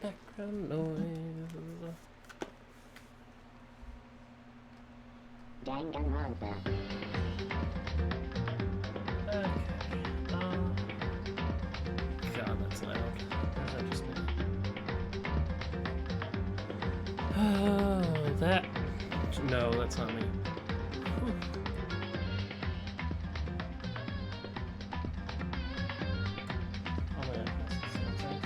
Background noise. Danganronpa. Okay. God, that's loud. Or is that just me? Oh, that. No, that's not me. Whew. Oh my God, that's the same thing.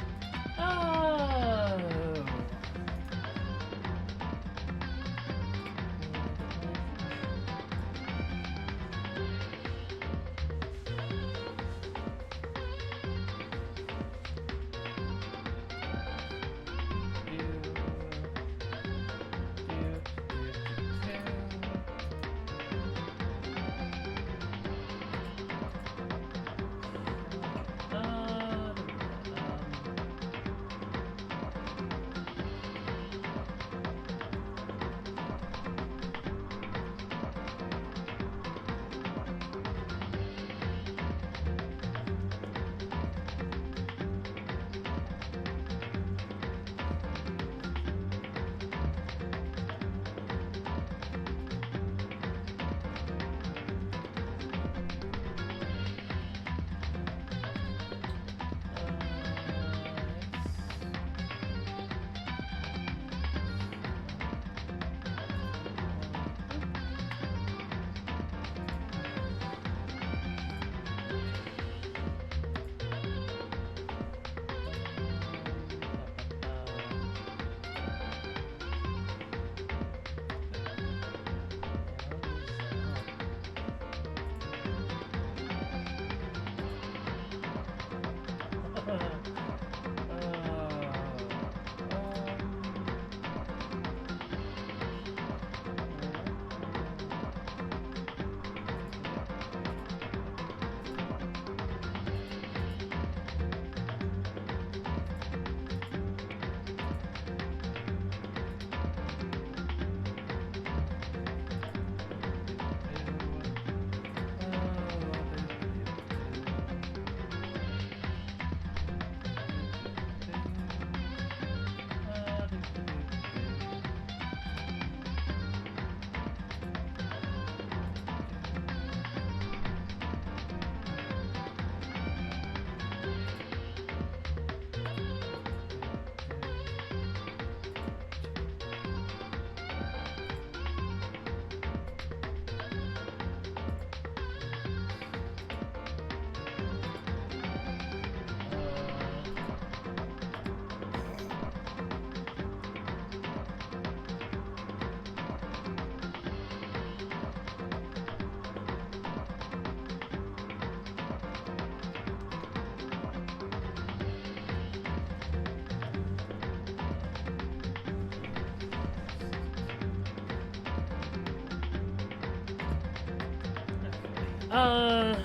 Oh.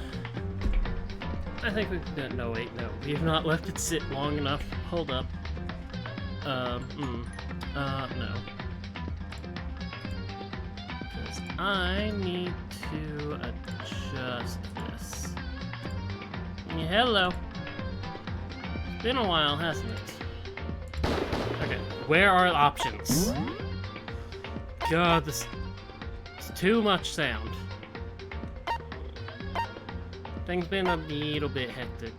I think we've no wait, no. We've not left it sit long enough. Hold up. No. Because I need to adjust this. Yeah, hello. It's been a while, hasn't it? Okay, where are the options? God, this is too much sound. Things been a little bit hectic.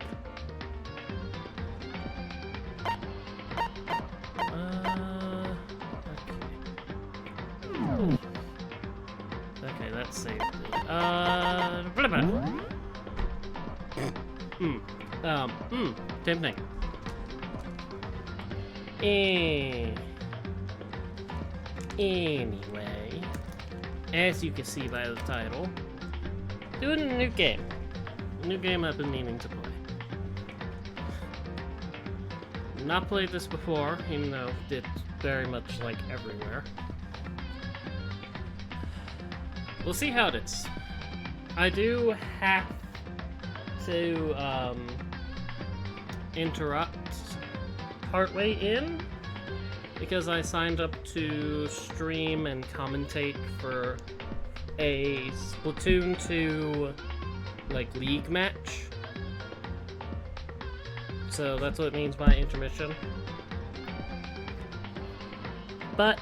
Okay, that's safe. Same thing. Anyway, as you can see by the title, doing a new game. A new game I've been meaning to play. Not played this before, even though it's very much like everywhere. We'll see how it is. I do have to interrupt partway in because I signed up to stream and commentate for a Splatoon 2 like league match. So that's what it means by intermission. But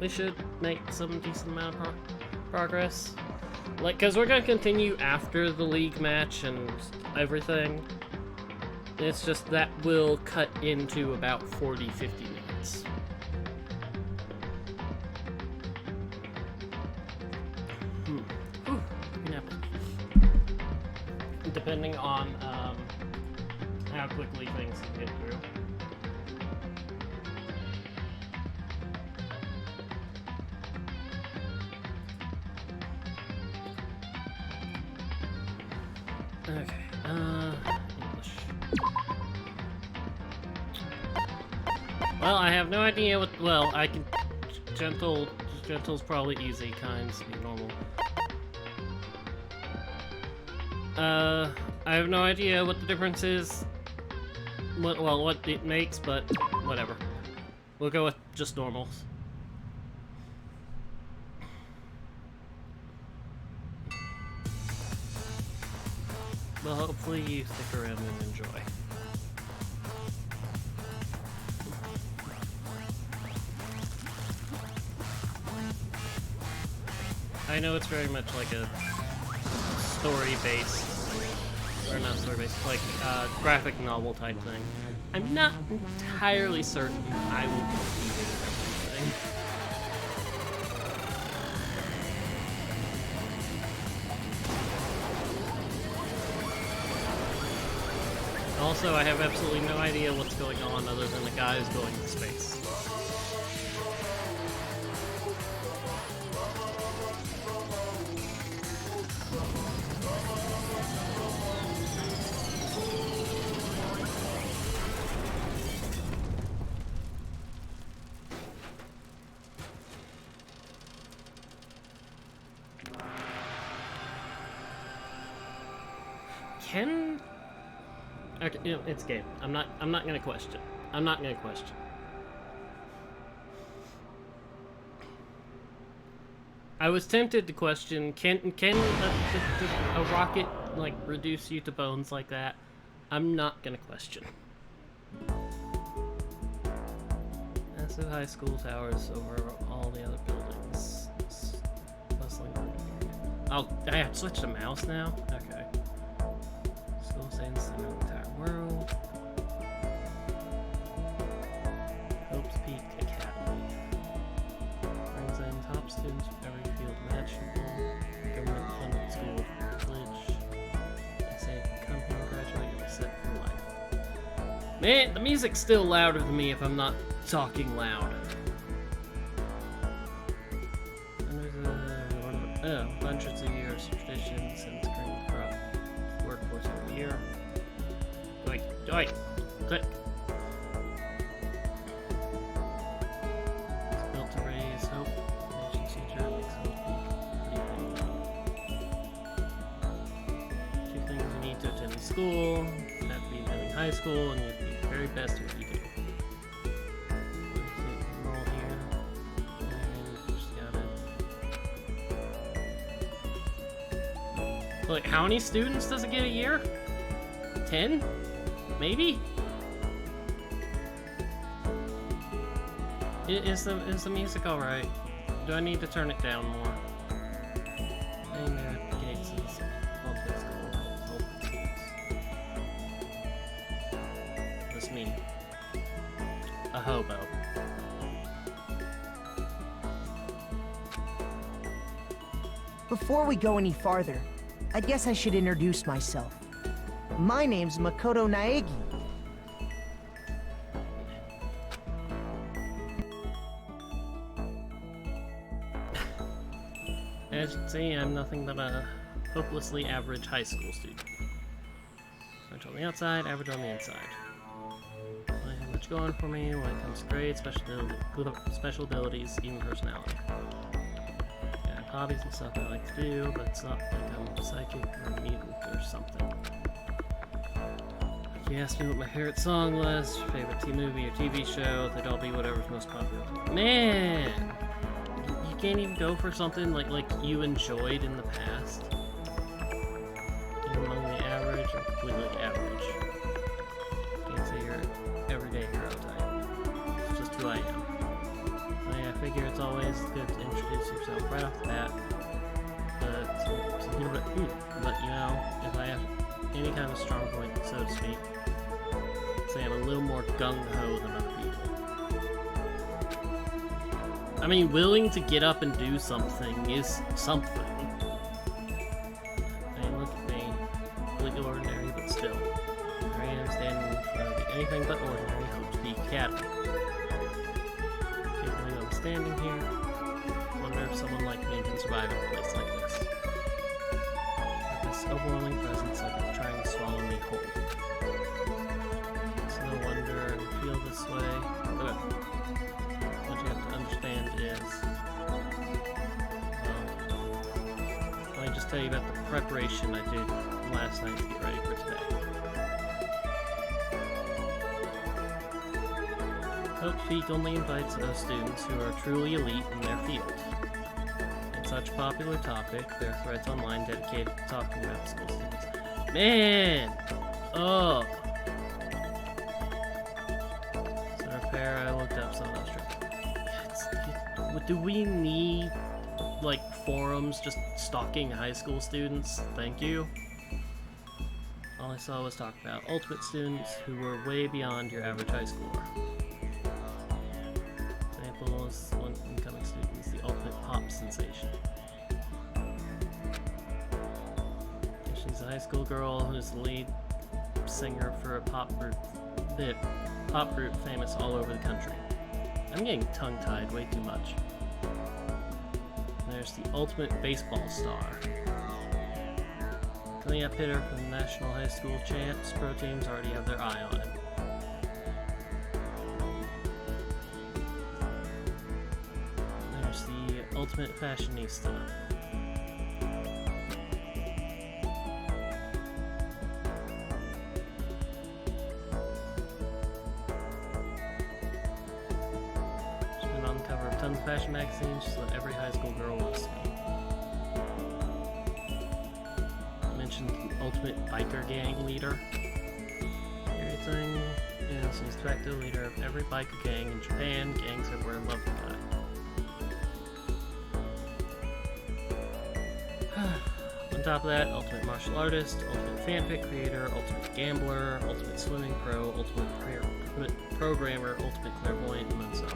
we should make some decent amount of progress. Like, because we're going to continue after the league match and everything. It's just that will cut into about 40-50 minutes. Depending on how quickly things can get through. Okay, English. Well, I have no idea what, well, I can, gentle's probably easy, kind's normal. I have no idea what the difference is, what it makes, but whatever. We'll go with just normals. Well, hopefully you stick around and enjoy. I know it's very much like a story-based, or not story-based, like graphic novel type thing. I'm not entirely certain I will believe in everything. Also, I have absolutely no idea what's going on other than the guys going to space. Okay, you know, it's game. I'm not gonna question. I'm not gonna question. I was tempted to question, can a rocket, like, reduce you to bones like that? I'm not gonna question. Massive high school towers over all the other buildings. Bustling. Oh, I have to switch to mouse now? Okay. School stands in the entire world. Hope's Peak Academy. Brings in top students from every field imaginable. Government-funded school privilege. They say come here and graduate, you'll be set for life. Man, the music's still louder than me if I'm not talking loud. And there's hundreds of years of tradition since Green Crop workforce every year. Wait, click. It's built to raise hope. Nation's future makes hope peak. Two things you need to attend school. You have to be attending high school, and you have to be the very best at what you do. Enroll here. And just gotta... Like, how many students does it get a year? 10? Maybe? Is the music alright? Do I need to turn it down more? Gates is public school. That's me. A hobo. Before we go any farther, I guess I should introduce myself. My name's Makoto Naegi. As you can see, I'm nothing but a hopelessly average high school student. Average on the outside, average on the inside. I have much going for me when it comes to grades, special abilities, even personality. I have hobbies and stuff I like to do, but it's not like I'm psychic or a mutant or something. If you asked me what my favorite song was, favorite movie or TV show, they'd all be whatever's most popular. Man! You can't even go for something like you enjoyed in the past. Even among the average or completely average. Can't say you're everyday hero type. It's just who figure it's always good to introduce yourself right off the bat. But some people but you know, if I have any kind of strong point, so to speak, say I'm a little more gung-ho than other people. I mean, willing to get up and do something is something. I mean, look at me. Completely ordinary, but still. Here I am standing in front of the anything but ordinary Hope Peak Academy. Can't believe I'm standing here. Wonder if someone like me can survive in a place like this. With this overwhelming presence like it's trying to swallow me whole. It's no wonder I feel this way. What you have to understand is, let me just tell you about the preparation I did last night to get ready for today. Hope Peak only invites those students who are truly elite in their field. In such a popular topic, there are threads online dedicated to talking about school students. Man! Oh! So to repair, I looked up some of those tricks. Do we need, like, forums just stalking high school students? Thank you. All I saw was talk about ultimate students who were way beyond your average high schooler. Example is one incoming student is the ultimate pop sensation. She's a high school girl who's the lead singer for a pop group famous all over the country. I'm getting tongue-tied way too much. There's the ultimate baseball star. Cleanup hitter from the National High School Champs. Pro teams already have their eye on him. There's the ultimate fashionista. She's been on the cover of tons of fashion magazines. She's what every high school girl wants to be. The ultimate biker gang leader. Everything, yeah, so he's de facto leader of every biker gang in Japan. Gangs everywhere love the guy. On top of that, ultimate martial artist, ultimate fanfic creator, ultimate gambler, ultimate swimming pro, ultimate programmer, ultimate clairvoyant, and so.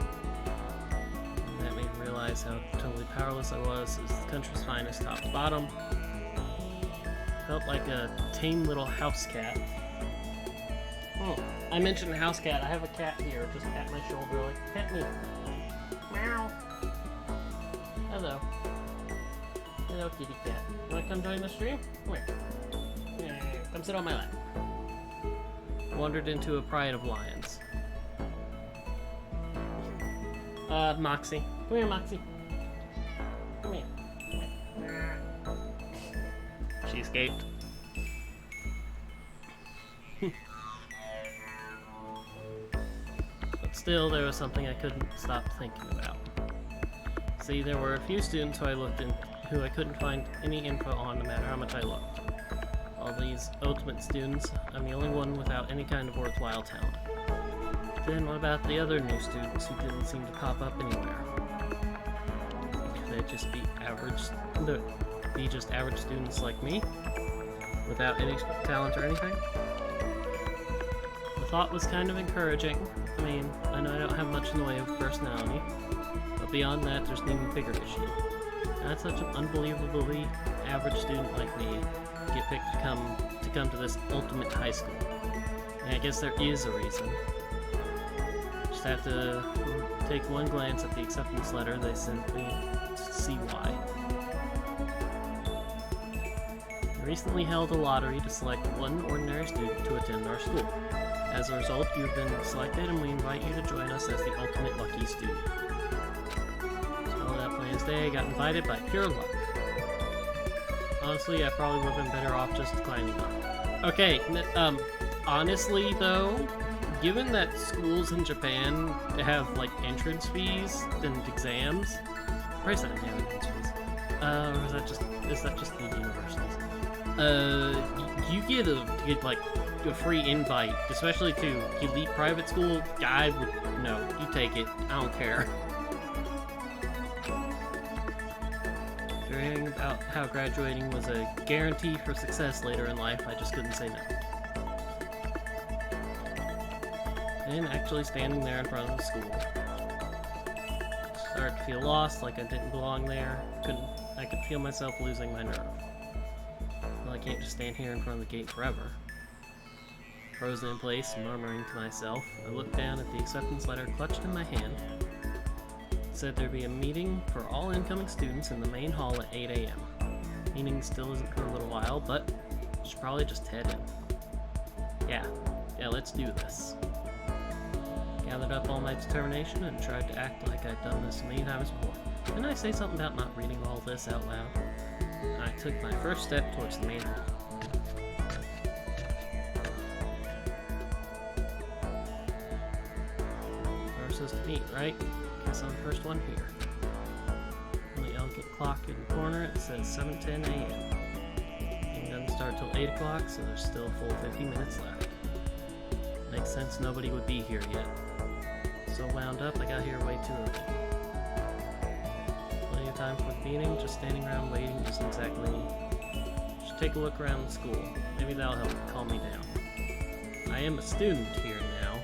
And that made me realize how totally powerless I was as the country's finest top to bottom. Felt like a tame little house cat. Oh, I mentioned a house cat. I have a cat here, just at my shoulder, like, pet me. Meow. Hello. Hello, kitty cat. You wanna come join the stream? Come here. Yeah, come sit on my lap. Wandered into a pride of lions. Moxie. Come here, Moxie. Come here. She escaped. But still, there was something I couldn't stop thinking about. See, there were a few students who I couldn't find any info on, no matter how much I looked. All these ultimate students, I'm the only one without any kind of worthwhile talent. Then what about the other new students who didn't seem to pop up anywhere? Could they just be just average students like me, without any talent or anything? The thought was kind of encouraging. I mean, I know I don't have much in the way of personality, but beyond that, there's an even bigger issue. Not such an unbelievably average student like me get picked to come to this ultimate high school. And I guess there is a reason. Just have to take one glance at the acceptance letter they sent me to see why. Recently held a lottery to select one ordinary student to attend our school. As a result, you've been selected and we invite you to join us as the ultimate lucky student. So that Wednesday, I got invited by pure luck. Honestly, I probably would have been better off just climbing up. Okay, honestly though, given that schools in Japan have like entrance fees and exams, probably not have entrance fees. Or is that just the universities? You get like a free invite, especially to elite private school. You take it. I don't care. After hearing about how graduating was a guarantee for success later in life, I just couldn't say no. And actually standing there in front of the school, started to feel lost, like I didn't belong there. I could feel myself losing my nerve. Well, I can't just stand here in front of the gate forever. Frozen in place, murmuring to myself, I looked down at the acceptance letter clutched in my hand. It said there'd be a meeting for all incoming students in the main hall at 8 a.m. Meeting still isn't for a little while, but I should probably just head in. Yeah, let's do this. Gathered up all my determination and tried to act like I'd done this many times before. Didn't I say something about not reading all this out loud? I took my first step towards the main hall. We're supposed to meet, right? Guess I'm the first one here. On the elegant clock in the corner, it says 7:10 a.m. It doesn't start till 8 o'clock, so there's still a full 50 minutes left. Makes sense nobody would be here yet. So wound up, I got here way too early. Plenty of time for the meeting, just standing around waiting isn't exactly... Should take a look around the school. Maybe that'll help calm me down. I am a student here now,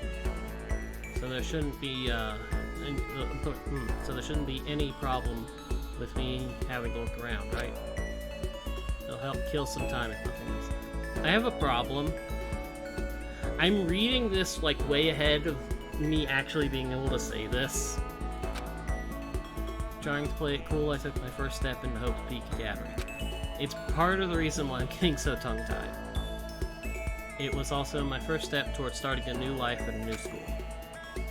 so there shouldn't be, any problem with me having to look around, right? It'll help kill some time if nothing else. I have a problem. I'm reading this, like, way ahead of me actually being able to say this. Trying to play it cool, I took my first step into Hope's Peak Academy. It's part of the reason why I'm getting so tongue-tied. It was also my first step towards starting a new life at a new school.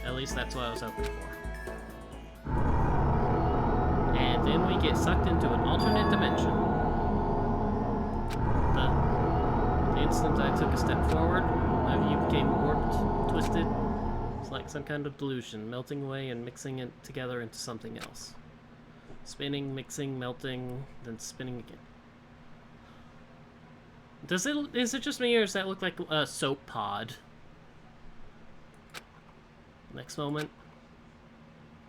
At least that's what I was hoping for. And then we get sucked into an alternate dimension. The instant I took a step forward, my view became warped, twisted. It's like some kind of delusion, melting away and mixing it together into something else. Spinning, mixing, melting, then spinning again. Is it just me, or does that look like a soap pod? Next moment,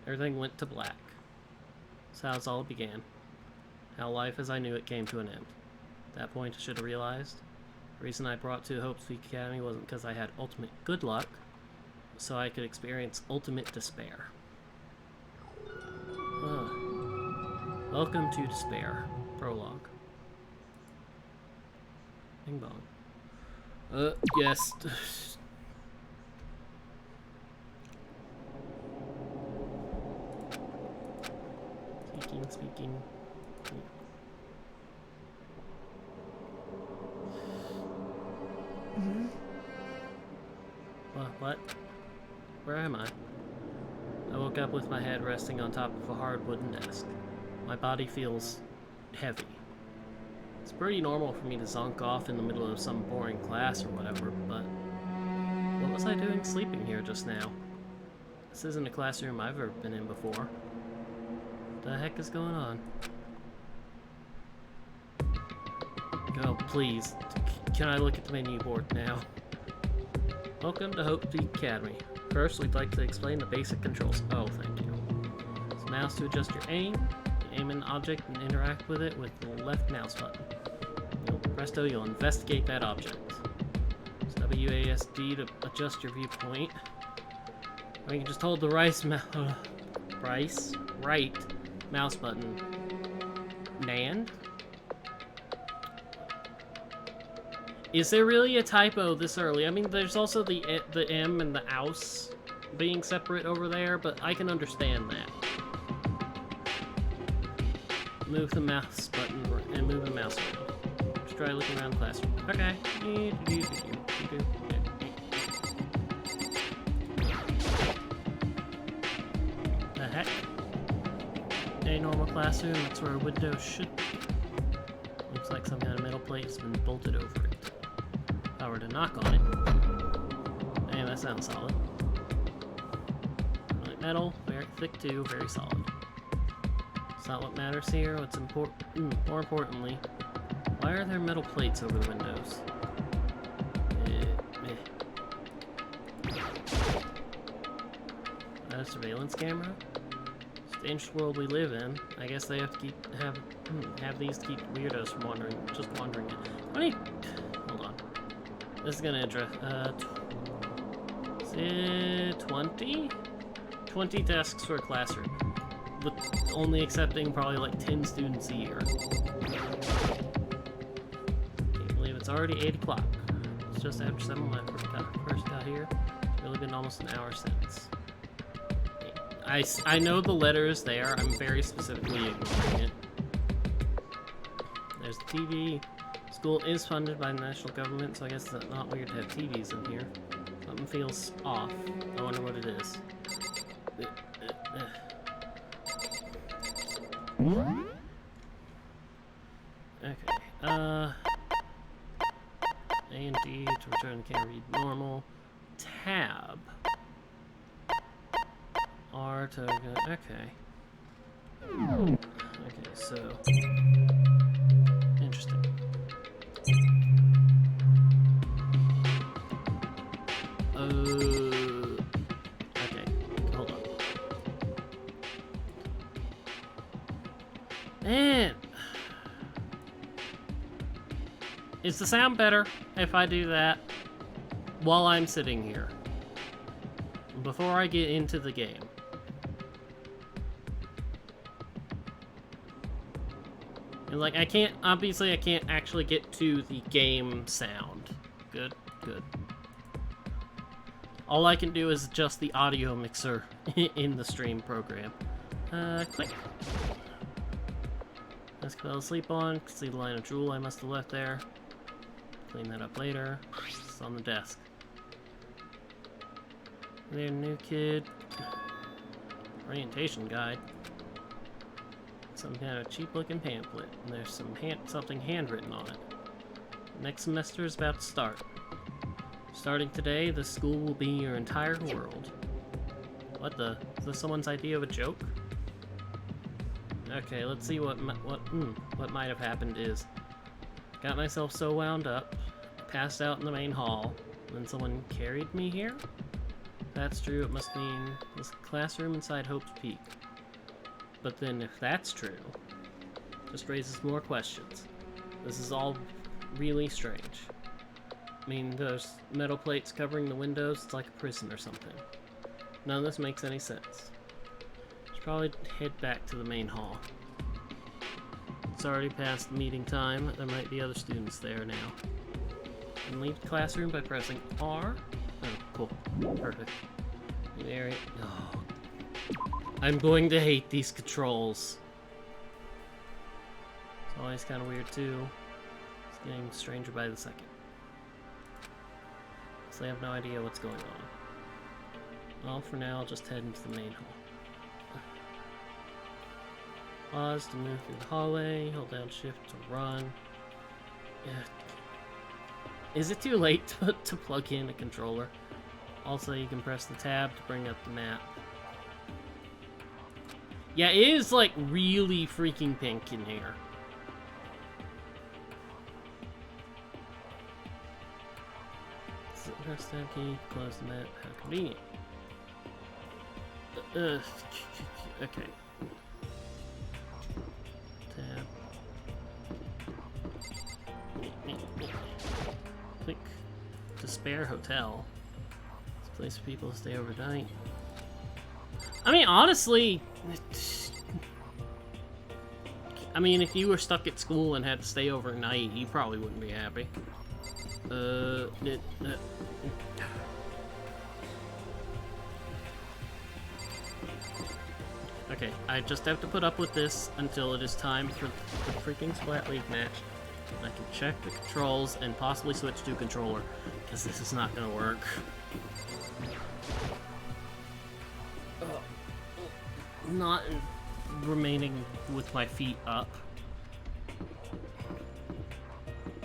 everything went to black. That's how it all began. How life as I knew it came to an end. At that point, I should have realized the reason I brought to Hope's Peak Academy wasn't because I had ultimate good luck, so I could experience ultimate despair. Welcome to Despair. Prologue. Bing bong. Yes. Speaking. Mm-hmm. What? Where am I? I woke up with my head resting on top of a hard wooden desk. My body feels heavy. It's pretty normal for me to zonk off in the middle of some boring class or whatever, but what was I doing sleeping here just now? This isn't a classroom I've ever been in before. What the heck is going on? Oh, please. Can I look at the menu board now? Welcome to Hope Peak Academy. First, we'd like to explain the basic controls. Oh, thank you. It's mouse to adjust your aim. You aim an object and interact with it with the left mouse button. Presto, you'll investigate that object. It's WASD to adjust your viewpoint. Or you can just hold the right mouse button. NAND? Is there really a typo this early? I mean, there's also the M and the aus being separate over there, but I can understand that. Move the mouse button and move the mouse around. Just try looking around the classroom. Okay. The heck? A normal classroom, that's where a window should be. Looks like some kind of metal plate has been bolted over it. If I were to knock on it. Man, that sounds solid. Like metal, very thick too, very solid. It's not what matters here. What's more importantly, why are there metal plates over the windows? Is that a surveillance camera? dangerous world we live in. I guess they have to have these to keep weirdos from just wandering in. How many? Hold on. This is gonna address. Is it 20? 20 desks for a classroom, with only accepting probably like 10 students a year. Can't believe it's already 8 o'clock. It's just after 7 when I first got here. It's really been almost an hour since. I know the letter is there. I'm very specifically ignoring it. There's the TV. School is funded by the national government, so I guess it's not weird to have TVs in here. Something feels off. I wonder what it is. Okay. A and D to return the camera read normal. Tab. R to go. Okay. Okay, so interesting. Okay, hold on. Man, is the sound better if I do that while I'm sitting here before I get into the game? And like, I can't actually get to the game sound. Good, good. All I can do is adjust the audio mixer in the stream program. Click. Desk I fell asleep on. See the line of drool I must have left there. Clean that up later. It's on the desk. There, new kid. Orientation guide. Some kind of cheap-looking pamphlet, and there's something handwritten on it. Next semester is about to start. Starting today, the school will be your entire world. What the? Is this someone's idea of a joke? Okay, let's see what might have happened is. Got myself so wound up, passed out in the main hall, then someone carried me here? If that's true, it must mean this classroom inside Hope's Peak. But then if that's true, just raises more questions. This is all really strange. I mean, there's metal plates covering the windows, it's like a prison or something. None of this makes any sense. Should probably head back to the main hall. It's already past meeting time, there might be other students there now. And leave the classroom by pressing R. Oh, cool. Perfect. New area. Oh. I'm going to hate these controls. It's always kind of weird too. It's getting stranger by the second. So I have no idea what's going on. Well, for now, I'll just head into the main hall. Pause to move through the hallway. Hold down shift to run. Yeah. Is it too late to plug in a controller? Also, you can press the tab to bring up the map. Yeah, it is, like, really freaking pink in here. Press tab key, close the map. How convenient. Okay. Tab. Click. Despair Hotel. It's a place for people to stay overnight. I mean, honestly, if you were stuck at school and had to stay overnight, you probably wouldn't be happy. Okay, I just have to put up with this until it is time for the freaking Splat League match. I can check the controls and possibly switch to controller, because this is not gonna work. Not remaining with my feet up.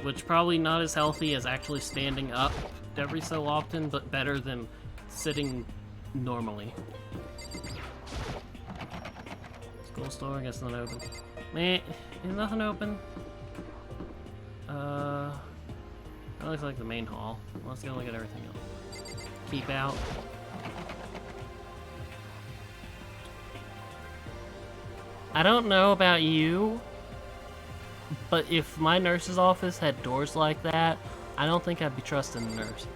Which probably not as healthy as actually standing up every so often, but better than sitting normally. School store, I guess not open. Meh, is nothing open? That looks like the main hall. Let's go look at everything else. Keep out. I don't know about you, but if my nurse's office had doors like that, I don't think I'd be trusting the nurse.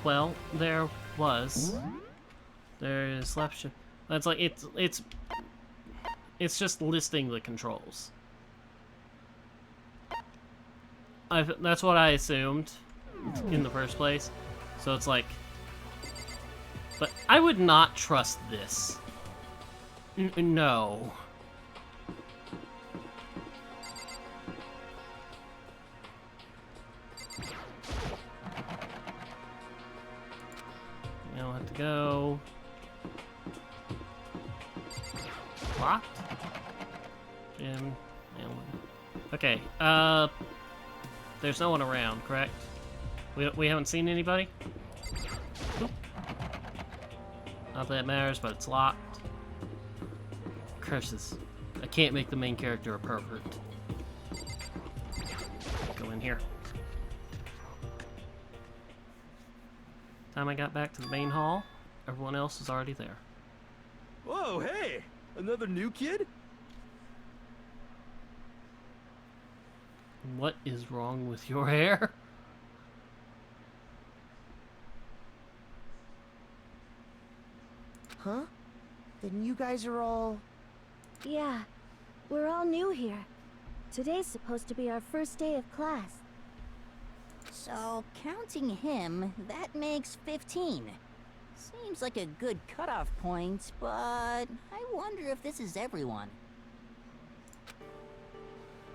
Well, there was. There's left shift. That's like, it's just listing the controls. That's what I assumed in the first place. So it's like, but I would not trust this. No. You don't have to go. Locked? Jim. Okay, there's no one around, correct? We haven't seen anybody? Oop. Not that it matters, but it's locked. Curses. I can't make the main character a pervert. Go in here. Time I got back to the main hall, everyone else was already there. Whoa, hey! Another new kid? What is wrong with your hair? Huh? Then you guys are all... Yeah, we're all new here. Today's supposed to be our first day of class. So, counting him, that makes 15. Seems like a good cutoff point, but I wonder if this is everyone.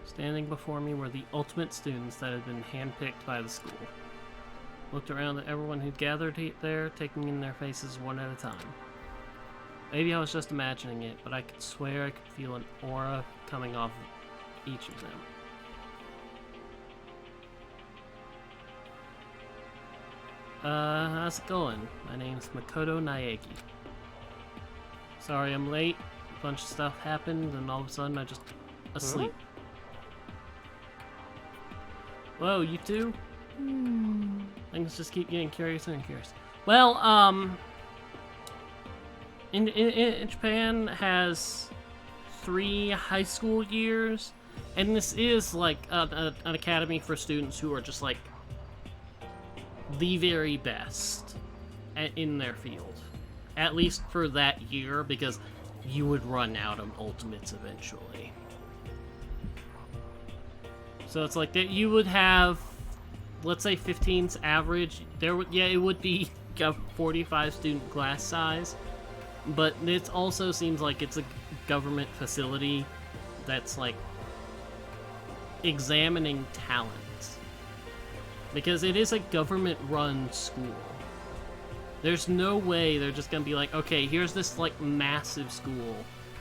Standing before me were the ultimate students that had been handpicked by the school. Looked around at everyone who'd gathered there, taking in their faces one at a time. Maybe I was just imagining it, but I could swear I could feel an aura coming off of each of them. How's it going? My name's Makoto Naegi. Sorry I'm late. A bunch of stuff happened, and all of a sudden I just asleep. Whoa, you two? Things just keep getting curiouser and curious. Well, in Japan has 3 high school years, and this is like an academy for students who are just like the very best in their field, at least for that year, because you would run out of ultimates eventually. So it's like that you would have, let's say 15's average. It would be a 45 student class size, but it also seems like it's a government facility that's like examining talent, because it is a government-run school. There's no way they're just gonna be like, okay, here's this like massive school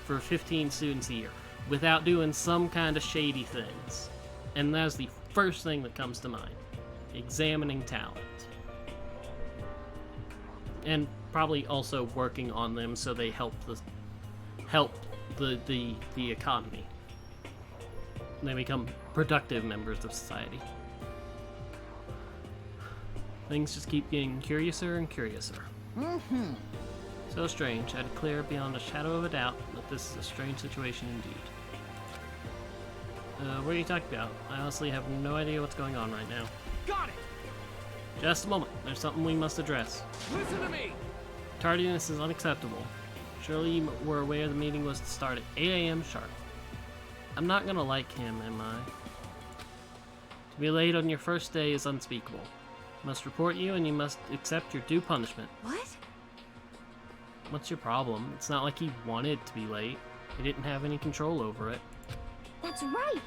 for 15 students a year, without doing some kind of shady things. And that's the first thing that comes to mind. Examining talent. And probably also working on them so they help the economy. They become productive members of society. Things just keep getting curiouser and curiouser. So strange. I declare beyond a shadow of a doubt that this is a strange situation indeed. What are you talking about? I honestly have no idea what's going on right now. Got it! Just a moment. There's something we must address. Listen to me! Tardiness is unacceptable. Surely you were aware the meeting was to start at 8 a.m. sharp. I'm not gonna like him, am I? To be late on your first day is unspeakable. I must report you, and you must accept your due punishment. What? What's your problem? It's not like he wanted to be late. He didn't have any control over it. That's right!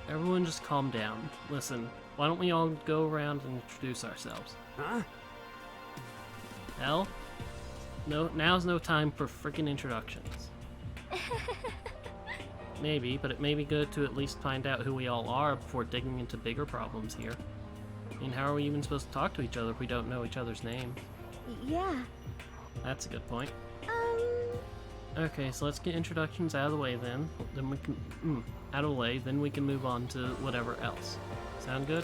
Everyone just calm down. Listen, why don't we all go around and introduce ourselves? Huh? Hell? No, now's no time for frickin' introductions. Maybe, but it may be good to at least find out who we all are before digging into bigger problems here. I mean, how are we even supposed to talk to each other if we don't know each other's names? Yeah. That's a good point. Okay, so let's get introductions out of the way then. Then we can, out of the way, then we can move on to whatever else. Sound good?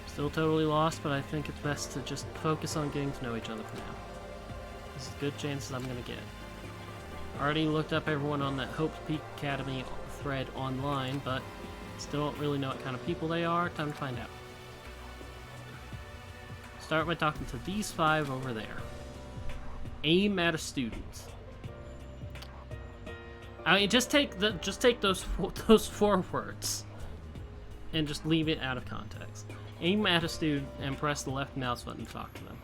Still totally lost, but I think it's best to just focus on getting to know each other for now. This is good chances I'm gonna get. Already looked up everyone on that Hope Peak Academy thread online, but still don't really know what kind of people they are. Time to find out. Start by talking to these 5 over there. Aim at a student. I mean, just take those 4 words and just leave it out of context. Aim at a student and press the left mouse button to talk to them.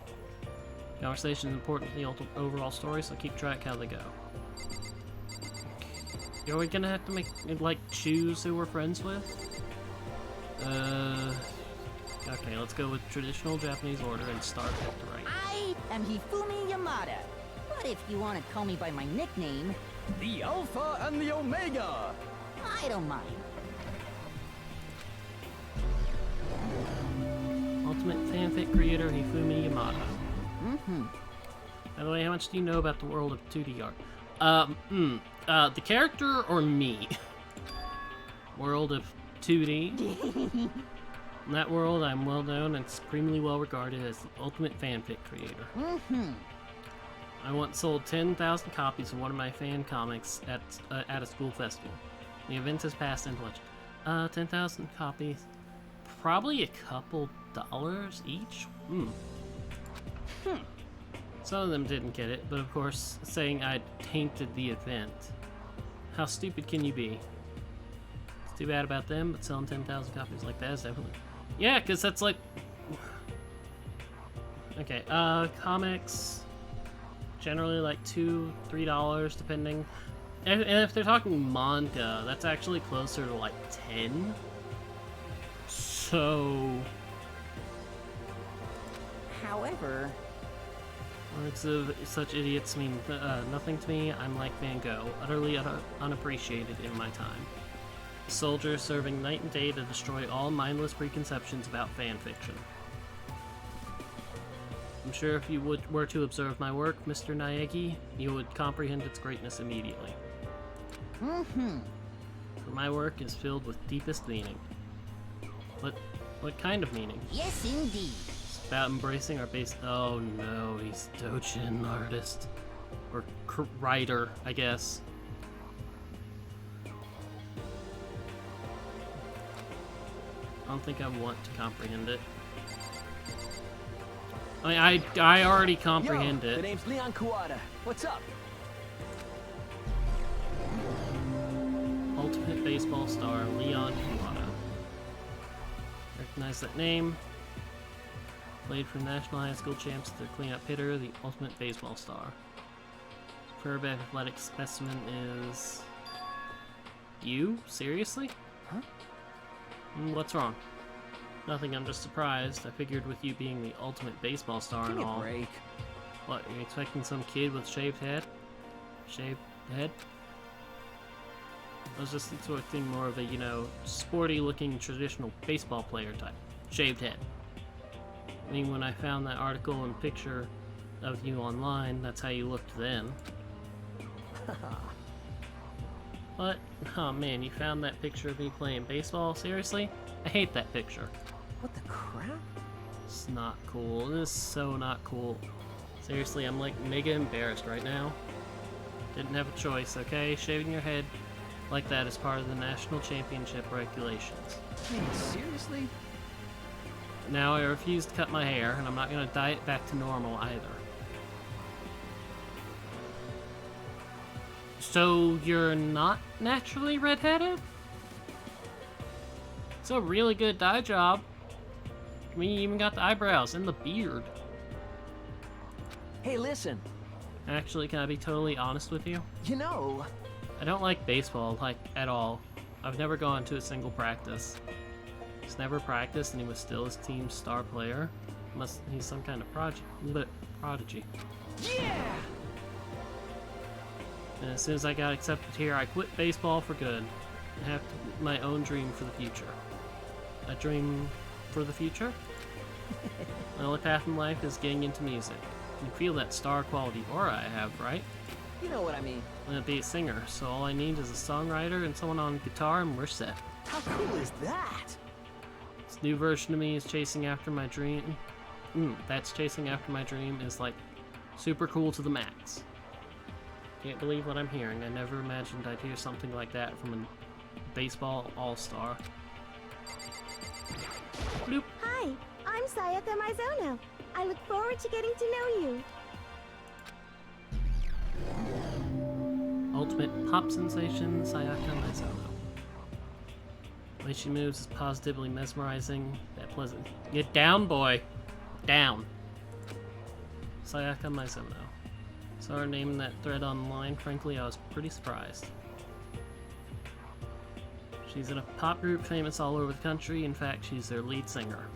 Conversation is important to the overall story, so keep track how they go. Are we gonna have to like choose who we're friends with? Okay, let's go with traditional Japanese order and start at the right. I am Hifumi Yamada. But if you want to call me by my nickname, The Alpha and the Omega! I don't mind. Ultimate fanfic creator Hifumi Yamada. Mm-hmm. By the way, how much do you know about the world of 2D art? The character or me? World of 2D? In that world, I'm well known and supremely well regarded as the ultimate fanfic creator. Mm-hmm. I once sold 10,000 copies of one of my fan comics at a school festival. The event has passed into legend. 10,000 copies. Probably a couple dollars each? Some of them didn't get it, but of course, saying I tainted the event. How stupid can you be? It's too bad about them, but selling 10,000 copies like that is definitely... Yeah, because that's like... Okay, comics... Generally like $2-3 depending. And if they're talking manga, that's actually closer to like 10. So... However... Words of such idiots mean nothing to me. I'm like Van Gogh, utterly unappreciated in my time. A soldier serving night and day to destroy all mindless preconceptions about fan fiction. I'm sure if you were to observe my work, Mr. Naegi, you would comprehend its greatness immediately. Mm-hmm. For my work is filled with deepest meaning. What kind of meaning? Yes, indeed. It's about embracing our base. Oh no, he's Dojin artist. Or writer, I guess. I don't think I want to comprehend it. I mean, I already comprehend Yo, it. the name's Leon Kuwata. What's up? Ultimate baseball star Leon Kuwata. Recognize that name. Played for national high school champs, their cleanup hitter, the ultimate baseball star. Superb athletic specimen is... You? Seriously? Huh? What's wrong? Nothing, I'm just surprised. I figured with you being the ultimate baseball star Give and me a all. break. What, are you expecting some kid with shaved head? Shaved head? I was just expecting more of a, you know, sporty looking traditional baseball player type. Shaved head. I mean, when I found that article and picture of you online, that's how you looked then. What? Oh man, you found that picture of me playing baseball? Seriously? I hate that picture. What the crap? It's not cool. This is so not cool. Seriously, I'm like mega embarrassed right now. Didn't have a choice, okay? Shaving your head like that is part of the national championship regulations. Man, seriously? Now I refuse to cut my hair, and I'm not gonna dye it back to normal either. So you're not naturally redheaded? It's a really good dye job. I mean, you even got the eyebrows and the beard. Hey, listen. Actually, can I be totally honest with you? You know, I don't like baseball, like, at all. I've never gone to a single practice. He's never practiced, and he was still his team's star player. He's some kind of prodigy. yeah! And as soon as I got accepted here, I quit baseball for good. I have my own dream for the future. A dream for the future? My only path in life is getting into music. You feel that star quality aura I have, right? You know what I mean. I'm gonna be a singer, so all I need is a songwriter and someone on guitar, and we're set. How cool is that? This new version of me is chasing after my dream. That's chasing after my dream is like super cool to the max. Can't believe what I'm hearing. I never imagined I'd hear something like that from a baseball all-star. Bloop. Hi, I'm Sayaka Mizono. I look forward to getting to know you. Ultimate pop sensation, Sayaka Mizono. The way she moves is positively mesmerizing. That pleasant. Get down, boy. Down. Sayaka Mizono. Saw her name in that thread online. Frankly, I was pretty surprised. She's in a pop group famous all over the country. In fact, she's their lead singer.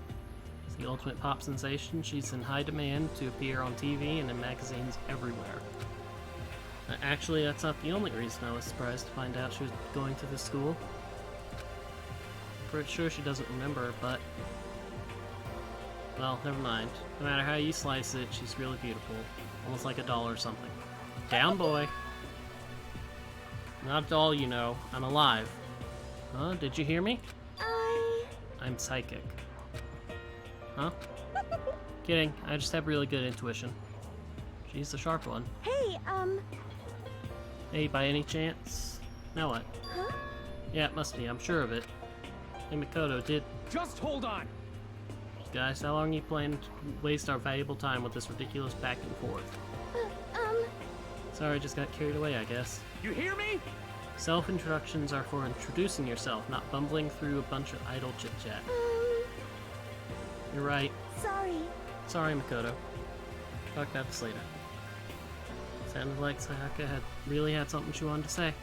As the ultimate pop sensation, she's in high demand to appear on TV and in magazines everywhere. Actually, that's not the only reason I was surprised to find out she was going to this school. Pretty sure she doesn't remember, but... well, never mind. No matter how you slice it, she's really beautiful. Almost like a doll or something. Down, boy! Not a doll, you know. I'm alive. Huh? Did you hear me? I'm psychic. Huh? Kidding. I just have really good intuition. She's the sharp one. Hey, Hey, by any chance? Now what? huh? Yeah, it must be. I'm sure of it. Hey, Makoto, Just hold on. Guys, how long you plan to waste our valuable time with this ridiculous back and forth? Sorry, just got carried away, I guess. You hear me? Self-introductions are for introducing yourself, not bumbling through a bunch of idle chit-chat. You're right. Sorry. Sorry, Makoto. Talk about this later. Sounded like Sayaka really had something she wanted to say.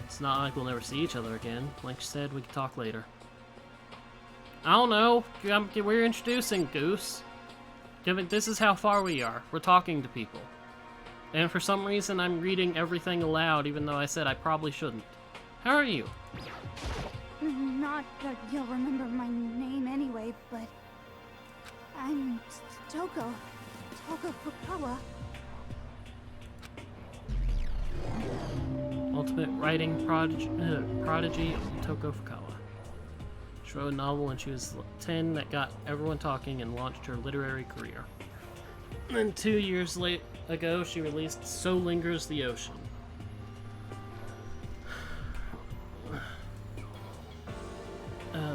It's not like we'll never see each other again. Like she said, we could talk later. I don't know. We're introducing, Goose. This is how far we are. We're talking to people. And for some reason, I'm reading everything aloud, even though I said I probably shouldn't. How are you? Not that you'll remember my name anyway, but... I'm Toko Fukawa. Ultimate writing prodigy Toko Fukawa. She wrote a novel when she was 10 that got everyone talking and launched her literary career. And then 2 years ago, she released So Lingers the Ocean.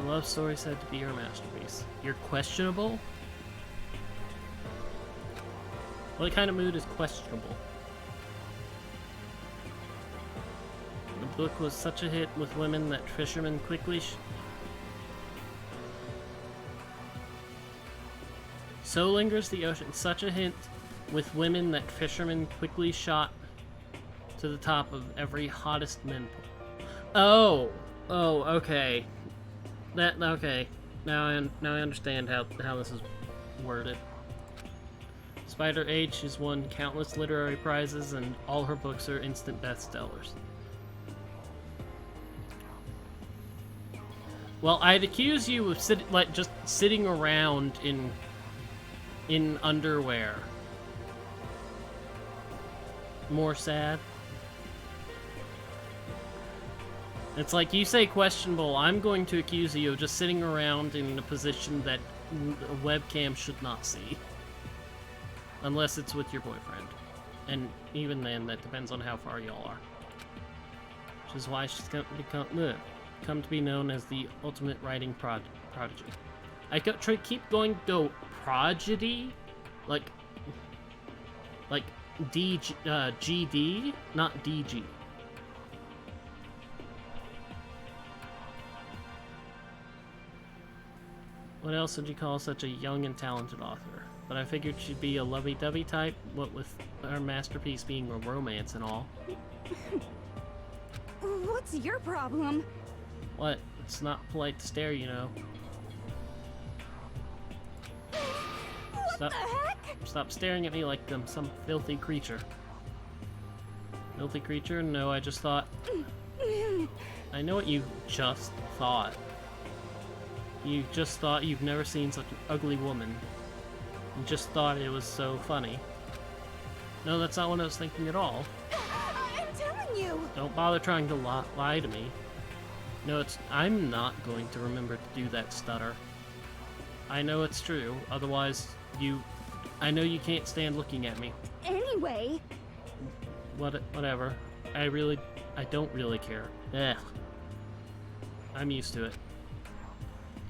Love story said to be her masterpiece. You're questionable? What kind of mood is questionable? The book was such a hit with women that fishermen quickly So Lingers the Ocean, such a hint with women that fishermen quickly shot to the top of every hottest men. Oh, okay. Okay. Now I understand how this is worded. Despite her age, she's won countless literary prizes, and all her books are instant bestsellers. Well, I'd accuse you of just sitting around in underwear. More sad. It's like you say questionable, I'm going to accuse you of just sitting around in a position that a webcam should not see. Unless it's with your boyfriend. And even then, that depends on how far y'all are. Which is why she's come to be known as the ultimate writing prodigy. I keep going to go prodigy? Like GD, not DG. What else would you call such a young and talented author? But I figured she'd be a lovey-dovey type, what with her masterpiece being a romance and all. What's your problem? What? It's not polite to stare, you know. What the heck? Stop staring at me like I'm some filthy creature. Filthy creature? No, I just thought... I know what you just thought. You just thought you've never seen such an ugly woman. You just thought it was so funny. No, that's not what I was thinking at all. I'm telling you! Don't bother trying to lie to me. No, I'm not going to remember to do that stutter. I know it's true, otherwise I know you can't stand looking at me. Anyway... whatever. I don't really care. Ugh. I'm used to it.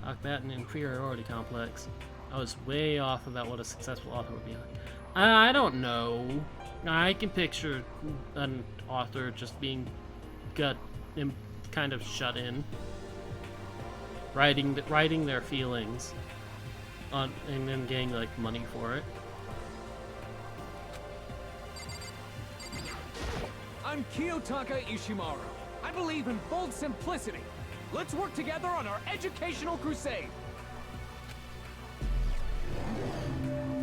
Talk about an inferiority complex. I was way off about what a successful author would be like. I don't know. I can picture an author just being kind of shut in, writing their feelings on, and then getting like money for it. I'm Kiyotaka Ishimaru. I believe in bold simplicity. Let's work together on our educational crusade.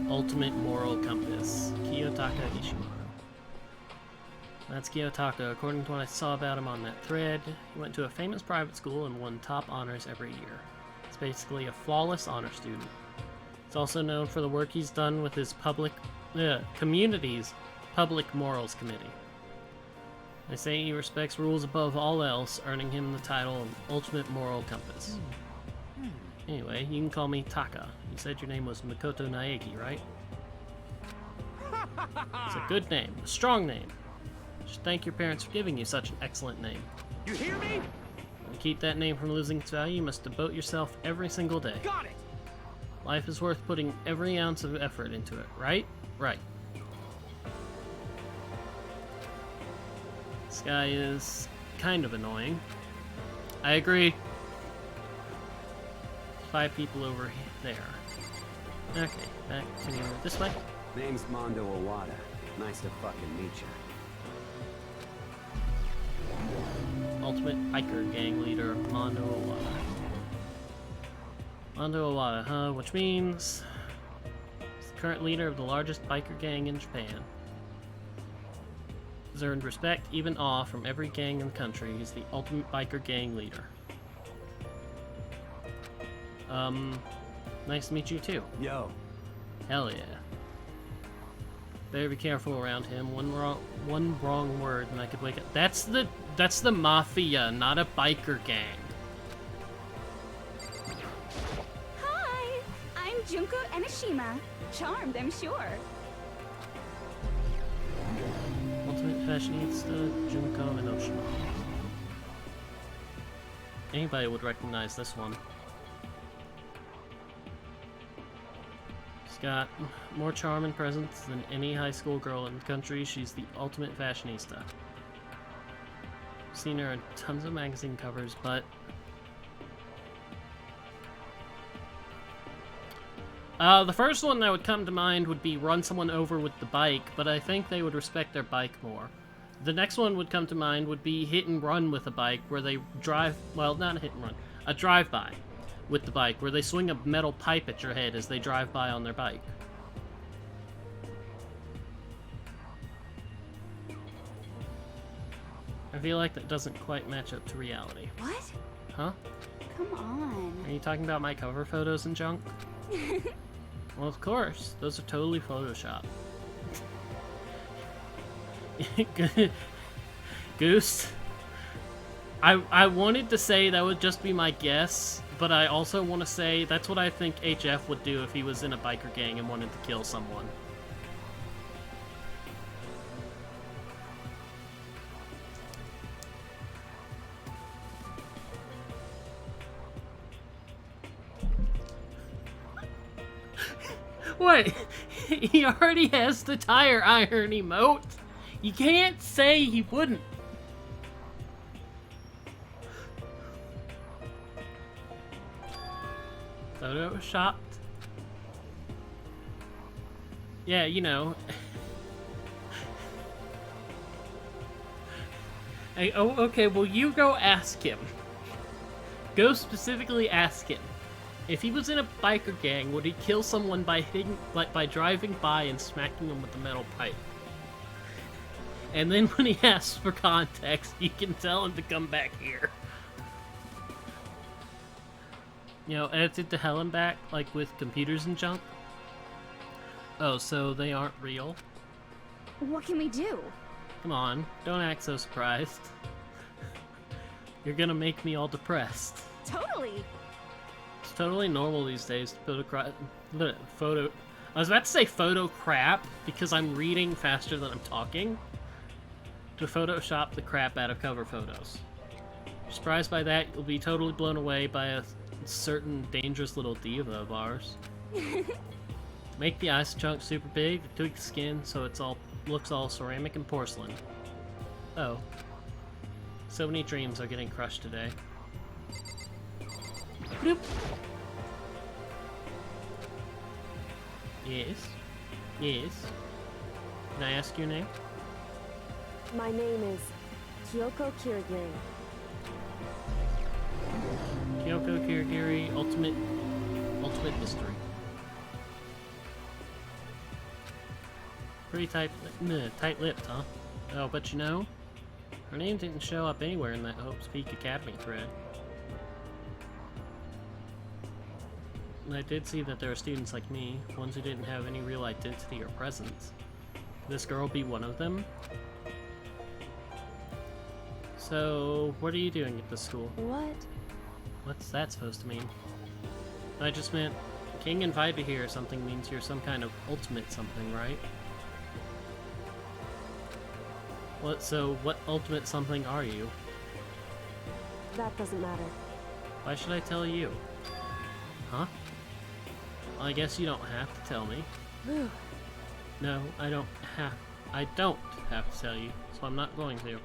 Ultimate moral compass. Kiyotaka Ishimaru. That's Kiyotaka. According to what I saw about him on that thread, he went to a famous private school and won top honors every year. It's basically a flawless honor student. He's also known for the work he's done with his community's public morals committee. They say he respects rules above all else, earning him the title of Ultimate Moral Compass. Anyway, you can call me Taka. You said your name was Makoto Naegi, right? It's a good name, a strong name. You should thank your parents for giving you such an excellent name. You hear me? To keep that name from losing its value, you must devote yourself every single day. Got it! Life is worth putting every ounce of effort into it, right? Right. This guy is kind of annoying. I agree. 5 people over there. Okay, back to this way. Name's Mondo Owada. Nice to fucking meet you. Ultimate biker gang leader, Mondo Owada. Mondo Owada, huh? Which means he's the current leader of the largest biker gang in Japan. He's earned respect, even awe, from every gang in the country. He's the ultimate biker gang leader. Nice to meet you too. Yo. Hell yeah. Better be careful around him. One wrong word and I could wake up. That's the mafia, not a biker gang. Hi, I'm Junko Enoshima. Charmed, I'm sure. Ultimate fashionista, Junko Enoshima. Anybody would recognize this one. She's got more charm and presence than any high school girl in the country. She's the ultimate fashionista. Seen her in tons of magazine covers, but the first one that would come to mind would be run someone over with the bike, but I think they would respect their bike more. The next one would come to mind would be hit and run with a bike, where they drive, well, not a hit and run, a drive-by with the bike, where they swing a metal pipe at your head as they drive by on their bike. I feel like that doesn't quite match up to reality. What? Huh? Come on. Are you talking about my cover photos and junk? Well, of course. Those are totally Photoshopped. Goose? I wanted to say that would just be my guess, but I also want to say that's what I think HF would do if he was in a biker gang and wanted to kill someone. What? He already has the tire iron emote. You can't say he wouldn't. Photoshopped? Yeah, you know. Oh, okay, well you go ask him. Go specifically ask him. If he was in a biker gang, would he kill someone by hitting, like by driving by and smacking them with a metal pipe? And then when he asks for context, you can tell him to come back here. You know, edited to hell and back, like with computers and junk. Oh, so they aren't real? What can we do? Come on, don't act so surprised. You're gonna make me all depressed. Totally. It's totally normal these days to I was about to say photo crap because I'm reading faster than I'm talking. to Photoshop the crap out of cover photos. If you're surprised by that, you'll be totally blown away by a certain dangerous little diva of ours. Make the ice chunk super big, tweak the skin so it's all looks all ceramic and porcelain. Oh. So many dreams are getting crushed today. Bloop. Yes. Yes. Can I ask your name? My name is Kyoko Kirigiri. Kyoko Kirigiri, Ultimate Mystery. Pretty tight-lipped, huh? Oh, but you know, her name didn't show up anywhere in that Hope's Peak Academy thread. And I did see that there are students like me, ones who didn't have any real identity or presence. Could this girl be one of them? So, what are you doing at this school? What? What's that supposed to mean? I just meant, King invited you here or something means you're some kind of ultimate something, right? What ultimate something are you? That doesn't matter. Why should I tell you? Huh? Well, I guess you don't have to tell me. No, I don't have to tell you, so I'm not going to.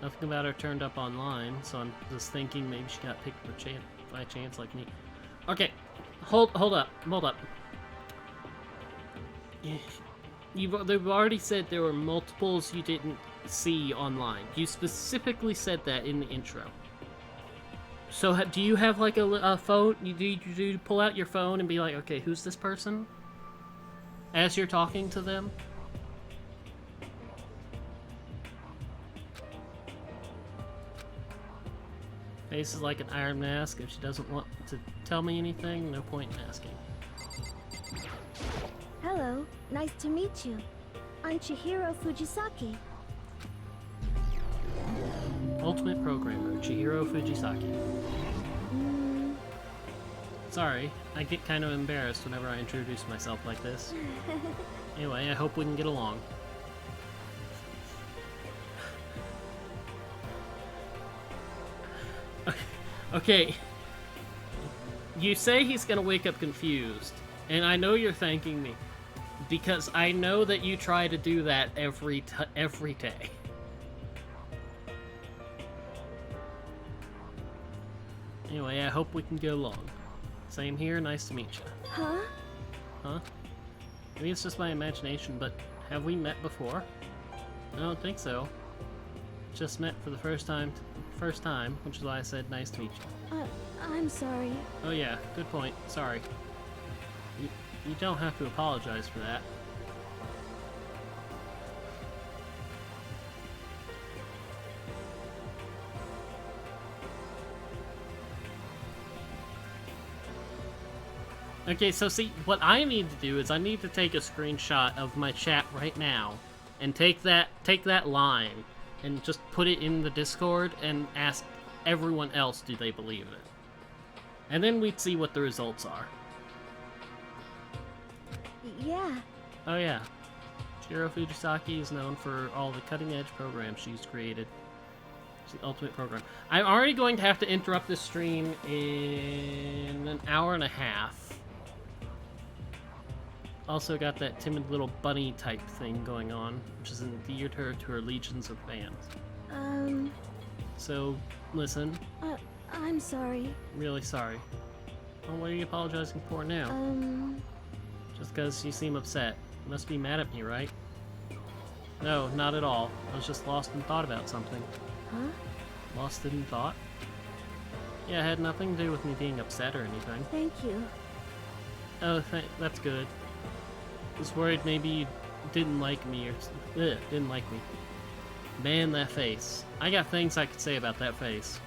Nothing about her turned up online, so I'm just thinking maybe she got picked by chance like me. Okay, hold up. They've already said there were multiples you didn't see online. You specifically said that in the intro. So do you have like a phone? Do you pull out your phone and be like, okay, who's this person? As you're talking to them? Face is like an iron mask. If she doesn't want to tell me anything, no point in asking. Hello, nice to meet you. I'm Chihiro Fujisaki. Ultimate Programmer, Chihiro Fujisaki. Sorry, I get kind of embarrassed whenever I introduce myself like this. Anyway, I hope we can get along. Okay. You say he's gonna wake up confused, and I know you're thanking me, because I know that you try to do that every day. Anyway, I hope we can get along. Same here, nice to meet you. Huh? Huh? Maybe it's just my imagination, but have we met before? I don't think so. Just met for the first time, which is why I said nice to meet you. I'm sorry. Oh yeah, good point. Sorry. You don't have to apologize for that. Okay, so see, what I need to do is I need to take a screenshot of my chat right now and take that line and just put it in the Discord and ask everyone else do they believe it. And then we'd see what the results are. Yeah. Oh yeah. Chihiro Fujisaki is known for all the cutting-edge programs she's created. It's the ultimate program. I'm already going to have to interrupt this stream in an hour and a half. Also got that timid little bunny type thing going on, which has endeared her to her legions of fans. So, listen. I'm sorry. Really sorry. Well, what are you apologizing for now? Just because you seem upset. You must be mad at me, right? No, not at all. I was just lost in thought about something. Huh? Lost in thought? Yeah, it had nothing to do with me being upset or anything. Thank you. Oh, that's good. Was worried maybe you didn't like me or didn't like me. Man, that face. I got things I could say about that face.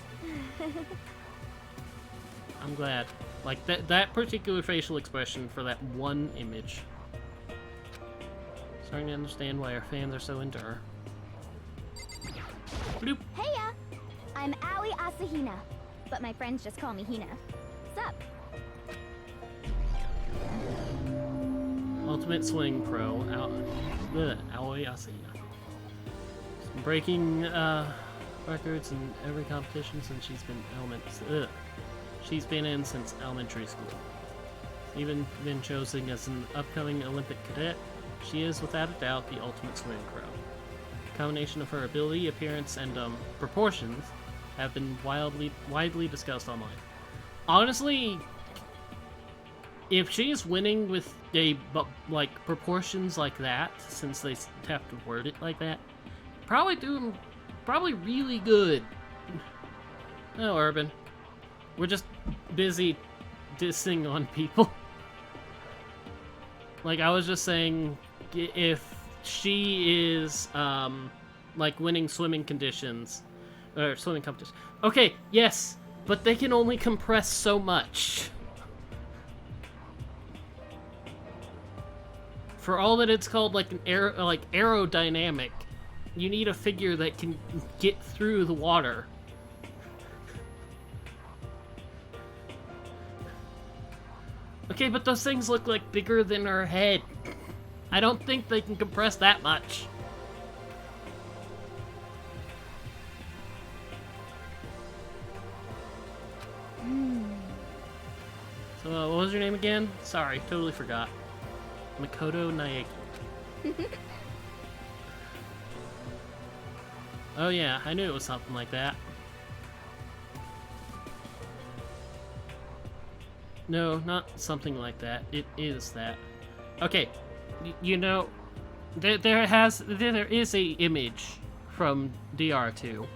I'm glad. Like, that particular facial expression for that one image. Starting to understand why our fans are so into her. Bloop! Heya! I'm Aoi Asahina, but my friends just call me Hina. Sup? Ultimate Swing Pro, Aoi Asahina. breaking records in every competition since she's been in since elementary school. Even been chosen as an upcoming Olympic cadet, she is without a doubt the ultimate swimming pro. The combination of her ability, appearance, and proportions have been widely discussed online. Honestly, if she's winning with proportions like that, since they have to word it like that, probably really good. No, Urban, we're just busy dissing on people. Like, I was just saying, if she is winning swimming conditions or swimming competition. Okay, yes, but they can only compress so much. For all that it's called like an aerodynamic, you need a figure that can get through the water. Okay, but those things look like bigger than her head. I don't think they can compress that much. So, what was your name again? Sorry, totally forgot. Makoto Naegi. Oh yeah, I knew it was something like that. No, not something like that. It is that. Okay, you know, there is a image from DR2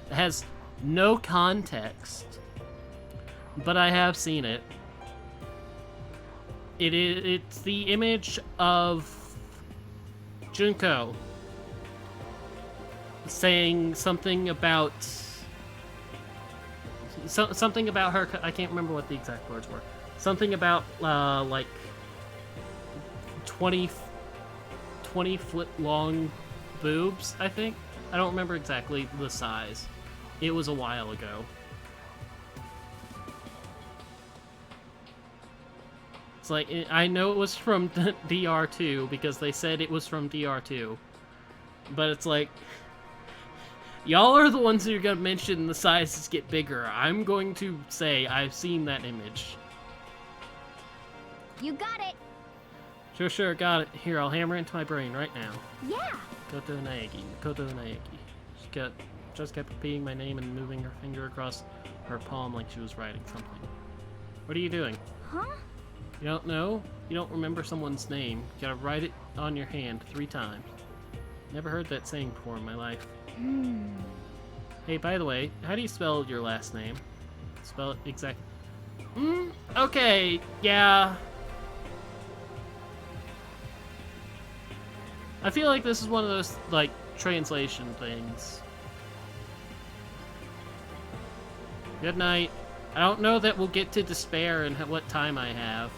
that has no context, but I have seen it. It's the image of Junko saying something about something about her. I can't remember what the exact words were. Something about like 20 foot long boobs, I think. I don't remember exactly the size. It was a while ago. It's like, I know it was from DR2 because they said it was from DR2. But it's like, y'all are the ones who are going to mention the sizes get bigger. I'm going to say I've seen that image. You got it! Sure, got it. Here, I'll hammer into my brain right now. Yeah! Makoto Naegi. Just kept repeating my name and moving her finger across her palm like she was writing something. What are you doing? Huh? You don't know? You don't remember someone's name. You gotta write it on your hand 3 times. Never heard that saying before in my life. Hey, by the way, how do you spell your last name? Spell it exact. Okay, yeah. I feel like this is one of those, like, translation things. Good night. I don't know that we'll get to despair and what time I have.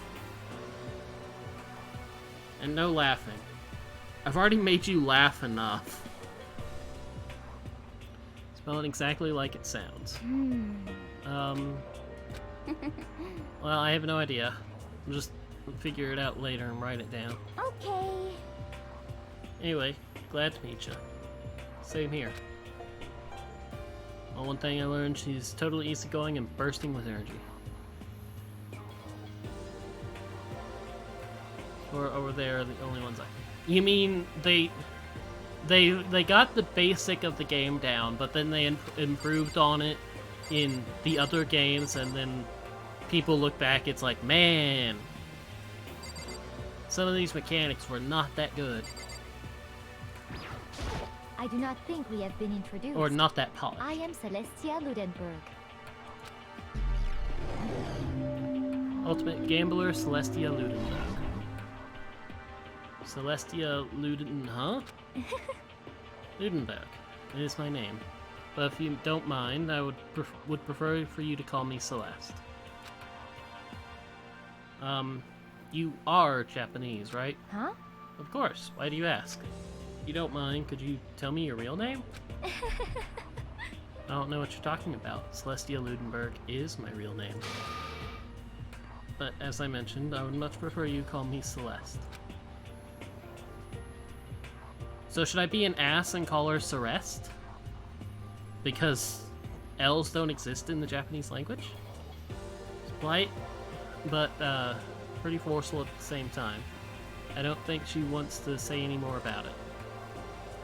And no laughing. I've already made you laugh enough. Spell it exactly like it sounds. Well, I have no idea. I'll just figure it out later and write it down. Okay. Anyway, glad to meet you. Same here. Well, one thing I learned, she's totally easygoing and bursting with energy. Or over there are the only ones I... You mean they got the basic of the game down, but then they improved on it in the other games, and then people look back, it's like, man, some of these mechanics were not that good. I do not think we have been introduced. Or not that polished. I am Celestia Ludenberg. Ultimate Gambler, Celestia Ludenberg. Celestia huh? Ludenberg. It is my name. But if you don't mind, I would prefer for you to call me Celeste. You are Japanese, right? Huh? Of course. Why do you ask? If you don't mind, could you tell me your real name? I don't know what you're talking about. Celestia Ludenberg is my real name. But as I mentioned, I would much prefer you call me Celeste. So should I be an ass and call her Celeste? Because L's don't exist in the Japanese language? It's polite, but pretty forceful at the same time. I don't think she wants to say any more about it.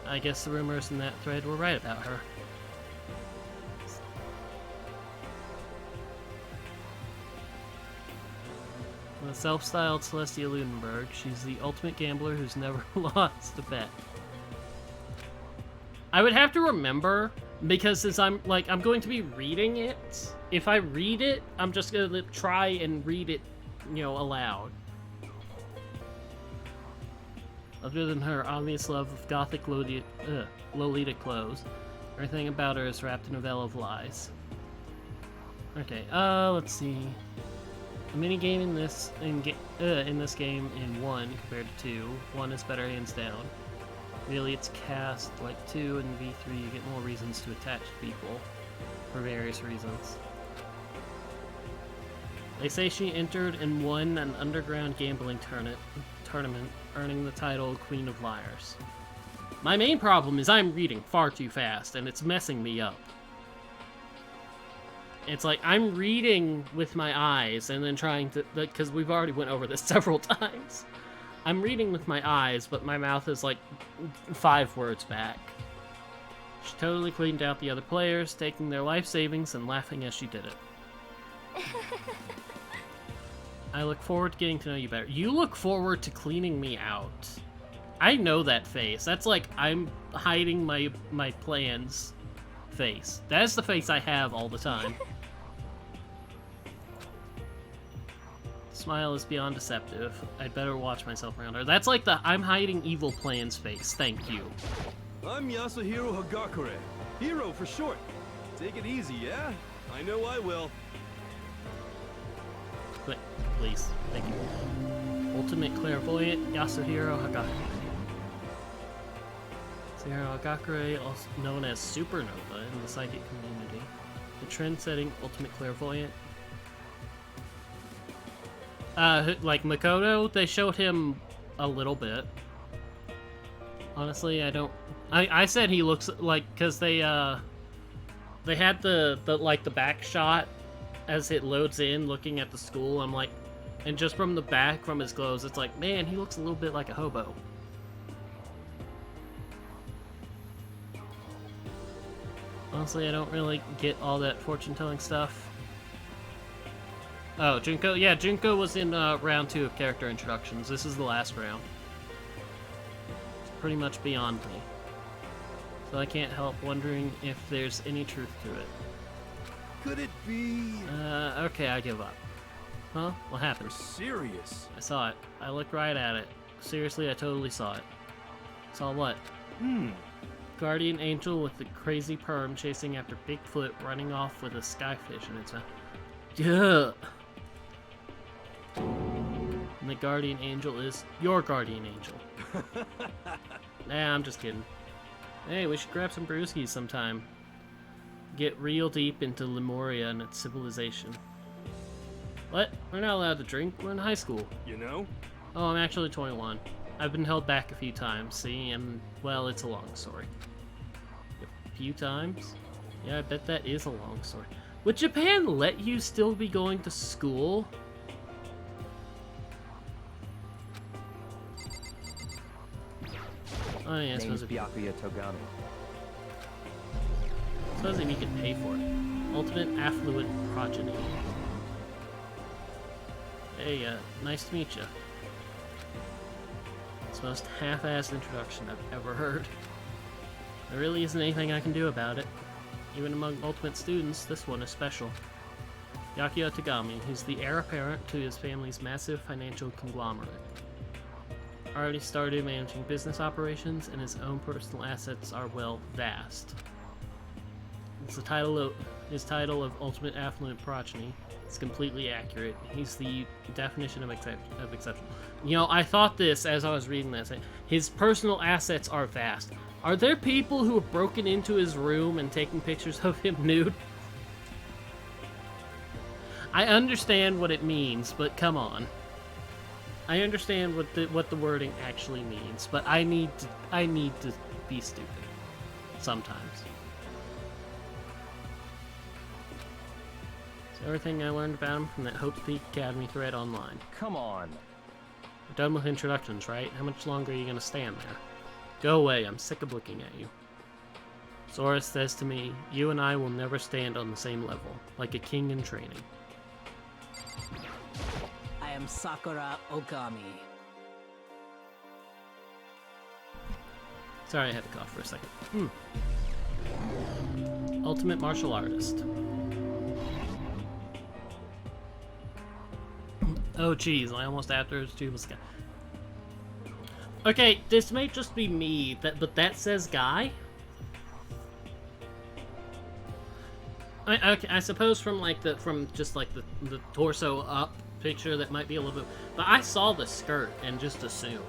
I guess the rumors in that thread were right about her. The self-styled Celestia Ludenberg, she's the ultimate gambler who's never lost a bet. I would have to remember, because since I'm going to be reading it, if I read it, I'm just gonna try and read it, aloud. Other than her obvious love of gothic Lolita clothes, everything about her is wrapped in a veil of lies. Okay, let's see. The minigame in this game in 1 compared to 2, 1 is better hands down. Really, it's cast like 2, and V3 you get more reasons to attach to people for various reasons. They say she entered and won an underground gambling tournament, earning the title Queen of Liars. My main problem is I'm reading far too fast, and it's messing me up. It's like I'm reading with my eyes and then trying to, because we've already went over this several times. I'm reading with my eyes, but my mouth is like 5 words back. She totally cleaned out the other players, taking their life savings and laughing as she did it. I look forward to getting to know you better. You look forward to cleaning me out. I know that face. That's like I'm hiding my plans face. That's the face I have all the time. Smile is beyond deceptive. I'd better watch myself around her. That's like the I'm hiding evil plans face. Thank you. I'm Yasuhiro Hagakure. Hero for short. Take it easy, yeah? I know I will. Wait, please. Thank you. Ultimate clairvoyant Yasuhiro Hagakure. Yasuhiro Hagakure, also known as Supernova in the psychic community. The trend-setting ultimate clairvoyant. Like Makoto, they showed him a little bit. Honestly, I said he looks like, because they had the back shot as it loads in looking at the school. I'm like, and just from the back, from his clothes, it's like, man, he looks a little bit like a hobo. Honestly, I don't really get all that fortune-telling stuff. Oh, Junko? Yeah, Junko was in round 2 of character introductions. This is the last round. It's pretty much beyond me. So I can't help wondering if there's any truth to it. Could it be... Okay, I give up. Huh? What happened? You're serious? I saw it. I looked right at it. Seriously, I totally saw it. Saw what? Guardian angel with the crazy perm chasing after Bigfoot running off with a skyfish in its mouth. Yeah. And the guardian angel is your guardian angel. Nah, I'm just kidding. Hey, we should grab some brewskis sometime. Get real deep into Lemuria and its civilization. What? We're not allowed to drink. We're in high school. You know? Oh, I'm actually 21. I've been held back a few times, see, and, well, it's a long story. A few times? Yeah, I bet that is a long story. Would Japan let you still be going to school? Oh yeah, I suppose if you could pay for it. Ultimate affluent progeny. Hey, nice to meet you. It's the most half-assed introduction I've ever heard. There really isn't anything I can do about it. Even among ultimate students, this one is special. Yakuya Tagami, he's the heir apparent to his family's massive financial conglomerate. Already started managing business operations, and his own personal assets are, well, vast. It's his title of Ultimate Affluent Progeny. It's completely accurate. He's the definition of exceptional. You know, I thought this as I was reading this. His personal assets are vast. Are there people who have broken into his room and taken pictures of him nude? I understand what it means, but come on. I understand what the wording actually means, but I need to be stupid sometimes. So everything I learned about him from that Hope's Peak Academy thread online. Come on. We're done with introductions, right? How much longer are you gonna stand there? Go away, I'm sick of looking at you. Sora says to me, you and I will never stand on the same level, like a king in training. I am Sakura Okami. Sorry, I had to cough for a second. Ultimate martial artist. Oh geez, I almost after Juba's guy. Okay, this may just be me, but that says guy? Okay, I suppose from just like the torso up picture that might be a little bit, but I saw the skirt and just assumed.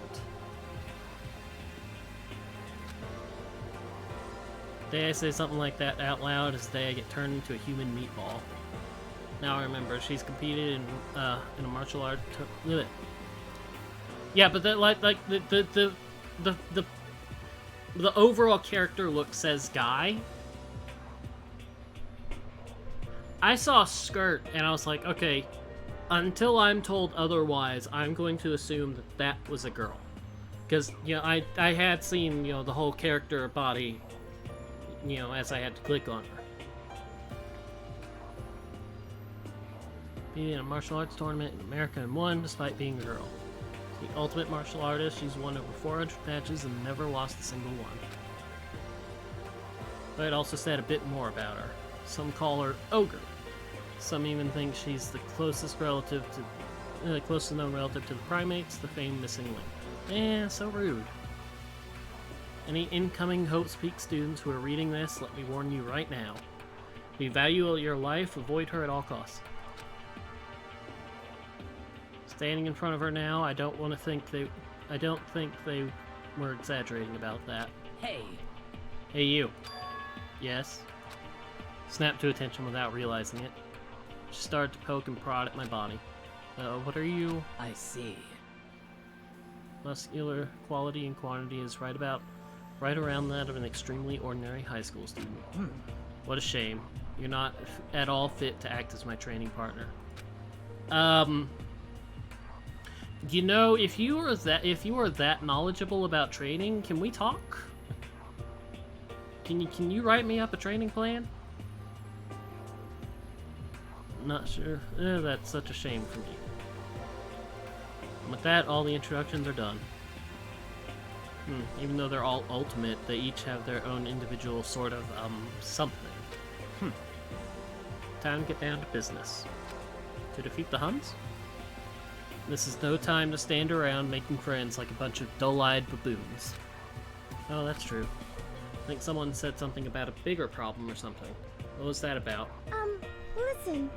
The day I say something like that out loud is the day I get turned into a human meatball. Now I remember she's competed in a martial art. Yeah, but the overall character look says guy. I saw a skirt and I was like, okay, until I'm told otherwise, I'm going to assume that that was a girl. Because, you know, I had seen, you know, the whole character body, you know, as I had to click on her. Being in a martial arts tournament in America and won despite being a girl. The ultimate martial artist, she's won over 400 matches and never lost a single one. But it also said a bit more about her. Some call her Ogre. Some even think she's the closest relative to, closest known relative to the primates, the famed missing link. So rude. Any incoming Hope's Peak students who are reading this, let me warn you right now. If you value your life, avoid her at all costs. Standing in front of her now, I don't think they were exaggerating about that. Hey. Hey you. Yes? Snapped to attention without realizing it. She started to poke and prod at my body. What are you? I see. Muscular quality and quantity is right around that of an extremely ordinary high school student. What a shame. You're not at all fit to act as my training partner. You know, if you are that knowledgeable about training, can we talk? Can you write me up a training plan? Not sure. That's such a shame for me. And with that, all the introductions are done. Even though they're all ultimate, they each have their own individual sort of, something. Time to get down to business. To defeat the Huns? This is no time to stand around making friends like a bunch of dull-eyed baboons. Oh, that's true. I think someone said something about a bigger problem or something. What was that about? Listen.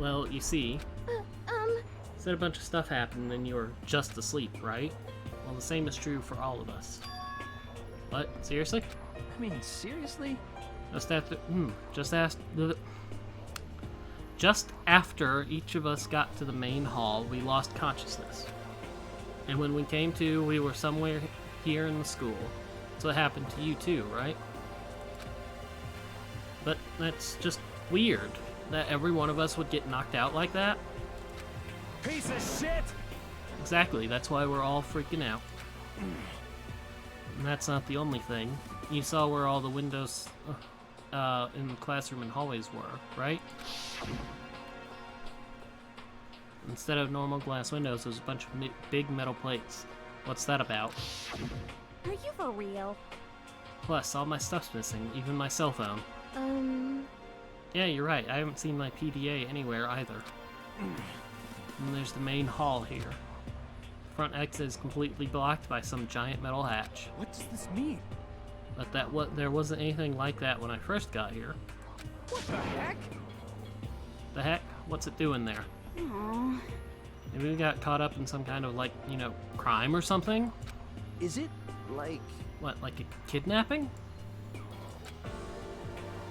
Well, you see, said a bunch of stuff happened and you were just asleep, right? Well, the same is true for all of us. What? Seriously? I mean, seriously? Just after each of us got to the main hall, we lost consciousness. And when we came to, we were somewhere here in the school. So it happened to you too, right? But that's just weird, that every one of us would get knocked out like that. Piece of shit! Exactly, that's why we're all freaking out. And that's not the only thing. You saw where all the windows in the classroom and hallways were, right? Instead of normal glass windows, there's a bunch of big metal plates. What's that about? Are you for real? Plus, all my stuff's missing, even my cell phone. Yeah, you're right. I haven't seen my PDA anywhere either. And there's the main hall here. Front exit is completely blocked by some giant metal hatch. What does this mean? But there wasn't anything like that when I first got here. What the heck? The heck? What's it doing there? Aww. Maybe we got caught up in some kind of, like, you know, crime or something? Is it like... What, like a kidnapping?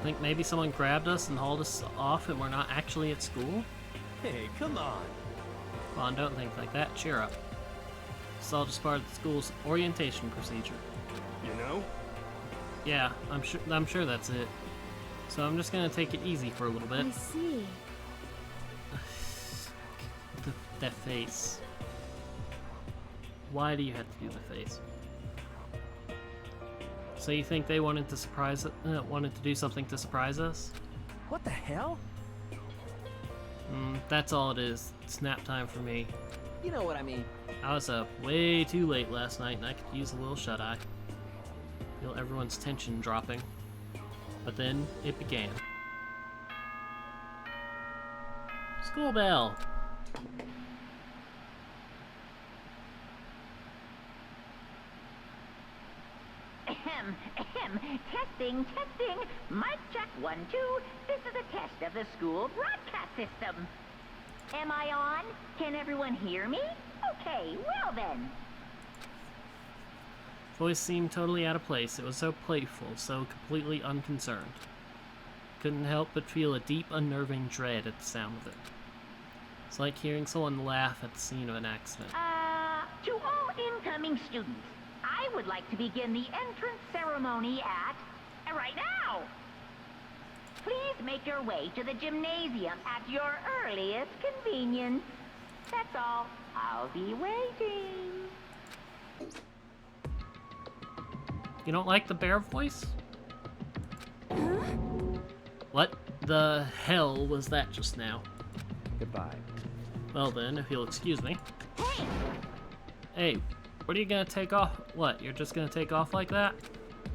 Think maybe someone grabbed us and hauled us off and we're not actually at school? Hey, come on. Come on, don't think like that. Cheer up. It's all just part of the school's orientation procedure. You know? Yeah, I'm sure that's it. So I'm just gonna take it easy for a little bit. I see. That face. Why do you have to do the face? So you think they wanted to wanted to do something to surprise us? What the hell? That's all it is. It's nap time for me. You know what I mean. I was up way too late last night and I could use a little shut-eye. Feel everyone's tension dropping. But then it began. School bell! Testing. Mic check 1, 2. This is a test of the school broadcast system. Am I on? Can everyone hear me? Okay, well then. Voice seemed totally out of place. It was so playful, so completely unconcerned. Couldn't help but feel a deep, unnerving dread at the sound of it. It's like hearing someone laugh at the scene of an accident. To all incoming students, I would like to begin the entrance ceremony at right now. Please make your way to the gymnasium at your earliest convenience. That's all. I'll be waiting. You don't like the bear voice? What the hell was that just now? Goodbye. Well then, if you'll excuse me. Hey! Hey, what are you gonna take off? What, you're just gonna take off like that?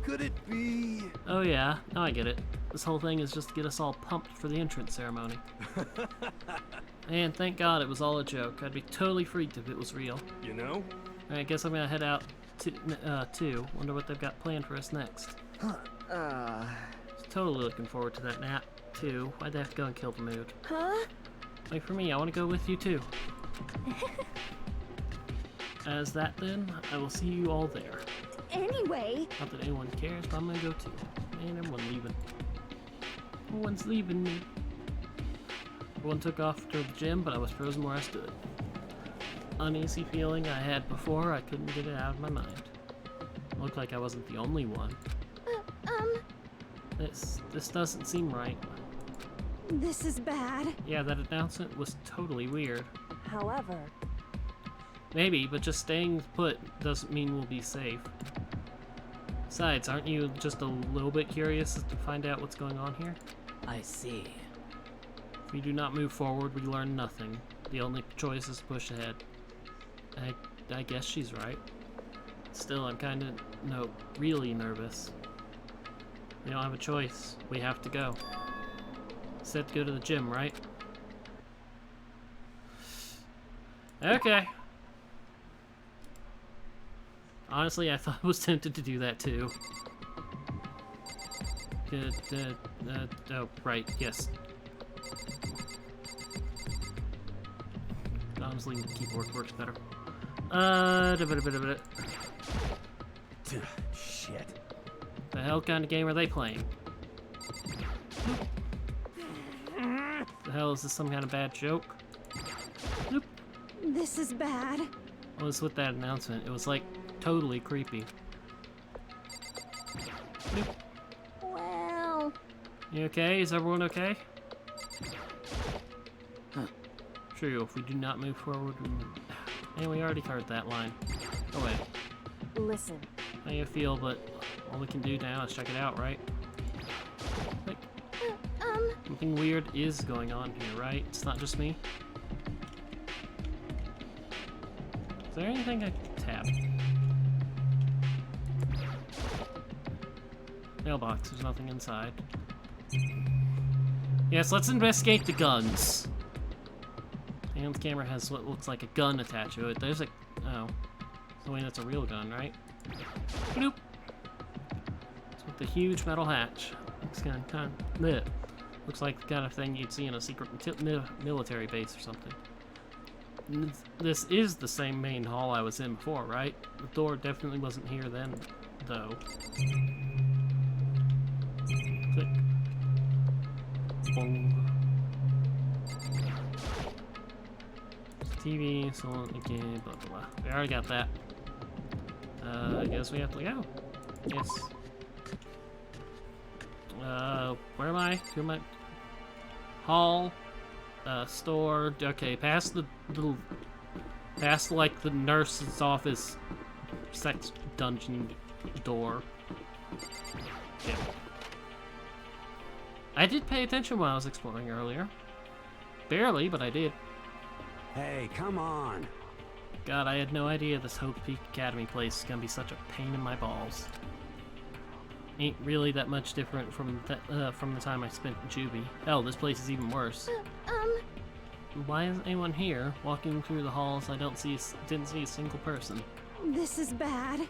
Could it be? Oh yeah, now I get it. This whole thing is just to get us all pumped for the entrance ceremony. And thank God it was all a joke. I'd be totally freaked if it was real. You know? Alright, I guess I'm gonna head out to wonder what they've got planned for us next. Totally looking forward to that nap, too. Why'd they have to go and kill the mood? Huh? Wait for me, I want to go with you, too. As that then, I will see you all there. Anyway. Not that anyone cares, but I'm gonna go too. Man, everyone's leaving. Everyone's leaving me. Everyone took off to the gym, but I was frozen where I stood. Uneasy feeling I had before, I couldn't get it out of my mind. Looked like I wasn't the only one. This doesn't seem right. This is bad. Yeah, that announcement was totally weird. However... Maybe, but just staying put doesn't mean we'll be safe. Besides, aren't you just a little bit curious as to find out what's going on here? I see. If we do not move forward, we learn nothing. The only choice is to push ahead. I guess she's right. Still, I'm kinda, really nervous. We don't have a choice. We have to go. Said to go to the gym, right? Okay. Honestly, I thought I was tempted to do that too. Good, oh, right, yes. Honestly, the keyboard works better. Shit. The hell kind of game are they playing? The hell, is this some kind of bad joke? Nope. This is bad. What was with that announcement? It was like totally creepy. Nope. Well... You okay? Is everyone okay? True, if we do not move forward, and we already heard that line. Go away. Listen. How you feel, but all we can do now is check it out, right? Like, something weird is going on here, right? It's not just me. Is there anything I can tap? Mailbox, there's nothing inside. Yes, let's investigate the guns. And the camera has what looks like a gun attached to it. There's a... oh. So wait, that's a real gun, right? Bloop! It's with the huge metal hatch. Looks kind of lit. Looks like the kind of thing you'd see in a secret military base or something. This is the same main hall I was in before, right? The door definitely wasn't here then, though. Click. Boom. TV, so okay, blah blah blah. We already got that. I guess we have to go. Yes. Where am I? Who am I? Hall. Store. Okay, past the little... Past, like, the nurse's office sex dungeon door. Yeah. I did pay attention while I was exploring earlier. Barely, but I did. Hey, come on. God, I had no idea this Hope Peak Academy place is gonna be such a pain in my balls. Ain't really that much different from the time I spent in Juby. Hell, this place is even worse. Why isn't anyone here? Walking through the halls, I didn't see a single person. This is bad.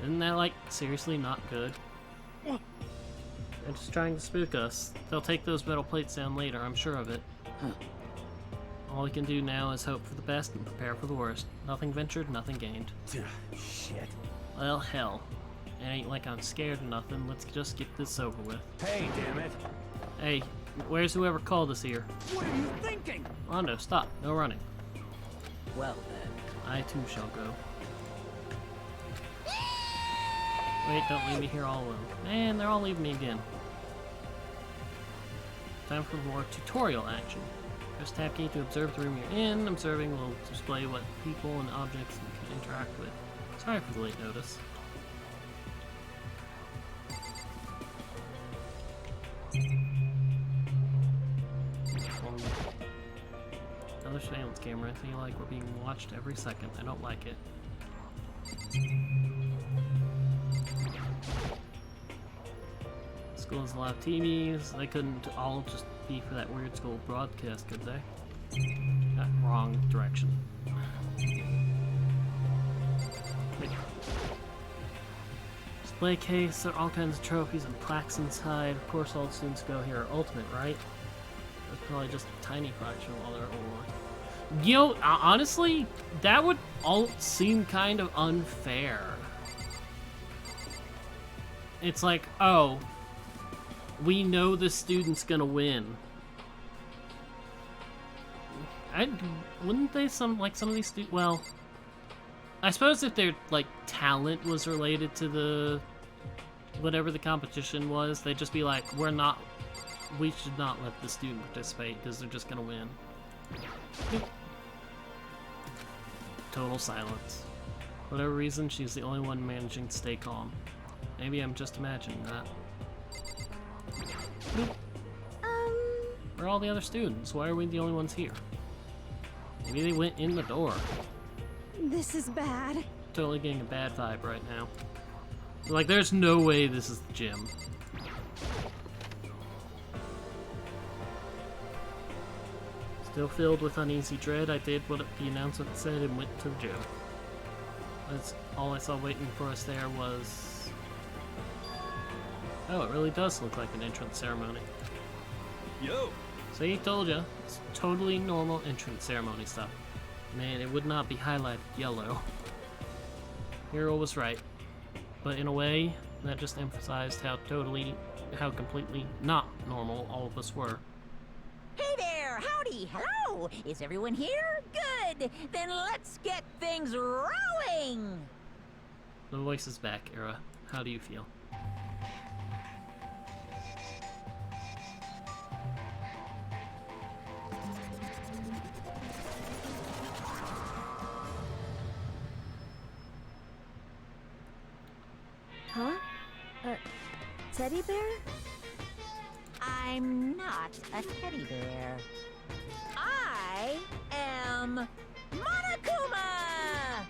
Isn't that, like, seriously not good? They're just trying to spook us. They'll take those metal plates down later, I'm sure of it. All we can do now is hope for the best and prepare for the worst. Nothing ventured, nothing gained. Shit. Well, hell. It ain't like I'm scared or nothing. Let's just get this over with. Hey, damn it. Hey, where's whoever called us here? What are you thinking? Rondo, stop. No running. Well then. I too shall go. Wait, don't leave me here all alone. Man, they're all leaving me again. Time for more tutorial action. Press tab key to observe the room you're in. Observing will display what people and objects you can interact with. Sorry for the late notice. Another surveillance camera. I feel like we're being watched every second. I don't like it. School has a lot of TVs. They couldn't all just be for that weird school broadcast, could they? That wrong direction. Wait. Display case, there are all kinds of trophies and plaques inside. Of course, all students go here are ultimate, right? That's probably just a tiny fraction of all their awards. You know, honestly, that would all seem kind of unfair. It's like, oh, we know the student's gonna win. Wouldn't they some of these students? Well, I suppose if their like talent was related to the whatever the competition was, they'd just be like, we should not let the student participate because they're just gonna win. Total silence. For whatever reason, she's the only one managing to stay calm. Maybe I'm just imagining that. Where are all the other students? Why are we the only ones here? Maybe they went in the door. This is bad. Totally getting a bad vibe right now. Like, there's no way this is the gym. Still filled with uneasy dread, I did what the announcement said and went to the gym. That's all I saw waiting for us there was... Oh, it really does look like an entrance ceremony. Yo! See, told ya. It's totally normal entrance ceremony stuff. Man, it would not be highlighted yellow. Hero was right. But in a way, that just emphasized how completely not normal all of us were. Hey there! Howdy! Hello! Is everyone here? Good! Then let's get things rolling! The voice is back, Era. How do you feel? Huh? Teddy bear? I'm not a teddy bear. I am Monokuma!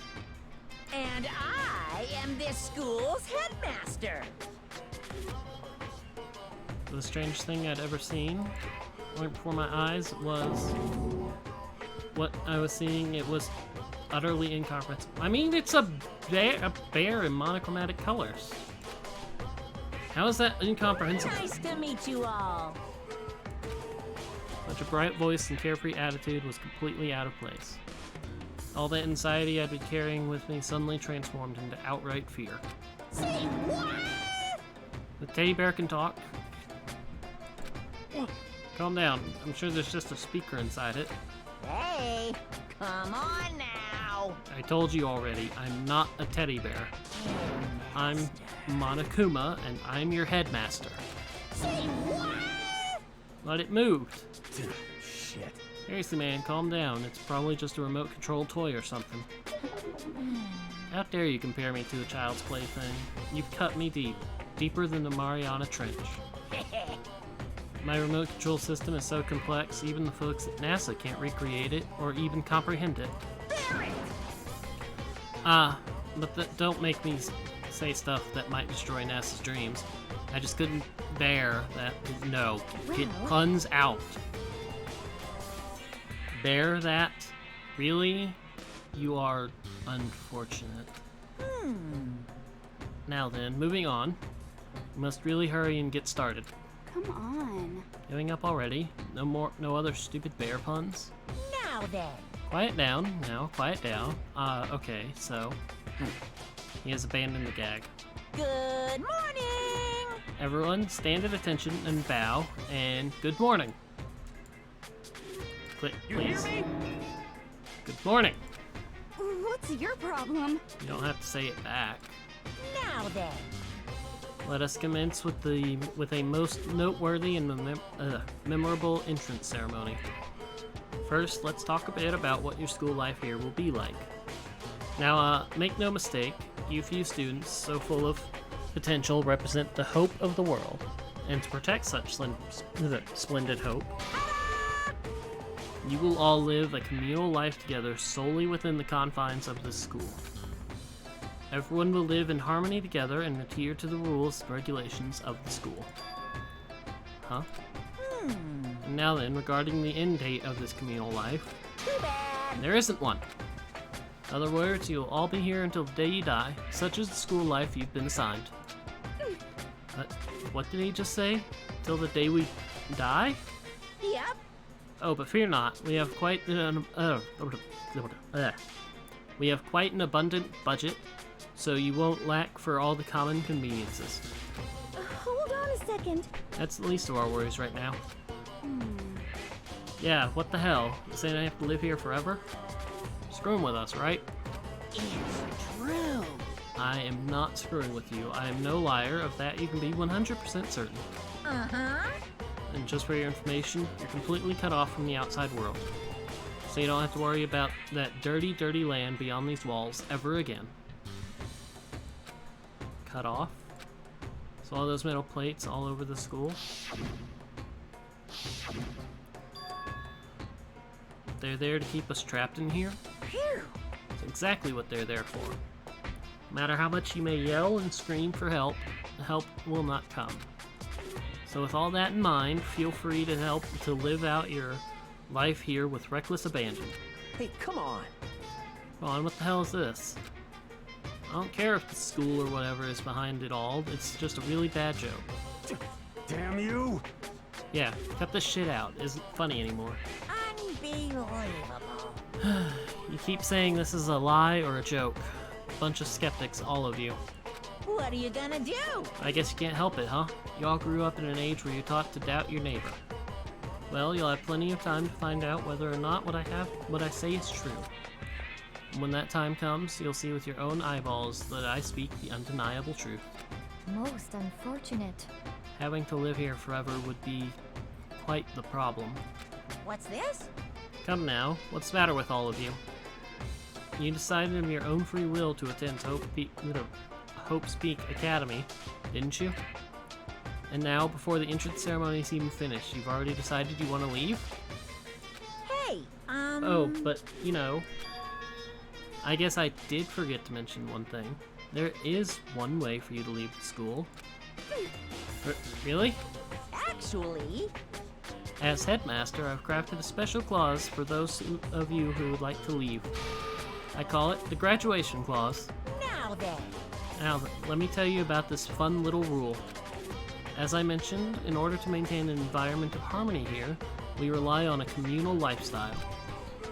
And I am this school's headmaster. The strangest thing I'd ever seen right before my eyes was what I was seeing. It was utterly incomprehensible. I mean, it's a bear in monochromatic colors. How is that incomprehensible? Nice to meet you all. Such a bright voice and carefree attitude was completely out of place. All that anxiety I'd been carrying with me suddenly transformed into outright fear. Say what? The teddy bear can talk. Calm down. I'm sure there's just a speaker inside it. Hey, come on now. I told you already, I'm not a teddy bear. I'm Monokuma, and I'm your headmaster. Say what? But it moved. Shit. Seriously, man, calm down. It's probably just a remote-controlled toy or something. How dare you compare me to a child's plaything? You've cut me deep. Deeper than the Mariana Trench. My remote control system is so complex, even the folks at NASA can't recreate it or even comprehend it. But don't make me say stuff that might destroy NASA's dreams. I just couldn't bear that. No, get puns out. Bear that? Really? You are unfortunate. Now then, moving on. We must really hurry and get started. Come on. Giving up already? No other stupid bear puns? Now then. Quiet down, now, quiet down. Okay, so... He has abandoned the gag. Good morning. Everyone, stand at attention and bow, and good morning. Click, please. Good morning. What's your problem? You don't have to say it back. Now then. Let us commence with a most noteworthy and memorable entrance ceremony. First, let's talk a bit about what your school life here will be like. Now, make no mistake, you few students, so full of potential, represent the hope of the world. And to protect such splendid hope, you will all live a communal life together solely within the confines of this school. Everyone will live in harmony together and adhere to the rules and regulations of the school. Huh? And now then, regarding the end date of this communal life, there isn't one. In other words, you'll all be here until the day you die, such is the school life you've been assigned. What did he just say? Till the day we die? Yep. Oh, but fear not, we have quite an abundant budget, so you won't lack for all the common conveniences. Hold on a second. That's the least of our worries right now. Yeah, what the hell? You saying I have to live here forever? Screwing with us, right? It's true. I am not screwing with you. I am no liar, of that you can be 100% certain. Uh-huh. And just for your information, you're completely cut off from the outside world. So you don't have to worry about that dirty, dirty land beyond these walls ever again. Cut off? So all those metal plates all over the school? They're there to keep us trapped in here? That's exactly what they're there for. No matter how much you may yell and scream for help, the help will not come. So with all that in mind, feel free to live out your life here with reckless abandon. Hey, come on. Come on, what the hell is this? I don't care if the school or whatever is behind it all, it's just a really bad joke. Damn you! Yeah, cut this shit out. Isn't funny anymore. Unbelievable. You keep saying this is a lie or a joke. Bunch of skeptics, all of you. What are you gonna do? I guess you can't help it, huh? You all grew up in an age where you're taught to doubt your neighbor. Well, you'll have plenty of time to find out whether or not what I say is true. And when that time comes, you'll see with your own eyeballs that I speak the undeniable truth. Most unfortunate. Having to live here forever would be quite the problem. What's this? Come now, what's the matter with all of you? You decided of your own free will to attend Hope Speak Academy, didn't you? And now, before the entrance ceremony's even finished, you've already decided you want to leave? Hey, Oh, but, you know, I guess I did forget to mention one thing. There is one way for you to leave the school. Really? Actually... As headmaster, I've crafted a special clause for those of you who would like to leave. I call it the graduation clause. Now then. Now, let me tell you about this fun little rule. As I mentioned, in order to maintain an environment of harmony here, we rely on a communal lifestyle.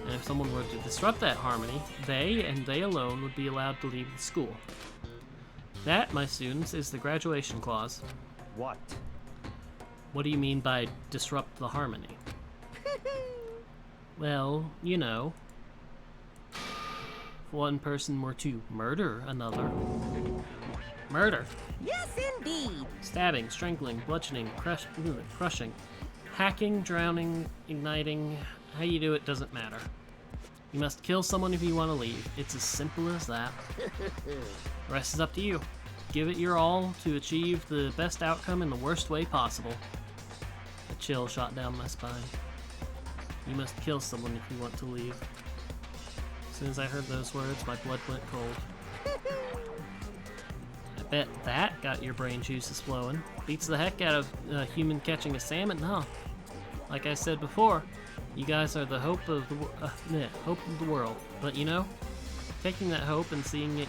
And if someone were to disrupt that harmony, they and they alone would be allowed to leave the school. That, my students, is the graduation clause. What? What do you mean by disrupt the harmony? Well, you know. If one person were to murder another. Murder. Yes, indeed. Stabbing, strangling, bludgeoning, crushing. Hacking, drowning, igniting. How you do it doesn't matter. You must kill someone if you want to leave. It's as simple as that. The rest is up to you. Give it your all to achieve the best outcome in the worst way possible. A chill shot down my spine. You must kill someone if you want to leave. As soon as I heard those words, my blood went cold. I bet that got your brain juices flowing. Beats the heck out of a human catching a salmon, huh? Like I said before, you guys are the hope of the world. But you know, taking that hope and seeing it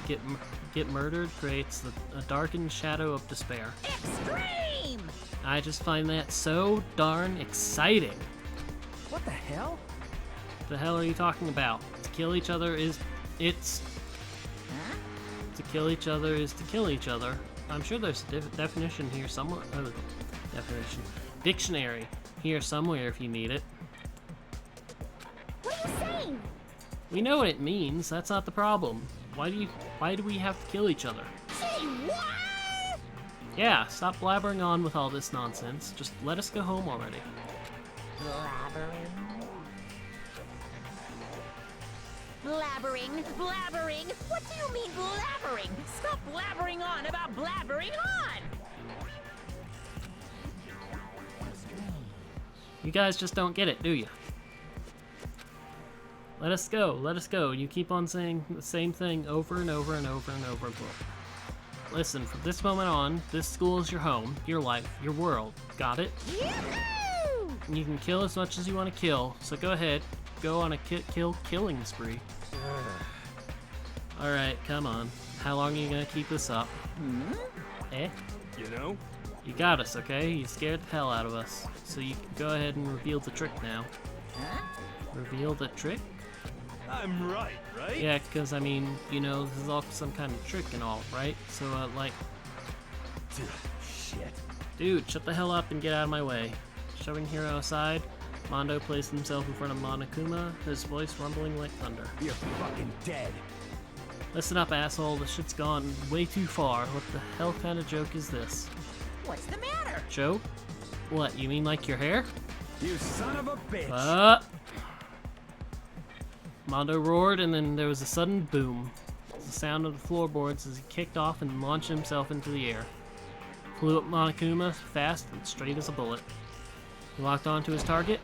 get murdered creates a darkened shadow of despair. Extreme! I just find that so darn exciting. What the hell? The hell are you talking about? To kill each other is... To kill each other is to kill each other. I'm sure there's a definition here somewhere. Dictionary here somewhere if you need it. What are you saying? We know what it means. That's not the problem. Why do we have to kill each other? Say what? Yeah, stop blabbering on with all this nonsense. Just let us go home already. Blabbering? What do you mean blabbering? Stop blabbering on about blabbering on! You guys just don't get it, do you? Let us go. You keep on saying the same thing over and over and over and over again. Listen, from this moment on, this school is your home, your life, your world. Got it? Yoo-hoo! You can kill as much as you want to kill, so go ahead. Go on a killing spree. Alright, come on. How long are you gonna keep this up? Eh? You know? You got us, okay? You scared the hell out of us. So you can go ahead and reveal the trick now. Huh? Reveal the trick? I'm right? Yeah, because, I mean, you know, this is all some kind of trick and all, right? So, like... Shit. Dude, shut the hell up and get out of my way. Shoving Hiro aside, Mondo placed himself in front of Monokuma, his voice rumbling like thunder. You're fucking dead. Listen up, asshole. This shit's gone way too far. What the hell kind of joke is this? What's the matter? Joke? What, you mean like your hair? You son of a bitch. Mondo roared, and then there was a sudden boom. The sound of the floorboards as he kicked off and launched himself into the air. Flew up Monokuma, fast and straight as a bullet. He locked onto his target.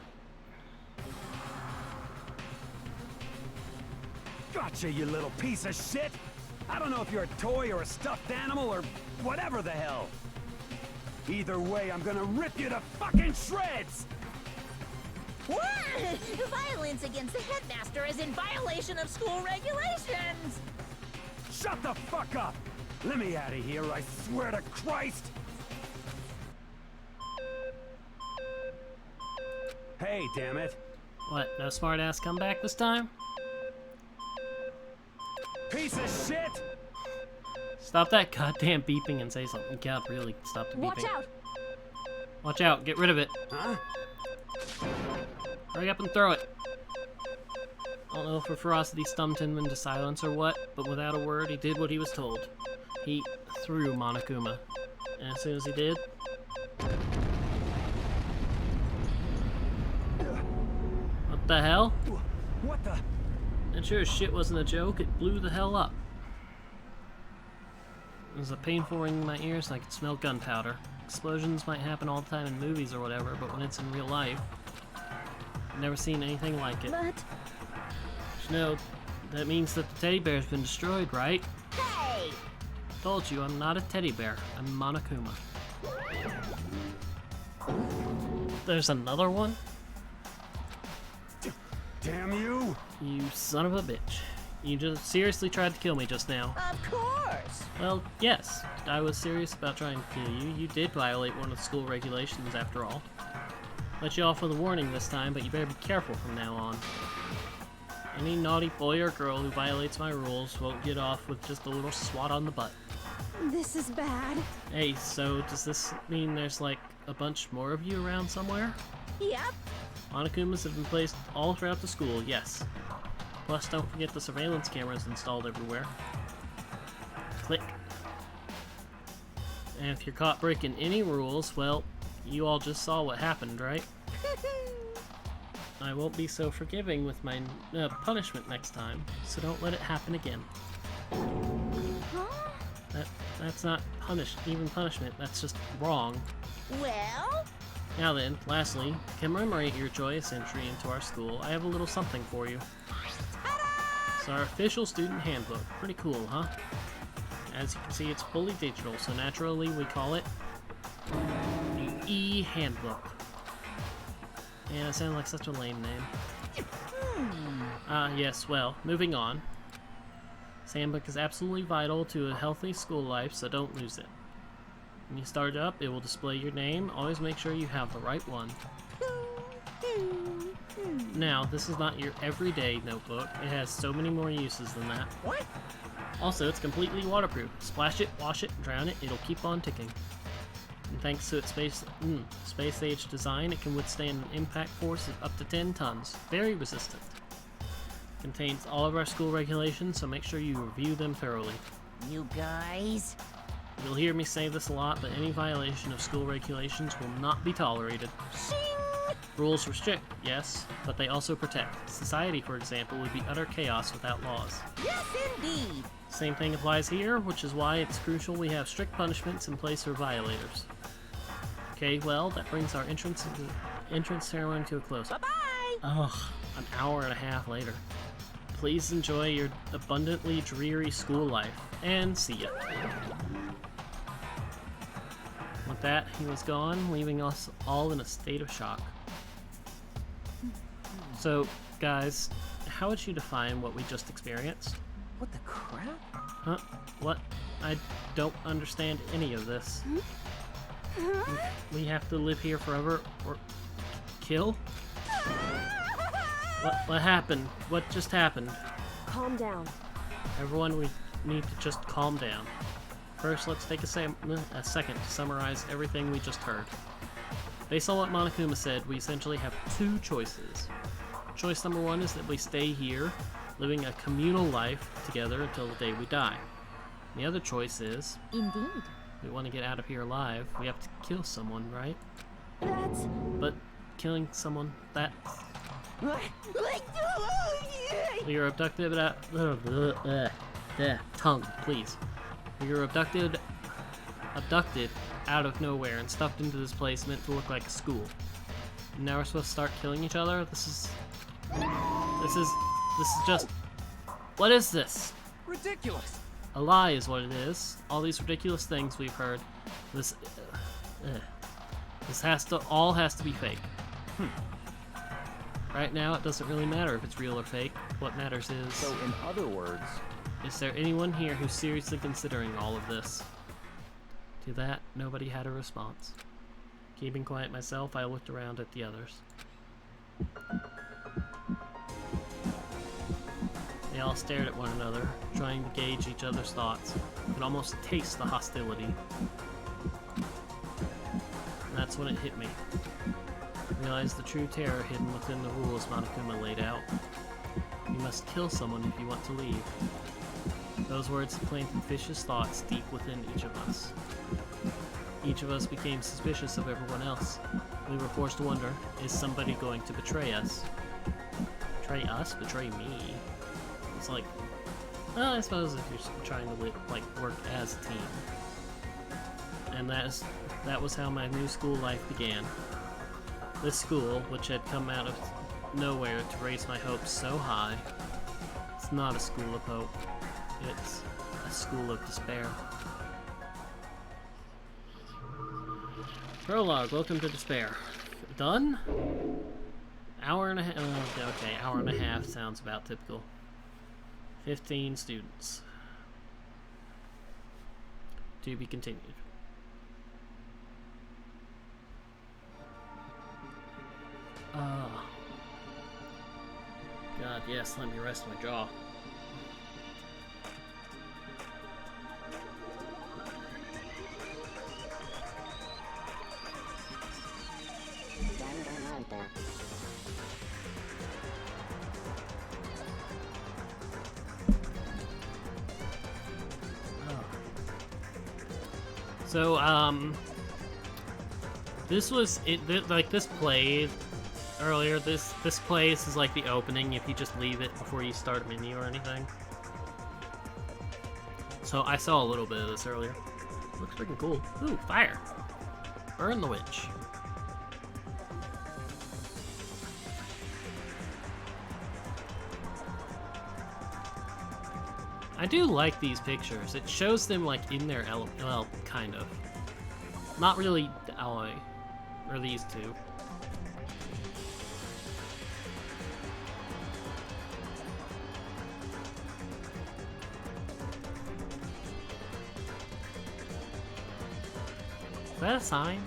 Gotcha, you little piece of shit! I don't know if you're a toy or a stuffed animal or whatever the hell. Either way, I'm gonna rip you to fucking shreds! What? Violence against the headmaster is in violation of school regulations! Shut the fuck up! Let me out of here, I swear to Christ! Hey, damn it. What, no smart-ass comeback this time? Piece of shit! Stop that goddamn beeping and say something. God, really, stop the beeping. Watch out! Watch out, get rid of it. Huh? Hurry up and throw it. I don't know if her ferocity stumped him into silence or what, but without a word, he did what he was told. He threw Monokuma. And as soon as he did... What the hell? What the? And sure as shit wasn't a joke, it blew the hell up. It was a painful ring in my ears and I could smell gunpowder. Explosions might happen all the time in movies or whatever, but when it's in real life, I've never seen anything like it. But You know, that means that the teddy bear's been destroyed, right? Hey! Told you, I'm not a teddy bear. I'm Monokuma. There's another one? Damn you! You son of a bitch. You just seriously tried to kill me just now. Of course! Well, yes, I was serious about trying to kill you. You did violate one of the school regulations, after all. Let you off with a warning this time, but you better be careful from now on. Any naughty boy or girl who violates my rules won't get off with just a little swat on the butt. this is bad. Hey, so does this mean there's like a bunch more of you around somewhere? Yep. Monokumas have been placed all throughout the school, yes. Plus, don't forget the surveillance cameras installed everywhere. Click. And if you're caught breaking any rules, well, you all just saw what happened, right? I won't be so forgiving with my punishment next time, so don't let it happen again. That's not even punishment, that's just wrong. Well? Now then, lastly, to commemorate your joyous entry into our school, I have a little something for you. It's our official student handbook. Pretty cool, huh? As you can see, it's fully digital, so naturally we call it the E-Handbook. Yeah, it sounds like such a lame name. Yes, well, moving on. This handbook is absolutely vital to a healthy school life, so don't lose it. When you start it up, it will display your name. Always make sure you have the right one. Now, this is not your everyday notebook. It has so many more uses than that. What? Also, it's completely waterproof. Splash it, wash it, drown it, it'll keep on ticking. And thanks to its space-age design, it can withstand an impact force of up to 10 tons. Very resistant. Contains all of our school regulations, so make sure you review them thoroughly. You guys? You'll hear me say this a lot, but any violation of school regulations will not be tolerated. Shing! Rules restrict, yes, but they also protect. Society, for example, would be utter chaos without laws. Yes, indeed! Same thing applies here, which is why it's crucial we have strict punishments in place for violators. Okay, well, that brings our entrance ceremony to a close. Bye-bye! Ugh, an hour and a half later. Please enjoy your abundantly dreary school life, and see ya. With that, he was gone, leaving us all in a state of shock. So, guys, how would you define what we just experienced? What the crap? Huh? What? I don't understand any of this. We have to live here forever, or kill? What happened? What just happened? Calm down. Everyone, we need to just calm down. First, let's take a second to summarize everything we just heard. Based on what Monokuma said, we essentially have two choices. Choice number one is that we stay here, living a communal life together until the day we die. The other choice is, Indeed. we want to get out of here alive, we have to kill someone, right? That's... But killing someone, that... We were abducted tongue, please. We were abducted out of nowhere and stuffed into this place meant to look like a school. And now we're supposed to start killing each other? This is just... What is this? Ridiculous. A lie is what it is. All these ridiculous things we've heard. This all has to be fake. Right now, it doesn't really matter if it's real or fake. What matters is... So, in other words... Is there anyone here who's seriously considering all of this? To that, nobody had a response. Keeping quiet myself, I looked around at the others. They all stared at one another, trying to gauge each other's thoughts. You could almost taste the hostility. And that's when it hit me. I realized the true terror hidden within the rules Monokuma laid out. You must kill someone if you want to leave. Those words had planted vicious thoughts deep within each of us. Each of us became suspicious of everyone else. We were forced to wonder, is somebody going to betray us? Betray us? Betray me? It's like, well, I suppose if you're trying to work as a team. And that was how my new school life began. This school, which had come out of nowhere to raise my hopes so high, it's not a school of hope. It's a school of despair. Prologue, welcome to despair. Done? Hour and a half. Okay, hour and a half sounds about typical. 15 students. To be continued. God, yes, let me rest my jaw. So, this was it. Like this played earlier. This place is like the opening if you just leave it before you start a menu or anything. So I saw a little bit of this earlier. Looks freaking cool. Ooh, fire! Burn the witch. I do like these pictures. It shows them like in their element. Well, kind of. Not really Alloy. Or these two. Is that a sign?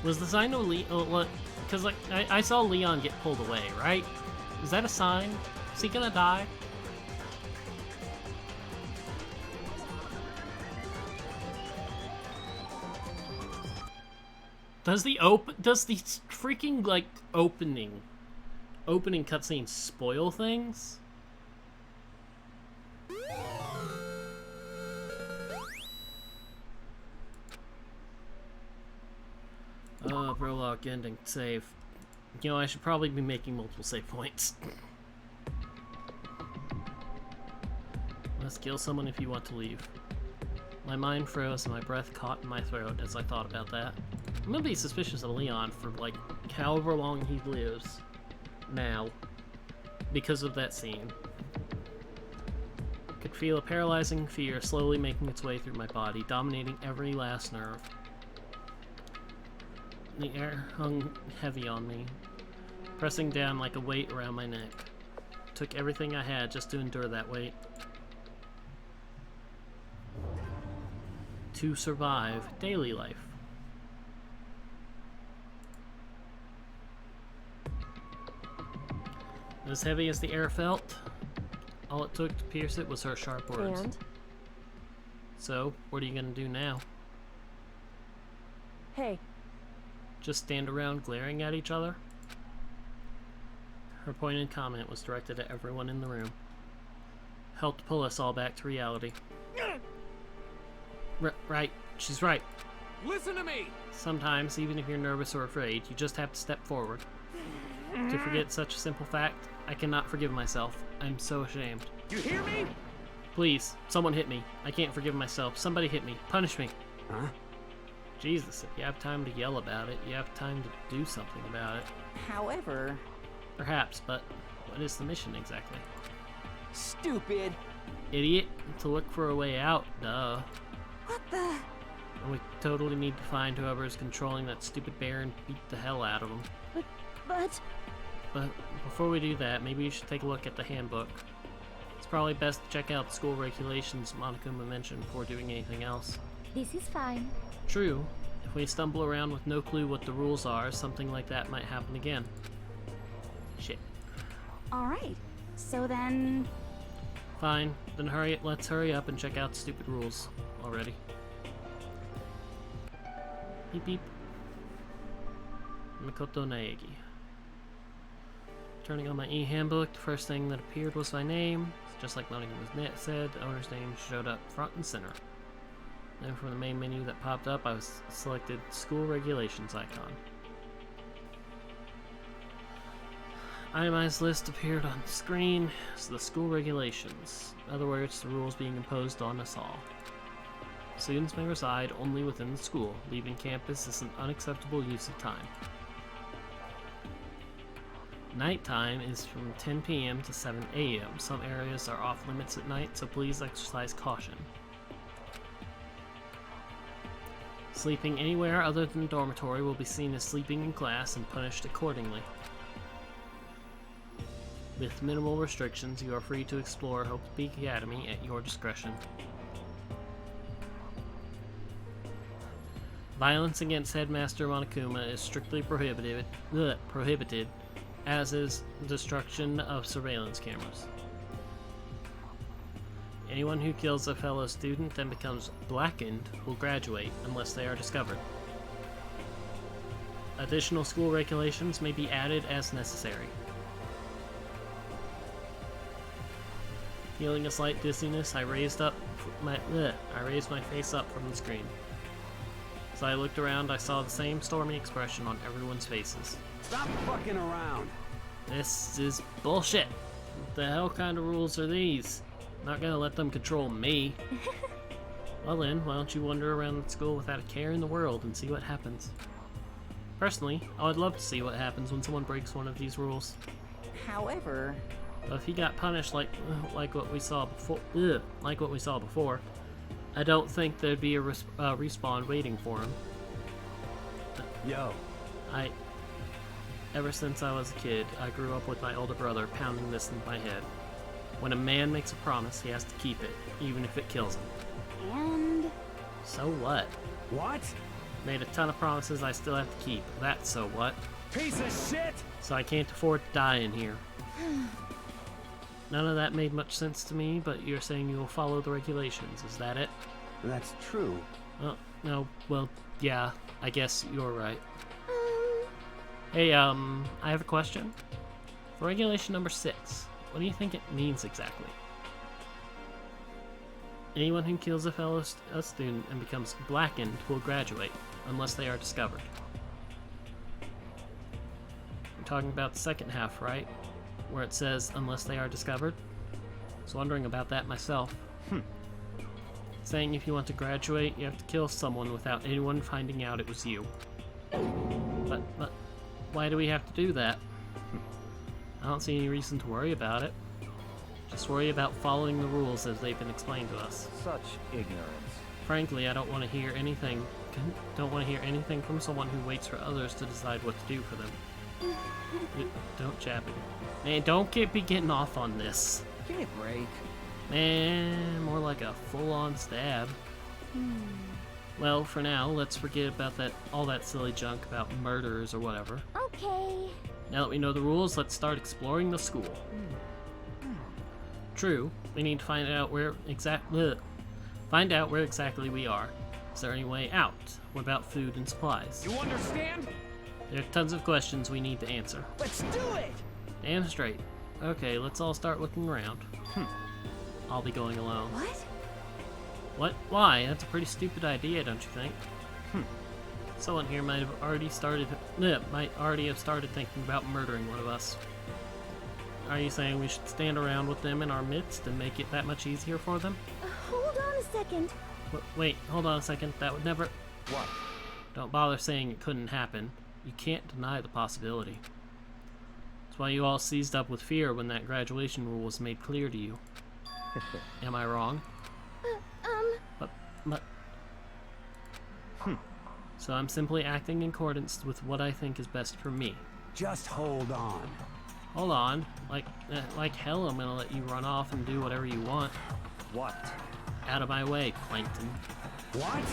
Was the sign of Leon? Because like I saw Leon get pulled away, right? Is that a sign? Is he gonna die? Does the freaking like opening cutscene spoil things? Prologue ending save. You know, I should probably be making multiple save points. Let's kill someone if you want to leave. My mind froze and my breath caught in my throat as I thought about that. I'm gonna be suspicious of Leon for like however long he lives now because of that scene. Could feel a paralyzing fear slowly making its way through my body, dominating every last nerve. The air hung heavy on me, pressing down like a weight around my neck. Took everything I had just to endure that weight. To survive daily life. As heavy as the air felt, all it took to pierce it was her sharp words. And? So, what are you gonna do now? Hey. Just stand around glaring at each other? Her pointed comment was directed at everyone in the room. Helped pull us all back to reality. Right, she's right. Listen to me! Sometimes, even if you're nervous or afraid, you just have to step forward. To forget such a simple fact, I cannot forgive myself. I'm so ashamed. You hear me? Please, someone hit me. I can't forgive myself. Somebody hit me. Punish me. Huh? Jesus, if you have time to yell about it, you have time to do something about it. However... Perhaps, but what is the mission exactly? Stupid! Idiot. To look for a way out, duh. What the... And we totally need to find whoever is controlling that stupid bear and beat the hell out of him. But... But before we do that, maybe you should take a look at the handbook. It's probably best to check out the school regulations Monokuma mentioned before doing anything else. This is fine. True. If we stumble around with no clue what the rules are, something like that might happen again. Shit. Alright. So then... Fine. Then let's hurry up and check out the stupid rules already. Beep beep. Makoto Naegi. Turning on my e-handbook, the first thing that appeared was my name. Just like Monokuma's said, the owner's name showed up front and center. Then from the main menu that popped up, I was selected School Regulations icon. Itemized list appeared on the screen. It's the school regulations. In other words, the rules being imposed on us all. Students may reside only within the school. Leaving campus is an unacceptable use of time. Nighttime is from 10 p.m. to 7 a.m. Some areas are off limits at night, so please exercise caution. Sleeping anywhere other than the dormitory will be seen as sleeping in class and punished accordingly. With minimal restrictions, you are free to explore Hope Peak Academy at your discretion. Violence against Headmaster Monokuma is strictly prohibited, as is destruction of surveillance cameras. Anyone who kills a fellow student and becomes blackened will graduate unless they are discovered. Additional school regulations may be added as necessary. Feeling a slight dizziness, I raised my face up from the screen. As I looked around, I saw the same stormy expression on everyone's faces. Stop fucking around. This is bullshit. What the hell kind of rules are these? I'm not gonna let them control me. Well then, why don't you wander around the school without a care in the world and see what happens? Personally, I would love to see what happens when someone breaks one of these rules. However, But if he got punished like what we saw before, I don't think there'd be a respawn waiting for him. Yo. Ever since I was a kid, I grew up with my older brother pounding this in my head. When a man makes a promise, he has to keep it, even if it kills him. And... So what? What? Made a ton of promises I still have to keep. That's so what? Piece of shit! So I can't afford to die in here. None of that made much sense to me, but you're saying you will follow the regulations, is that it? That's true. Oh, no, well, yeah, I guess you're right. Hey, I have a question. For regulation number 6, what do you think it means exactly? Anyone who kills a fellow student and becomes blackened will graduate, unless they are discovered. I'm talking about the second half, right? Where it says, unless they are discovered? I was wondering about that myself. Saying if you want to graduate, you have to kill someone without anyone finding out it was you. But why do we have to do that? I don't see any reason to worry about it. Just worry about following the rules as they've been explained to us. Such ignorance. Frankly, I don't want to hear anything from someone who waits for others to decide what to do for them. Don't jab it. Man, don't be getting off on this. Give me a break. Man, more like a full-on stab. Well, for now, let's forget about all that silly junk about murders or whatever. okay. Now that we know the rules, let's start exploring the school. True, we need to find out where exactly we are. Is there any way out? What about food and supplies? You understand? There are tons of questions we need to answer. Let's do it! Damn straight. Okay, let's all start looking around. I'll be going alone. What? What? Why? That's a pretty stupid idea, don't you think? Someone here might already have started thinking about murdering one of us. Are you saying we should stand around with them in our midst and make it that much easier for them? Hold on a second. Wait, hold on a second. That would never... What? Don't bother saying it couldn't happen. You can't deny the possibility. That's why you all seized up with fear when that graduation rule was made clear to you. Am I wrong? But... So I'm simply acting in accordance with what I think is best for me. Just hold on. Hold on. Like hell I'm gonna let you run off and do whatever you want. What? Out of my way, Plankton. What?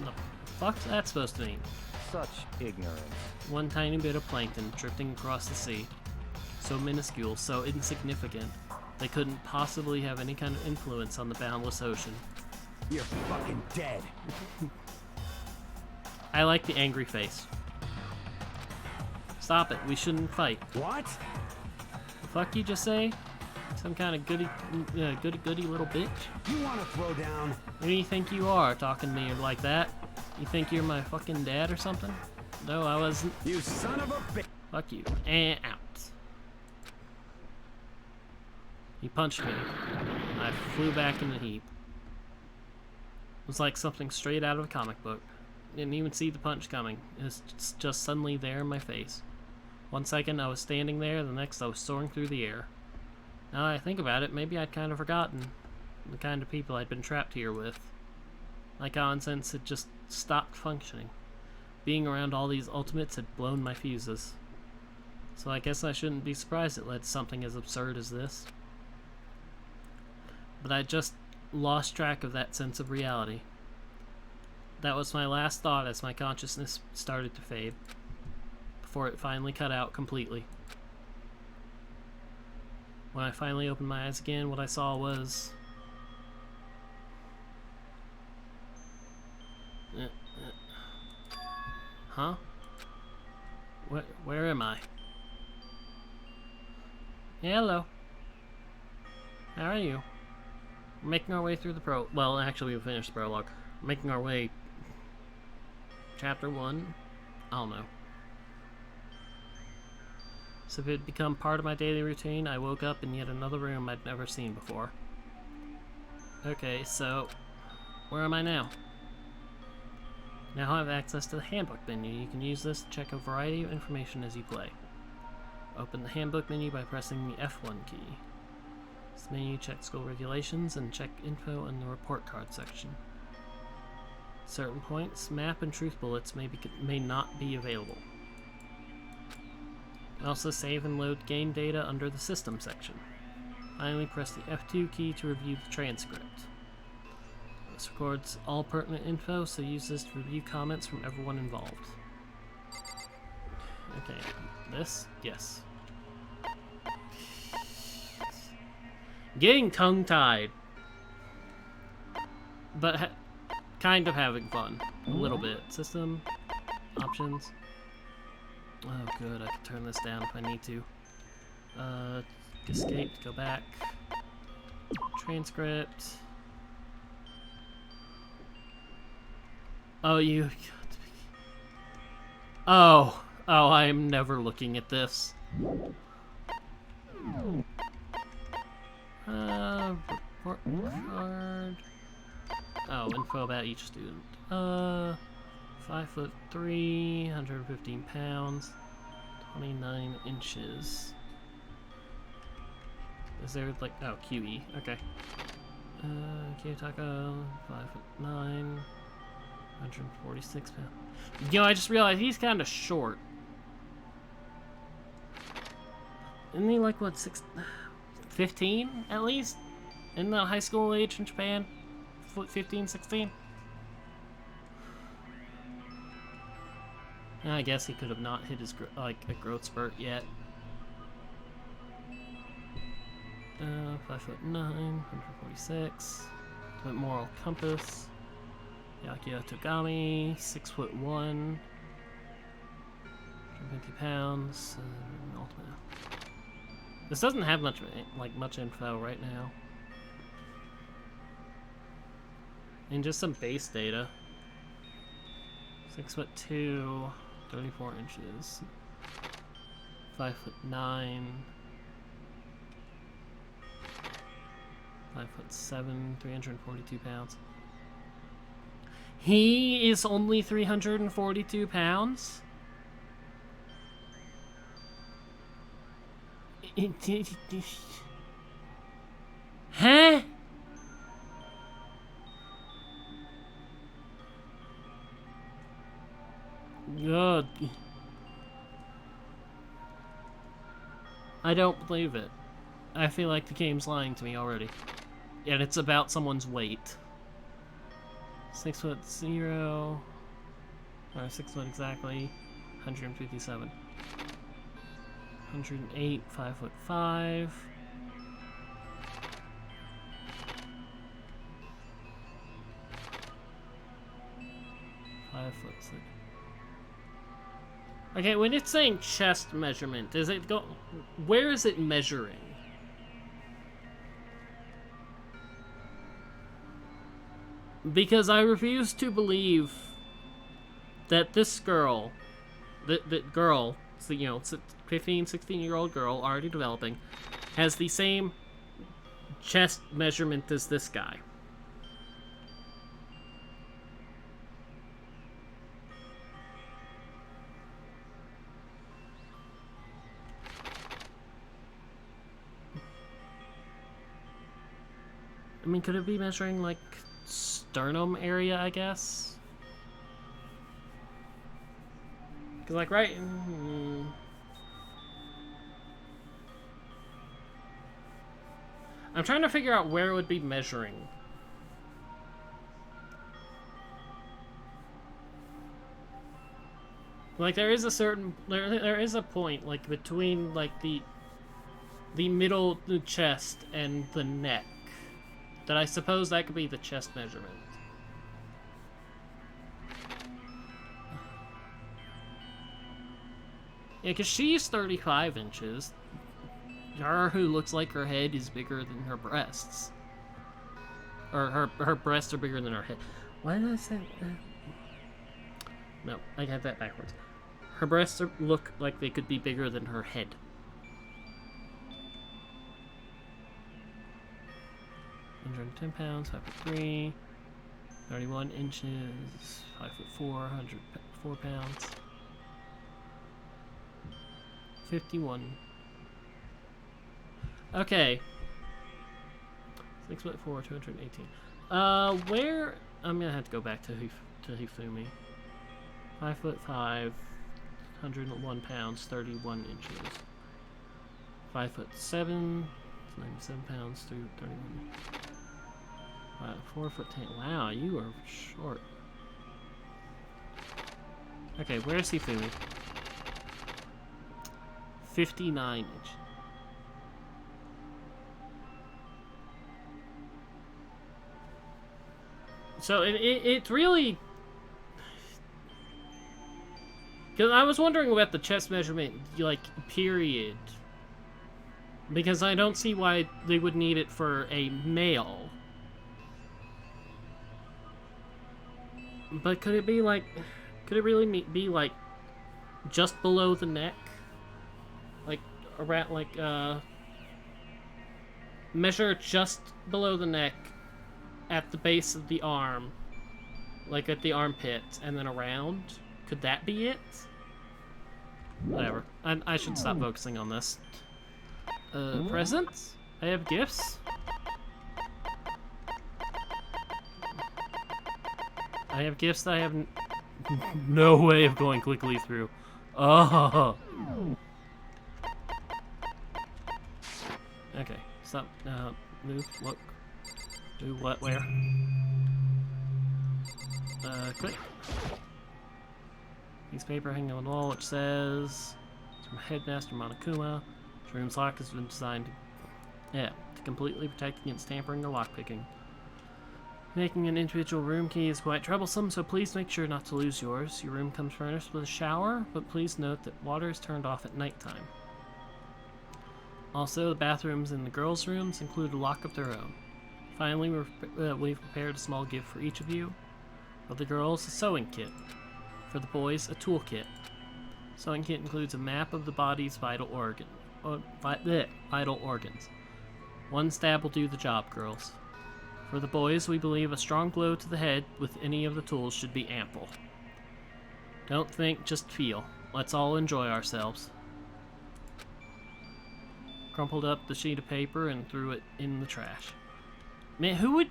The fuck's that supposed to mean? Such ignorance. One tiny bit of plankton drifting across the sea. So minuscule, so insignificant, they couldn't possibly have any kind of influence on the boundless ocean. You're fucking dead. I like the angry face. Stop it, we shouldn't fight. What? The fuck you just say? Some kind of goody little bitch? You wanna throw down? Who do you think you are, talking to me like that? You think you're my fucking dad or something? No, I wasn't. You son of a bitch! Fuck you. And out. He punched me. I flew back in the heap. It was like something straight out of a comic book. Didn't even see the punch coming. It was just suddenly there in my face. One second I was standing there, the next I was soaring through the air. Now that I think about it, maybe I'd kind of forgotten the kind of people I'd been trapped here with. My common sense had just stopped functioning. Being around all these ultimates had blown my fuses. So I guess I shouldn't be surprised it led to something as absurd as this. But I just lost track of that sense of reality. That was my last thought as my consciousness started to fade, before it finally cut out completely. When I finally opened my eyes again, what I saw was... Huh? Where am I? Yeah, hello. How are you? We're making our way through the well, actually, we finished the prologue. We're making our way... Chapter 1? I don't know. So if it had become part of my daily routine, I woke up in yet another room I'd never seen before. Okay, so... Where am I now? Now I have access to the handbook menu. You can use this to check a variety of information as you play. Open the handbook menu by pressing the F1 key. This menu checks school regulations and check info in the report card section. Certain points, map, and truth bullets may not be available. Also save and load game data under the system section. Finally, press the F2 key to review the transcript. This records all pertinent info, so use this to review comments from everyone involved. Okay, this? Yes. Getting tongue-tied. But kind of having fun. A little bit. System. Options. Oh good, I can turn this down if I need to. Escape, go back. Transcript. Oh, you... Oh, I am never looking at this. Report card. Oh, info about each student. 5'3", 115 pounds, 29 inches. Is there like, oh, QE, okay. Kiyotaka, 5'9", 146 pounds. You know, I just realized he's kind of short. Isn't he like, what, 15 at least? In the high school age in Japan? 15, 16? I guess he could have not hit his, like, a growth spurt yet. 5'9", 146. Ultimate Moral Compass. Yakuya Togami, 6'1", 150 pounds. Ultimate. This doesn't have much info right now. And just some base data. 6'2", 34 inches. 5'9". 5'7", 342 pounds. He is only 342 pounds? Huh? God. I don't believe it. I feel like the game's lying to me already. And it's about someone's weight. 6'0", or 6 foot exactly, 157. 108, 5'5". 5'6". Okay, when it's saying chest measurement, is it where is it measuring? Because I refuse to believe that this girl, that girl, so, you know, 15, 16-year-old girl already developing, has the same chest measurement as this guy. I mean, could it be measuring, like, sternum area, I guess? Because, like, right... I'm trying to figure out where it would be measuring. Like, there is a certain... There is a point, like, between, like, the middle, the chest, and the neck. That I suppose that could be the chest measurement. Yeah, because she's 35 inches. Who looks like her head is bigger than her breasts. Or her breasts are bigger than her head. Why did I say that? No, I had that backwards. Her breasts look like they could be bigger than her head. £110, 5'3", 31 inches, 5'4", 104 pounds. 51. Okay. 6'4", 218. Where? I'm gonna have to go back to Hifumi. 5'5", 101 pounds, 31 inches. 5'7", 97 pounds, 31. 4'10". Wow, you are short. Okay, where's Hifumi? 59 inch. So it's really, because I was wondering about the chest measurement, like, period, because I don't see why they would need it for a male. But could it be like, could it really be like just below the neck? Like around, like measure just below the neck at the base of the arm, like at the armpit, and then around? Could that be it? Whatever. I should stop focusing on this. Presents? I have gifts? I have gifts that I have no way of going quickly through. Oh! Okay, stop. Move, look. Do what, where? Click. Piece of paper hanging on the wall which says, from Headmaster Monokuma, this room's lock has been designed to completely protect against tampering or lockpicking. Making an individual room key is quite troublesome, so please make sure not to lose yours. Your room comes furnished with a shower, but please note that water is turned off at nighttime. Also, the bathrooms in the girls' rooms include a lock of their own. Finally, we've prepared a small gift for each of you. For the girls, a sewing kit. For the boys, a toolkit. Sewing kit includes a map of the body's vital organs. One stab will do the job, girls. For the boys, we believe a strong blow to the head with any of the tools should be ample. Don't think, just feel. Let's all enjoy ourselves. Crumpled up the sheet of paper and threw it in the trash. Man, who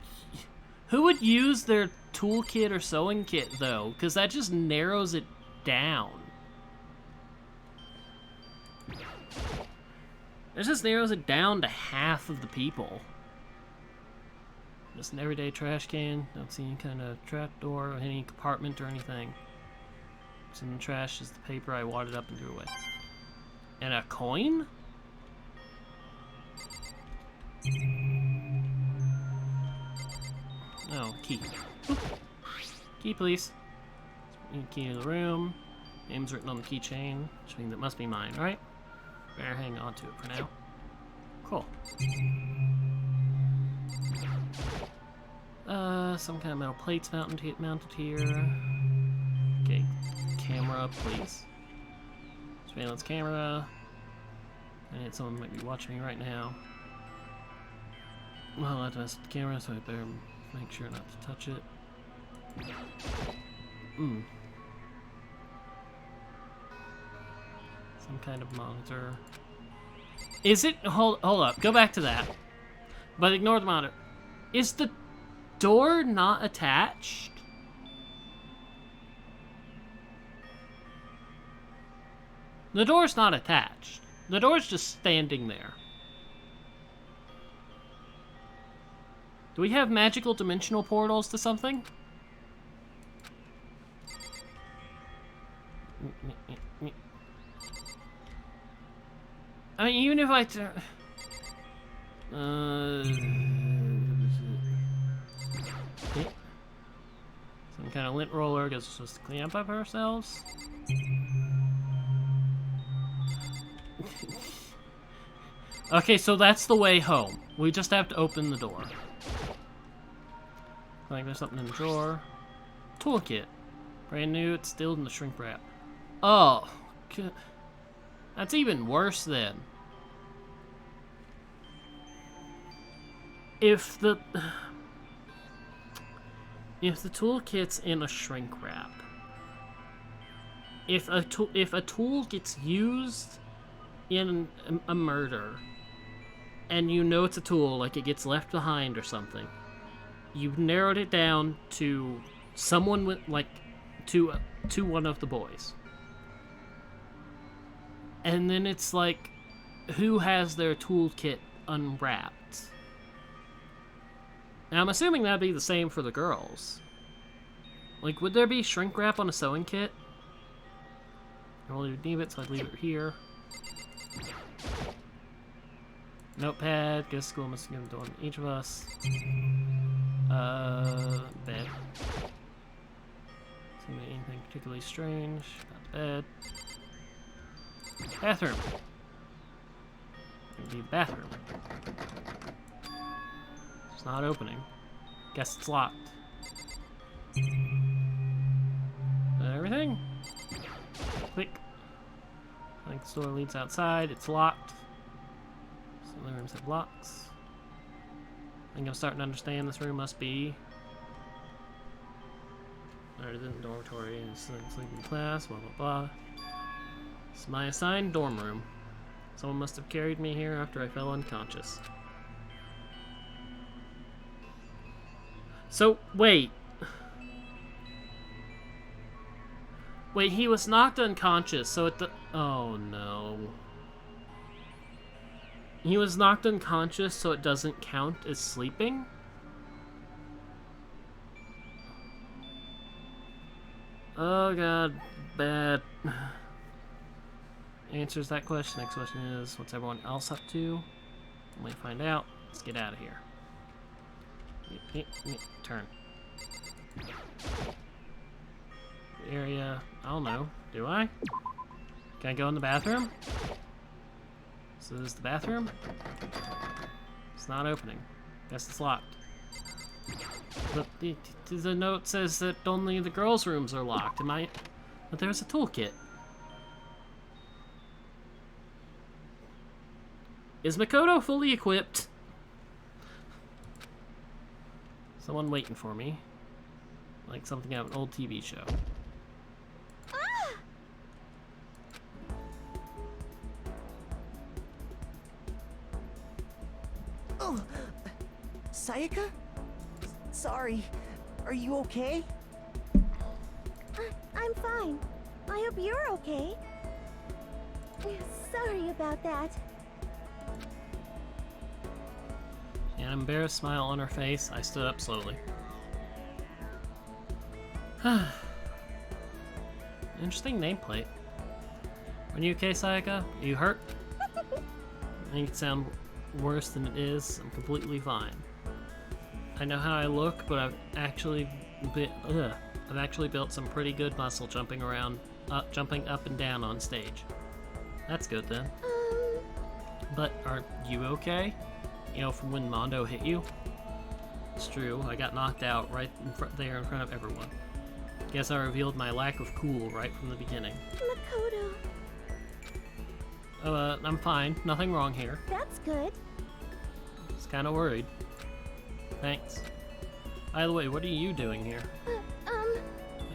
would use their toolkit or sewing kit though? Because that just narrows it down. It just narrows it down to half of the people. Just an everyday trash can. Don't see any kind of trapdoor or any compartment or anything. What's in the trash is the paper I wadded up and threw away. And a coin? Oh, key. Oop. Key, please. Key to the room. Name's written on the keychain, which means it must be mine, right? Better hang on to it for now. Cool. Some kind of metal plates mounted here. Okay, camera, please. Surveillance camera. And someone might be watching me right now. Well, I messed with the camera, so I better make sure not to touch it. Some kind of monitor. Is it? Hold up. Go back to that. But ignore the monitor. Is the door not attached? The door's not attached. The door's just standing there. Do we have magical dimensional portals to something? I mean, even if I turn... Some kind of lint roller, because we're supposed to clean up ourselves. Okay, so that's the way home. We just have to open the door. Like there's something in the drawer. Toolkit. Brand new, it's still in the shrink wrap. Oh, that's even worse then. If the toolkit's in a shrink wrap, if a tool gets used in a murder, and you know it's a tool, like it gets left behind or something, you've narrowed it down to someone with, like, to one of the boys. And then it's like, who has their toolkit unwrapped? Now, I'm assuming that'd be the same for the girls. Like, would there be shrink wrap on a sewing kit? I don't really need it, so I'd leave it here. Notepad. Guess school must have given one to each of us. Bed. Seeing anything particularly strange about the bed. Bathroom. Maybe bathroom. It's not opening. Guess it's locked. Everything? Click. I think the door leads outside. It's locked. Some of the rooms have locks. I think I'm starting to understand this room must be other than dormitory and sleeping class, blah blah blah. It's my assigned dorm room. Someone must have carried me here after I fell unconscious. So, wait. Wait, he was knocked unconscious, so oh no. He was knocked unconscious, so it doesn't count as sleeping? Oh god, bad. Answers that question. Next question is, what's everyone else up to? When we find out, let's get out of here. Turn. Area, I don't know. Do I? Can I go in the bathroom? So this is the bathroom? It's not opening. Guess it's locked. But the note says that only the girls' rooms are locked. But there's a toolkit. Is Makoto fully equipped? Someone waiting for me. Like something out of an old TV show. Oh, Sayaka? Sorry. Are you okay? I'm fine. I hope you're okay. Sorry about that. An embarrassed smile on her face, I stood up slowly. Interesting nameplate. Are you okay, Sayaka? Are you hurt? I think it sounds worse than it is. I'm completely fine. I know how I look, but I've actually built some pretty good muscle jumping up and down on stage. That's good then. But are you okay? You know, from when Mondo hit you? It's true, I got knocked out right there in front of everyone. Guess I revealed my lack of cool right from the beginning. Makoto. Oh, I'm fine. Nothing wrong here. That's good. Just kinda worried. Thanks. By the way, what are you doing here?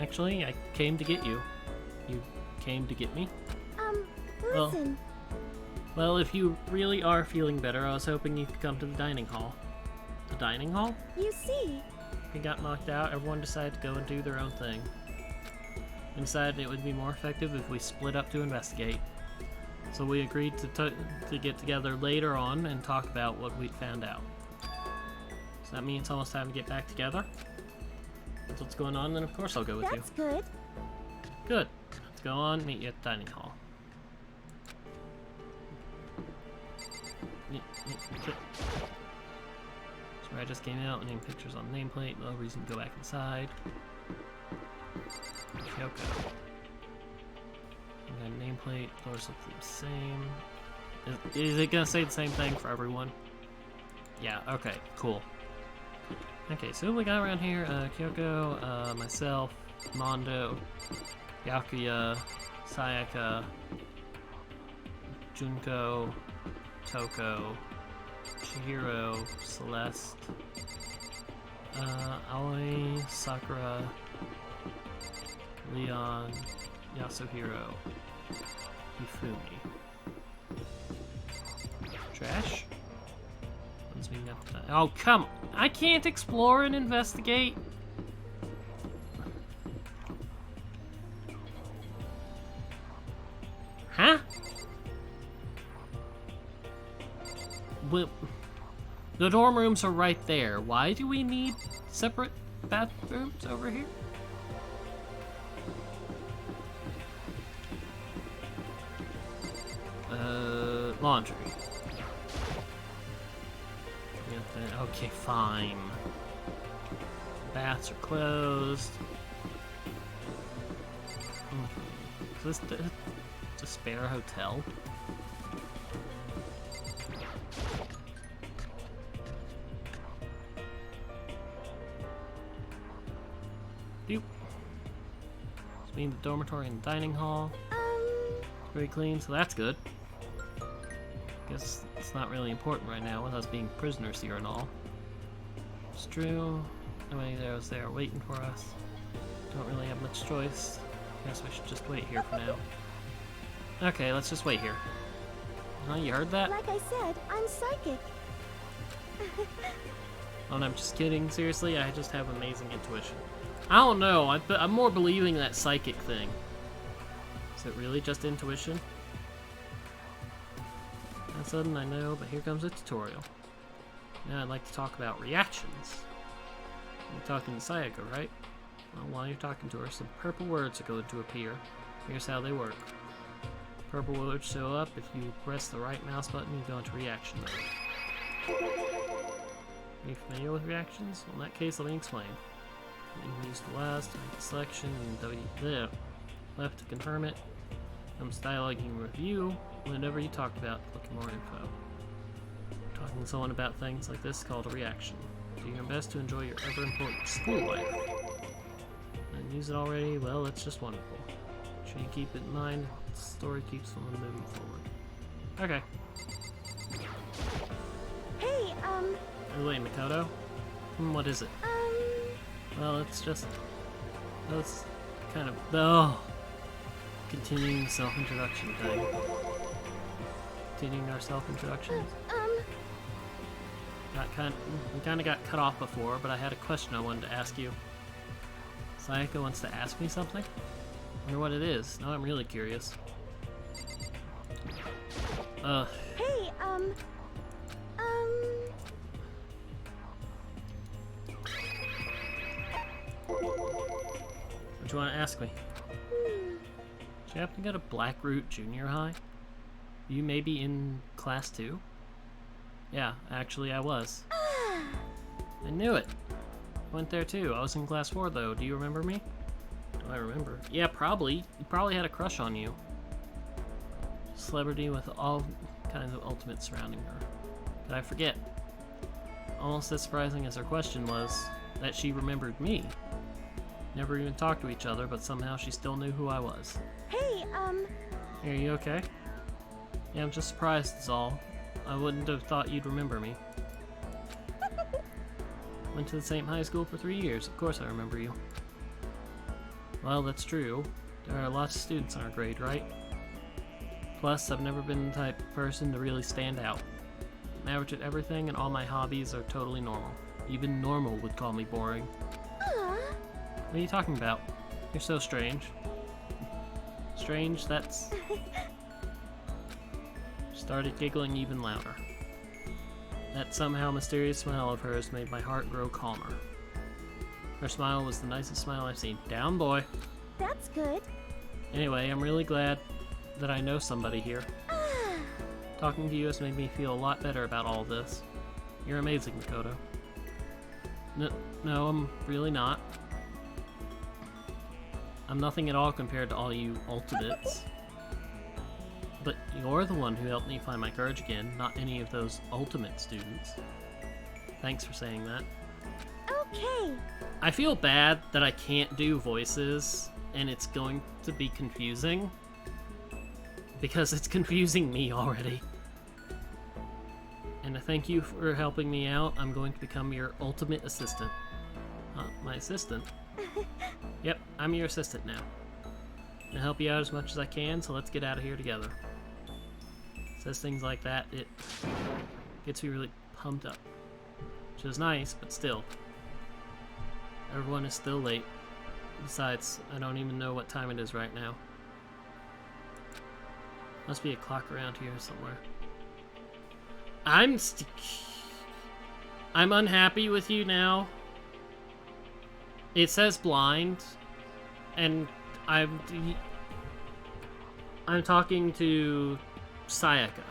Actually, I came to get you. You came to get me? Listen. Well, if you really are feeling better, I was hoping you could come to the dining hall. The dining hall? You see. We got knocked out, everyone decided to go and do their own thing. We decided it would be more effective if we split up to investigate. So we agreed to get together later on and talk about what we'd found out. So that means it's almost time to get back together? That's what's going on, then of course I'll go with you. That's good. Good. Let's go on, meet you at the dining hall. So I just came out, named pictures on the nameplate, no reason to go back inside. Kyoko. And then nameplate, doors look the same. Is it gonna say the same thing for everyone? Yeah, okay, cool. Okay, so what we got around here? Kyoko, myself, Mondo, Yakuya, Sayaka, Junko, Toko, Chihiro, Celeste, Aoi, Sakura, Leon, Yasuhiro, Hifumi. Trash? What's being up to that? Oh, come! I can't explore and investigate! Huh? Well, the dorm rooms are right there. Why do we need separate bathrooms over here? Laundry. Okay, fine. Baths are closed. Is this a spare hotel? Doop. This means the dormitory and dining hall. It's very clean, so that's good. Guess it's not really important right now with us being prisoners here and all. It's true. Nobody there was there waiting for us. Don't really have much choice. Guess we should just wait here for now. Okay, let's just wait here. Oh, you heard that? Like I said, I'm psychic. Oh, and I'm just kidding. Seriously, I just have amazing intuition. I don't know. I'm more believing that psychic thing. Is it really just intuition? All of a sudden, I know, but here comes a tutorial. Now I'd like to talk about reactions. You're talking to Sayaka, right? Well, while you're talking to her, some purple words are going to appear. Here's how they work. Purple words show up if you press the right mouse button, you go into reaction mode. Are you familiar with reactions? Well, in that case, let me explain. You can use the last to make a selection, and left to confirm it. Comes dialogue you can review whenever you talked about looking more info. Talking to someone about things like this is called a reaction. Do your best to enjoy your ever-important school life. And use it already? Well, it's just wonderful. Make sure you keep it in mind. The story keeps on moving forward. Okay. Hey, Oh, wait, Makoto? What is it? Well, it's just... That's kind of... Oh! Continuing the self-introduction thing. Continuing our self-introductions. We kind of got cut off before, but I had a question I wanted to ask you. Sayaka wants to ask me something? I wonder what it is. Now I'm really curious. Hey, What do you want to ask me? Did you happen to go to Blackroot Junior High? You may be in class 2? Yeah, actually I was. I knew it. I went there too. I was in class 4 though. Do you remember me? Do I remember? Yeah, probably. You probably had a crush on you. Celebrity with all kinds of ultimates surrounding her. Could I forget? Almost as surprising as her question was that she remembered me. Never even talked to each other, but somehow she still knew who I was. hey, Are you okay? Yeah, I'm just surprised is all. I wouldn't have thought you'd remember me. Went to the same high school for 3 years. Of course I remember you. Well, that's true. There are lots of students in our grade, right? Plus, I've never been the type of person to really stand out. I'm average at everything, and all my hobbies are totally normal. Even normal would call me boring. What are you talking about? You're so strange. Strange, that's... Started giggling even louder. That somehow mysterious smile of hers made my heart grow calmer. Her smile was the nicest smile I've seen. Down, boy! that's good. Anyway, I'm really glad that I know somebody here. Talking to you has made me feel a lot better about all this. You're amazing, Makoto. No, I'm really not. I'm nothing at all compared to all you ultimates. But you're the one who helped me find my courage again, not any of those ultimate students. Thanks for saying that. Okay. I feel bad that I can't do voices, and it's going to be confusing. Because it's confusing me already. And I thank you for helping me out. I'm going to become your ultimate assistant. My assistant? Yep, I'm your assistant now. I'll help you out as much as I can, so let's get out of here together. Says things like that, it gets me really pumped up. Which is nice, but still. Everyone is still late. Besides, I don't even know what time it is right now. Must be a clock around here somewhere. I'm unhappy with you now. It says blind, and I'm talking to Sayaka.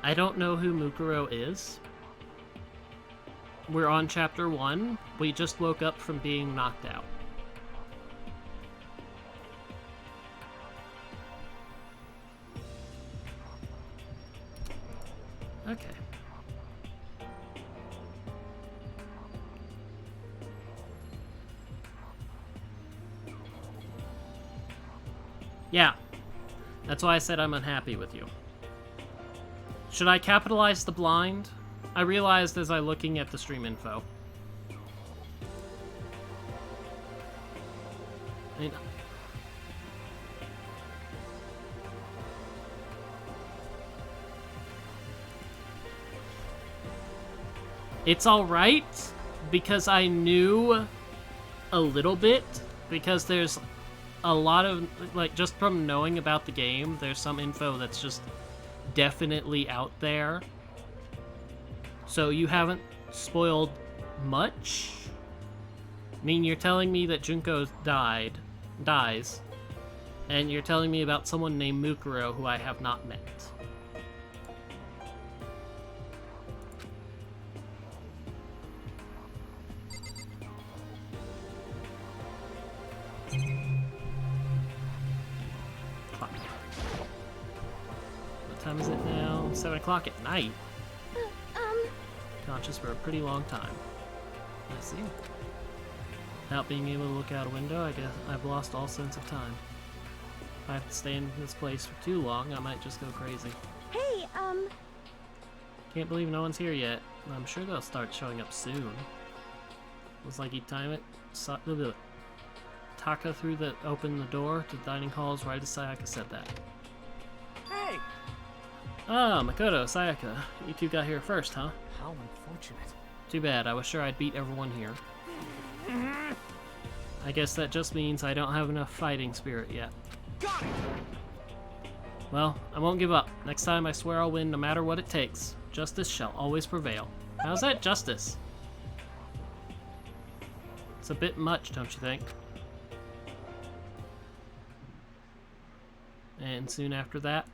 I don't know who Mukuro is. We're on chapter 1. We just woke up from being knocked out. Okay. Yeah. That's why I said I'm unhappy with you. Should I capitalize the blind? I realized as I looking at the stream info. It's alright, because I knew a little bit, because there's a lot of, like, just from knowing about the game, there's some info that's just definitely out there. So you haven't spoiled much? I mean, you're telling me that Junko dies, and you're telling me about someone named Mukuro who I have not met. What time is it now? 7 o'clock at night. Conscious for a pretty long time. I see. Without being able to look out a window, I guess I've lost all sense of time. If I have to stay in this place for too long, I might just go crazy. Hey, Can't believe no one's here yet. I'm sure they'll start showing up soon. Looks like he'd time it. Taka opened the door to the dining halls right as Sayaka said that. Hey! Ah, Makoto, Sayaka. You two got here first, huh? How unfortunate. Too bad. I was sure I'd beat everyone here. I guess that just means I don't have enough fighting spirit yet. Got it! Well, I won't give up. Next time I swear I'll win no matter what it takes. Justice shall always prevail. How's that justice? It's a bit much, don't you think? And soon after that,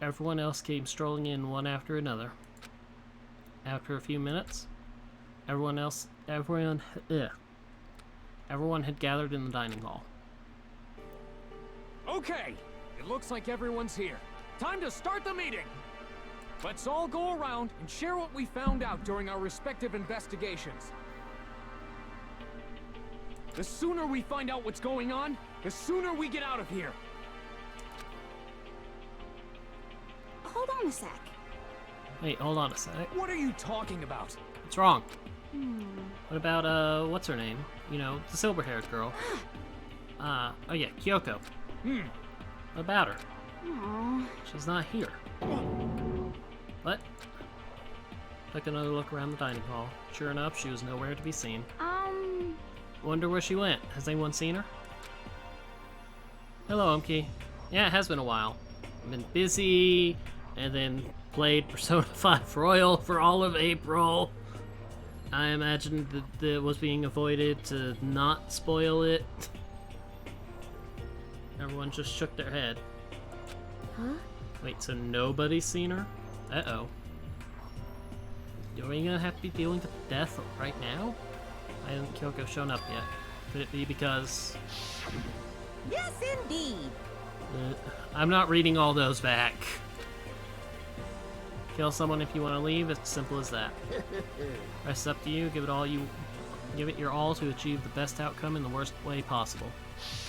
everyone else came strolling in one after another. After a few minutes, everyone had gathered in the dining hall. Okay, it looks like everyone's here. Time to start the meeting! Let's all go around and share what we found out during our respective investigations. The sooner we find out what's going on, the sooner we get out of here. hold on a sec. Wait, hold on a sec. What are you talking about? What's wrong? What about, what's her name? You know, the silver-haired girl. Oh yeah, Kyoko. What about her? Aww. She's not here. What? Took another look around the dining hall. Sure enough, she was nowhere to be seen. Wonder where she went. Has anyone seen her? Hello, Umki. Yeah, it has been a while. I've been busy, and then played Persona 5 Royal for all of April. I imagined that it was being avoided to not spoil it. Everyone just shook their head. Huh? Wait, so nobody's seen her? Uh-oh. Are we gonna have to be dealing with death right now? Why hasn't Kyoko shown up yet? Could it be because... Yes, indeed. I'm not reading all those back. Kill someone if you want to leave, it's simple as that. Rest up to you, give it your all to achieve the best outcome in the worst way possible.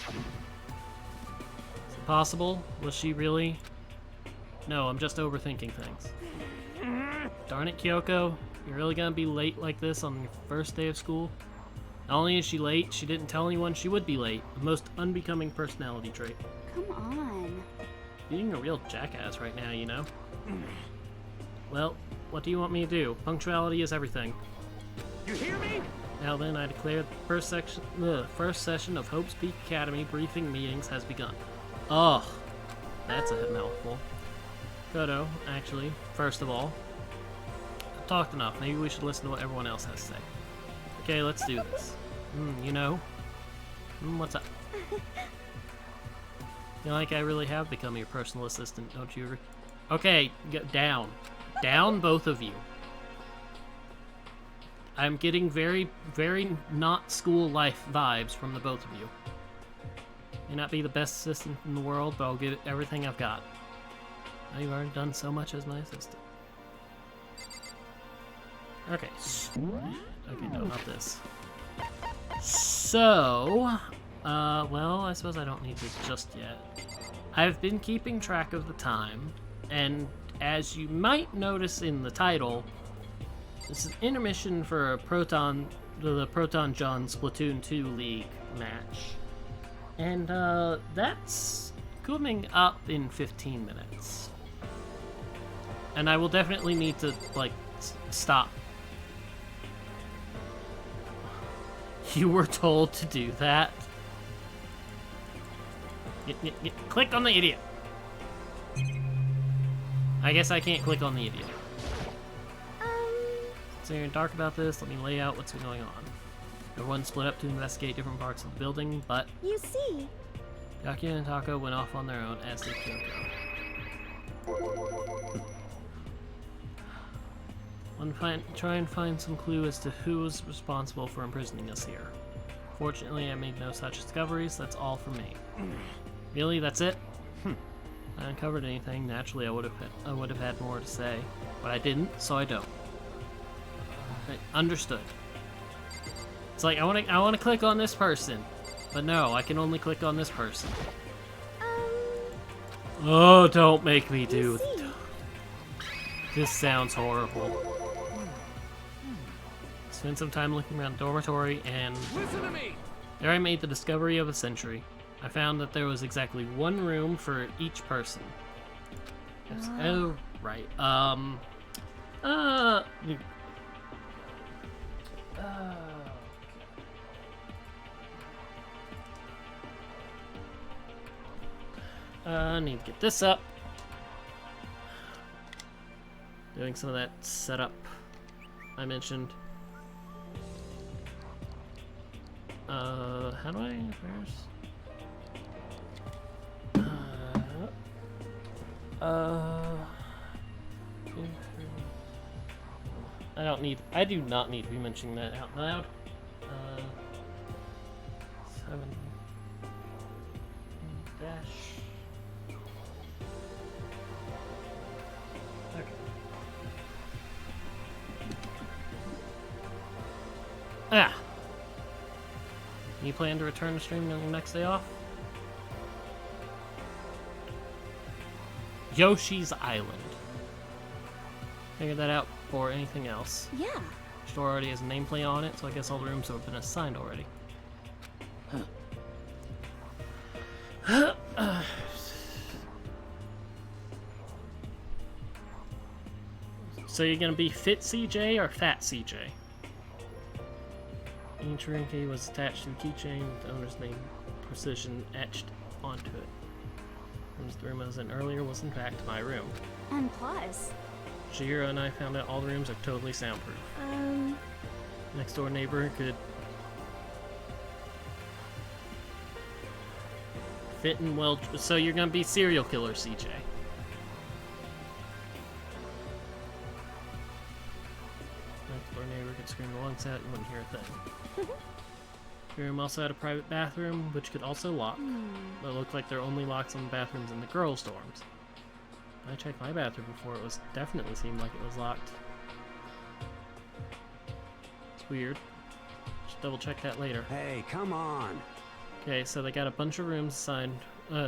Is it possible? Was she really? No, I'm just overthinking things. Darn it, Kyoko. You're really gonna be late like this on your first day of school? Not only is she late, she didn't tell anyone she would be late. A most unbecoming personality trait. Come on. You're being a real jackass right now, you know? Well, what do you want me to do? Punctuality is everything. You hear me? Now then, I declare the first session of Hope's Peak Academy briefing meetings has begun. Ugh, that's a mouthful. Kodo, actually, first of all, I've talked enough. Maybe we should listen to what everyone else has to say. Okay, let's do this. You know? What's up? Feel like I really have become your personal assistant, don't you agree? Okay, get down. Down, both of you. I'm getting very, very not school life vibes from the both of you. May not be the best assistant in the world, but I'll give it everything I've got. Now you've already done so much as my assistant. Okay. Okay, no, not this. So, well, I suppose I don't need this just yet. I've been keeping track of the time, and as you might notice in the title, this is an intermission for a the Proton John Splatoon 2 League match. And, that's coming up in 15 minutes. And I will definitely need to, like, stop. You were told to do that? Click on the idiot! I guess I can't click on the idiot. So you're dark about this, let me lay out what's going on. Everyone split up to investigate different parts of the building, but... You see? Yakuya and Tako went off on their own, as did Kyoko. Try and find some clue as to who was responsible for imprisoning us here. Fortunately, I made no such discoveries, that's all from me. Really, that's it? I uncovered anything, naturally I would have had more to say, but I didn't, so I don't. Understood. It's like I want to click on this person, but no, I can only click on this person. Oh, don't make me do it. This sounds horrible. Spent some time looking around the dormitory, and Listen to me. there I made the discovery of a century. I found that there was exactly one room for each person. Oh, right. I need to get this up. Doing some of that setup I mentioned. How do I first? I do not need to be mentioning that out loud. 7 dash. Okay. Ah. You plan to return to stream on the next day off? Yoshi's Island. Figure that out for anything else. Yeah. Store already has a nameplate on it, so I guess all the rooms have been assigned already. So you're gonna be Fit CJ or Fat CJ? Each room key was attached to the keychain with the owner's name precision etched onto it. The room I was in earlier was in fact my room. And plus... Shihiro and I found out all the rooms are totally soundproof. Next door neighbor could fit in well. So you're gonna be serial killer, CJ. Next door neighbor could scream along songs out, you wouldn't hear a thing. Your room also had a private bathroom, which could also lock. But it looked like there were only locks on the bathrooms in the girls' dorms. I checked my bathroom before, it was definitely seemed like it was locked. It's weird. Just double check that later. Hey, come on. Okay, so they got a bunch of rooms assigned.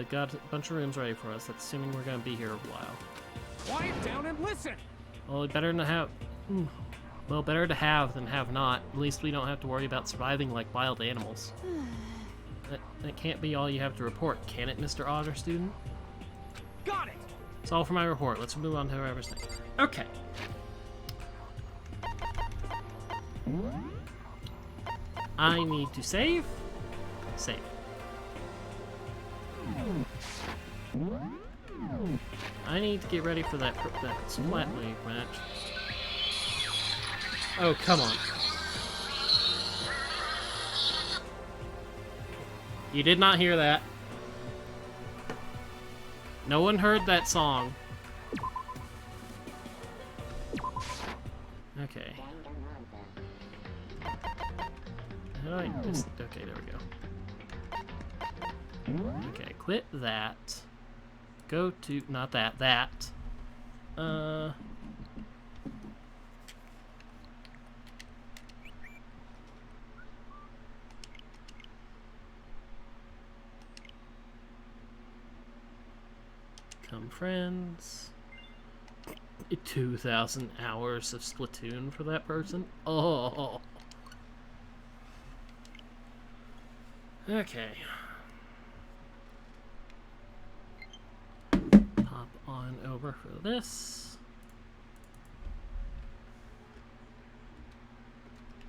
Got a bunch of rooms ready for us. That's assuming we're gonna be here a while. Quiet down and listen! Well, better to have. Well, better to have than have not. At least we don't have to worry about surviving like wild animals. That can't be all you have to report, can it, Mr. Otter student? Got it! That's all for my report. Let's move on to whoever's next. Okay. I need to save. Save. I need to get ready for that Splat League match. Oh, come on. You did not hear that. No one heard that song. Okay. How do I just... Okay, there we go. Okay, quit that. Go to... Not that. That. Become friends. 2,000 hours of Splatoon for that person. Oh. Okay. Pop on over for this.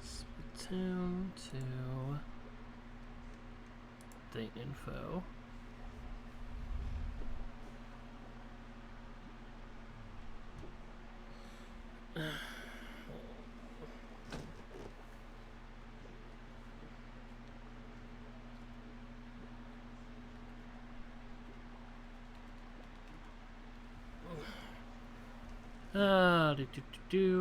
Splatoon to the info. Do.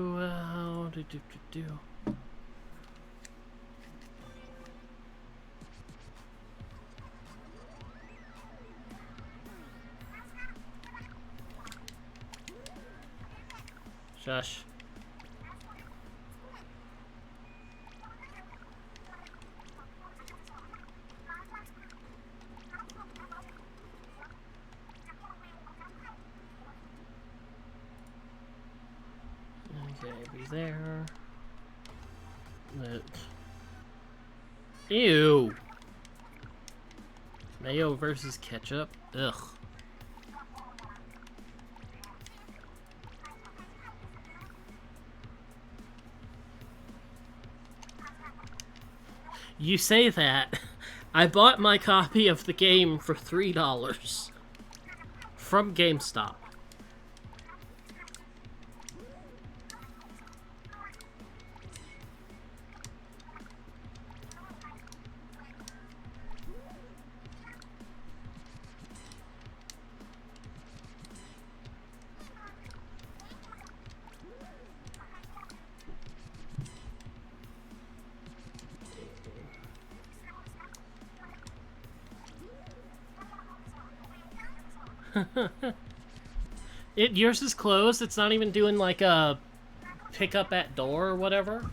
Shush. Okay, be there. Ew. Mayo versus ketchup? Ugh. You say that. I bought my copy of the game for $3 from GameStop. Yours is closed. It's not even doing like a pick up at door or whatever.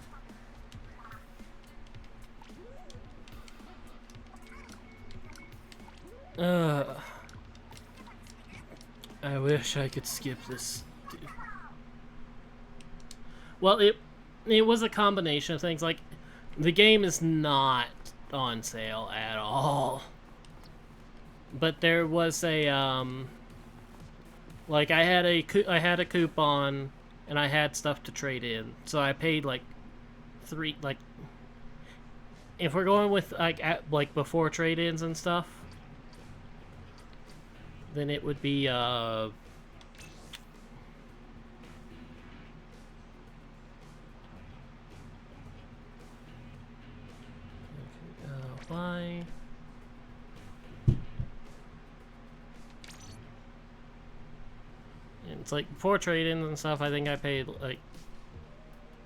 I wish I could skip this. Well, it was a combination of things. Like, the game is not on sale at all. But there was a like I had a coupon and I had stuff to trade in, so I paid like if we're going with like before trade-ins and stuff, then it would be why? It's like before trade-ins and stuff, I think I paid like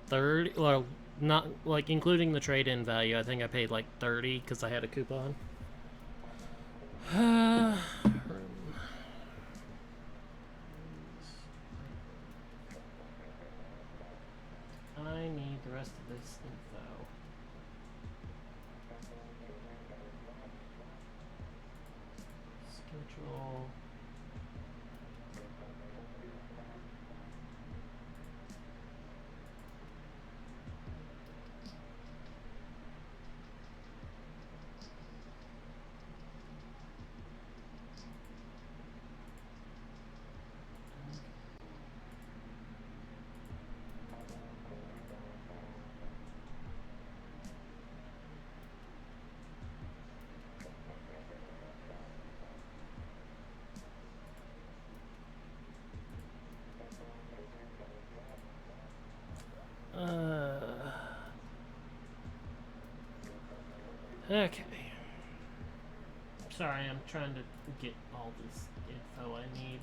30, well, Not, like, including the trade-in value, I think I paid like 30 because I had a coupon. I need the rest of this info. Schedule. Okay. Sorry, I'm trying to get all this info I need.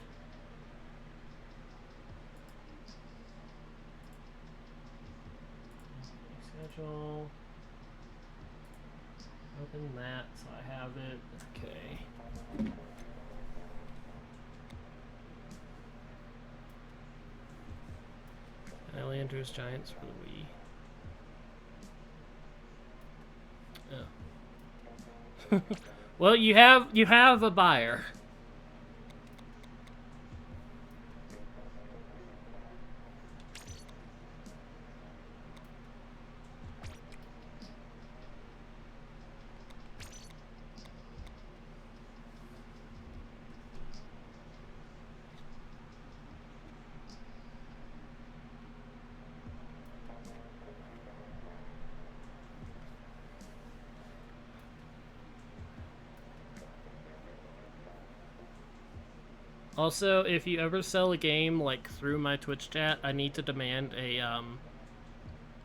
Schedule. Open that so I have it. Okay. Islanders, Giants for the Wii. Oh. Well, you have a buyer. Also, if you ever sell a game like through my Twitch chat, I need to demand a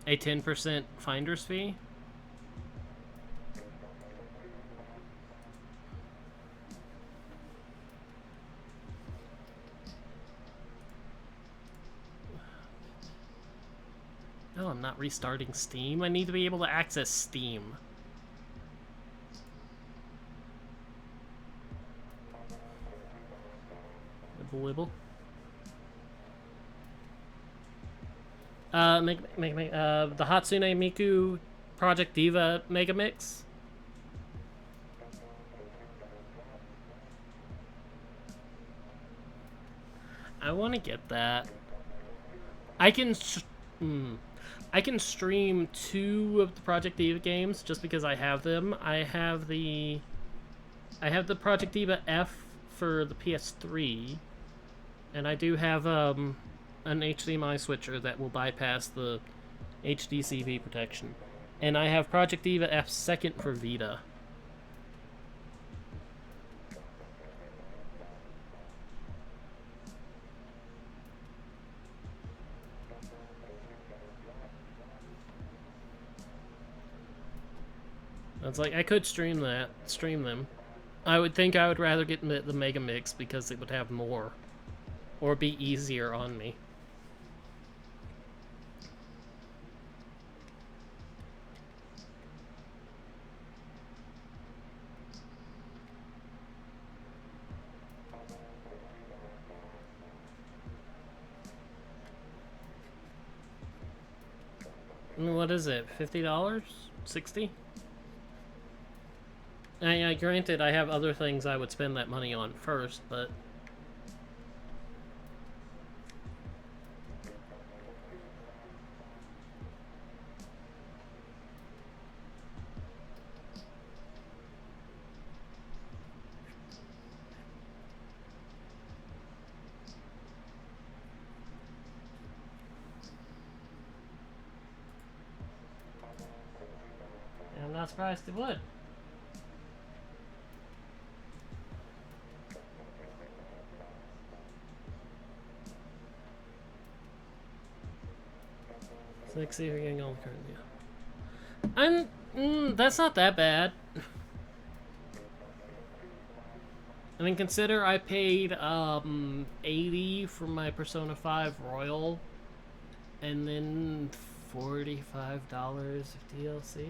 10% finder's fee. No, I'm not restarting Steam. I need to be able to access Steam. Wibble. The Hatsune Miku Project Diva Mega Mix. I want to get that. I can stream 2 of the Project Diva games just because I have them. I have the Project Diva F for the PS3. And I do have an HDMI switcher that will bypass the HDCP protection. And I have Project Diva F2 for Vita. It's like, I could stream them. I would think I would rather get the Mega Mix because it would have more. Or be easier on me. What is it? $50? $60? Granted, I have other things I would spend that money on first, but... I'm not surprised it would. So let's see if we're getting all the current, yeah. That's not that bad. I mean, consider I paid $80 for my Persona 5 Royal, and then $45 of DLC?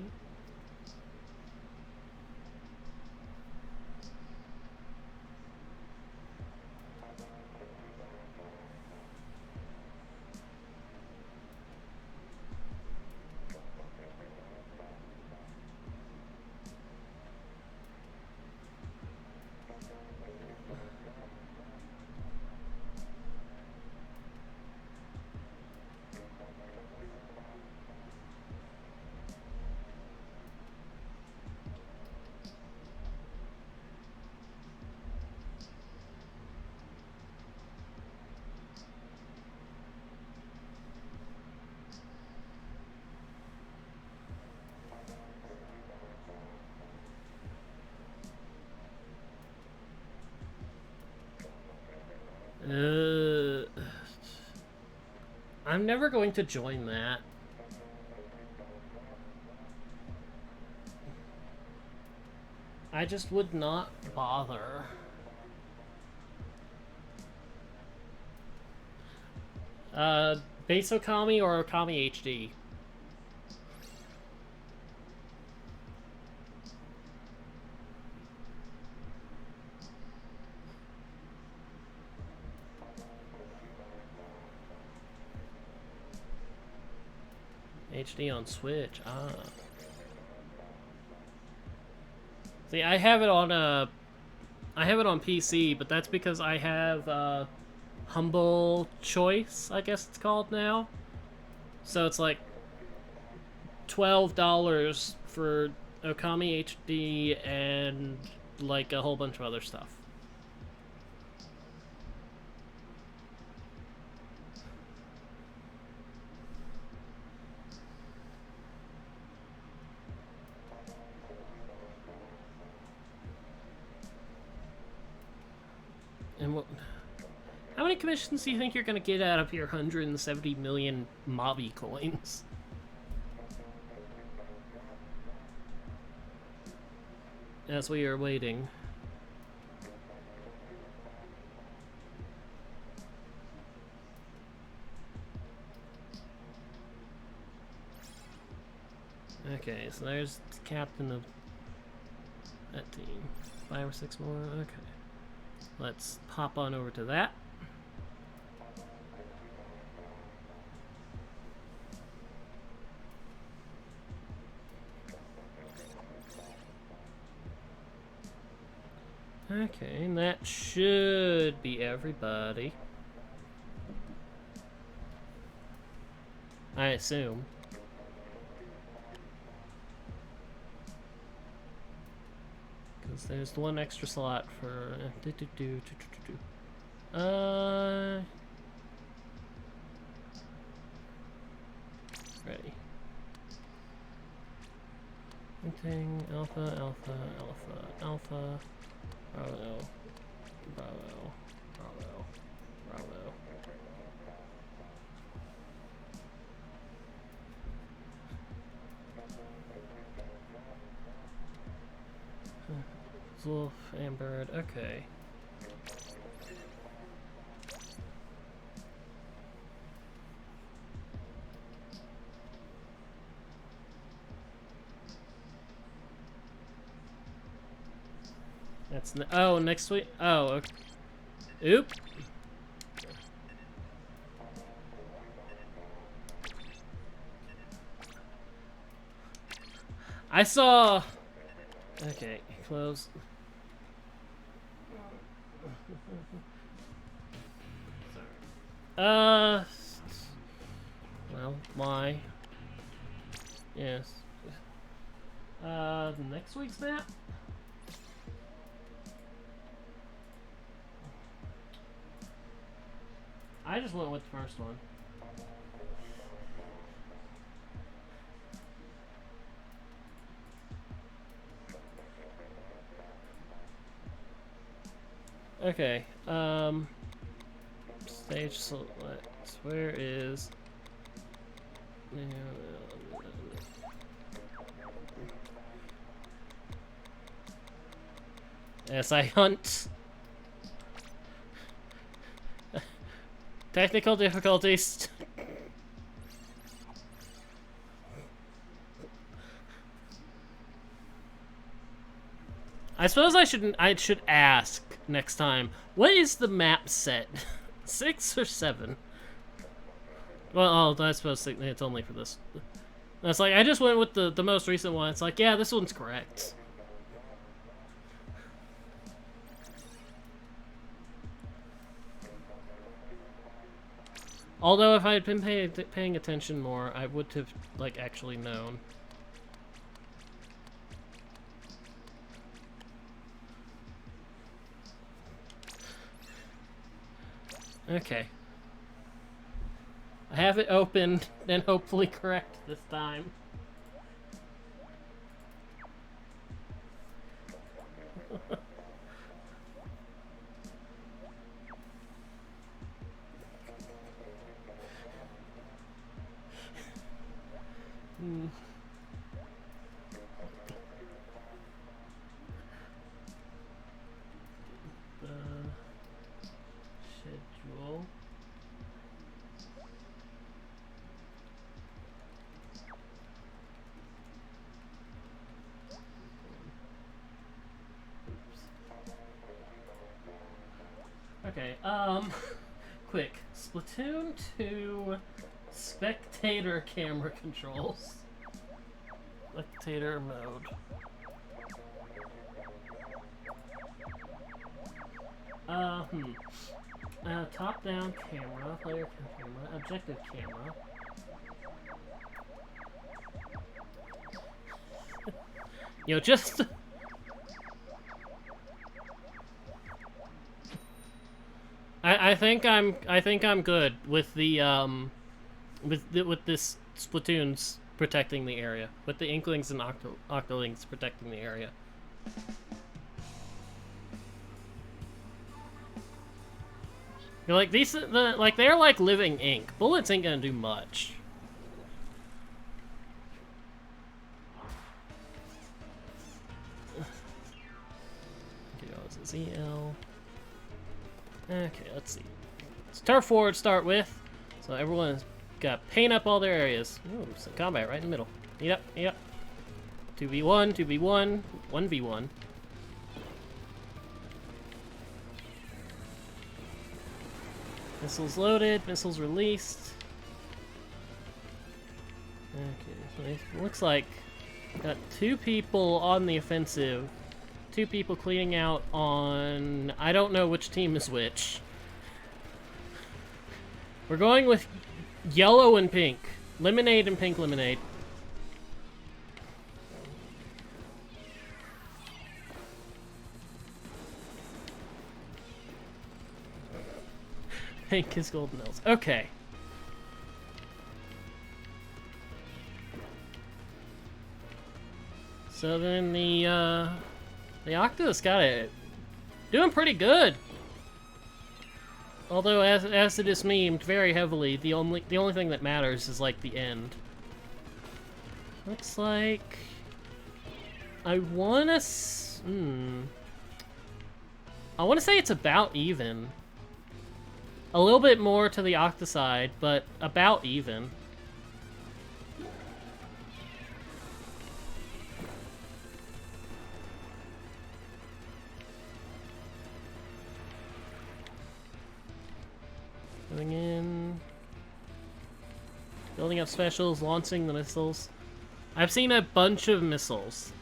I'm never going to join that. I just would not bother. Base Okami or Okami HD? HD on Switch. Ah. See, I have it on PC, but that's because I have Humble Choice, I guess it's called now. So it's like $12 for Okami HD and like a whole bunch of other stuff. And what? How many commissions do you think you're gonna get out of your 170 million Mobby coins? As we are waiting. Okay, so there's the captain of that team. 5 or 6 more? Okay. Let's hop on over to that. Okay, and that should be everybody. I assume. Because there's the one extra slot for... Ready. Anything, alpha, alpha, alpha, alpha, bravo, bravo, bravo, bravo. Wolf, Ambird, okay. That's oh, next week. Oh, okay. Oop. I saw. Okay, close. Well, why? Yes. Next week's map? I just went with the first one. Okay, stage select. Where is... Yes, I hunt. Technical difficulties. I suppose I should ask next time. What is the map set? 6 or 7? Well, I suppose it's only for this. It's like I just went with the most recent one. It's like, yeah, this one's correct. Although if I had been paying attention more, I would have like actually known. Okay. I have it open and hopefully correct this time. Schedule. Okay, quick. Splatoon 2 spectator camera controls. Spectator mode. Top-down camera, player camera, objective camera. You know, just... I think I'm good with the with this Splatoon's protecting the area, with the Inklings and Octolings protecting the area. You're like they're like living ink. Bullets ain't gonna do much. Okay, this is EL. Okay, let's see. It's turf war to start with, so everyone's got to paint up all their areas. Ooh, some combat right in the middle. Yep, yep. 2v1, 2v1, 1v1. Missiles loaded, missiles released. Okay, so it looks like got 2 people on the offensive. 2 people cleaning out on... I don't know which team is which. We're going with yellow and pink. Lemonade and pink lemonade. Pink is golden elves. Okay. So then the Octa's got it doing pretty good. Although, as it is memed very heavily, the only thing that matters is like the end. Looks like I wanna say it's about even. A little bit more to the Octa side, but about even. Going in. Building up specials, launching the missiles. I've seen a bunch of missiles.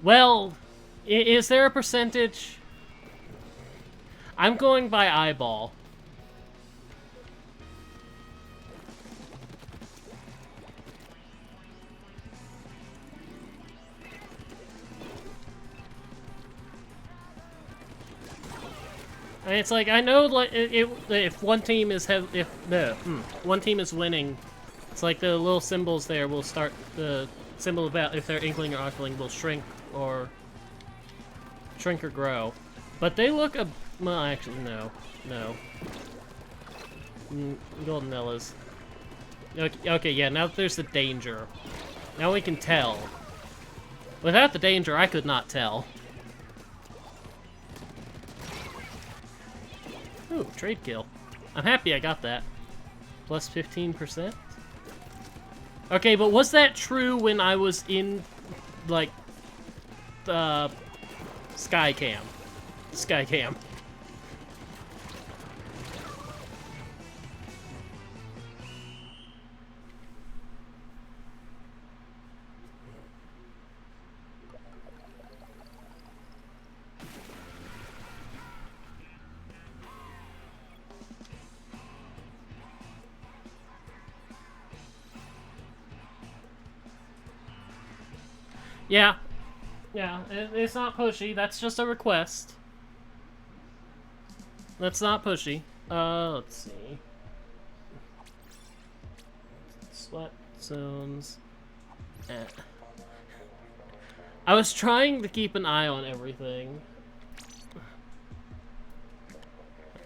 Well, is there a percentage? I'm going by eyeball. And it's like I know, like if one team is one team is winning, it's like the little symbols there will start the symbol about if they're Inkling or Octoling will shrink or grow, but they look well, actually no. Golden Ellas. Okay, yeah. Now there's the danger. Now we can tell. Without the danger, I could not tell. Ooh, trade kill. I'm happy I got that. Plus 15%. Okay, but was that true when I was in, like, Skycam? Skycam. Yeah. Yeah, it's not pushy. That's just a request. That's not pushy. Let's see. Sweat zones. I was trying to keep an eye on everything. I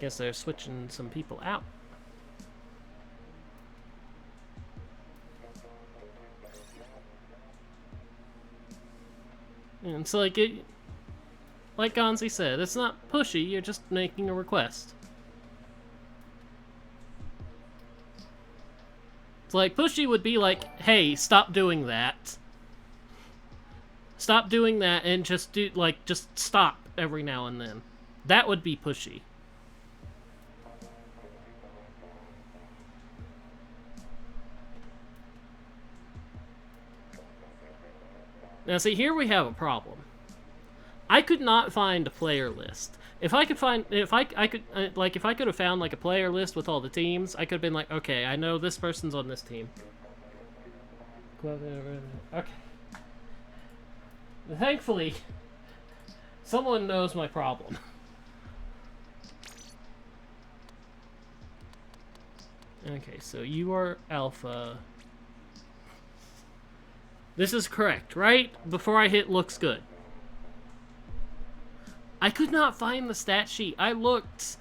guess they're switching some people out. And it's like like Gonzi said, it's not pushy, you're just making a request. It's like, pushy would be like, hey, stop doing that. Stop doing that and just do, like, just stop every now and then. That would be pushy. Now see, here we have a problem. I could not find a player list. If I could find, if I could have found like a player list with all the teams, I could have been like, okay, I know this person's on this team. Okay. Thankfully, someone knows my problem. Okay, so you are Alpha. This is correct, right? Before I hit looks good. I could not find the stat sheet. I looked.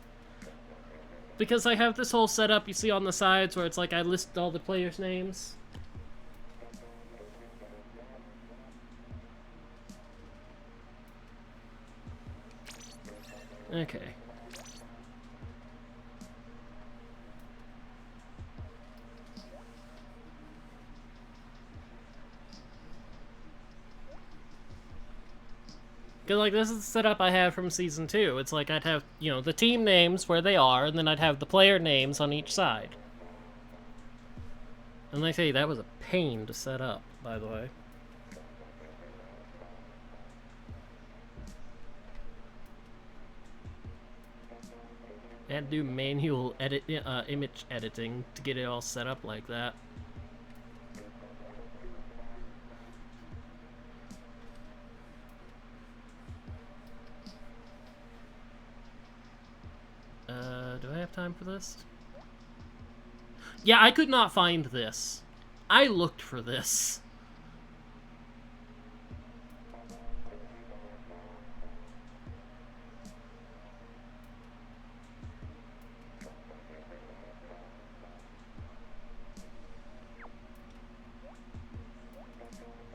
Because I have this whole setup you see on the sides where it's like I list all the players' names. Okay. Because, like, this is the setup I have from Season 2. It's like I'd have, you know, the team names where they are, and then I'd have the player names on each side. And like I say, that was a pain to set up, by the way. I had to do manual image editing to get it all set up like that. Do I have time for this? Yeah, I could not find this. I looked for this.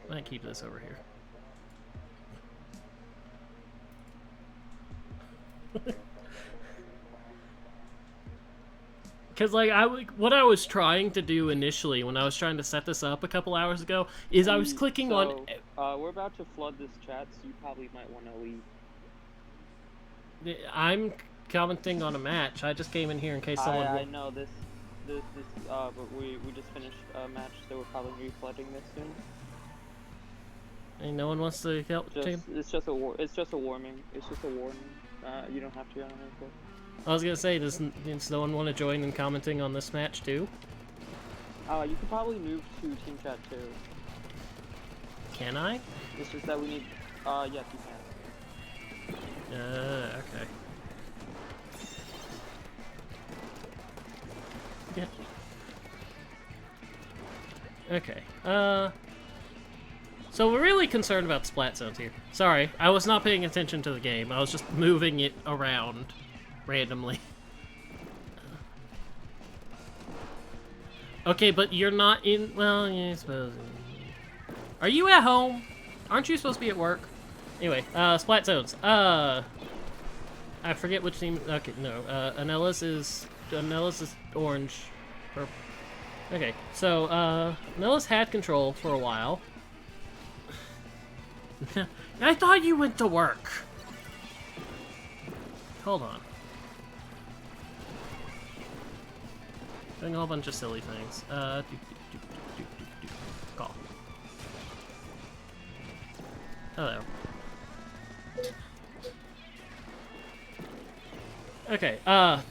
I might keep this over here. Because, like, what I was trying to do initially when I was trying to set this up a couple hours ago is I was clicking on... we're about to flood this chat, so you probably might want to leave. I'm commenting on a match. I just came in here in case someone... I know this, but we just finished a match, so we're probably going to be flooding this soon. And no one wants to help team? It's just a warning. It's just a warning. You don't have to run anything. I was gonna say, does no one want to join in commenting on this match too? You could probably move to team chat too. Can I? It's just that we need. Yes, you can. Okay. Yeah. Okay. So we're really concerned about splat zones here. Sorry, I was not paying attention to the game. I was just moving it around randomly. Okay, but you're not in... Well, yeah, I suppose. Are you at home? Aren't you supposed to be at work? Anyway, splat zones. I forget which team... Okay, no. Anellis is orange. Okay, so, Nellis had control for a while. I thought you went to work! Hold on. Doing a whole bunch of silly things. Call. Hello. Okay, now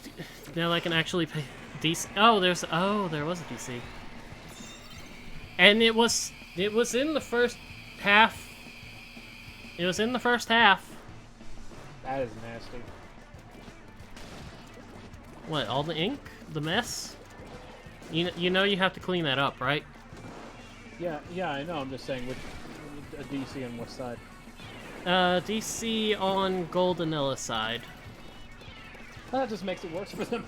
I can actually pay DC. Oh, there was a DC. And it was in the first half. It was in the first half. That is nasty. What, all the ink? The mess? You know you have to clean that up, right? Yeah, I know. I'm just saying, which a DC on what side? DC on Goldenilla's side. That just makes it worse for them.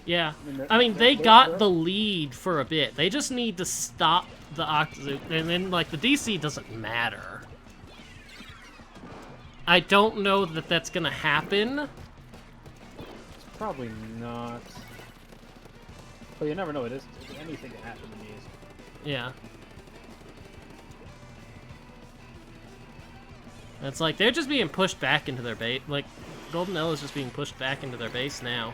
Yeah. I mean, they got the lead for a bit. They just need to stop the Octozoot, and then, like, the DC doesn't matter. I don't know that that's gonna happen. It's probably not. But you never know. Anything can happen to these. Yeah. It's like, they're just being pushed back into their base. Like, Goldenilla's just being pushed back into their base now.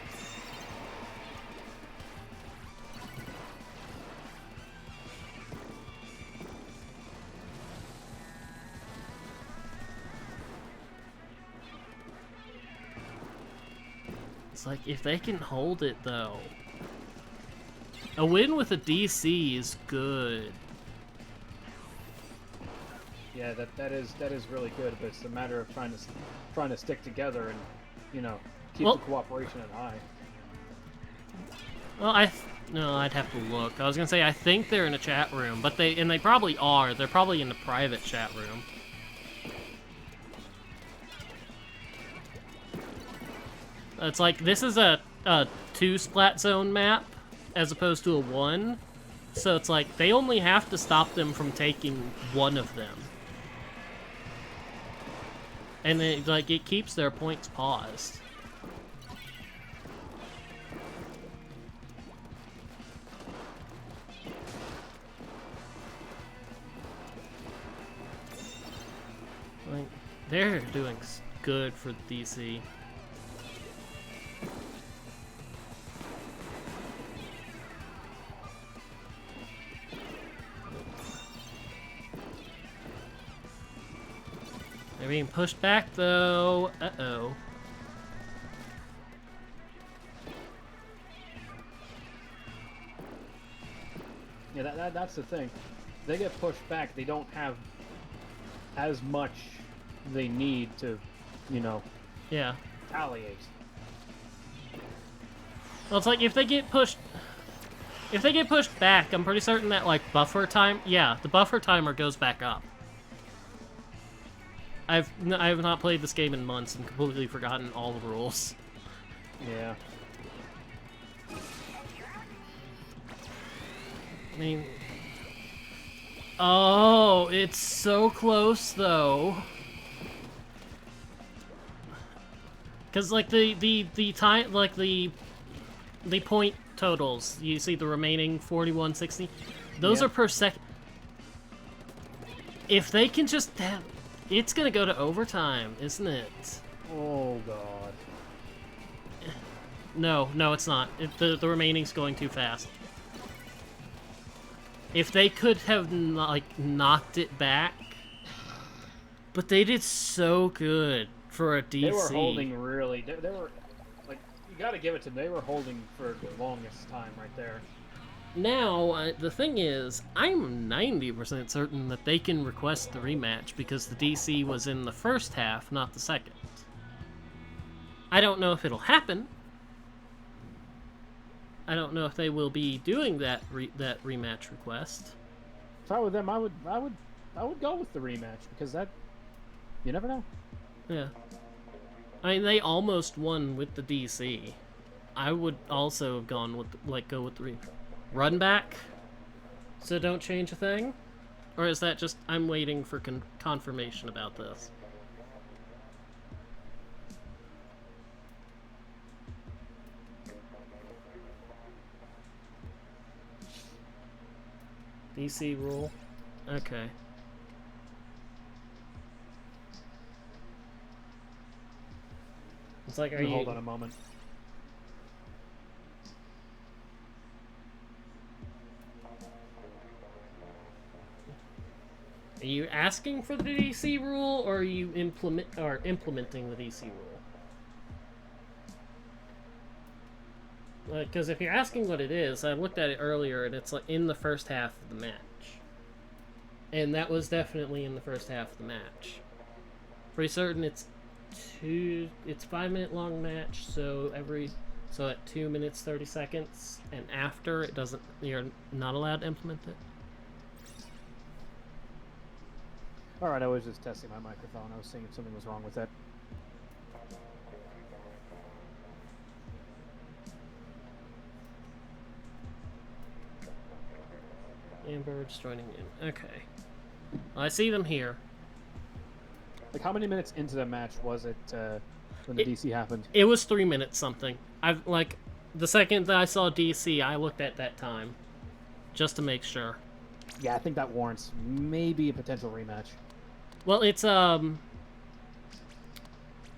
It's like, if they can hold it, though. A win with a DC is good. Yeah, that is really good, but it's a matter of trying to stick together and, you know, keep the cooperation at high. Well, no, I'd have to look. I was gonna say I think they're in a chat room, but they probably are. They're probably in the private chat room. It's like, this is a 2 splat zone map as opposed to a 1. So it's like, they only have to stop them from taking one of them. And it keeps their points paused. Like, they're doing good for DC. They're being pushed back, though. Uh-oh. Yeah, that's the thing. They get pushed back. They don't have as much they need to, you know, yeah, retaliate. Well, it's like, if they get pushed back, I'm pretty certain that, like, buffer time, yeah, the buffer timer goes back up. I have not played this game in months and completely forgotten all the rules. Yeah. I mean, oh, it's so close though. Cause like the time, like the point totals, you see the remaining 4160. Those are per second. If they can just have. It's gonna go to overtime, isn't it? Oh god. No, it's not. The remaining's going too fast. If they could have knocked it back, but they did so good for a DC. They were holding really. They were like, you got to give it to them. They were holding for the longest time right there. Now, the thing is, I'm 90% certain that they can request the rematch because the DC was in the first half, not the second. I don't know if it'll happen. I don't know if they will be doing that rematch request. If I were them, I would go with the rematch because that, you never know. Yeah. I mean, they almost won with the DC. I would also have gone with go with the rematch. Run back, so don't change a thing? Or is that just, I'm waiting for confirmation about this? DC rule. Okay. It's like, are you... Hold on a moment. Are you asking for the DC rule, or are you implementing the DC rule? Because if you're asking what it is, I looked at it earlier, and it's like in the first half of the match, and that was definitely in the first half of the match. Pretty certain it's 5-minute long match, so at 2 minutes 30 seconds, and after it doesn't, you're not allowed to implement it. Alright, I was just testing my microphone. I was seeing if something was wrong with it. Amber's joining in. Okay. Well, I see them here. Like, how many minutes into the match was it when the DC happened? It was 3 minutes something. The second that I saw DC, I looked at that time. Just to make sure. Yeah, I think that warrants maybe a potential rematch. Well, it's 2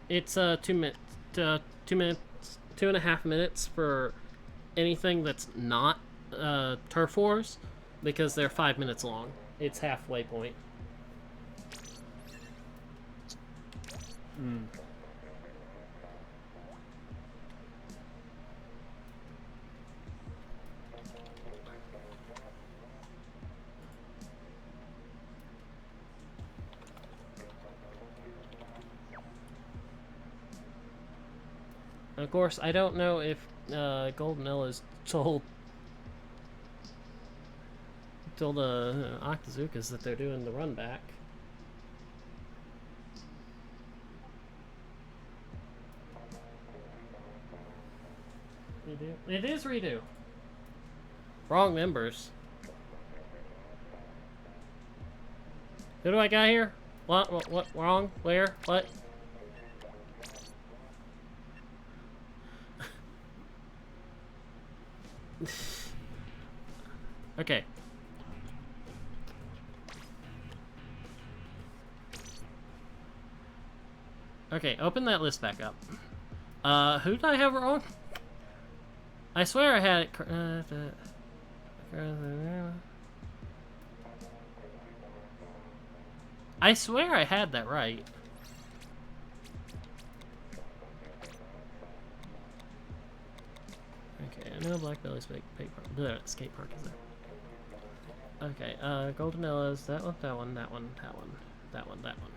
minutes, 2.5 minutes for anything that's not turf wars, because they're 5 minutes long. It's halfway point. Hmm. Of course, I don't know if Golden Ella's told Octazookas that they're doing the run back. Redo? It is redo. Wrong members. Who do I got here? What? Wrong? Where? What? Okay. Okay, open that list back up. Who did I have wrong? I swear I had it. I swear I had that right. Okay, I know Black Belly's skate park is there. Okay, Golden Ella's, that one, that one, that one, that one, that one, that one.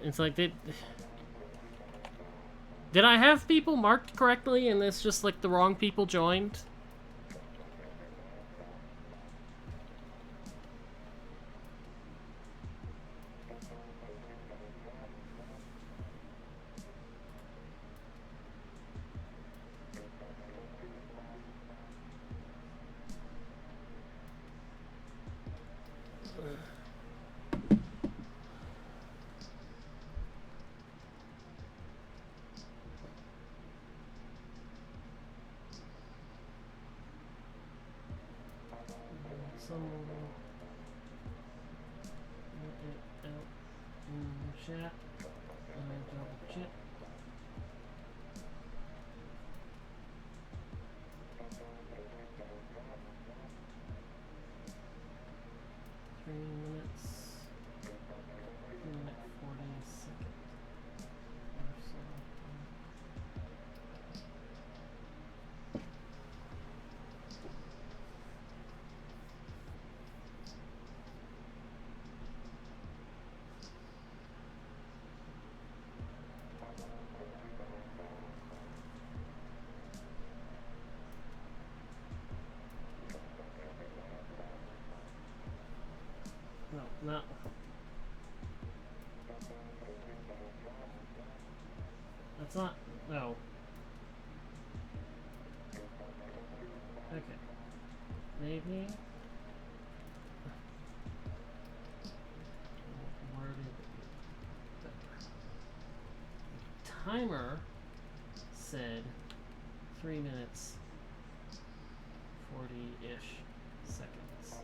It's like, did I have people marked correctly and it's just like the wrong people joined? Chat. Double check. Three minutes. 3 minute 40 seconds. Or so. No. That's not... No. Okay. Maybe. Where did the timer said 3 minutes 40-ish seconds.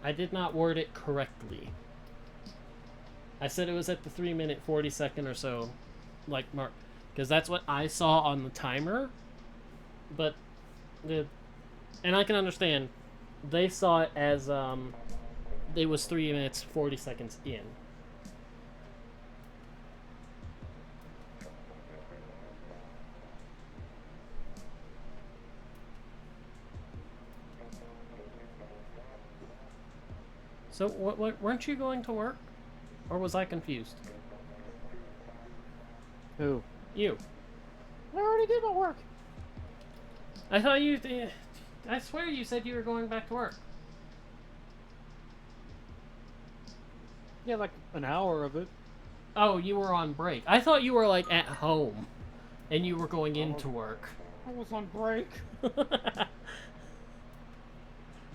I did not word it correctly. I said it was at the 3 minute 40-second or so, like, mark, because that's what I saw on the timer. But and I can understand, they saw it as it was 3 minutes 40 seconds in. So, what, weren't you going to work? Or was I confused? Who? You. I already did my work. I thought you... I swear you said you were going back to work. Yeah, like an hour of it. Oh, you were on break. I thought you were, like, at home. And you were going into work. I was on break.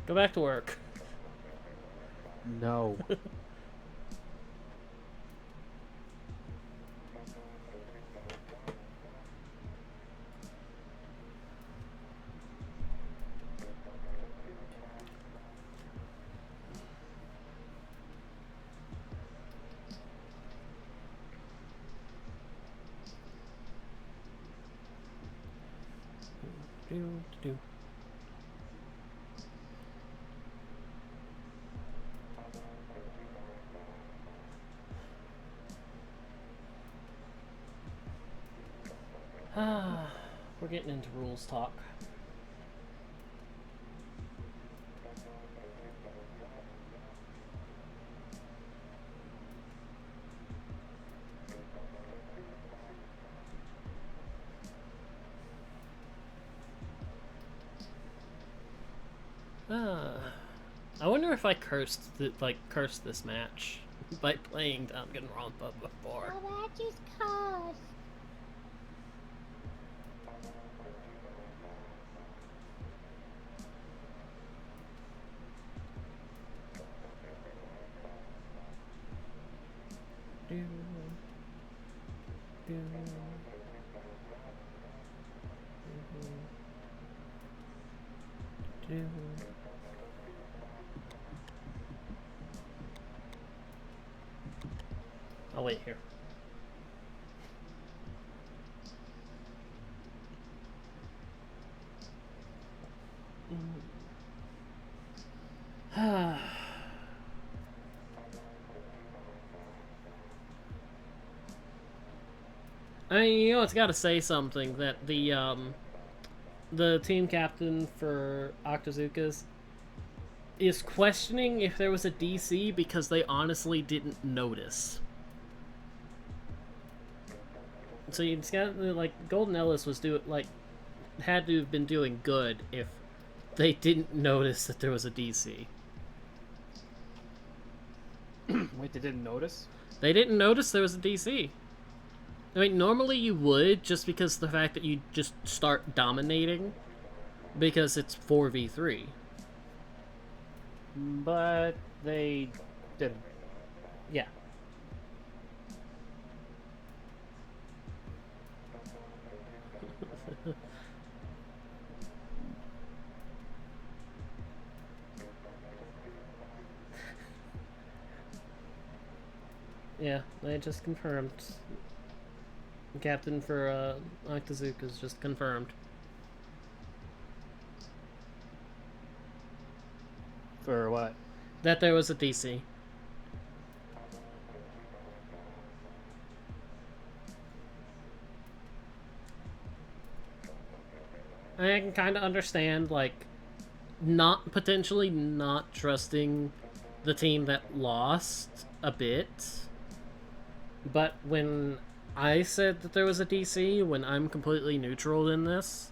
Go back to work. No. Do. We're getting into rules talk. I wonder if I cursed this match by playing Danganronpa before. Oh, that just cursed. I'll wait here. I mean, you know, it's got to say something that the team captain for Octazookas is questioning if there was a DC because they honestly didn't notice. So it's got, like, Golden Ellis was had to have been doing good if they didn't notice that there was a DC. Wait, they didn't notice? They didn't notice there was a DC. I mean, normally you would, just because the fact that you just start dominating, because it's 4v3. But they didn't. Yeah. Yeah, they just confirmed. The captain for Octazooka's just confirmed. For what? That there was a DC. I can kind of understand, like, potentially not trusting the team that lost a bit. But when I said that there was a DC, when I'm completely neutral in this,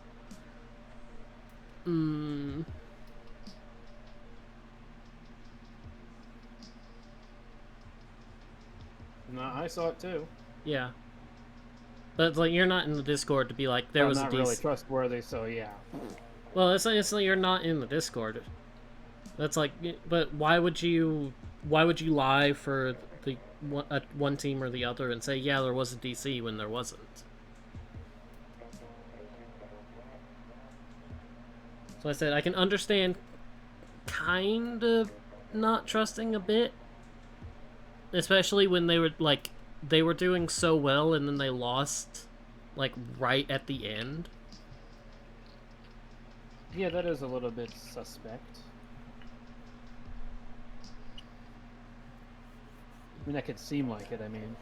No, I saw it too. yeah. But like, you're not in the Discord to be like, there was a DC. I'm not really trustworthy, so yeah. Well, it's like you're not in the Discord. That's like, but why would you lie for the one team or the other and say, yeah, there was a DC when there wasn't? So I said, I can understand kind of not trusting a bit. Especially when they were, like, they were doing so well and then they lost, like, right at the end. Yeah, that is a little bit suspect. I mean, that could seem like it, I mean.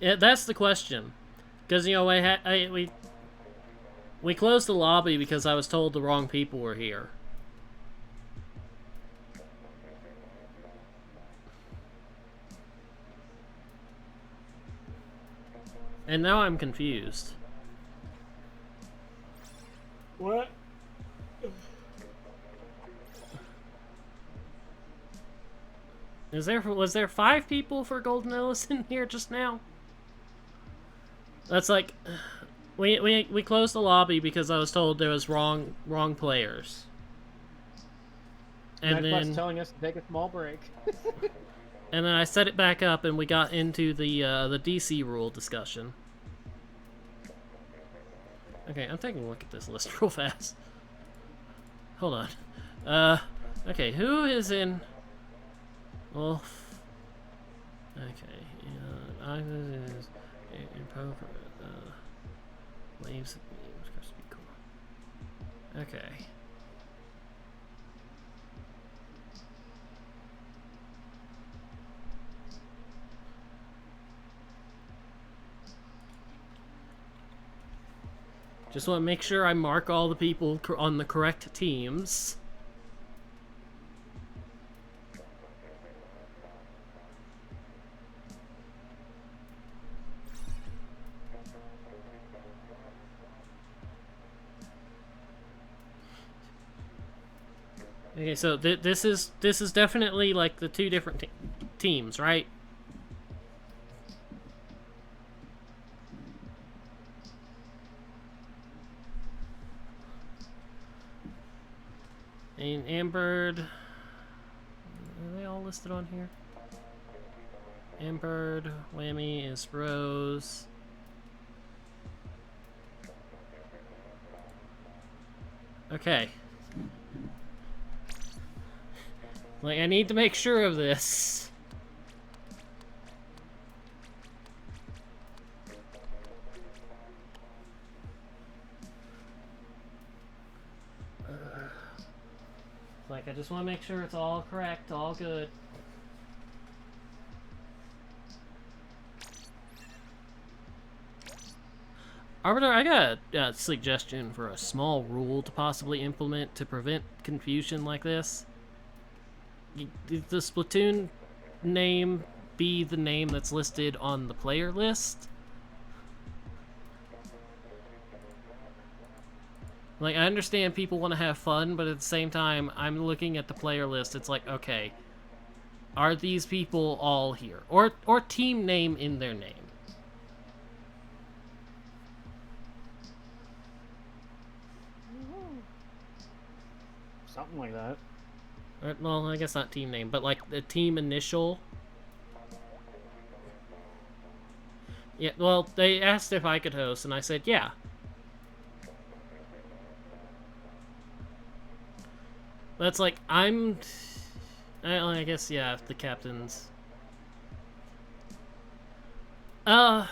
Yeah, that's the question. Because, you know, we closed the lobby because I was told the wrong people were here. And now I'm confused. What? Was there 5 people for Golden Ellis in here just now? That's like, we closed the lobby because I was told there was wrong players. And then telling us to take a small break. and then I set it back up and we got into the DC rule discussion. Okay, I'm taking a look at this list real fast. Hold on. Okay, who is in? Well, okay. I was in poker. Leaves. Okay. Just want to make sure I mark all the people on the correct teams. Okay, so this is definitely like the 2 different teams, right? And Ambird, are they all listed on here? Ambird, Whammy is Rose. Okay. Like, I need to make sure of this. Like, I just want to make sure it's all correct, all good. Arbiter, I got a suggestion for a small rule to possibly implement to prevent confusion like this. The Splatoon name be the name that's listed on the player list. Like, I understand people want to have fun, but at the same time, I'm looking at the player list, it's like, okay, are these people all here? Or team name in their name. Something like that. Or, well, I guess not team name, but like the team initial. Yeah, well, they asked if I could host, and I said, yeah. That's like, I'm I guess, yeah, if the captain's... I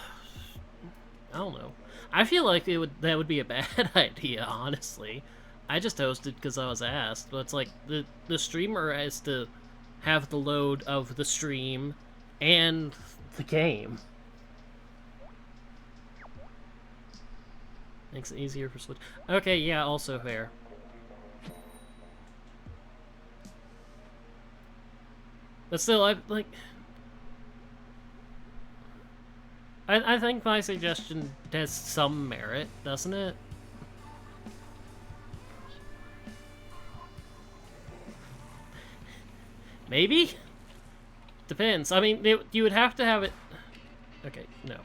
don't know. I feel like that would be a bad idea, honestly. I just hosted because I was asked, but it's like the streamer has to have the load of the stream and the game. Makes it easier for Switch. Okay, yeah, also fair. But still, I think my suggestion has some merit, doesn't it? Maybe? Depends. I mean, you would have to have it... Okay, no.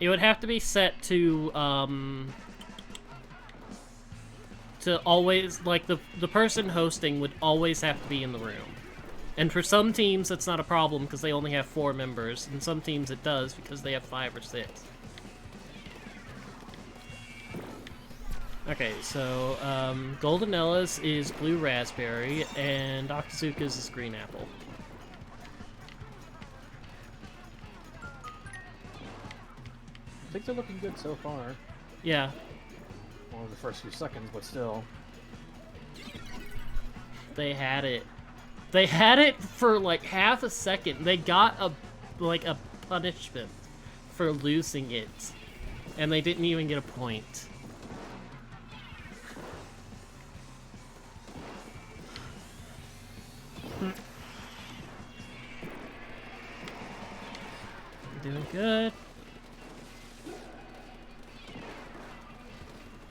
It would have to be set to always... Like, the person hosting would always have to be in the room. And for some teams, that's not a problem because they only have 4 members. And some teams it does because they have 5 or 6. Okay, so Goldenella's is blue raspberry, and Octazooka's is green apple. I think they're looking good so far. Yeah. Well, the first few seconds, but still. They had it. They had it for like half a second. They got a punishment for losing it, and they didn't even get a point. Doing good.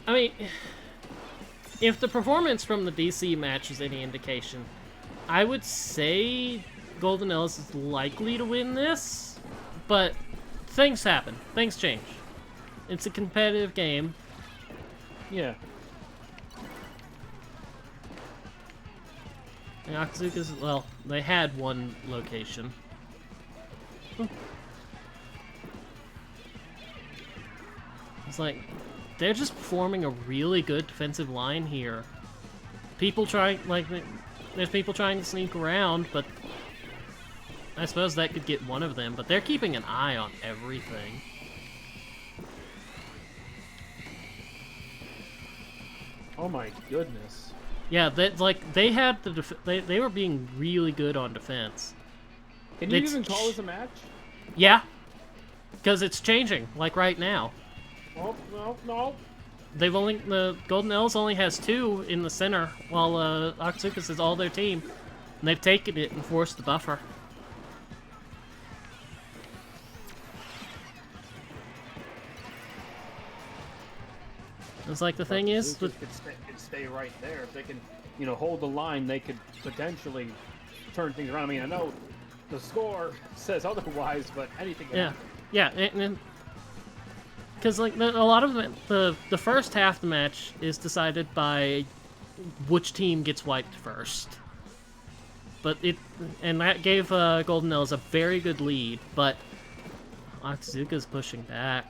I mean, if the performance from the DC match is any indication, I would say Golden Ellis is likely to win this, but things happen. Things change. It's a competitive game. Yeah. And Akazuka's, well, they had one location. It's like, they're just forming a really good defensive line here. People trying, like, there's people trying to sneak around, but I suppose that could get one of them, but they're keeping an eye on everything. Oh my goodness. Yeah, they had they were being really good on defense. Can you even call this a match? Yeah, because it's changing, like right now. Oh, no. They've only, the Golden Elves only has 2 in the center, while Octazooka's is all their team. And they've taken it and forced the buffer. It's like the thing is... Could stay right there. If they can, hold the line, they could potentially turn things around. I mean, I know the score says otherwise, but anything can happen. Yeah, and because like a lot of the first half of the match is decided by which team gets wiped first. But that gave Golden Elves a very good lead, but Octazooka's pushing back.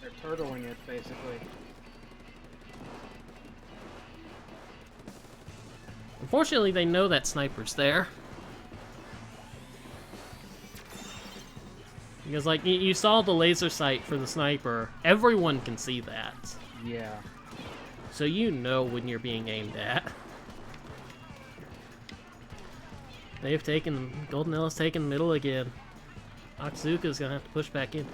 They're turtling it, basically. Unfortunately, they know that sniper's there. Because, like, you saw the laser sight for the sniper. Everyone can see that. Yeah. So you know when you're being aimed at. They've taken... Goldenella taken the middle again. Octazooka's gonna have to push back in.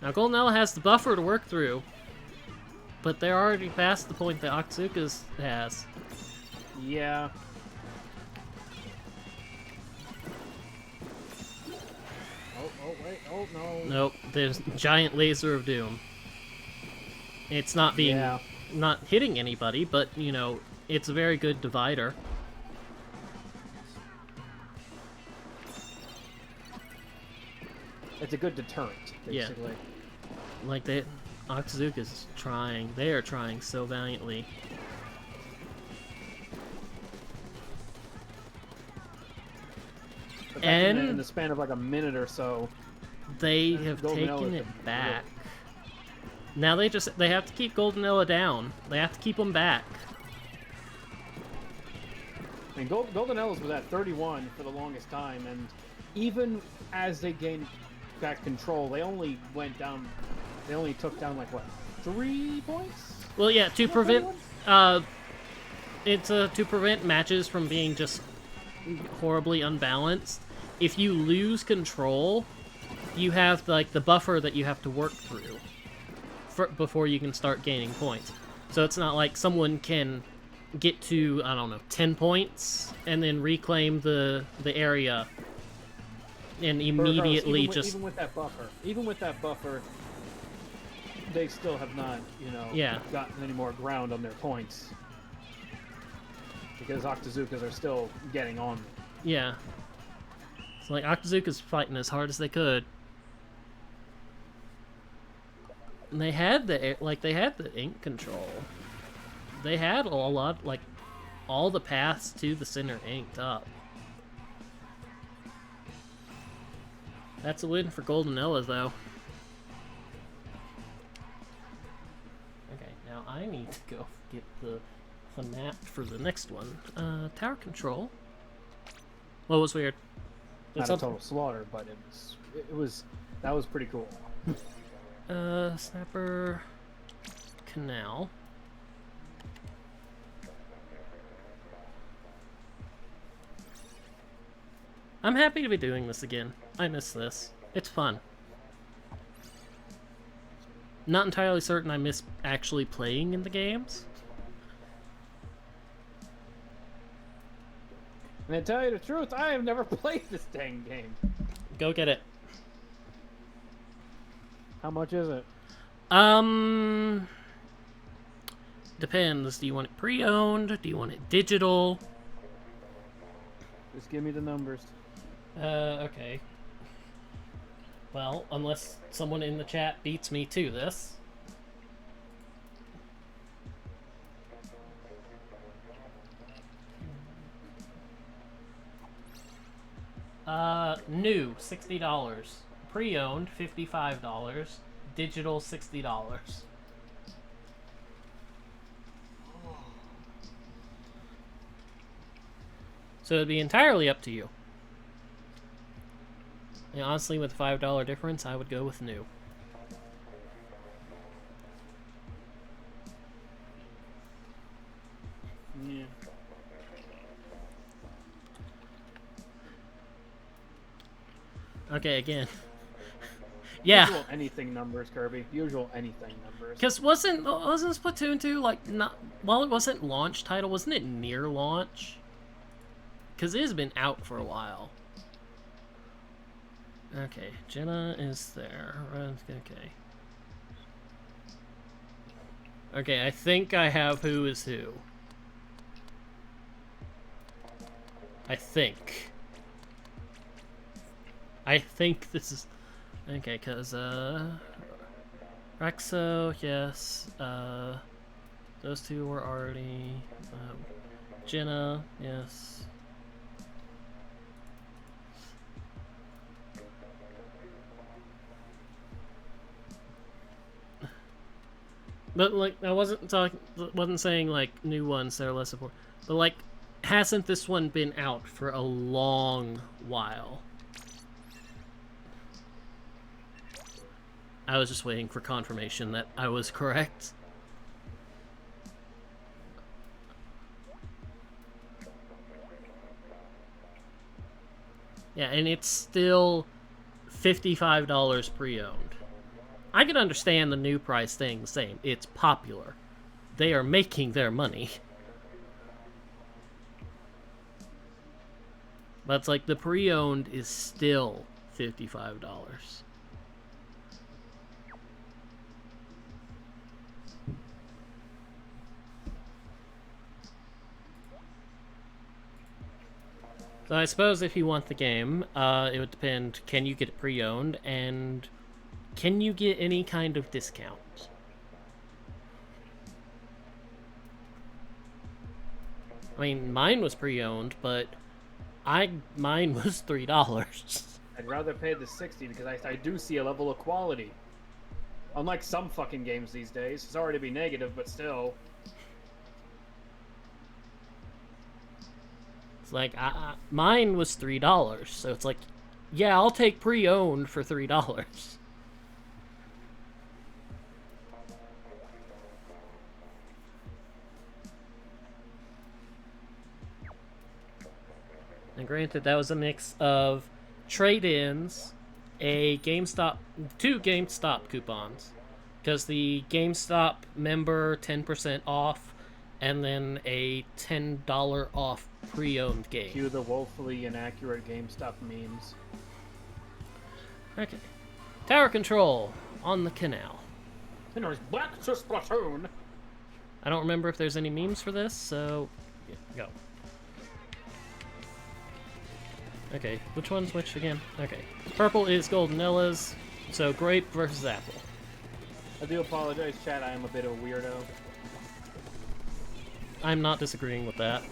Now, Goldenella has the buffer to work through. But they're already past the point that Octazooka's has. Yeah. Oh, wait. Oh, no. Nope. There's giant laser of doom. It's not being... Yeah. Not hitting anybody, but, it's a very good divider. It's a good deterrent, basically. Yeah. Like, Octazooka's trying. They are trying so valiantly. And in the span of like a minute or so, they have taken it back. Now they have to keep Goldenella down. They have to keep them back. I mean, Golden Elves was at 31 for the longest time, and even as they gained back control, they only went down. They only took down like what, 3 points? Well, yeah, to prevent to prevent matches from being just horribly unbalanced. If you lose control, you have like the buffer that you have to work through before you can start gaining points. So it's not like someone can get to, I don't know, 10 points and then reclaim the area and immediately even with that buffer, they still have not, gotten any more ground on their points. Because Octazookas are still getting on them. Yeah. It's like Octazooka's fighting as hard as they could. And they had the ink control. They had a lot, like, all the paths to the center inked up. That's a win for Golden Ella, though. Okay, now I need to go get the map for the next one. Tower control. What was weird? Not a total slaughter, but that was pretty cool. Snapper Canal. I'm happy to be doing this again. I miss this. It's fun. Not entirely certain I miss actually playing in the games. And to tell you the truth, I have never played this dang game. Go get it. How much is it? Depends. Do you want it pre-owned? Do you want it digital? Just give me the numbers. Okay. Well, unless someone in the chat beats me to this. New, $60. Pre-owned, $55. Digital, $60. So it'd be entirely up to you. And honestly, with a $5 difference, I would go with new. Yeah. Okay, again. Yeah. Usual anything numbers, Kirby. Usual anything numbers. Because wasn't Splatoon 2 like not while it wasn't launch title, wasn't it near launch? Because it has been out for a while. Okay, Jenna is there. Okay. Okay, I think I have who is who. I think this is... Okay, because, Rexo, yes, those two were already, Jenna, yes. But, like, I wasn't saying, like, new ones that are less important. But, like, hasn't this one been out for a long while? I was just waiting for confirmation that I was correct. Yeah, and it's still $55 pre-owned. I can understand the new price staying the same. It's popular. They are making their money. But it's like the pre-owned is still $55. So I suppose if you want the game, it would depend, can you get it pre-owned, and can you get any kind of discount? I mean, mine was pre-owned, but mine was $3. I'd rather pay the $60 because I do see a level of quality. Unlike some fucking games these days. Sorry to be negative, but still. Like, mine was $3, so it's like, yeah, I'll take pre-owned for $3. And granted, that was a mix of trade-ins, two GameStop coupons, because the GameStop member 10% off, and then a $10 off pre-owned game. Cue the woefully inaccurate GameStop memes. Okay. Tower control on the canal. And there's back to Splatoon. I don't remember if there's any memes for this, so yeah, go. Okay, which one's which again? Okay. Purple is Goldenella's, so grape versus apple. I do apologize, chat, I am a bit of a weirdo. I'm not disagreeing with that.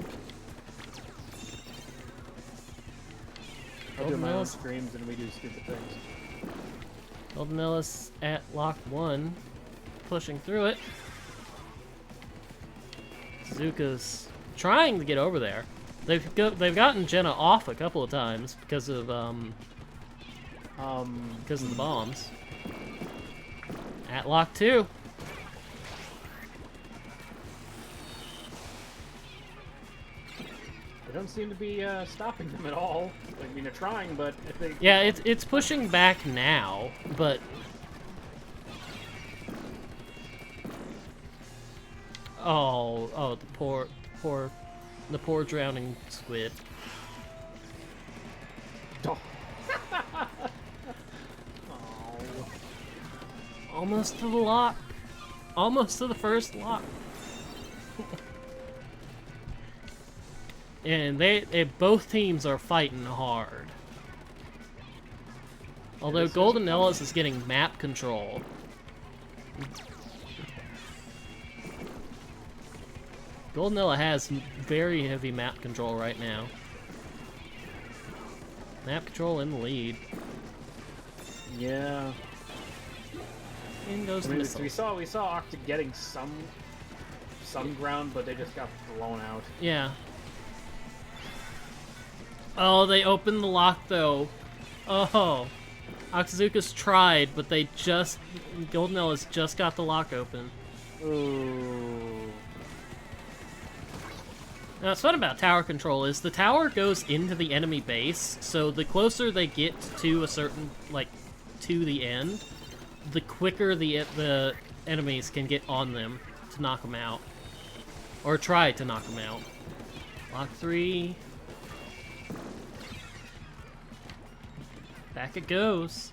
I do my own streams and we do stupid things. Goldenella's at lock 1, pushing through it. Zuka's trying to get over there. They've gotten Jenna off a couple of times because of the bombs. At lock 2. They don't seem to be stopping them at all. I mean, they're trying, but if they... Yeah, it's pushing back now, but... Oh, the poor drowning squid. Oh. Almost to the lock. Almost to the first lock. And both teams are fighting hard. Although Goldenella's is getting map control. Goldenella has very heavy map control right now. Map control in the lead. Yeah. In goes the missile. We saw Octa getting some ground, but they just got blown out. Yeah. Oh, they opened the lock though. Oh. Octazuka's tried, but Goldenella's just got the lock open. Ooh. Now, what's fun about tower control is the tower goes into the enemy base, so the closer they get to a certain, to the end, the quicker the enemies can get on them to knock them out. Or try to knock them out. Lock 3. Back it goes.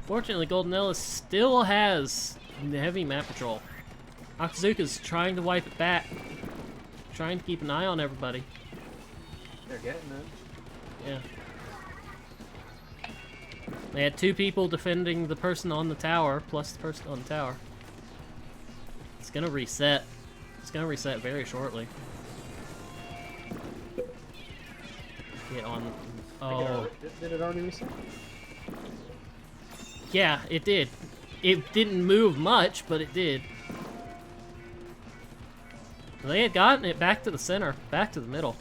Fortunately, Goldenella still has the heavy map control. Octazuka's trying to wipe it back. Trying to keep an eye on everybody. They're getting it. Yeah. They had 2 people defending the person on the tower, plus the person on the tower. It's gonna reset. It's gonna reset very shortly. Get on. Oh. Did it already reset? Yeah, it did. It didn't move much, but it did. They had gotten it back to the center, back to the middle.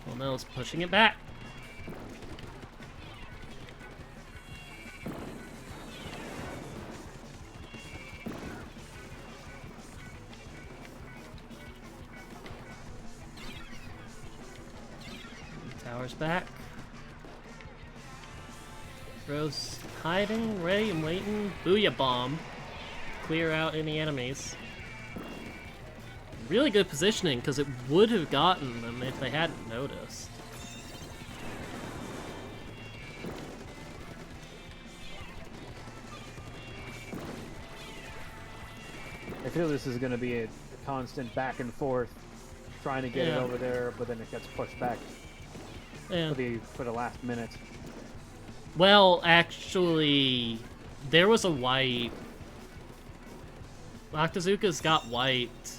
Well, now it's pushing it back. Tower's back. Rose hiding, ready and waiting. Booyah bomb. Clear out any enemies. Really good positioning, because it would have gotten them if they hadn't noticed. I feel this is going to be a constant back and forth, trying to get it over there, but then it gets pushed back for the last minute. Well, actually, there was a wipe. Octazuka's got wiped.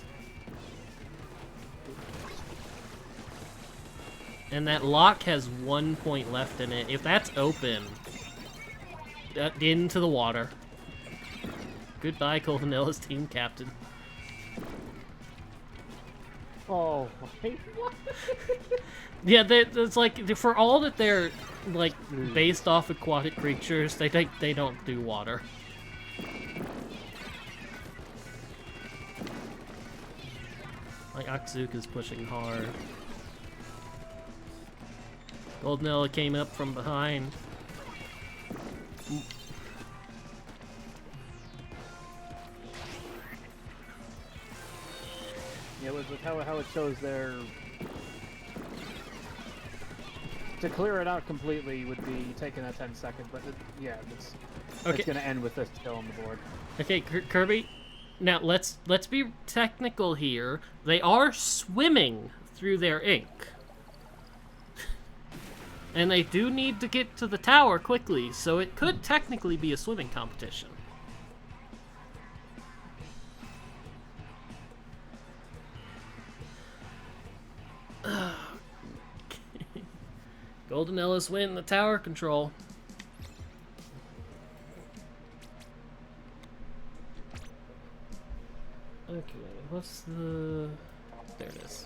And that lock has 1 point left in it. If that's open, into the water. Goodbye, Goldenella's team captain. Oh, wait, what? Yeah, it's like for all that they're like based off aquatic creatures, they don't do water. Like Akzuka's pushing hard. Goldenella came up from behind. Yeah, with how it shows there. To clear it out completely would be taking that 10 seconds, but yeah, it's gonna end with this kill on the board. Okay, Kirby. Now let's be technical here. They are swimming through their ink. And they do need to get to the tower quickly, so it could technically be a swimming competition. Golden Ellis win the tower control. Okay, what's the... There it is.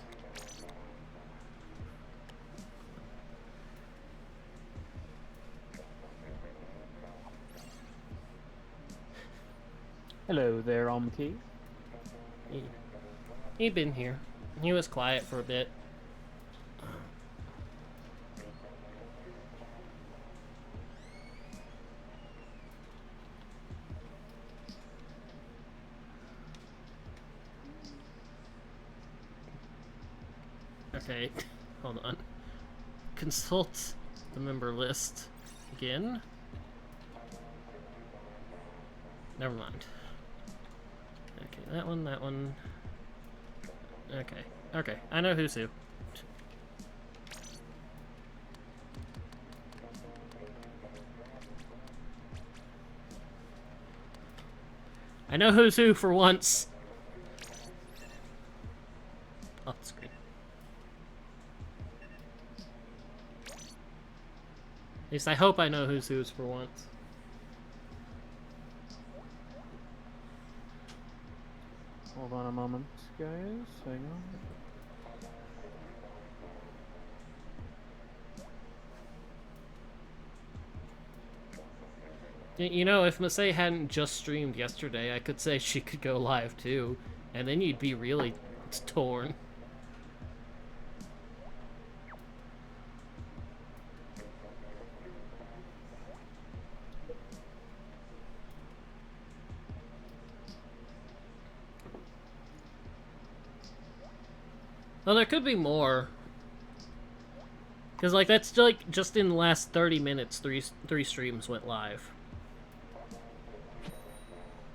Hello there, Omki. He'd been here. He was quiet for a bit. Okay, hold on. Consult the member list again. Never mind. Okay, that one. Okay, I know who's who. I know who's who for once. Off the screen. At least I hope I know who's who's for once. Hold on a moment, guys. Hang on. You know, if Masay hadn't just streamed yesterday, I could say she could go live too, and then you'd be really torn. Well, there could be more. Because, like, that's, like, just in the last 30 minutes, three streams went live.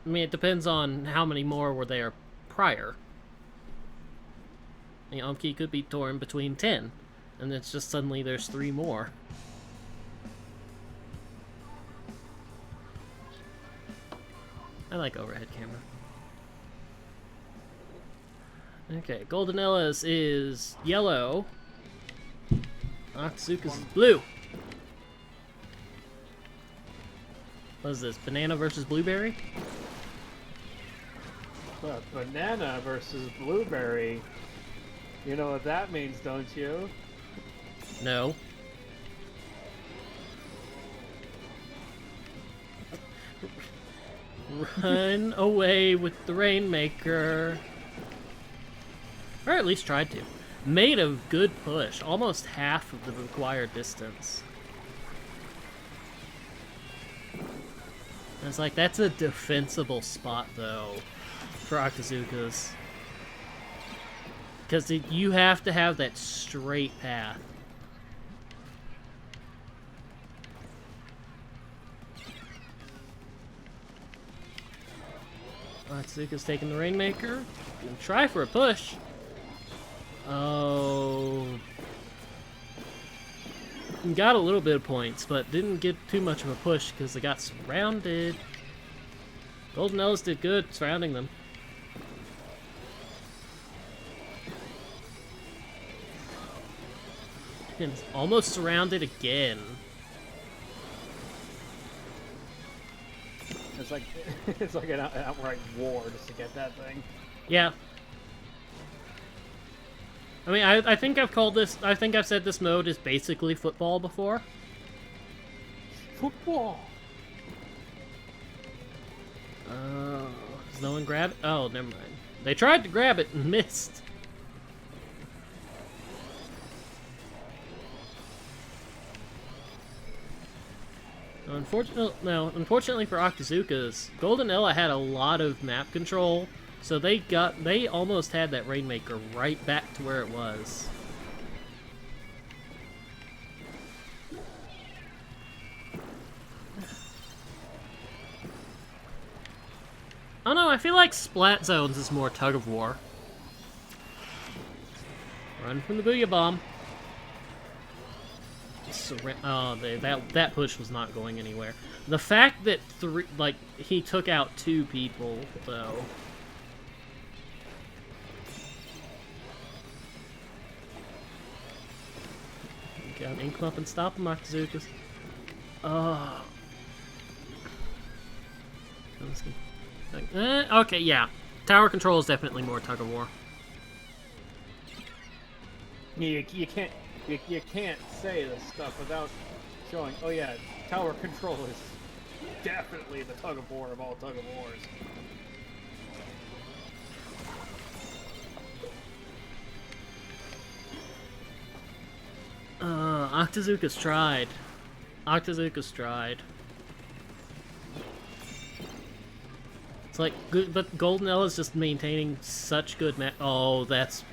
I mean, it depends on how many more were there prior. You know, Omki could be torn between 10, and it's just suddenly there's 3 more. I like overhead camera. Okay, Goldenella's is yellow. Akzuka's is blue. What is this? Banana versus blueberry? Banana versus blueberry. You know what that means, don't you? No. Run away with the Rainmaker. Or at least tried to. Made a good push. Almost half of the required distance. And it's like, that's a defensible spot, though, for Akazuka's. Because you have to have that straight path. Akazuka's taking the Rainmaker. Gonna try for a push. Oh. Got a little bit of points, but didn't get too much of a push because they got surrounded. Golden Ellis did good surrounding them. And almost surrounded again. It's like it's like an outright war just to get that thing. Yeah. I mean, I think I've called this, I think I've said this mode is basically football before. Football! Does no one grab it? Oh, never mind. They tried to grab it and missed. Unfortunately for Octazookas, Golden Ella had a lot of map control, so they almost had that Rainmaker right back to where it was. I don't know, I feel like Splat Zones is more tug of war. Run from the Booyah Bomb. That push was not going anywhere. The fact that he took out 2 people, though. Gotta ink him up and stop him, Octazookas. Okay, yeah. Tower control is definitely more tug of war. You can't say this stuff without showing, oh yeah, tower control is definitely the tug of war of all tug of wars. Octazookas tried. Octazookas tried. It's like, good, but Golden Ella's just maintaining such good oh, that's...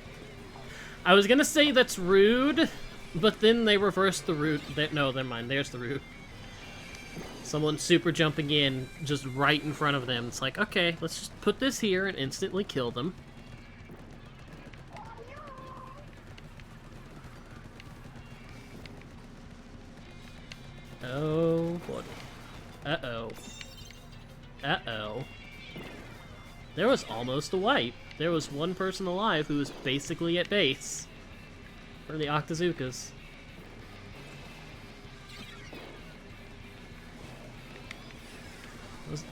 I was gonna say that's rude, but then they reversed the route. No, never mind. There's the route. Someone super jumping in just right in front of them. It's like, okay, let's just put this here and instantly kill them. Oh, boy. Uh-oh. Uh-oh. There was almost a wipe. There was one person alive who was basically at base for the Octazookas.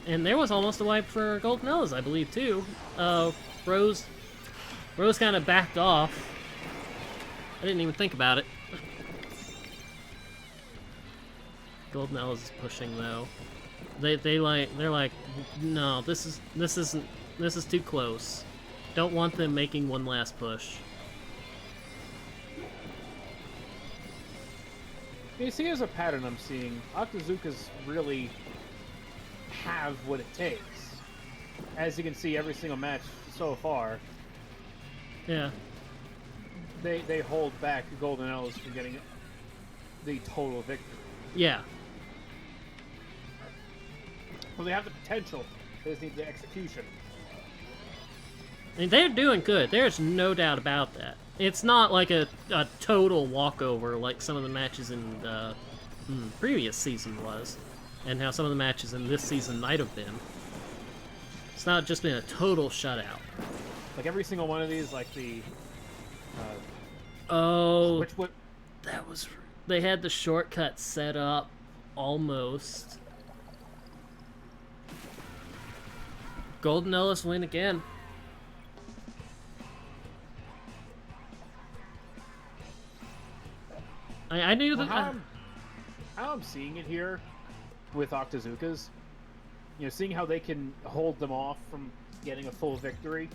And there was almost a wipe for Golden Ellas, I believe, too. Rose kind of backed off. I didn't even think about it. Golden Ellas is pushing though. They're like, no, this is too close. Don't want them making one last push. You see, there's a pattern I'm seeing. Octazookas really have what it takes. As you can see, every single match so far. Yeah. They hold back Golden Ellas from getting the total victory. Yeah. Well, they have the potential. They just need the execution. I mean, they're doing good. There's no doubt about that. It's not like a total walkover like some of the matches in the previous season was, and how some of the matches in this season might have been. It's not just been a total shutout. Like every single one of these, like the... oh, what? That was... They had the shortcut set up, almost. Golden Ellis win again. I knew that... how I'm seeing it here with Octazookas, you know, seeing how they can hold them off from getting a full victory,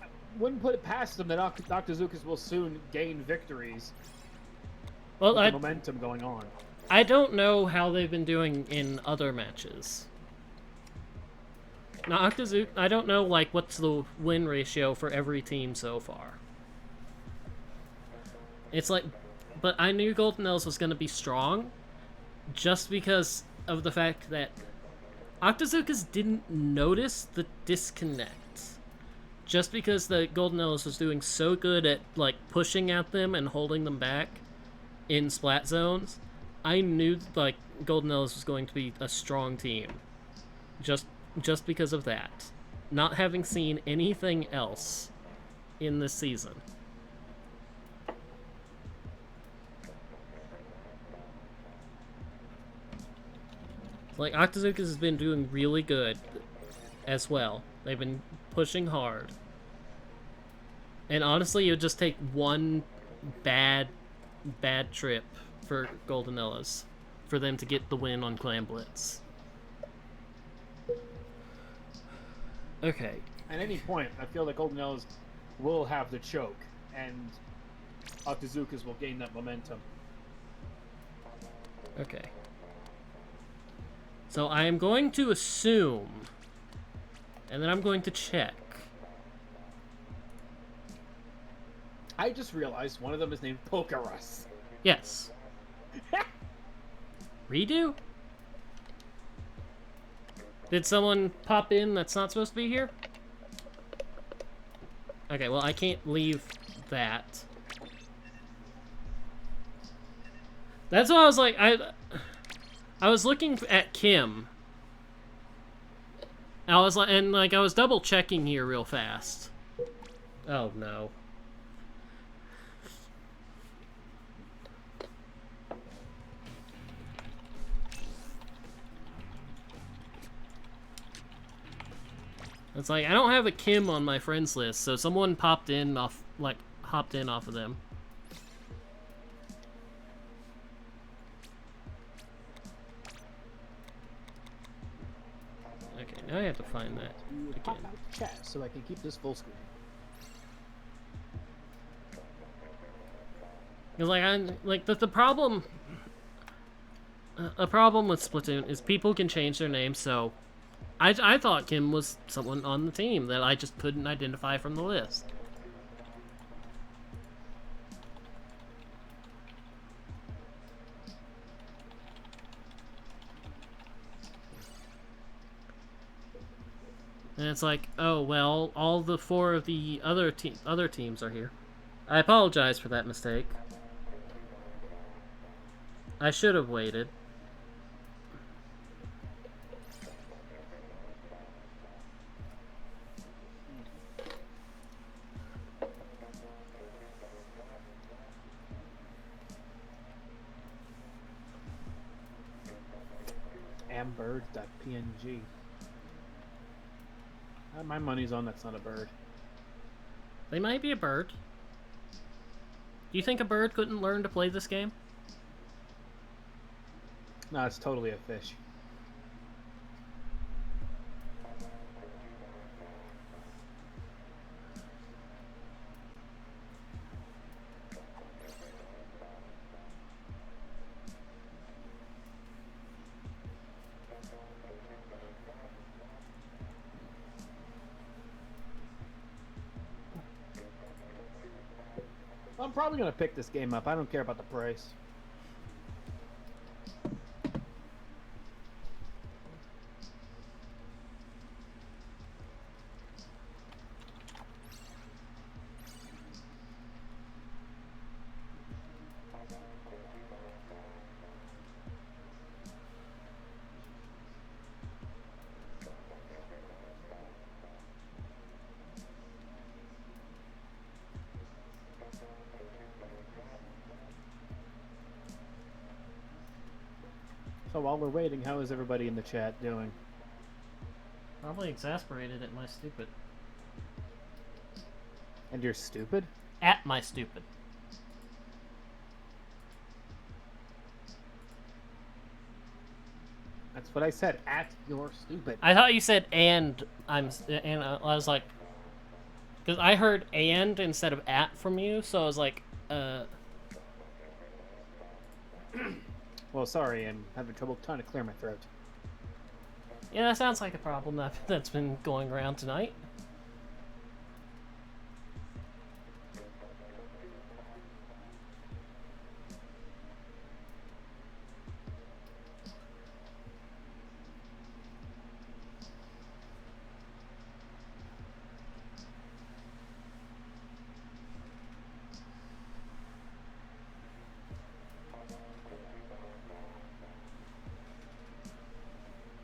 I wouldn't put it past them that Octazookas will soon gain victories. Well, with the momentum going on. I don't know how they've been doing in other matches. Now, I don't know, like, what's the win ratio for every team so far. It's like, but I knew Golden Ellis was going to be strong just because of the fact that Octazookas didn't notice the disconnect. Just because the Golden Ellis was doing so good at, like, pushing at them and holding them back in splat zones, I knew, like, Golden Ellis was going to be a strong team. Just because of that. Not having seen anything else in this season. Like, Octazookas has been doing really good as well. They've been pushing hard. And honestly, it would just take one bad trip for Goldenellas for them to get the win on Clan Blitz. Okay. At any point, I feel like Goldenellas will have the choke, and Octazookas will gain that momentum. Okay. So I am going to assume, and then I'm going to check. I just realized one of them is named Pokerus. Yes. Redo? Did someone pop in that's not supposed to be here? Okay, well, I can't leave that. That's why I was like, I was looking at Kim. I was like, and like, I was double checking here real fast. Oh no. It's like, I don't have a Kim on my friends list, so someone popped in off, like, hopped in off of them. Okay, now I have to find that Pop again. out the chat so I can keep this full screen. Because, like, the problem... a problem with Splatoon is people can change their names, so... I thought Kim was someone on the team that I just couldn't identify from the list. And it's like, oh, well, all the 4 of the other teams are here. I apologize for that mistake. I should have waited. Ambird.png. My money's on that's not a bird. They might be a bird. Do you think a bird couldn't learn to play this game? No, it's totally a fish. I'm probably going to pick this game up. I don't care about the price. So while we're waiting, how is everybody in the chat doing? Probably exasperated at my stupid. And you're stupid? At my stupid. That's what I said. At your stupid. I thought you said and I was like, because I heard and instead of at from you, so I was like, Well, sorry, I'm having trouble trying to clear my throat. Yeah, that sounds like a problem that's been going around tonight.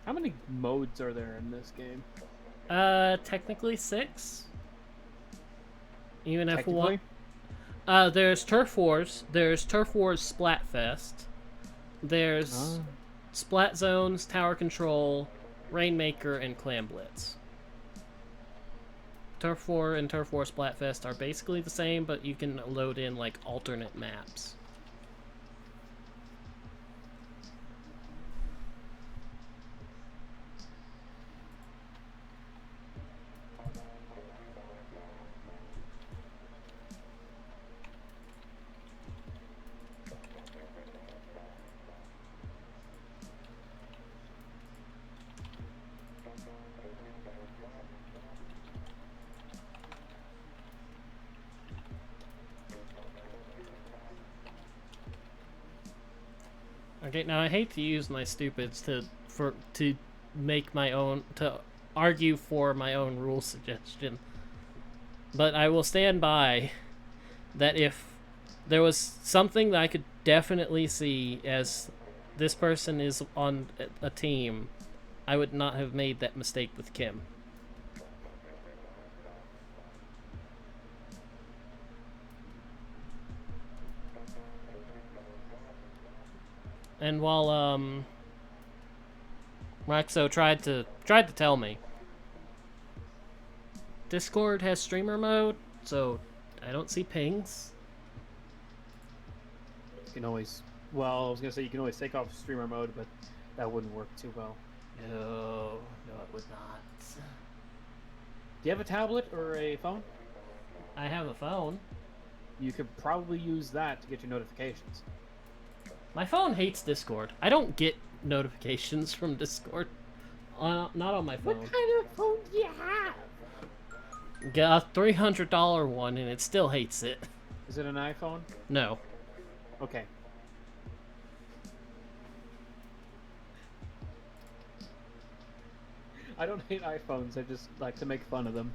How many modes are there in this game? Technically 6. Even if Technically? one. There's Turf Wars. There's Turf Wars Splatfest. There's Splat Zones, Tower Control, Rainmaker, and Clan Blitz. Turf 4 and Turf 4 Splatfest are basically the same, but you can load in like alternate maps. Okay, now I hate to use my stupids to make my own, to argue for my own rule suggestion, but I will stand by that if there was something that I could definitely see as this person is on a team, I would not have made that mistake with Kim. And while Maxo tried to tell me, Discord has streamer mode, so I don't see pings. You can always, well, I was gonna say you can always take off streamer mode, but that wouldn't work too well. No, it would not. Do you have a tablet or a phone? I have a phone. You could probably use that to get your notifications. My phone hates Discord. I don't get notifications from Discord. Not on my phone. What kind of phone do you have? Got a $300 one and it still hates it. Is it an iPhone? No. Okay. I don't hate iPhones, I just like to make fun of them.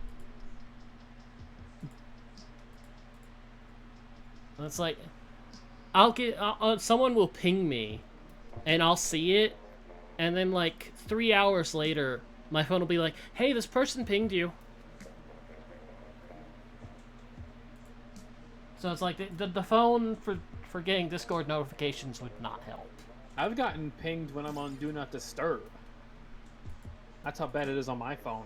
It's like, someone will ping me, and I'll see it, and then like 3 hours later, my phone will be like, "Hey, this person pinged you." So it's like the phone for getting Discord notifications would not help. I've gotten pinged when I'm on Do Not Disturb. That's how bad it is on my phone.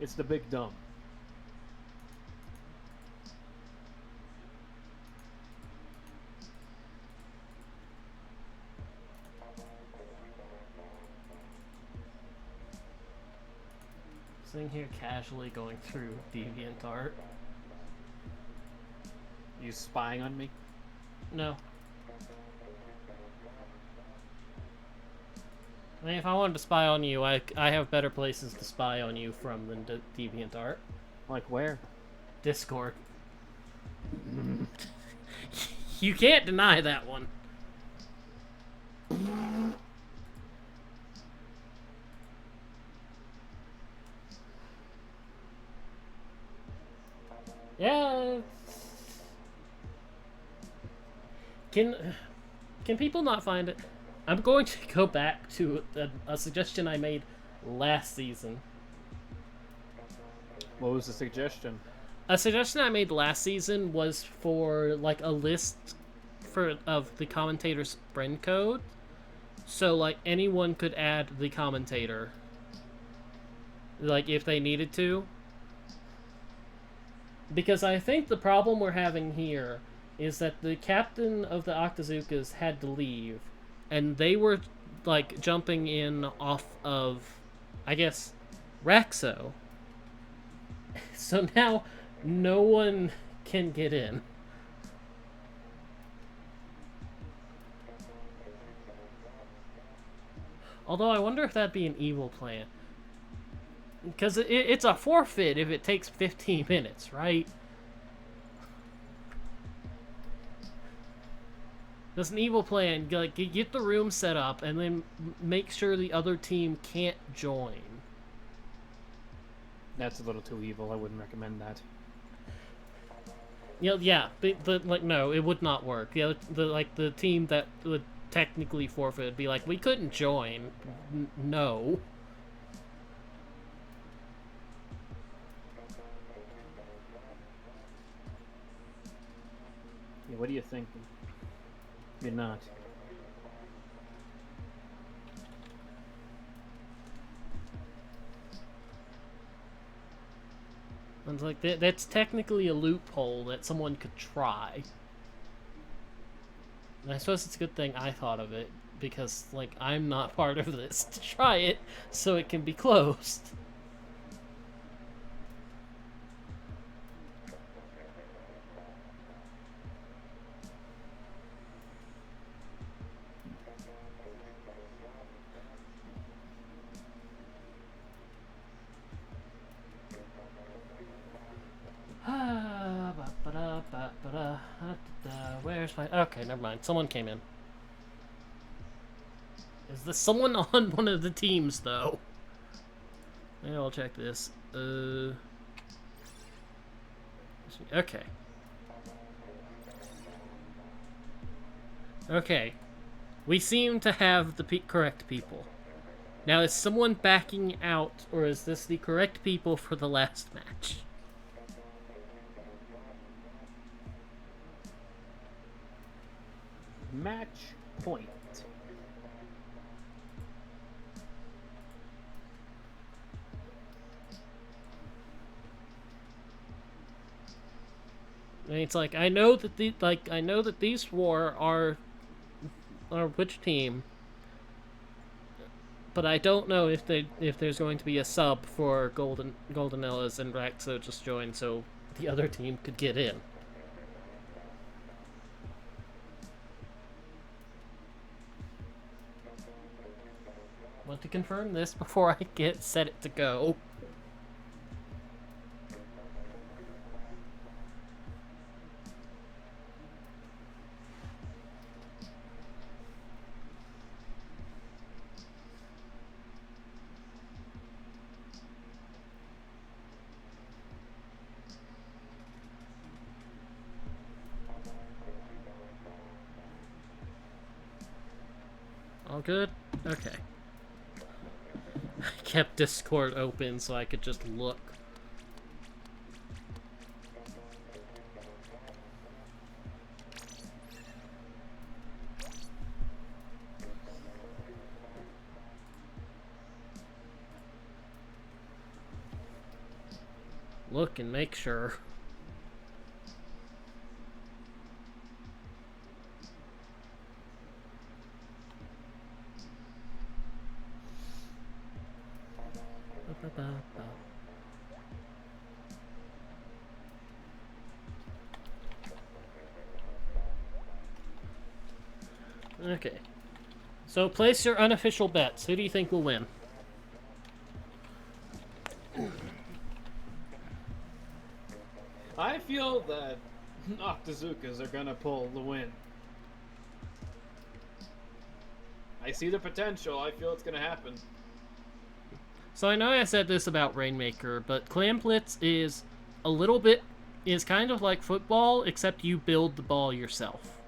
It's the big dumb. Sitting here casually going through DeviantArt. You spying on me? No. I mean, if I wanted to spy on you, I have better places to spy on you from than DeviantArt. Like where? Discord. You can't deny that one. Yeah. Can people not find it? I'm going to go back to a suggestion I made last season. What was the suggestion? A suggestion I made last season was for like a list of the commentator's friend code, so like anyone could add the commentator, like if they needed to. Because I think the problem we're having here is that the captain of the Octazookas had to leave, and they were like jumping in off of, I guess, Raxo. So now no one can get in. Although I wonder if that'd be an evil plan. Because it's a forfeit if it takes 15 minutes, right? That's an evil plan. Like, get the room set up and then make sure the other team can't join. That's a little too evil. I wouldn't recommend that. You know, yeah, but like, no, it would not work. The team that would technically forfeit would be like, we couldn't join. No. Yeah, what are you thinking? You're not. It's like, that's technically a loophole that someone could try. And I suppose it's a good thing I thought of it, because, like, I'm not part of this to try it, so it can be closed. Where's my... Okay, never mind. Someone came in. Is this someone on one of the teams, though? Maybe I'll check this. Okay. Okay. We seem to have the correct people. Now, is someone backing out, or is this the correct people for the last match? Match point. I mean, it's like, I know that these four are which team, but I don't know if there's going to be a sub for Goldenellas and Raxo just joined so the other team could get in. Want to confirm this before I set it to go. All good? Okay. I kept Discord open so I could just look. Look and make sure. Okay. So place your unofficial bets. Who do you think will win? I feel that Octazookas are gonna pull the win. I see the potential. I feel it's gonna happen. So I know I said this about Rainmaker, but Clam Blitz is kind of like football, except you build the ball yourself.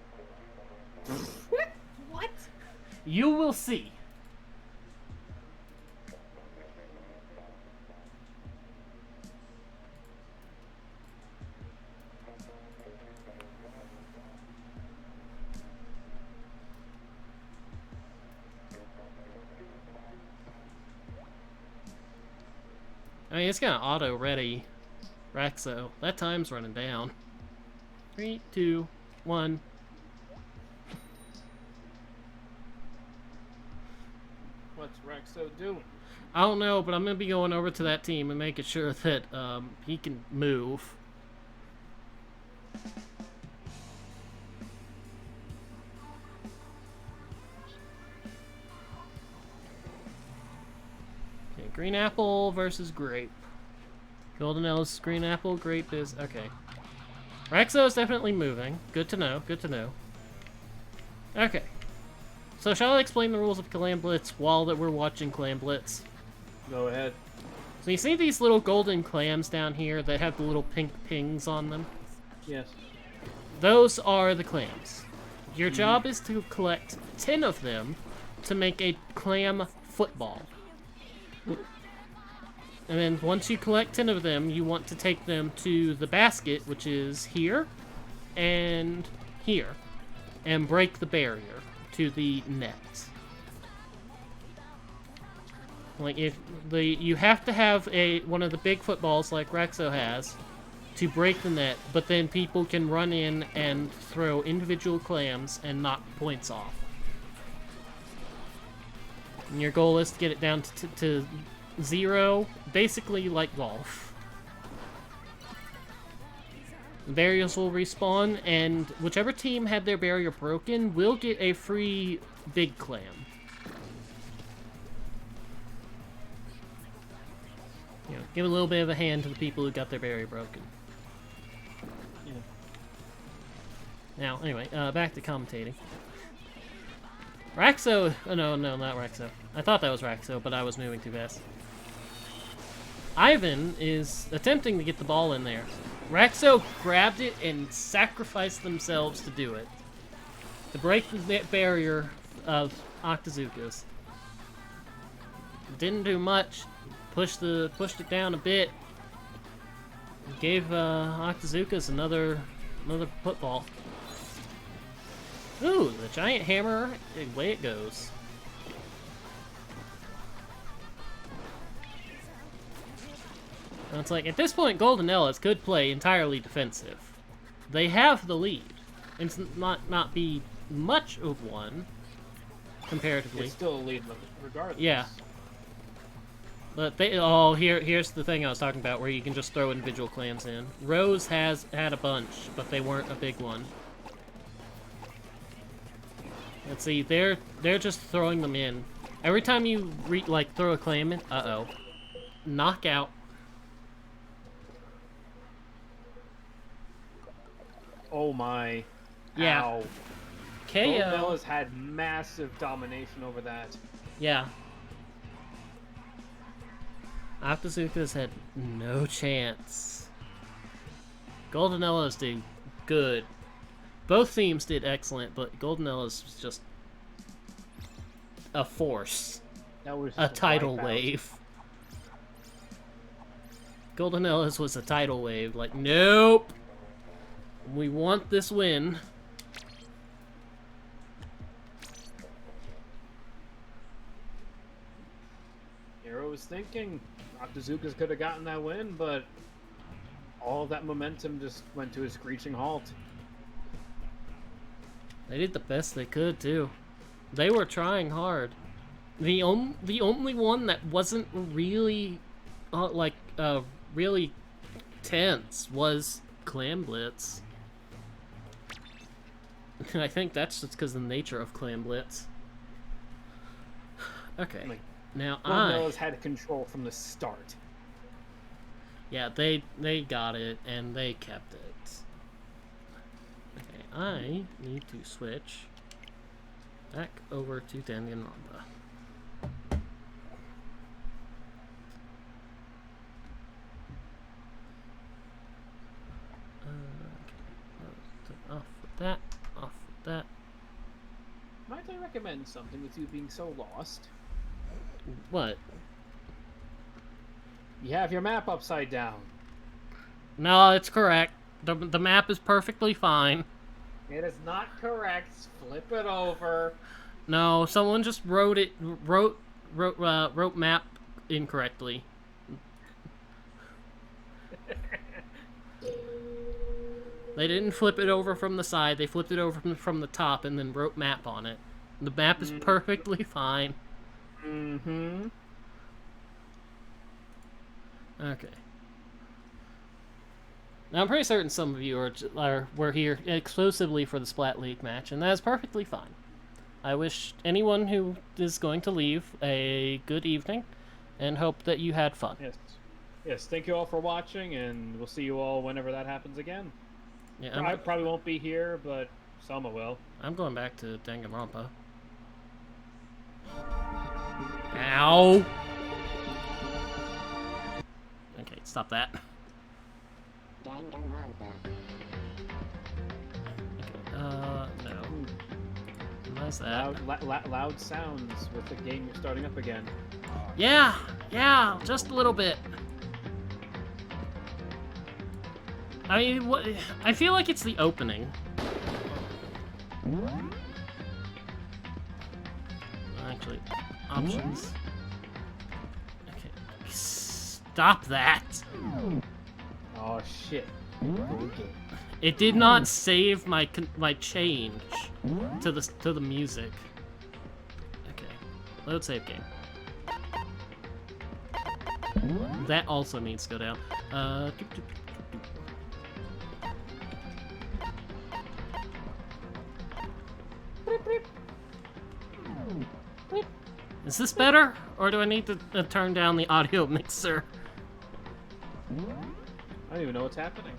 What? You will see. I mean, it's gonna auto-ready Raxo. That time's running down. 3, 2, 1. What's Raxo doing? I don't know, but I'm gonna be going over to that team and making sure that he can move. Okay, green apple versus grape. Goldenel's green apple, grape is okay. Raxo is definitely moving. Good to know. Good to know. Okay. So shall I explain the rules of Clam Blitz while that we're watching Clam Blitz? Go ahead. So you see these little golden clams down here that have the little pink pings on them? Yes. Those are the clams. Your job is to collect 10 of them to make a clam football. And then once you collect 10 of them, you want to take them to the basket, which is here and here, and break the barrier to the net. Like, you have to have one of the big footballs like Rexo has to break the net, but then people can run in and throw individual clams and knock points off. And your goal is to get it down to 0, basically like golf. The barriers will respawn, and whichever team had their barrier broken will get a free big clam. You know, give a little bit of a hand to the people who got their barrier broken. Yeah. Now, anyway, back to commentating. Raxo... Oh, no, not Raxo. I thought that was Raxo, but I was moving too fast. Ivan is attempting to get the ball in there. Raxo grabbed it and sacrificed themselves to do it. To break the barrier of Octazookas. Didn't do much. Pushed it down a bit. Gave Octazookas another football. Ooh, the giant hammer, away it goes. And it's like, at this point, Golden Ellis could play entirely defensive. They have the lead. It's not be much of one, comparatively. It's still a lead regardless. Yeah. But here's the thing I was talking about, where you can just throw individual clams in. Rose has had a bunch, but they weren't a big one. Let's see, they're just throwing them in. Every time you throw a clam in, knockout. Oh my. Yeah. Ow. KO. Golden Ellis had massive domination over that. Yeah. Octazookas had no chance. Golden Ellis did good. Both teams did excellent, but Golden Ellis was just a force. That was a tidal wave. Golden Ellis was a tidal wave. Like, nope. We want this win. Hero was thinking Octazookas could have gotten that win, but all of that momentum just went to a screeching halt. They did the best they could, too. They were trying hard. The only one that wasn't really, really tense was Clam Blitz. And I think that's just because of the nature of Clam Blitz. Okay, now Golden Ellis had control from the start. Yeah, they got it, and they kept it. Okay, I need to switch back over to Danganronpa. Okay, off with that, off with that. Might I recommend something with you being so lost? What? You have your map upside down. No, it's correct. The map is perfectly fine. It is not correct. Flip it over. No, someone just wrote map incorrectly. They didn't flip it over from the side. They flipped it over from the top and then wrote map on it. The map is perfectly fine. Mm-hmm. Okay. Now, I'm pretty certain some of you were here exclusively for the Splat League match, and that is perfectly fine. I wish anyone who is going to leave a good evening, and hope that you had fun. Yes. Yes, thank you all for watching, and we'll see you all whenever that happens again. Yeah, I probably won't be here, but Selma will. I'm going back to Danganronpa. Ow! Okay, stop that. Okay, no. What's that? Loud sounds with the game you're starting up again. Yeah, just a little bit. I mean, what? I feel like it's the opening. Actually, options. Stop that! Oh shit. Okay. It did not save my change to the music. Okay, load save game. That also needs to go down. Is this better, or do I need to turn down the audio mixer? I don't even know what's happening.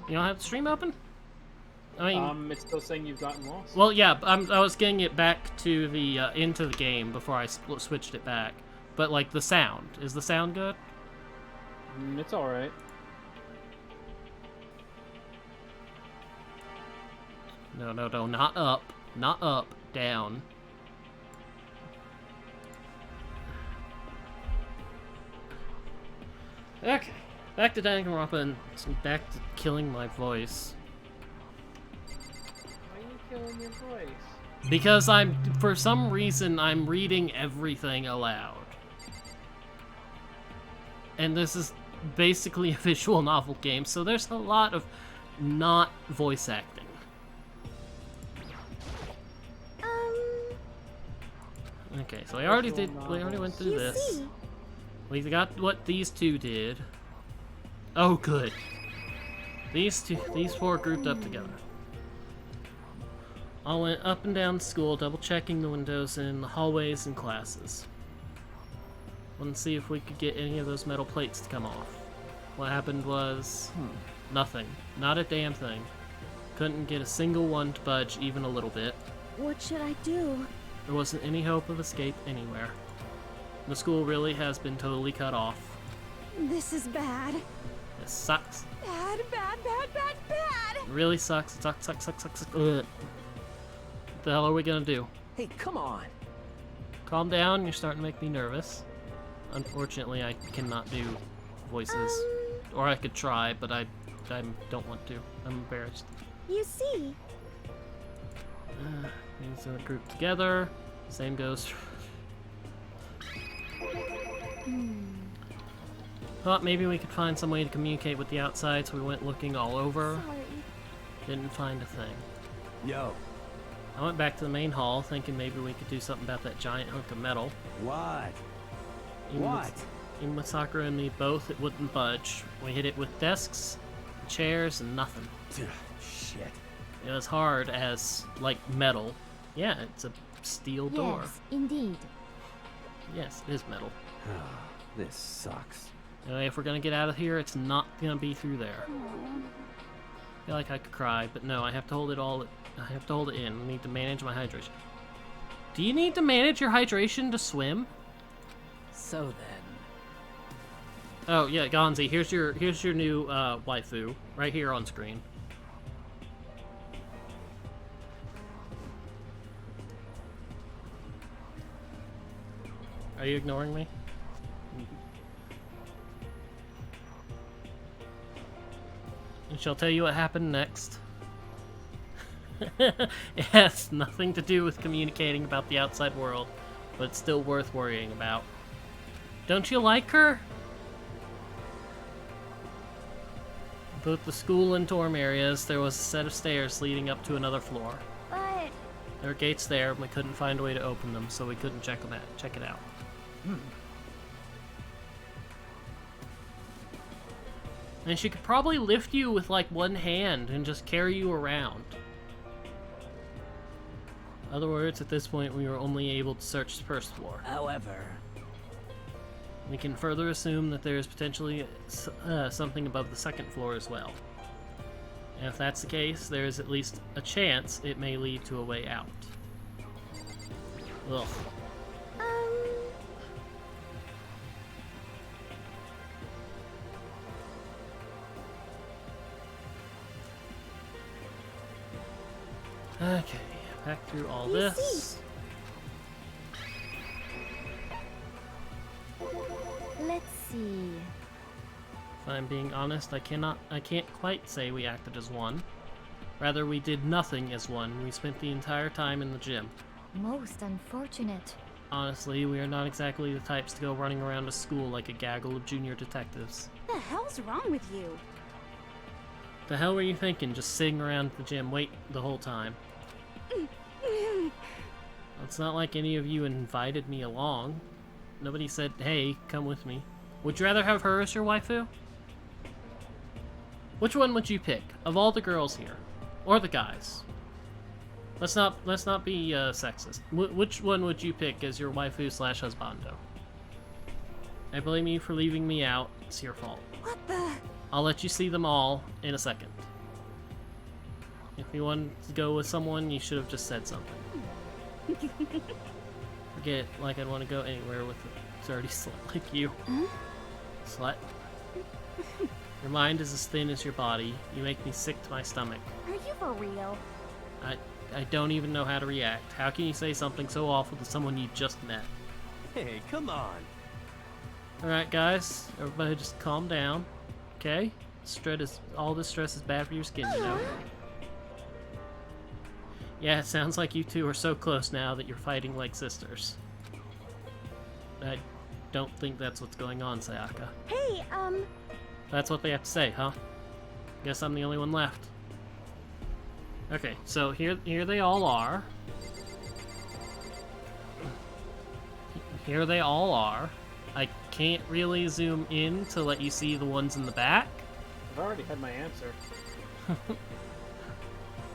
You don't have the stream open? I mean, it's still saying you've gotten lost. well, yeah, I was getting it back to the into the game before I switched it back. But like the sound, is the sound good? It's all right. No, not up, down. Okay, back to Danganronpa and back to killing my voice. Why are you killing your voice? Because for some reason, I'm reading everything aloud. And this is basically a visual novel game, so there's a lot of not voice acting. Okay, so we already went through this. We got what these two did. Oh, good. These four grouped up together. I went up and down school, double checking the windows in the hallways and classes. Wanted to see if we could get any of those metal plates to come off. What happened was nothing. Not a damn thing. Couldn't get a single one to budge even a little bit. What should I do? There wasn't any hope of escape anywhere. The school really has been totally cut off. This is bad. It sucks. Bad. It really sucks. It sucks. Ugh. What the hell are we gonna do? Hey, come on. Calm down, you're starting to make me nervous. Unfortunately, I cannot do voices. Or I could try, but I don't want to. I'm embarrassed. You see? Things are grouped together. Same goes. Thought maybe we could find some way to communicate with the outside, so we went looking all over. Sorry. Didn't find a thing. Yo. I went back to the main hall, thinking maybe we could do something about that giant hunk of metal. What? Even with Sakura and me both, it wouldn't budge. We hit it with desks, chairs, and nothing. Shit. It was hard as, like, metal. Yeah, it's a steel door. Yes, indeed. Yes, it is metal. This sucks. Anyway, if we're gonna get out of here, it's not gonna be through there. I feel like I could cry, but no, I have to hold it all. I have to hold it in. I need to manage my hydration. Do you need to manage your hydration to swim? So then. Oh yeah, Gonzi, here's your new waifu right here on screen. Are you ignoring me? And she'll tell you what happened next. It has nothing to do with communicating about the outside world, but it's still worth worrying about. Don't you like her? Both the school and dorm areas, there was a set of stairs leading up to another floor. But There were gates there, and we couldn't find a way to open them, so we couldn't check it out. And she could probably lift you with like one hand and just carry you around. In other words, at this point, we were only able to search the first floor. However, We can further assume that there is potentially something above the second floor as well. And if that's the case, there is at least a chance it may lead to a way out. Ugh. Okay, back through all this. let's see. If I'm being honest, I can't quite say we acted as one. Rather, we did nothing as one. We spent the entire time in the gym. Most unfortunate. Honestly, we are not exactly the types to go running around a school like a gaggle of junior detectives. What the hell's wrong with you? The hell were you thinking, just sitting around the gym wait the whole time? It's not like any of you invited me along. Nobody said, hey, come with me. Would you rather have her as your waifu? Which one would you pick, of all the girls here? Or the guys? Let's not be sexist. Which one would you pick as your waifu slash husbando? I blame you for leaving me out. It's your fault. What the? I'll let you see them all in a second. If you wanted to go with someone, you should have just said something. Forget, like I'd want to go anywhere with a dirty slut like you. Huh? Slut. Your mind is as thin as your body. You make me sick to my stomach. Are you for real? I don't even know how to react. How can you say something so awful to someone you just met? Hey, come on. Alright guys, everybody just calm down. Okay? All this stress is bad for your skin, you know? Yeah, it sounds like you two are so close now that you're fighting like sisters. I don't think that's what's going on, Sayaka. Hey, That's what they have to say, huh? Guess I'm the only one left. Okay, so here they all are. Here they all are. I can't really zoom in to let you see the ones in the back. I've already had my answer.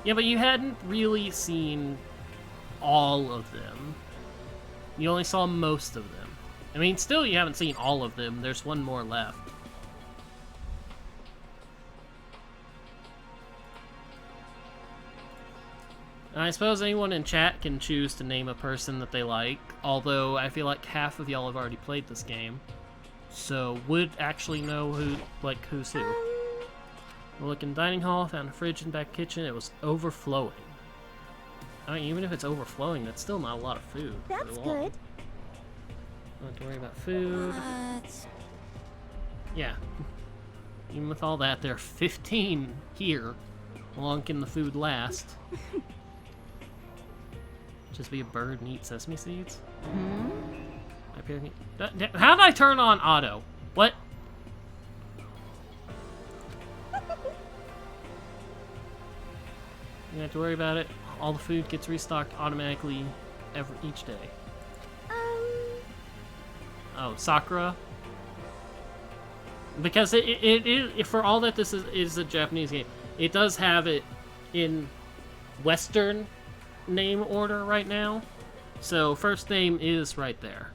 Yeah, but you hadn't really seen all of them. You only saw most of them. I mean, still you haven't seen all of them. There's one more left. And I suppose anyone in chat can choose to name a person that they like, although I feel like half of y'all have already played this game, so would actually know who's who. We look in the dining hall, found a fridge in the back kitchen, it was overflowing. I mean, even if it's overflowing, that's still not a lot of food. that's good. Don't have to worry about food. What? Yeah. Even with all that, there are 15 here. How long can the food last? Just be a bird and eat sesame seeds? How did I turn on auto? What? You don't have to worry about it. All the food gets restocked automatically each day. Oh, Sakura? Because it for all that this is a Japanese game, it does have it in Western name order right now. So first name is right there.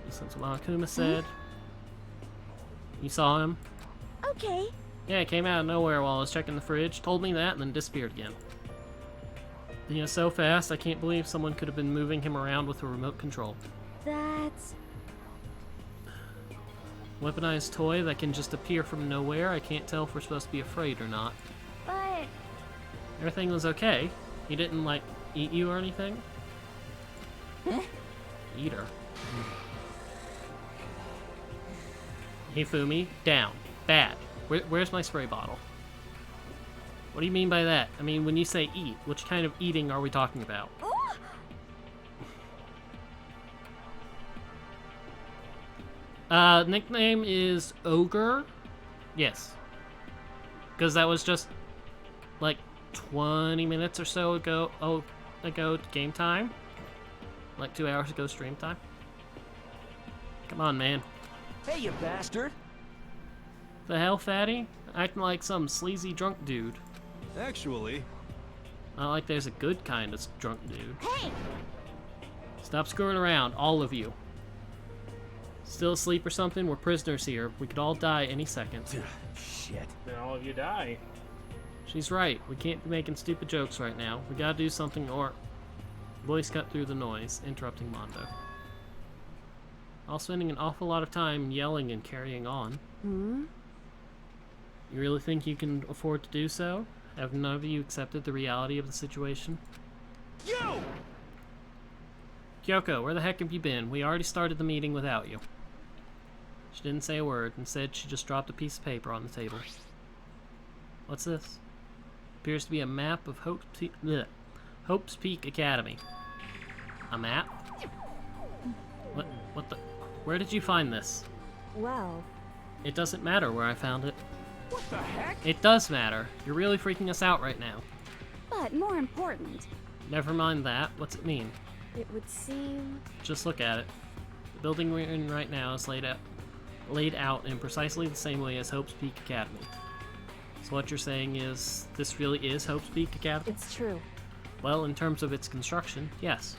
Since what Akuma said. You saw him? Okay. Yeah, it came out of nowhere while I was checking the fridge, told me that, and then disappeared again. You know, so fast, I can't believe someone could have been moving him around with a remote control. That's... Weaponized toy that can just appear from nowhere. I can't tell if we're supposed to be afraid or not. But... Everything was okay. He didn't, like, eat you or anything? Eat her. Hifumi, down. Bad. Where's my spray bottle? What do you mean by that? I mean, when you say eat, which kind of eating are we talking about? Nickname is Ogre. Yes. Because that was just, like, 20 minutes or so ago, game time. Like 2 hours ago stream time. Come on, man. Hey, you bastard! The hell, fatty? Acting like some sleazy drunk dude. Actually... Not like there's a good kind of drunk dude. Hey! Stop screwing around, all of you. Still asleep or something? We're prisoners here. We could all die any second. Shit. Then all of you die. She's right. We can't be making stupid jokes right now. We gotta do something or... Voice cut through the noise, interrupting Mondo. All spending an awful lot of time yelling and carrying on. Hmm? You really think you can afford to do so? Have none of you accepted the reality of the situation? You! Kyoko, where the heck have you been? We already started the meeting without you. She didn't say a word. Instead, she just dropped a piece of paper on the table. What's this? Appears to be a map of Hope's Peak Academy. A map? What the? Where did you find this? Well, It doesn't matter where I found it. What the heck? It does matter. You're really freaking us out right now. but more important, Never mind that. What's it mean? it would seem... Just look at it. The building we're in right now is laid out in precisely the same way as Hope's Peak Academy. So what you're saying is, this really is Hope's Peak Academy? It's true. Well, in terms of its construction, yes.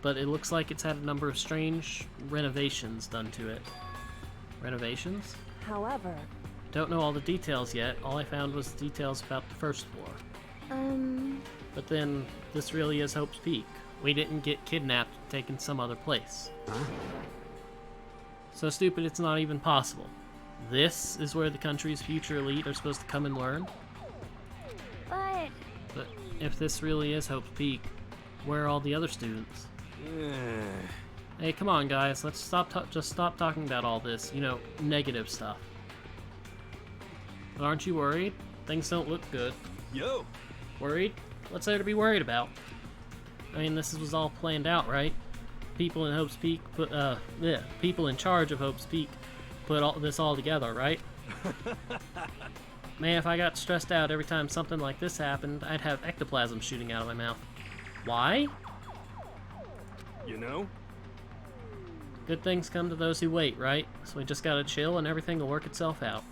But it looks like it's had a number of strange renovations done to it. Renovations? However... Don't know all the details yet. All I found was details about the first floor. But then, this really is Hope's Peak. We didn't get kidnapped and taken some other place. Huh? So stupid it's not even possible. This is where the country's future elite are supposed to come and learn? But But if this really is Hope's Peak, where are all the other students? Hey, come on guys, let's just stop talking about all this, you know, negative stuff. But aren't you worried? Things don't look good. Yo! Worried? What's there to be worried about? I mean, this was all planned out, right? People in Hope's Peak put, people in charge of Hope's Peak put this all together, right? Man, if I got stressed out every time something like this happened, I'd have ectoplasm shooting out of my mouth. Why? You know? Good things come to those who wait, right? So we just gotta chill and everything will work itself out.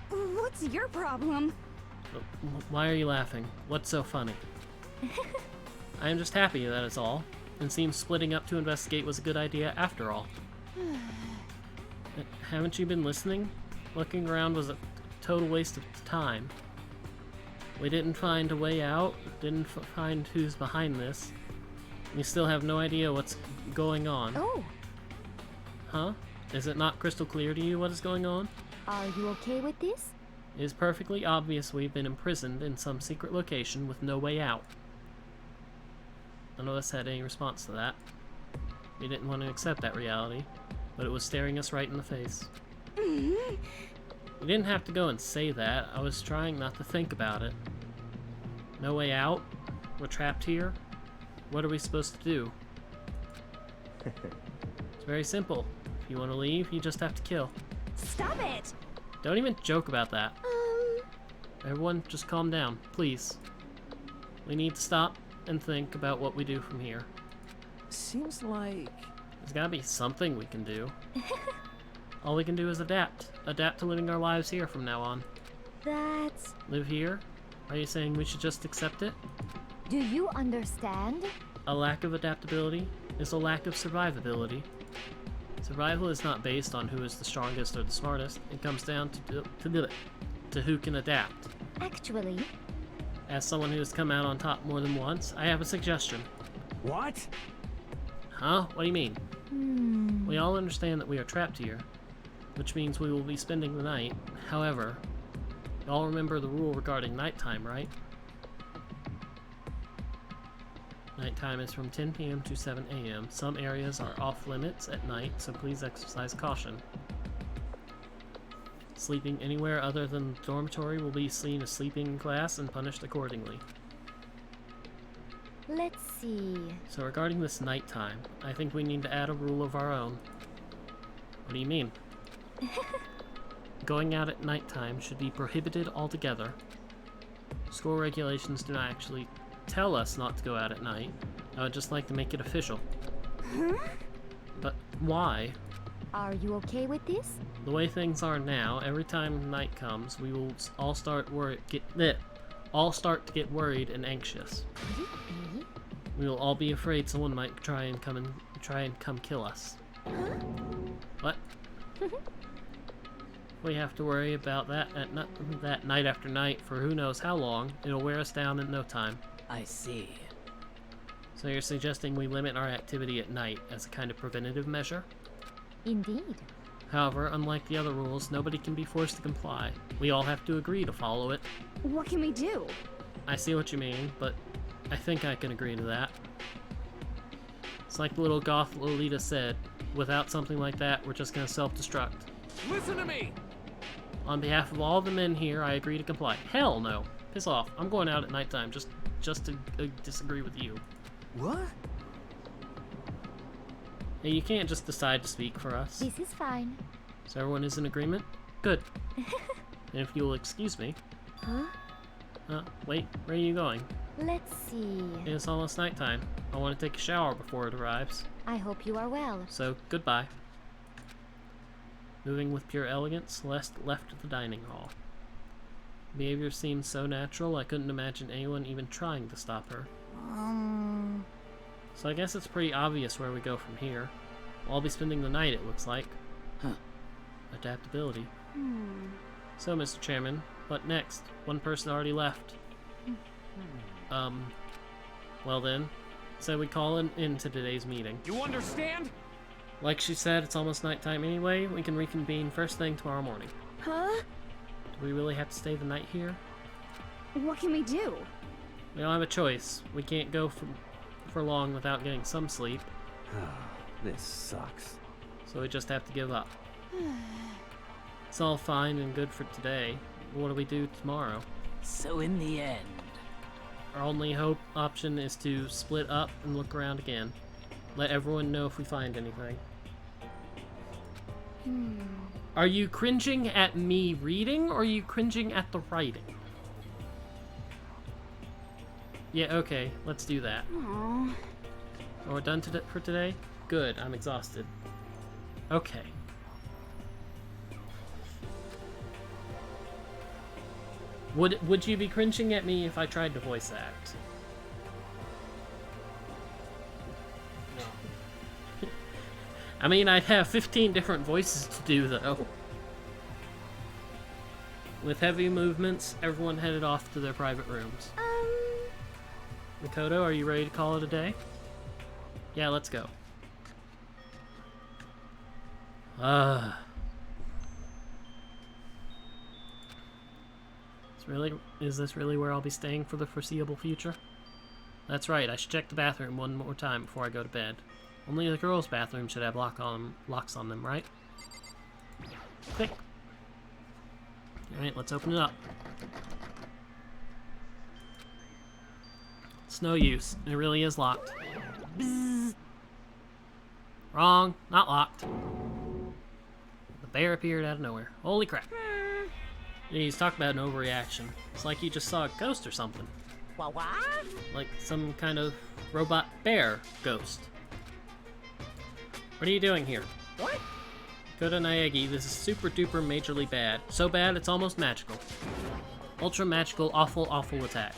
What's your problem? Why are you laughing? What's so funny? I am just happy, that is all. It seems splitting up to investigate was a good idea after all. Haven't you been listening? Looking around was a total waste of time. We didn't find a way out, didn't find who's behind this. We still have no idea what's going on. Oh, Huh? Is it not crystal clear to you what is going on? are you okay with this? It is perfectly obvious we've been imprisoned in some secret location with no way out. None of us had any response to that. We didn't want to accept that reality, but it was staring us right in the face. You didn't have to go and say that. I was trying not to think about it. No way out? We're trapped here? What are we supposed to do? It's very simple. If you want to leave, you just have to kill. Stop it! Don't even joke about that. Everyone, just calm down, please. We need to stop and think about what we do from here. Seems like... There's gotta be something we can do. All we can do is adapt. Adapt to living our lives here from now on. That's... Live here? Are you saying we should just accept it? do you understand? A lack of adaptability is a lack of survivability. Survival is not based on who is the strongest or the smartest. It comes down to who can adapt. Actually, As someone who has come out on top more than once, I have a suggestion. What? Huh? What do you mean? We all understand that we are trapped here, which means we will be spending the night. However, you all remember the rule regarding nighttime, right? Nighttime is from 10 p.m. to 7 a.m. Some areas are off limits at night, so please exercise caution. Sleeping anywhere other than the dormitory will be seen as sleeping in class and punished accordingly. let's see. So regarding this nighttime, I think we need to add a rule of our own. What do you mean? Going out at nighttime should be prohibited altogether. School regulations do not actually tell us not to go out at night. I would just like to make it official. But why? Are you okay with this? The way things are now, every time night comes, we will all start to get worried and anxious. We will all be afraid someone might try and come kill us. What? We have to worry about that that night after night for who knows how long. It'll wear us down in no time. I see. So you're suggesting we limit our activity at night as a kind of preventative measure? Indeed. However, unlike the other rules, nobody can be forced to comply. We all have to agree to follow it. What can we do? I see what you mean, but I think I can agree to that. It's like the little goth Lolita said, without something like that, we're just gonna self-destruct. Listen to me! On behalf of all the men here, I agree to comply. Hell no! Piss off. I'm going out at nighttime just to disagree with you. What? Hey, you can't just decide to speak for us. This is fine. So everyone is in agreement? Good. And if you'll excuse me. Huh? Wait, where are you going? Let's see. It's almost nighttime. I want to take a shower before it arrives. I hope you are well. So, goodbye. Moving with pure elegance, Celeste left the dining hall. Behavior seemed so natural, I couldn't imagine anyone even trying to stop her. So I guess it's pretty obvious where we go from here. I'll be spending the night, it looks like. Huh. Adaptability. So, Mr. Chairman, what next? One person already left. Well then, so we call into today's meeting. You understand? Like she said, it's almost nighttime anyway. We can reconvene first thing tomorrow morning. Huh? Do we really have to stay the night here? What can we do? We don't have a choice. We can't go for long without getting some sleep. This sucks. So we just have to give up. It's all fine and good for today. But what do we do tomorrow? So in the end... Our only option is to split up and look around again. Let everyone know if we find anything. Are you cringing at me reading, or are you cringing at the writing? Yeah, okay, let's do that. Aww. So we're done for today? Good, I'm exhausted. Okay. Would you be cringing at me if I tried to voice act? No. I mean, I'd have 15 different voices to do, though. With heavy movements, everyone headed off to their private rooms. Makoto, are you ready to call it a day? Yeah, let's go. Is this really where I'll be staying for the foreseeable future? That's right, I should check the bathroom one more time before I go to bed. Only the girls' bathroom should have locks on them, right? Click. Alright, let's open it up. It's no use. It really is locked. Bzzz. Wrong. Not locked. The bear appeared out of nowhere. Holy crap. He's talking about an overreaction. It's like you just saw a ghost or something. What? Like some kind of robot bear ghost. What are you doing here? What? Koda Naegi, this is super duper majorly bad. So bad it's almost magical. Ultra magical, awful, awful attack.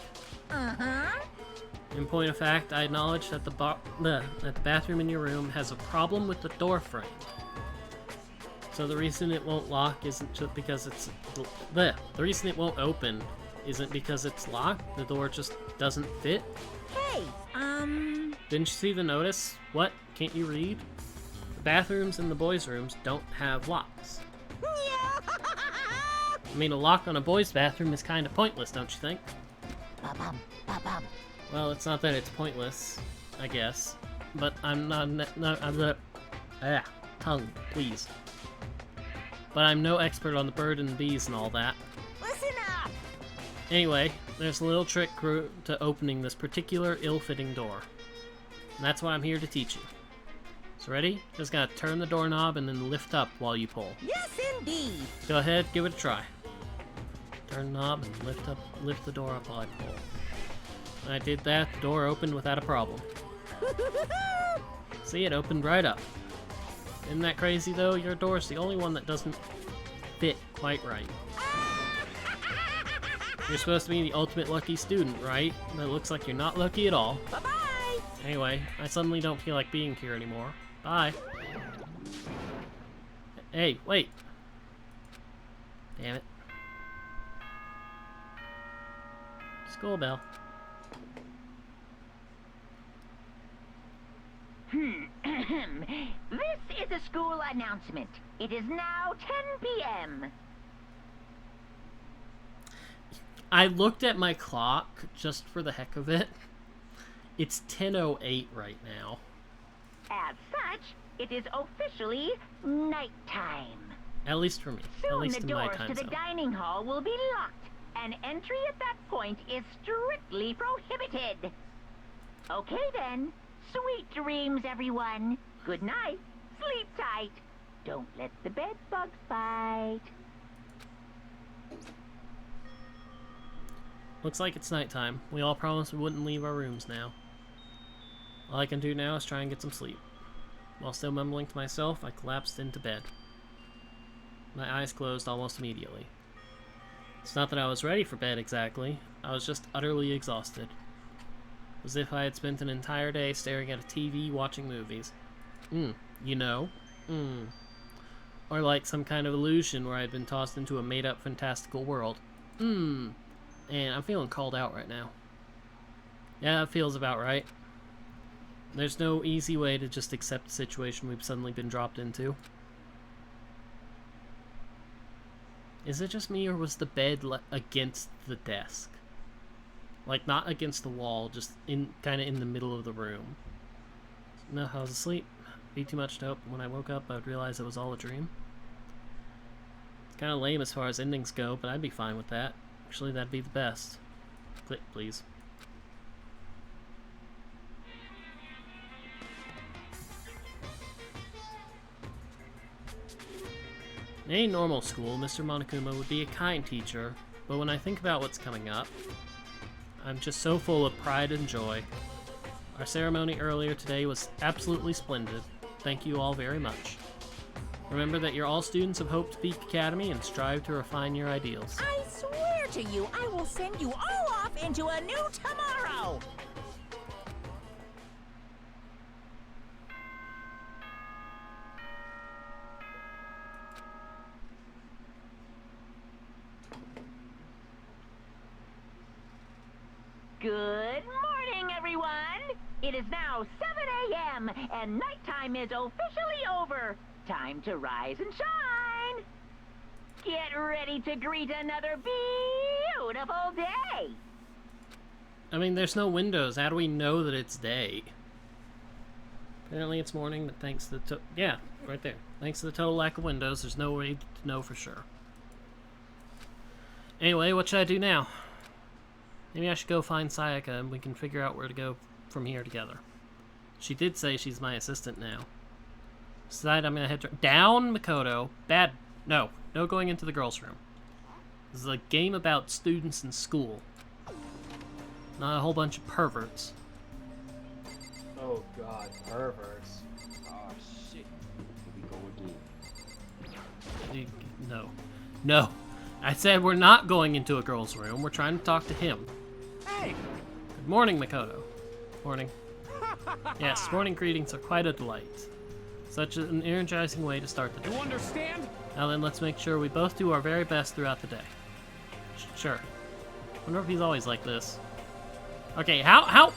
In point of fact, I acknowledge that the bathroom in your room has a problem with the door frame. So the reason it won't lock isn't just because it's... The reason it won't open isn't because it's locked. The door just doesn't fit. Hey, Didn't you see the notice? What? Can't you read? The bathrooms in the boys' rooms don't have locks. I mean, a lock on a boys' bathroom is kind of pointless, don't you think? Ba-bum, ba-bum. Well, it's not that it's pointless, I guess. But I'm tongue, please. But I'm no expert on the bird and the bees and all that. Listen up! Anyway, there's a little trick to opening this particular ill-fitting door. And that's what I'm here to teach you. So ready? Just gotta turn the doorknob and then lift up while you pull. Yes, indeed! Go ahead, give it a try. Turn the knob and lift the door up while I pull. When I did that, the door opened without a problem. See, it opened right up. Isn't that crazy though? Your door's the only one that doesn't fit quite right. You're supposed to be the ultimate lucky student, right? But it looks like you're not lucky at all. Bye-bye! Anyway, I suddenly don't feel like being here anymore. Bye. Hey, wait. Damn it. School bell. This is a school announcement. It is now 10 p.m. I looked at my clock just for the heck of it. It's 10:08 right now. As such, it is officially nighttime. At least for me. At Soon least the in my doors time to the zone. dining hall will be locked, and entry at that point is strictly prohibited. Okay then. Sweet dreams, everyone. Good night. Sleep tight. Don't let the bed bugs bite. Looks like it's nighttime. We all promised we wouldn't leave our rooms now. All I can do now is try and get some sleep. While still mumbling to myself, I collapsed into bed. My eyes closed almost immediately. It's not that I was ready for bed exactly. I was just utterly exhausted. As if I had spent an entire day staring at a TV watching movies. You know? Or like some kind of illusion where I'd been tossed into a made-up fantastical world. And I'm feeling called out right now. Yeah, that feels about right. There's no easy way to just accept the situation we've suddenly been dropped into. Is it just me, or was the bed against the desk? Like, not against the wall, just kind of in the middle of the room. No, I was asleep. Be too much to hope. When I woke up, I would realize it was all a dream. It's kind of lame as far as endings go, but I'd be fine with that. Actually, that'd be the best. Click, please. In any normal school, Mr. Monokuma would be a kind teacher, but when I think about what's coming up, I'm just so full of pride and joy. Our ceremony earlier today was absolutely splendid. Thank you all very much. Remember that you're all students of Hope Peak Academy and strive to refine your ideals. I swear to you, I will send you all off into a new tomorrow! Good morning, everyone! It is now 7 a.m. and nighttime is officially over. Time to rise and shine! Get ready to greet another beautiful day! I mean, there's no windows. How do we know that it's day? Apparently it's morning, but thanks to the yeah, right there. Thanks to the total lack of windows, there's no way to know for sure. Anyway, what should I do now? Maybe I should go find Sayaka and we can figure out where to go from here together. She did say she's my assistant now. Decide I'm gonna head down, Makoto. Bad. No going into the girls' room. This is a game about students in school, not a whole bunch of perverts. Oh god, perverts. Oh shit. Here we go again. No. I said we're not going into a girl's room. We're trying to talk to him. Hey! Good morning, Makoto. Morning. Yes, morning greetings are quite a delight. Such an energizing way to start the day. You understand? Now then, let's make sure we both do our very best throughout the day. Sure. Wonder if he's always like this. Okay, how?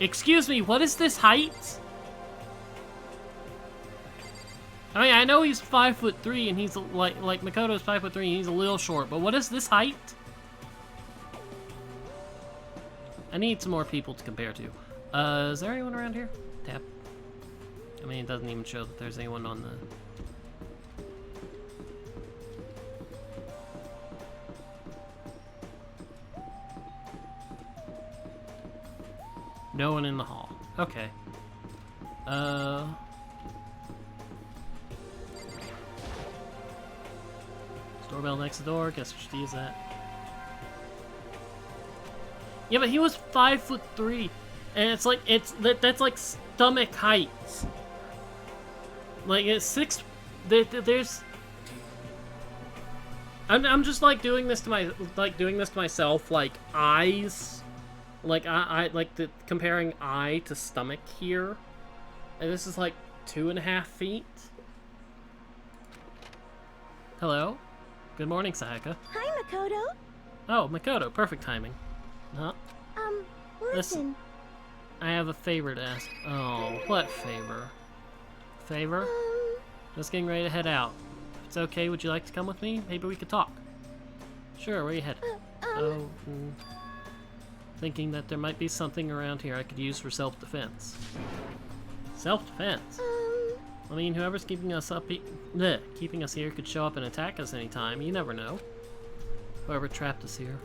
Excuse me, what is this height? I mean, I know he's 5'3" and he's like Makoto's 5'3" and he's a little short, but what is this height? I need some more people to compare to. Is there anyone around here? Tap. I mean, it doesn't even show that there's anyone on the... No one in the hall. Okay. Doorbell next door. Guess we should use that. Yeah, but he was 5'3", and it's like that's like stomach height. Like it's 6. There's. I'm just like doing this to myself. Like eyes. Like I like the comparing eye to stomach here, and this is like 2.5 feet. Hello. Good morning, Sayaka. Hi, Makoto. Oh, Makoto, perfect timing. Huh? Listen. I have a favor to ask. Oh, what favor? Favor? Just getting ready to head out. If it's okay, would you like to come with me? Maybe we could talk. Sure, where are you headed? Thinking that there might be something around here I could use for self-defense. Self-defense? I mean, whoever's keeping us here could show up and attack us anytime. You never know. Whoever trapped us here.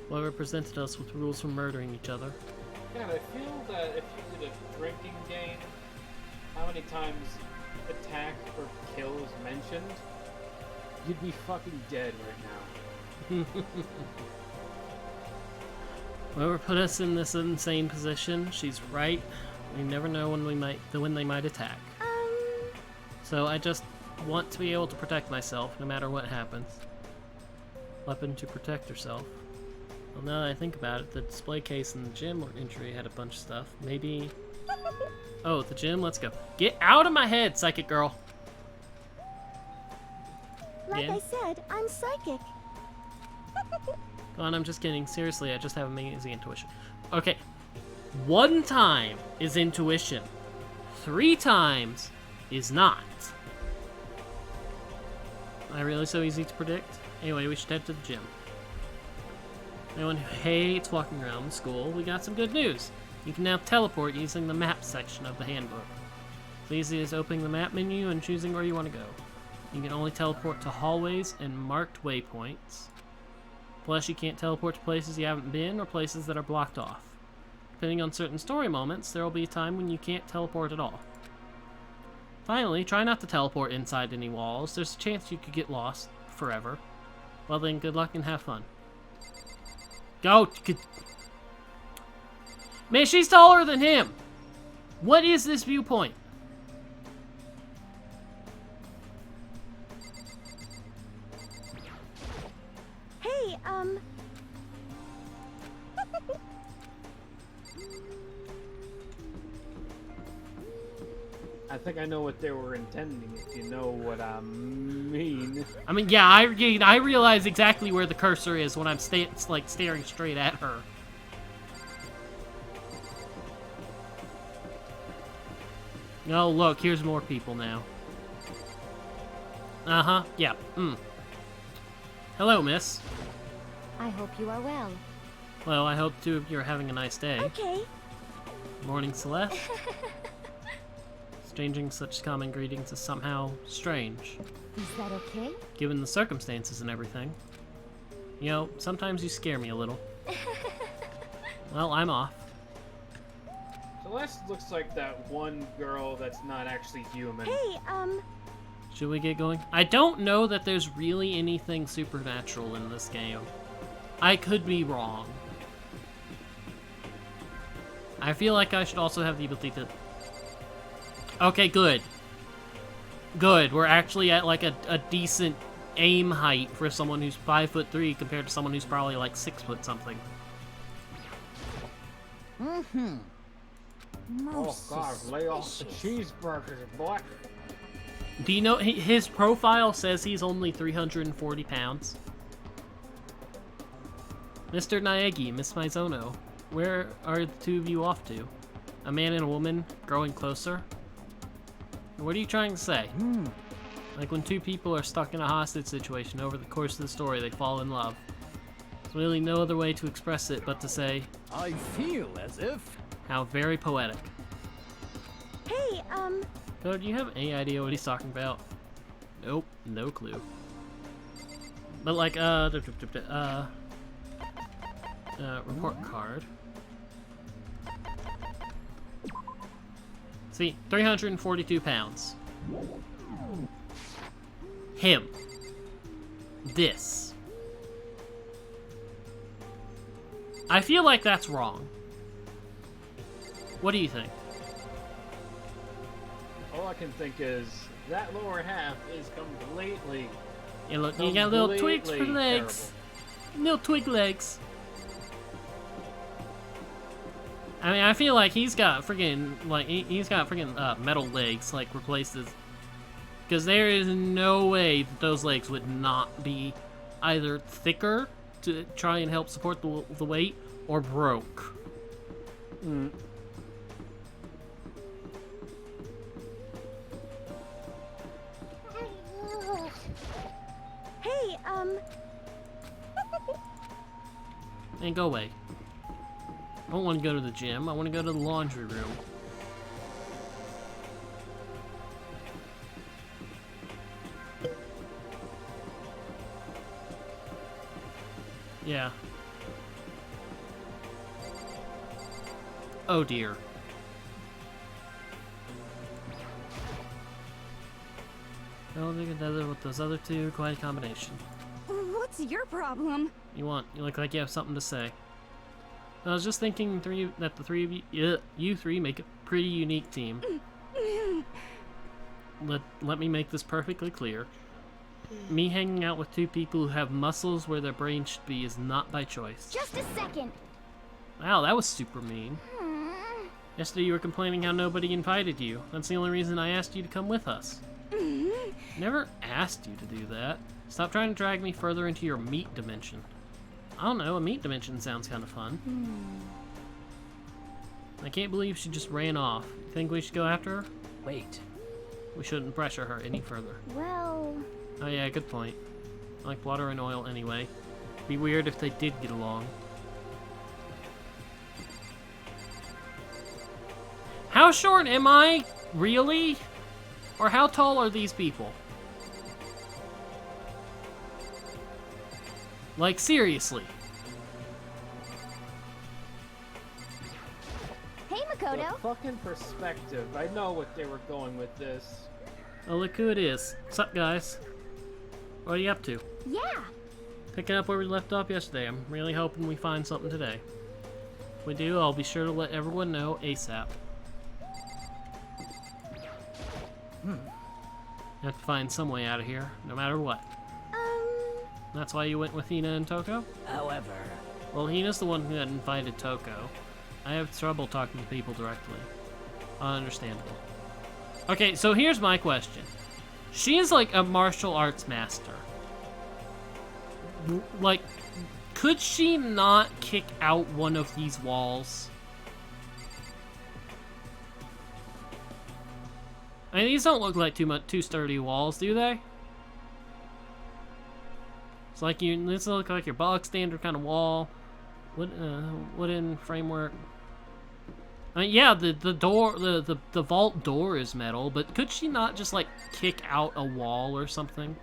Whoever presented us with rules for murdering each other. God, I feel that if you did a drinking game, how many times attack or kill is mentioned, you'd be fucking dead right now. Whoever put us in this insane position, she's right. We never know when they might attack. So I just want to be able to protect myself no matter what happens. Weapon to protect yourself. Well, now that I think about it, the display case in the gym entry had a bunch of stuff. Maybe... Oh, the gym? Let's go. Get out of my head, psychic girl! Like I said, I'm psychic. Go on, I'm just kidding. Seriously, I just have amazing intuition. Okay. 1 time is intuition. 3 times is not. Am I really so easy to predict? Anyway, we should head to the gym. Anyone who hates walking around school, we got some good news. You can now teleport using the map section of the handbook. It's easy as opening the map menu and choosing where you want to go. You can only teleport to hallways and marked waypoints. Plus, you can't teleport to places you haven't been or places that are blocked off. Depending on certain story moments, there will be a time when you can't teleport at all. Finally, try not to teleport inside any walls. There's a chance you could get lost forever. Well then, good luck and have fun. Go! Man, she's taller than him! What is this viewpoint? Hey, I think I know what they were intending, if you know what I mean. I mean, yeah, I realize exactly where the cursor is when I'm staring straight at her. Oh, look, here's more people now. Uh-huh, yeah, Hello, miss. I hope you are well. Well, I hope two of you are having a nice day. Okay. Morning, Celeste. Exchanging such common greetings is somehow strange. Is that okay? Given the circumstances and everything. You know, sometimes you scare me a little. Well, I'm off. Celeste looks like that one girl that's not actually human. Hey, Should we get going? I don't know that there's really anything supernatural in this game. I could be wrong. I feel like I should also have the ability to... Okay, good. Good, we're actually at like a decent aim height for someone who's 5'3" compared to someone who's probably like 6 foot something. Mm-hmm. Oh god, lay off the cheeseburgers, boy. Do you know, his profile says he's only 340 pounds. Mr. Naegi, Miss Mizono, where are the two of you off to? A man and a woman growing closer? What are you trying to say? Like when two people are stuck in a hostage situation, over the course of the story they fall in love. There's really no other way to express it but to say, I feel as if... How very poetic. Hey, Do you have any idea what he's talking about? Nope, no clue. But like, report card. See, 342 pounds. Him. This. I feel like that's wrong. What do you think? All I can think is that lower half is completely. Yeah, look, you got little twigs for legs. Little twig legs. I mean, I feel like he's got freaking metal legs, like replaces. Because there is no way that those legs would not be either thicker to try and help support the weight, or broke. hey, And go away. I don't want to go to the gym. I want to go to the laundry room. Yeah. Oh dear. Oh, look at that with those other two. Quite a combination. What's your problem? You look like you have something to say. I was just thinking that the three of you, you three make a pretty unique team. Let me make this perfectly clear. Me hanging out with two people who have muscles where their brains should be is not by choice. Just a second. Wow, that was super mean. Yesterday you were complaining how nobody invited you. That's the only reason I asked you to come with us. Never asked you to do that. Stop trying to drag me further into your meat dimension. I don't know, a meat dimension sounds kind of fun. I can't believe she just ran off. You think we should go after her? Wait. We shouldn't pressure her any further. Well... Oh yeah, good point. Like water and oil anyway. Be weird if they did get along. How short am I? Really? Or how tall are these people? Like, seriously. Hey, Makoto. The fucking perspective. I know what they were going with this. Oh, look who it is. What's up, guys? What are you up to? Yeah. Picking up where we left off yesterday. I'm really hoping we find something today. If we do, I'll be sure to let everyone know ASAP. You have to find some way out of here, no matter what. That's why you went with Hina and Toko? However... Well, Hina's the one who had invited Toko. I have trouble talking to people directly. Understandable. Okay, so here's my question. She is like a martial arts master. Like, could she not kick out one of these walls? I mean, these don't look like too sturdy walls, do they? It's like this look like your bog standard kind of wall, wooden framework. I mean, yeah, the door, the vault door is metal, but could she not just like kick out a wall or something?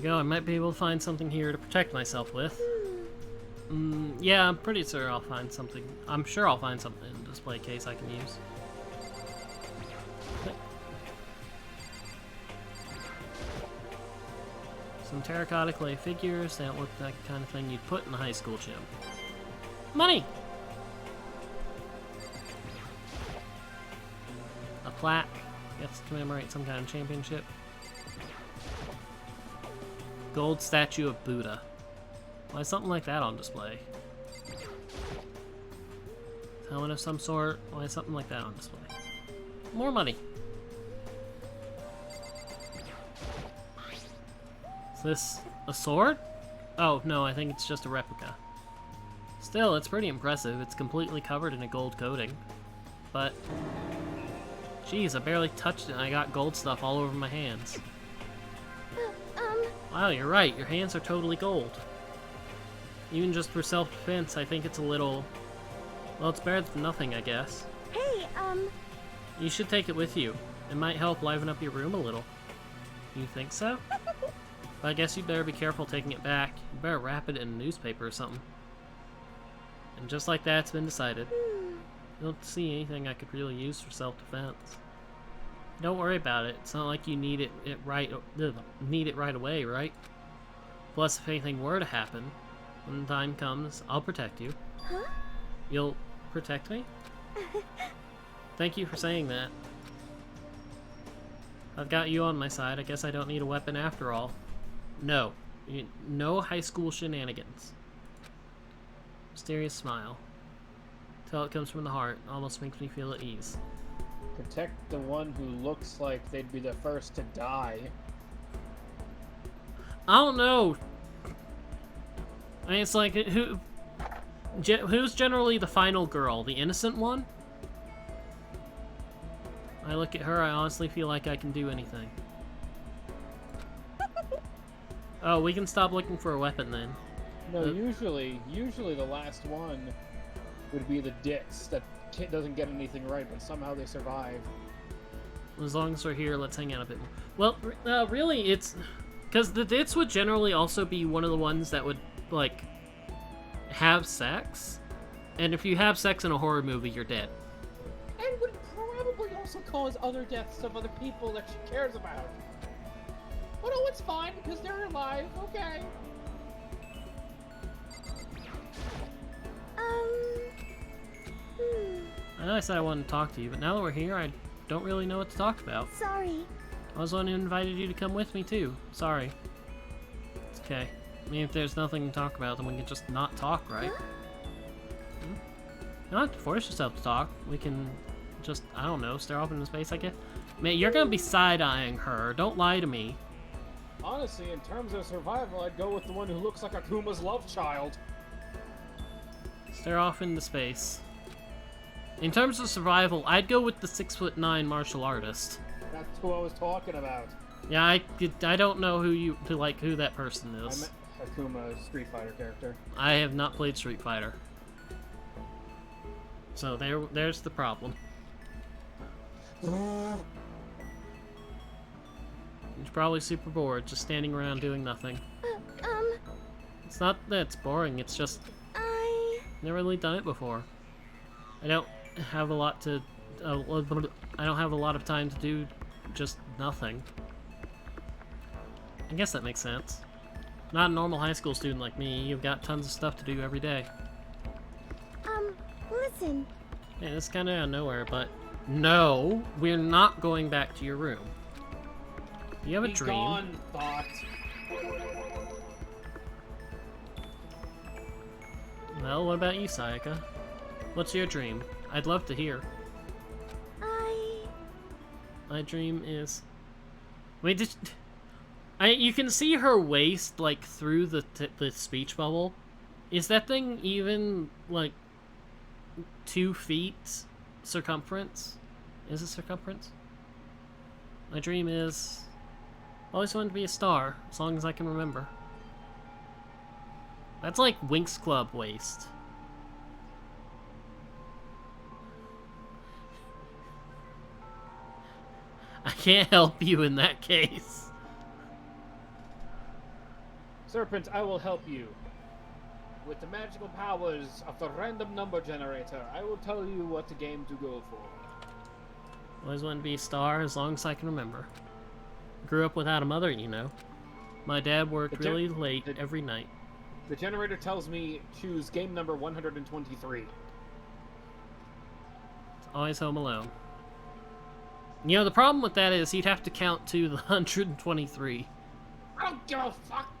Go, I might be able to find something here to protect myself with. Yeah, I'm pretty sure I'll find something. I'm sure I'll find something in the display case I can use. Some terracotta clay figures. They don't look like the kind of thing you'd put in a high school gym. Money! A plaque. Gets to commemorate some kind of championship. Gold statue of Buddha. Why is something like that on display? Helmet of some sort. Why is something like that on display? More money. Is this a sword? Oh, no, I think it's just a replica. Still, it's pretty impressive. It's completely covered in a gold coating. But, geez, I barely touched it and I got gold stuff all over my hands. Wow, you're right. Your hands are totally gold. Even just for self-defense, I think it's a little... Well, it's better than nothing, I guess. Hey, You should take it with you. It might help liven up your room a little. You think so? But I guess you better be careful taking it back. You better wrap it in a newspaper or something. And just like that, it's been decided. I don't see anything I could really use for self-defense. Don't worry about it. It's not like you need it right away, right? Plus, if anything were to happen, when the time comes, I'll protect you. Huh? You'll protect me? Thank you for saying that. I've got you on my side. I guess I don't need a weapon after all. No. No high school shenanigans. Mysterious smile. Till it comes from the heart. Almost makes me feel at ease. Protect the one who looks like they'd be the first to die. I don't know. I mean, it's like, who's generally the final girl? The innocent one? I look at her, I honestly feel like I can do anything. Oh, we can stop looking for a weapon then. No, usually the last one would be the Ditz that doesn't get anything right, but somehow they survive. As long as we're here, let's hang out a bit more. Well, really, it's... Because the Ditz would generally also be one of the ones that would, like, have sex. And if you have sex in a horror movie, you're dead. And would probably also cause other deaths of other people that she cares about. But oh, it's fine, because they're alive, okay. I know I said I wanted to talk to you, but now that we're here, I don't really know what to talk about. Sorry. I was the one who invited you to come with me, too. Sorry. It's okay. I mean, if there's nothing to talk about, then we can just not talk, right? Huh? You don't have to force yourself to talk. We can just, I don't know, stare off into space, I guess. Man, you're gonna be side-eyeing her. Don't lie to me. Honestly, in terms of survival, I'd go with the one who looks like Akuma's love child. Stare off into space. In terms of survival, I'd go with the 6'9" martial artist. That's who I was talking about. Yeah, I don't know who that person I is. meant Akuma's Street Fighter character. I have not played Street Fighter. So there's the problem. You're probably super bored, just standing around doing nothing. It's not that it's boring, it's just... Never really done it before. I don't have a lot to... I don't have a lot of time to do just nothing. I guess that makes sense. Not a normal high school student like me, you've got tons of stuff to do every day. Listen. Yeah, it's kinda out of nowhere, but... No, we're not going back to your room. You have a dream. Gone, thought. Well, what about you, Sayaka? What's your dream? I'd love to hear. My dream is... Wait, you can see her waist, like, through the speech bubble. Is that thing even, like, 2 feet circumference? Is it circumference? My dream is... I always wanted to be a star, as long as I can remember. That's like Winx Club waist. I can't help you in that case. Serpent, I will help you. With the magical powers of the random number generator, I will tell you what game to go for. Always wanted to be a star as long as I can remember. Grew up without a mother, you know. My dad worked really late every night. The generator tells me choose game number 123. It's always Home Alone. You know, the problem with that is he'd have to count to the 123. I don't give a fuck!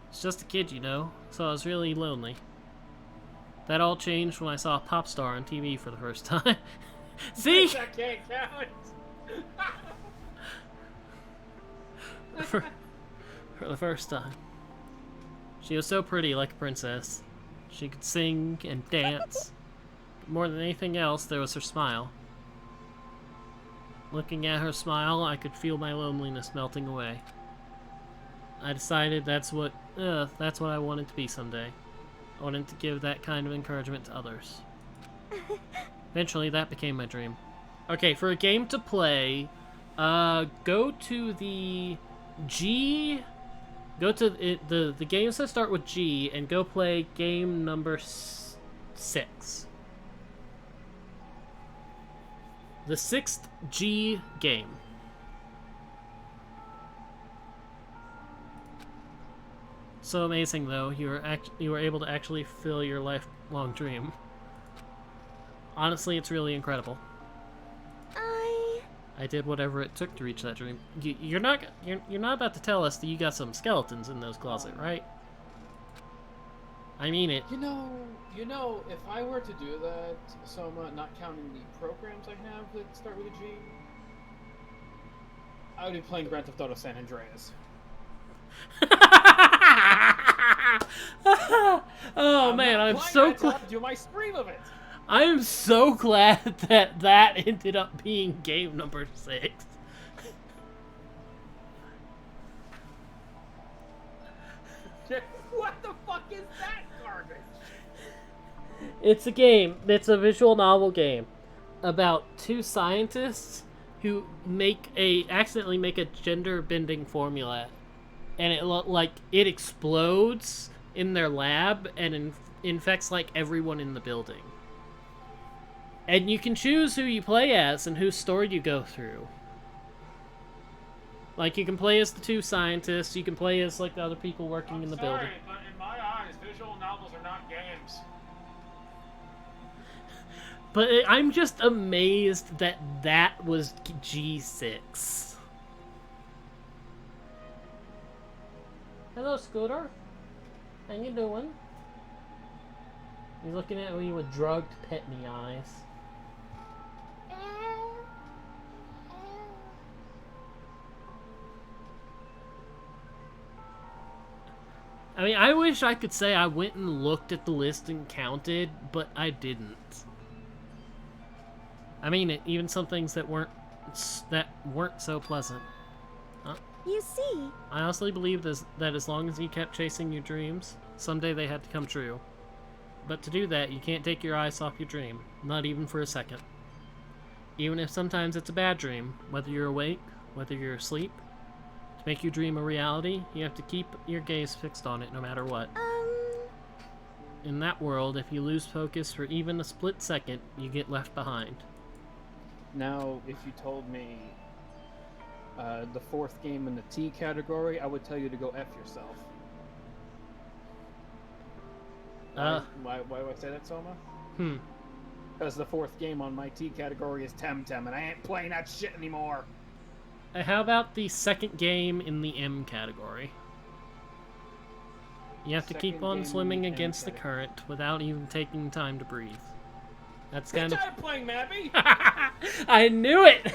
It's just a kid, you know, so I was really lonely. That all changed when I saw a pop star on TV for the first time. See? That can't count! for the first time. She was so pretty, like a princess. She could sing and dance. More than anything else, there was her smile. Looking at her smile, I could feel my loneliness melting away. I decided that's what I wanted to be someday. I wanted to give that kind of encouragement to others. Eventually, that became my dream. Okay, for a game to play, go to the G... Go to the games that start with G and go play game number 6. The 6th G game. So amazing, though. You were able to actually fulfill your lifelong dream. Honestly, it's really incredible. I did whatever it took to reach that dream. You're not about to tell us that you got some skeletons in those closet, right? I mean it. You know, if I were to do that, so I'm not counting the programs I have that start with a G, I would be playing Grand Theft Auto San Andreas. Oh man, I'm so glad. Do my stream of it. I am so glad that that ended up being game number 6. What the fuck is that garbage? It's a game. It's a visual novel game about two scientists who accidentally make a gender bending formula, and it explodes in their lab and infects like everyone in the building. And you can choose who you play as and whose story you go through. Like, you can play as the two scientists, you can play as like the other people working in the building. But in my eyes, visual novels are not games. But I'm just amazed that that was G6. Hello, Scooter. How you doing? He's looking at me with drugged Petney eyes. I mean, I wish I could say I went and looked at the list and counted, but I didn't. I mean, even some things that weren't so pleasant. You see? I honestly believe that as long as you kept chasing your dreams, someday they had to come true. But to do that, you can't take your eyes off your dream, not even for a second. Even if sometimes it's a bad dream, whether you're awake, whether you're asleep, to make your dream a reality, you have to keep your gaze fixed on it no matter what. In that world, if you lose focus for even a split second, you get left behind. Now, if you told me the fourth game in the T category, I would tell you to go F yourself. Why do I say that, Soma? Because the fourth game on my T category is Temtem, and I ain't playing that shit anymore. How about the second game in the M category? You have to keep on swimming against the current without even taking time to breathe. That's kind of... I'm playing Mappy! I knew it!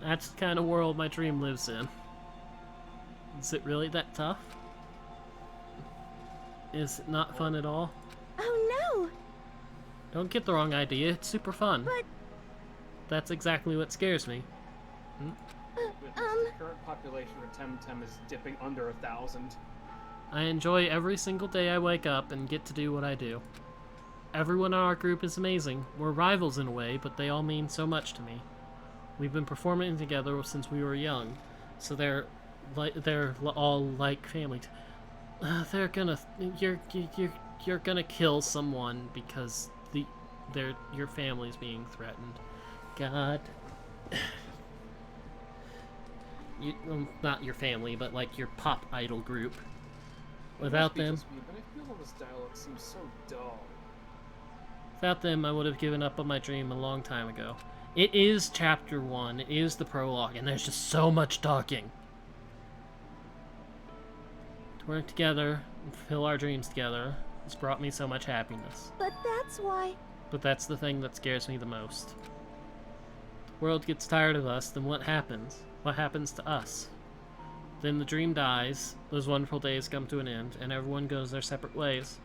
That's the kind of world my dream lives in. Is it really that tough? Is it not fun at all? Oh no! Don't get the wrong idea, it's super fun. But... That's exactly what scares me. The current population for Temtem is dipping under 1,000. I enjoy every single day I wake up and get to do what I do. Everyone in our group is amazing. We're rivals in a way, but they all mean so much to me. We've been performing together since we were young, so they're all like family. You're gonna kill someone because your family's being threatened. God. Not your family, but like your pop idol group. Without them... But I feel all this dialogue seems so dull. Without them, I would have given up on my dream a long time ago. It is Chapter 1, it is the prologue, and there's just so much talking. To work together and fulfill our dreams together has brought me so much happiness. But that's why... But that's the thing that scares me the most. The world gets tired of us, then what happens? What happens to us? Then the dream dies, those wonderful days come to an end, and everyone goes their separate ways.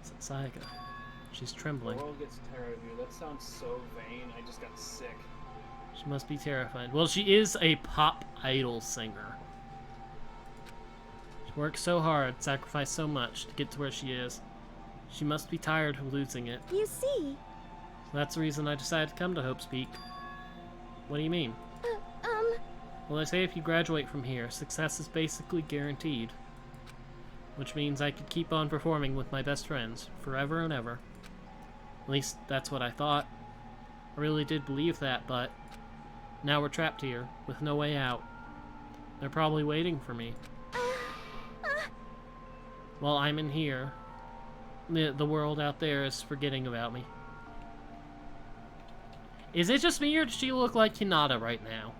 Except Sayaka. She's trembling. The world gets tired of you. That sounds so vain. I just got sick. She must be terrified. Well, she is a pop idol singer. She worked so hard, sacrificed so much to get to where she is. She must be tired of losing it. You see? That's the reason I decided to come to Hope's Peak. What do you mean? Well, I say if you graduate from here, success is basically guaranteed. Which means I could keep on performing with my best friends, forever and ever. At least, that's what I thought. I really did believe that, but... now we're trapped here, with no way out. They're probably waiting for me. While I'm in here, the world out there is forgetting about me. Is it just me, or does she look like Hinata right now?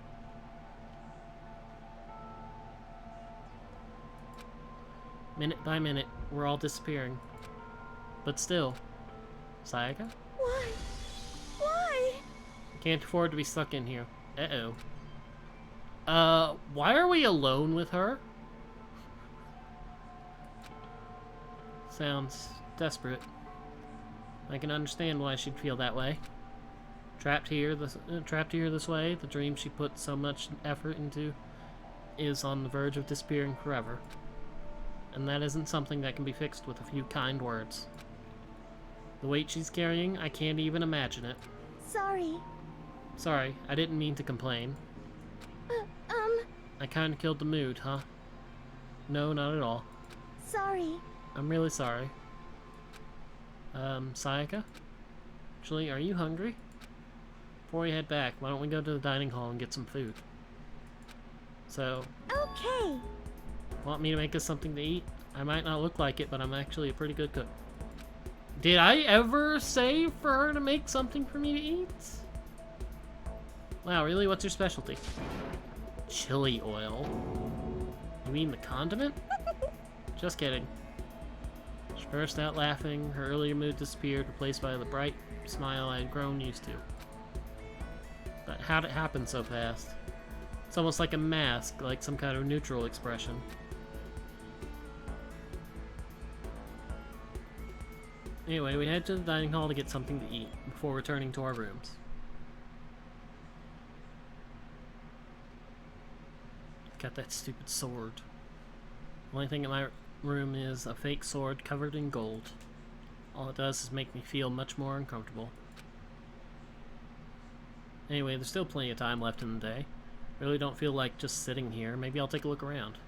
Minute by minute, we're all disappearing. But still. Sayaka? Why? Why? Can't afford to be stuck in here. Uh-oh. Why are we alone with her? Sounds desperate. I can understand why she'd feel that way. Trapped here this way, the dream she put so much effort into is on the verge of disappearing forever. And that isn't something that can be fixed with a few kind words. The weight she's carrying, I can't even imagine it. Sorry. Sorry, I didn't mean to complain. I kinda killed the mood, huh? No, not at all. Sorry. I'm really sorry. Sayaka? Actually, are you hungry? Before we head back, why don't we go to the dining hall and get some food? So... Okay. Want me to make us something to eat? I might not look like it, but I'm actually a pretty good cook. Did I ever say for her to make something for me to eat? Wow, really? What's your specialty? Chili oil. You mean the condiment? Just kidding. She burst out laughing. Her earlier mood disappeared, replaced by the bright smile I had grown used to. But how'd it happen so fast? It's almost like a mask, like some kind of neutral expression. Anyway, we head to the dining hall to get something to eat before returning to our rooms. Got that stupid sword. Only thing in my room is a fake sword covered in gold. All it does is make me feel much more uncomfortable. Anyway, there's still plenty of time left in the day. Really don't feel like just sitting here. Maybe I'll take a look around.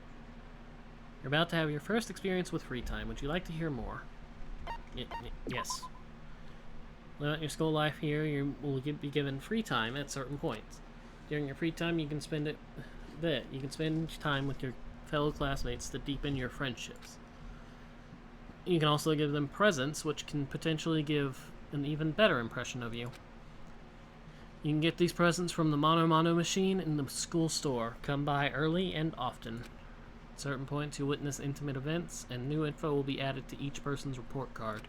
You're about to have your first experience with free time. Would you like to hear more? Yes. Throughout your school life here, you will be given free time at certain points. During your free time, you can spend time with your fellow classmates to deepen your friendships. You can also give them presents, which can potentially give an even better impression of you. You can get these presents from the Mono machine in the school store. Come by early and often. At certain points, you'll witness intimate events, and new info will be added to each person's report card.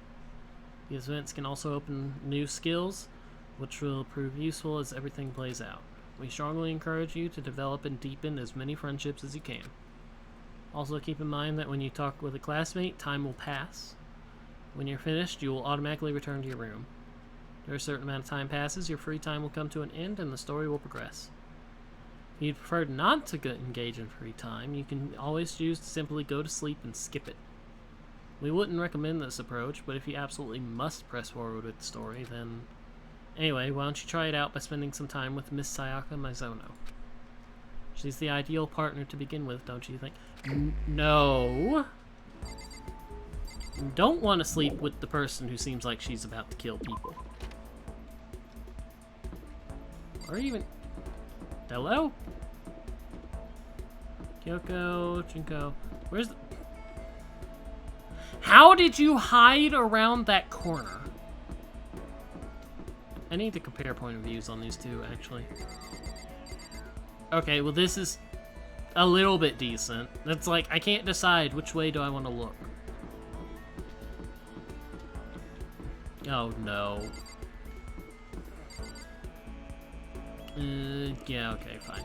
These events can also open new skills, which will prove useful as everything plays out. We strongly encourage you to develop and deepen as many friendships as you can. Also keep in mind that when you talk with a classmate, time will pass. When you're finished, you will automatically return to your room. After a certain amount of time passes, your free time will come to an end and the story will progress. If you'd prefer not to engage in free time, you can always choose to simply go to sleep and skip it. We wouldn't recommend this approach, but if you absolutely must press forward with the story, then... Anyway, why don't you try it out by spending some time with Miss Sayaka Mizono. She's the ideal partner to begin with, don't you think? No! You don't want to sleep with the person who seems like she's about to kill people. Or even... Hello? Kyoko, Jinko... Where's the... How did you hide around that corner? I need to compare point of views on these two, actually. Okay, well this is a little bit decent. It's like, I can't decide which way do I want to look. Oh no. Yeah, okay, fine.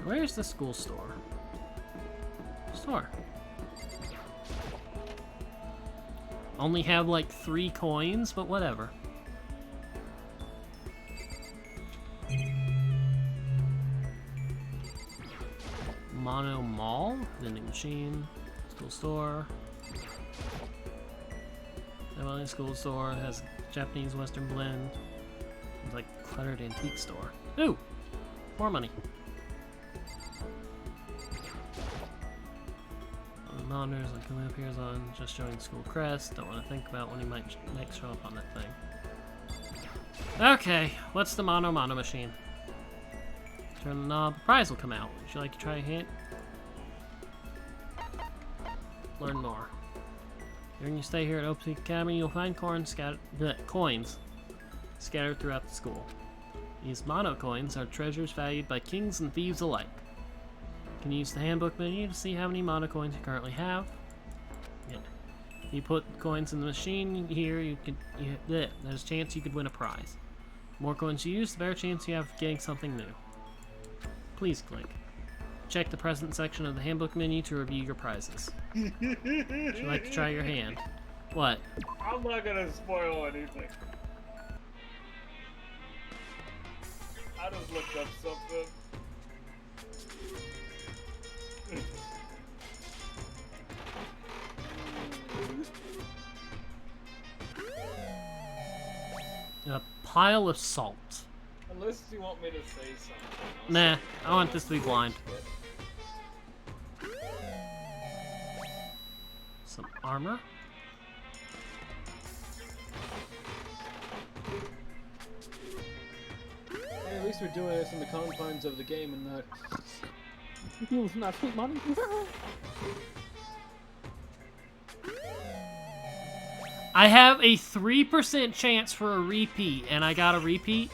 Where's the school store? Store. Only have like 3 coins, but whatever. Mono Mall, vending machine, school store. The school store has Japanese Western blend. It's like cluttered antique store. Ooh, more money. Monitors like who appears on just showing school crest. Don't want to think about when he might next show up on that thing. Okay, what's the Mono machine? Turn the knob, prize will come out. Would you like to try a hint? Learn more. During your stay here at OP Academy, you'll find coins scattered throughout the school. These Mono coins are treasures valued by kings and thieves alike. You can use the handbook menu to see how many Mono coins you currently have. Yeah. If you put coins in the machine here, there's a chance you could win a prize. The more coins you use, the better chance you have of getting something new. Please click. Check the present section of the handbook menu to review your prizes. Would you like to try your hand? What? I'm not gonna spoil anything. I just looked up something. A pile of salt. Unless you want me to say something. Nah, I want this to be blind. Some armor. Hey, at least we're doing this in the confines of the game and not... not sweet money. I have a 3% chance for a repeat, and I got a repeat?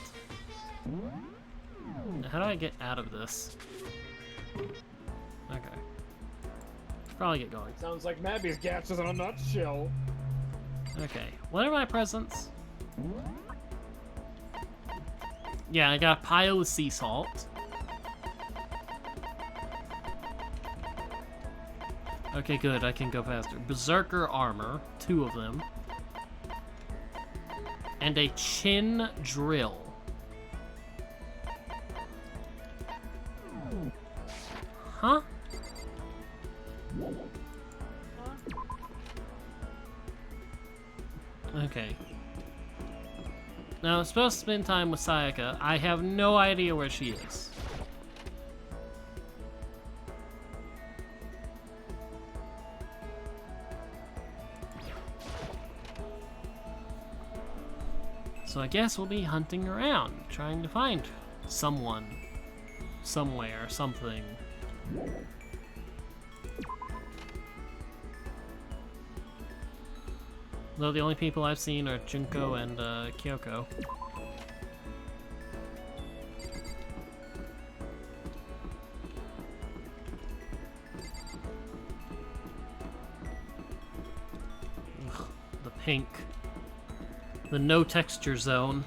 How do I get out of this? Okay. Probably get going. Sounds like Mabby's gas is in a nutshell. Okay. What are my presents? Yeah, I got a pile of sea salt. Okay, good. I can go faster. Berserker armor. 2 of them. And a chin drill. Huh? Okay. Now, I'm supposed to spend time with Sayaka. I have no idea where she is. So I guess we'll be hunting around, trying to find someone, somewhere, something. Though the only people I've seen are Junko and Kyoko. Ugh, the pink. The no texture zone.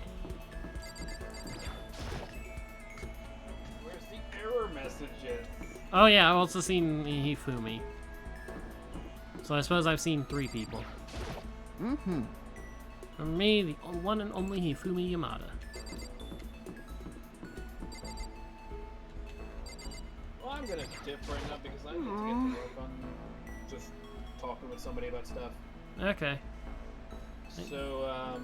Where's the error messages? Oh yeah, I've also seen Hifumi. So I suppose I've seen 3 people. Mm-hmm. For me, the one and only Hifumi Yamada. Well, I'm gonna dip right now because I need to get to work on just talking with somebody about stuff. Okay. So,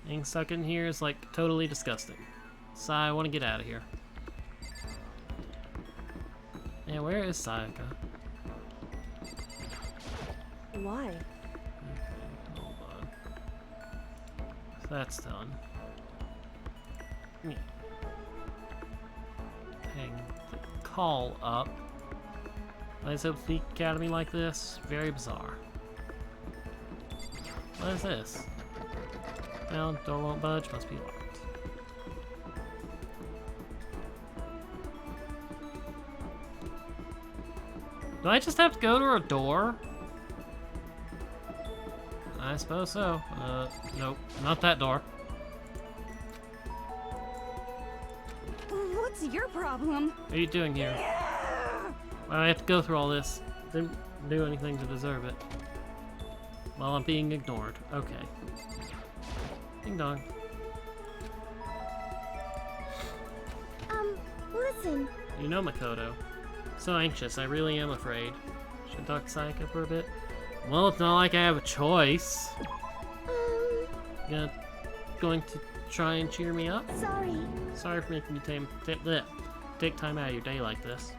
Being stuck in here is like totally disgusting. So I want to get out of here. Yeah, where is Sayaka? Why? Okay, hold on. So that's done. Yeah. Hang the call up. Let's hope the academy like this. Very bizarre. What is this? Well, door won't budge, must be locked. Do I just have to go to a door? I suppose so. Nope, not that door. What's your problem? What are you doing here? Why do I have to go through all this? Didn't do anything to deserve it. Well, I'm being ignored. Okay. Ding dong. Listen. You know Makoto. So anxious, I really am afraid. Should talk to Sayaka for a bit? Well, it's not like I have a choice. Going to try and cheer me up? Sorry. Sorry for making you take time out of your day like this.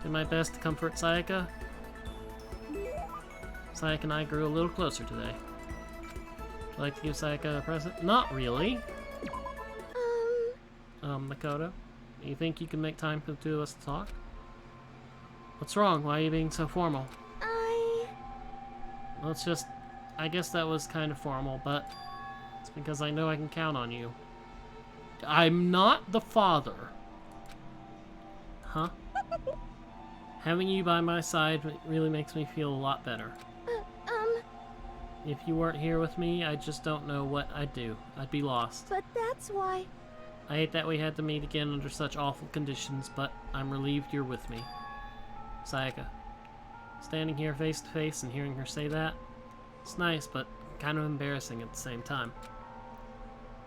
Did my best to comfort Sayaka. Sayaka and I grew a little closer today. Would you like to give Sayaka a present? Not really. Makoto, you think you can make time for the 2 of us to talk? What's wrong? Why are you being so formal? Well, it's just... I guess that was kind of formal, but... It's because I know I can count on you. I'm not the father. Huh? Having you by my side really makes me feel a lot better. If you weren't here with me, I just don't know what I'd do. I'd be lost. But that's why... I hate that we had to meet again under such awful conditions, but I'm relieved you're with me. Sayaka. Standing here face to face and hearing her say that, it's nice, but kind of embarrassing at the same time.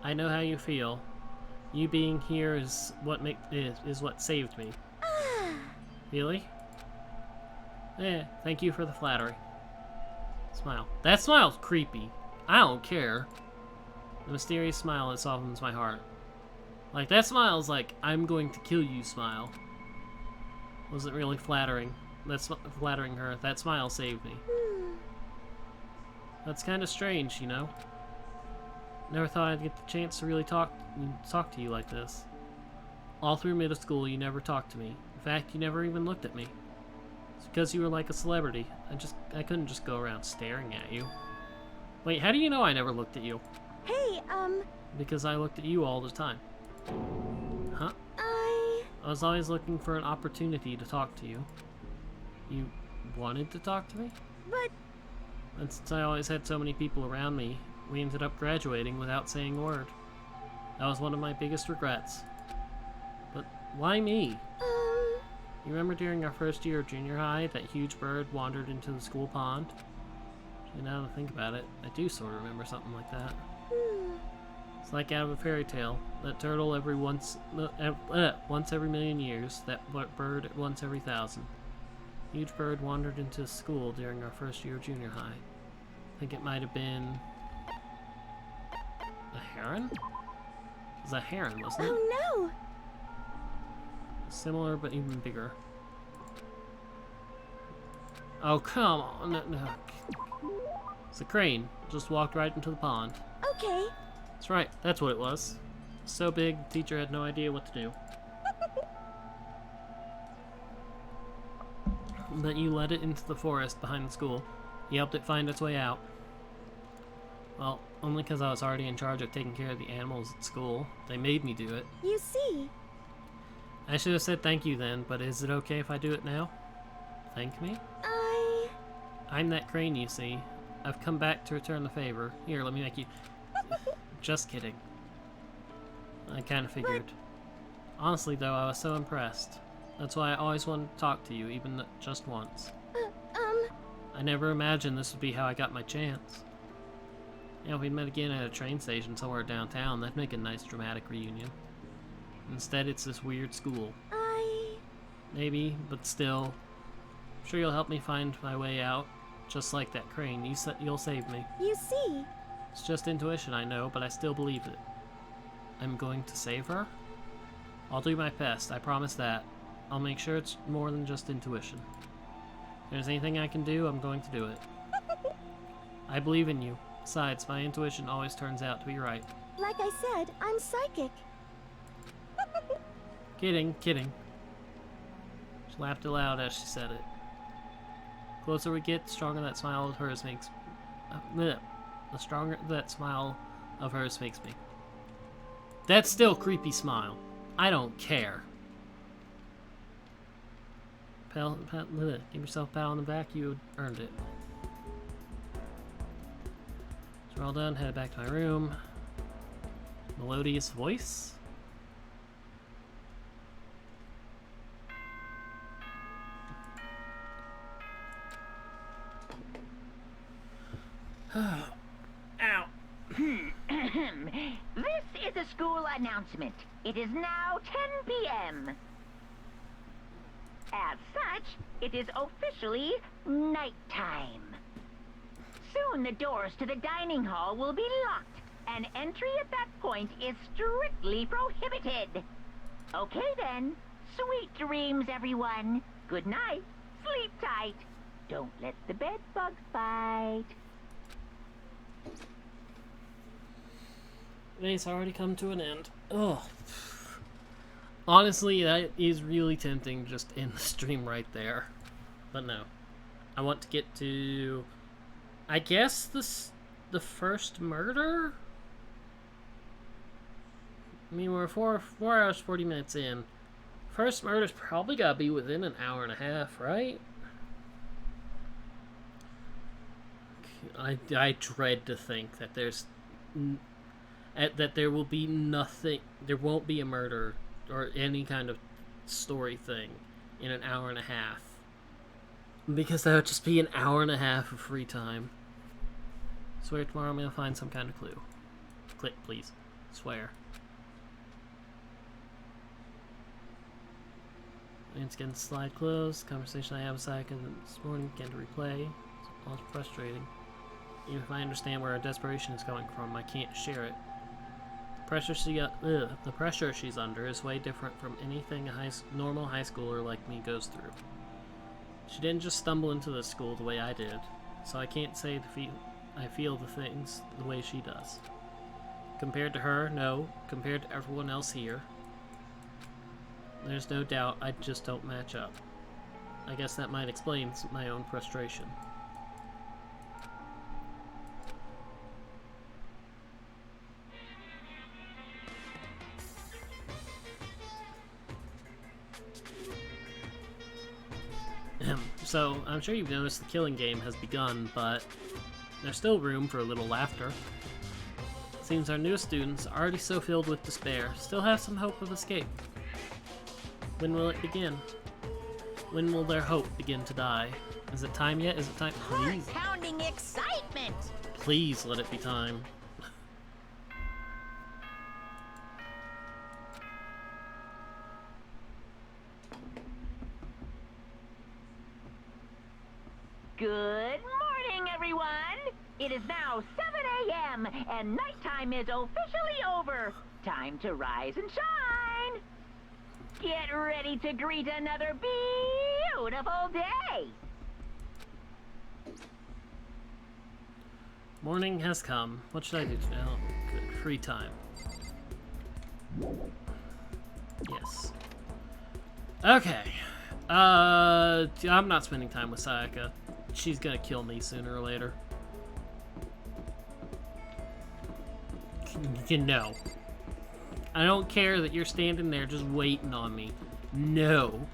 I know how you feel. You being here is what saved me. Really? Thank you for the flattery. Smile. That smile's creepy. I don't care. The mysterious smile that softens my heart. Like, that smile's like, I'm going to kill you smile. Wasn't really flattering. That's flattering her. That smile saved me. That's kind of strange, you know? Never thought I'd get the chance to really talk to you like this. All through middle school, you never talked to me. In fact, you never even looked at me. It's because you were like a celebrity. I couldn't just go around staring at you. Wait, how do you know I never looked at you? Hey, Because I looked at you all the time. Huh? I was always looking for an opportunity to talk to you. You wanted to talk to me? But... And since I always had so many people around me, we ended up graduating without saying a word. That was one of my biggest regrets. But why me? You remember during our first year of junior high, that huge bird wandered into the school pond? Actually, now that I think about it, I do sort of remember something like that. It's like out of a fairy tale. That turtle once every million years. That bird once every 1,000. Huge bird wandered into school during our first year of junior high. I think it might have been a heron? It was a heron, wasn't it? Oh no! Similar, but even bigger. Oh, come on. No. It's a crane. Just walked right into the pond. Okay. That's right. That's what it was. So big, the teacher had no idea what to do. But you led it into the forest behind the school. You helped it find its way out. Well, only because I was already in charge of taking care of the animals at school. They made me do it. You see. I should have said thank you then, but is it okay if I do it now? Thank me? I'm that crane, you see. I've come back to return the favor. Here, let me make you... Just kidding. I kind of figured. Honestly, though, I was so impressed. That's why I always wanted to talk to you, even just once. I never imagined this would be how I got my chance. You know, if we met again at a train station somewhere downtown, that'd make a nice dramatic reunion. Instead, it's this weird school. Maybe, but still. I'm sure you'll help me find my way out. Just like that crane, you'll save me. You see. It's just intuition, I know, but I still believe it. I'm going to save her? I'll do my best, I promise that. I'll make sure it's more than just intuition. If there's anything I can do, I'm going to do it. I believe in you. Besides, my intuition always turns out to be right. Like I said, I'm psychic. Kidding. She laughed aloud as she said it. The closer we get, the stronger that smile of hers makes... the stronger that smile of hers makes me. That's still creepy smile. I don't care. Give yourself a pat on the back, you earned it. So we're all done, head back to my room. Melodious voice? Ow. This is a school announcement. It is now 10 p.m. As such, it is officially nighttime. Soon the doors to the dining hall will be locked, and entry at that point is strictly prohibited. Okay then. Sweet dreams, everyone. Good night. Sleep tight. Don't let the bed bugs bite. Day's already come to an end. Ugh. Honestly, that is really tempting just in the stream right there. But no. I want to get to... I guess the first murder? I mean, we're 4 hours, 40 minutes in. First murder's probably gotta be within an hour and a half, right? I dread to think that that there will be nothing, there won't be a murder or any kind of story thing in an hour and a half. Because that would just be an hour and a half of free time. Swear tomorrow I'm gonna find some kind of clue. Click, please. Swear. It's getting slide closed. Conversation I had with Sayaka this morning began to replay. It's all frustrating. Even if I understand where her desperation is coming from, I can't share it. The pressure she's under is way different from anything a normal high schooler like me goes through. She didn't just stumble into this school the way I did, so I can't say I feel the things the way she does. Compared to her, no. Compared to everyone else here, there's no doubt I just don't match up. I guess that might explain my own frustration. So, I'm sure you've noticed the killing game has begun, but there's still room for a little laughter. Seems our newest students, already so filled with despair, still have some hope of escape. When will it begin? When will their hope begin to die? Is it time yet? Is it time? Please. Heart-pounding excitement! Please let it be time. Good morning, everyone! It is now 7 a.m. and nighttime is officially over. Time to rise and shine! Get ready to greet another beautiful day! Morning has come. What should I do today? Oh, good. Free time. Yes. Okay. I'm not spending time with Sayaka. She's gonna kill me sooner or later. No. I don't care that you're standing there just waiting on me. No.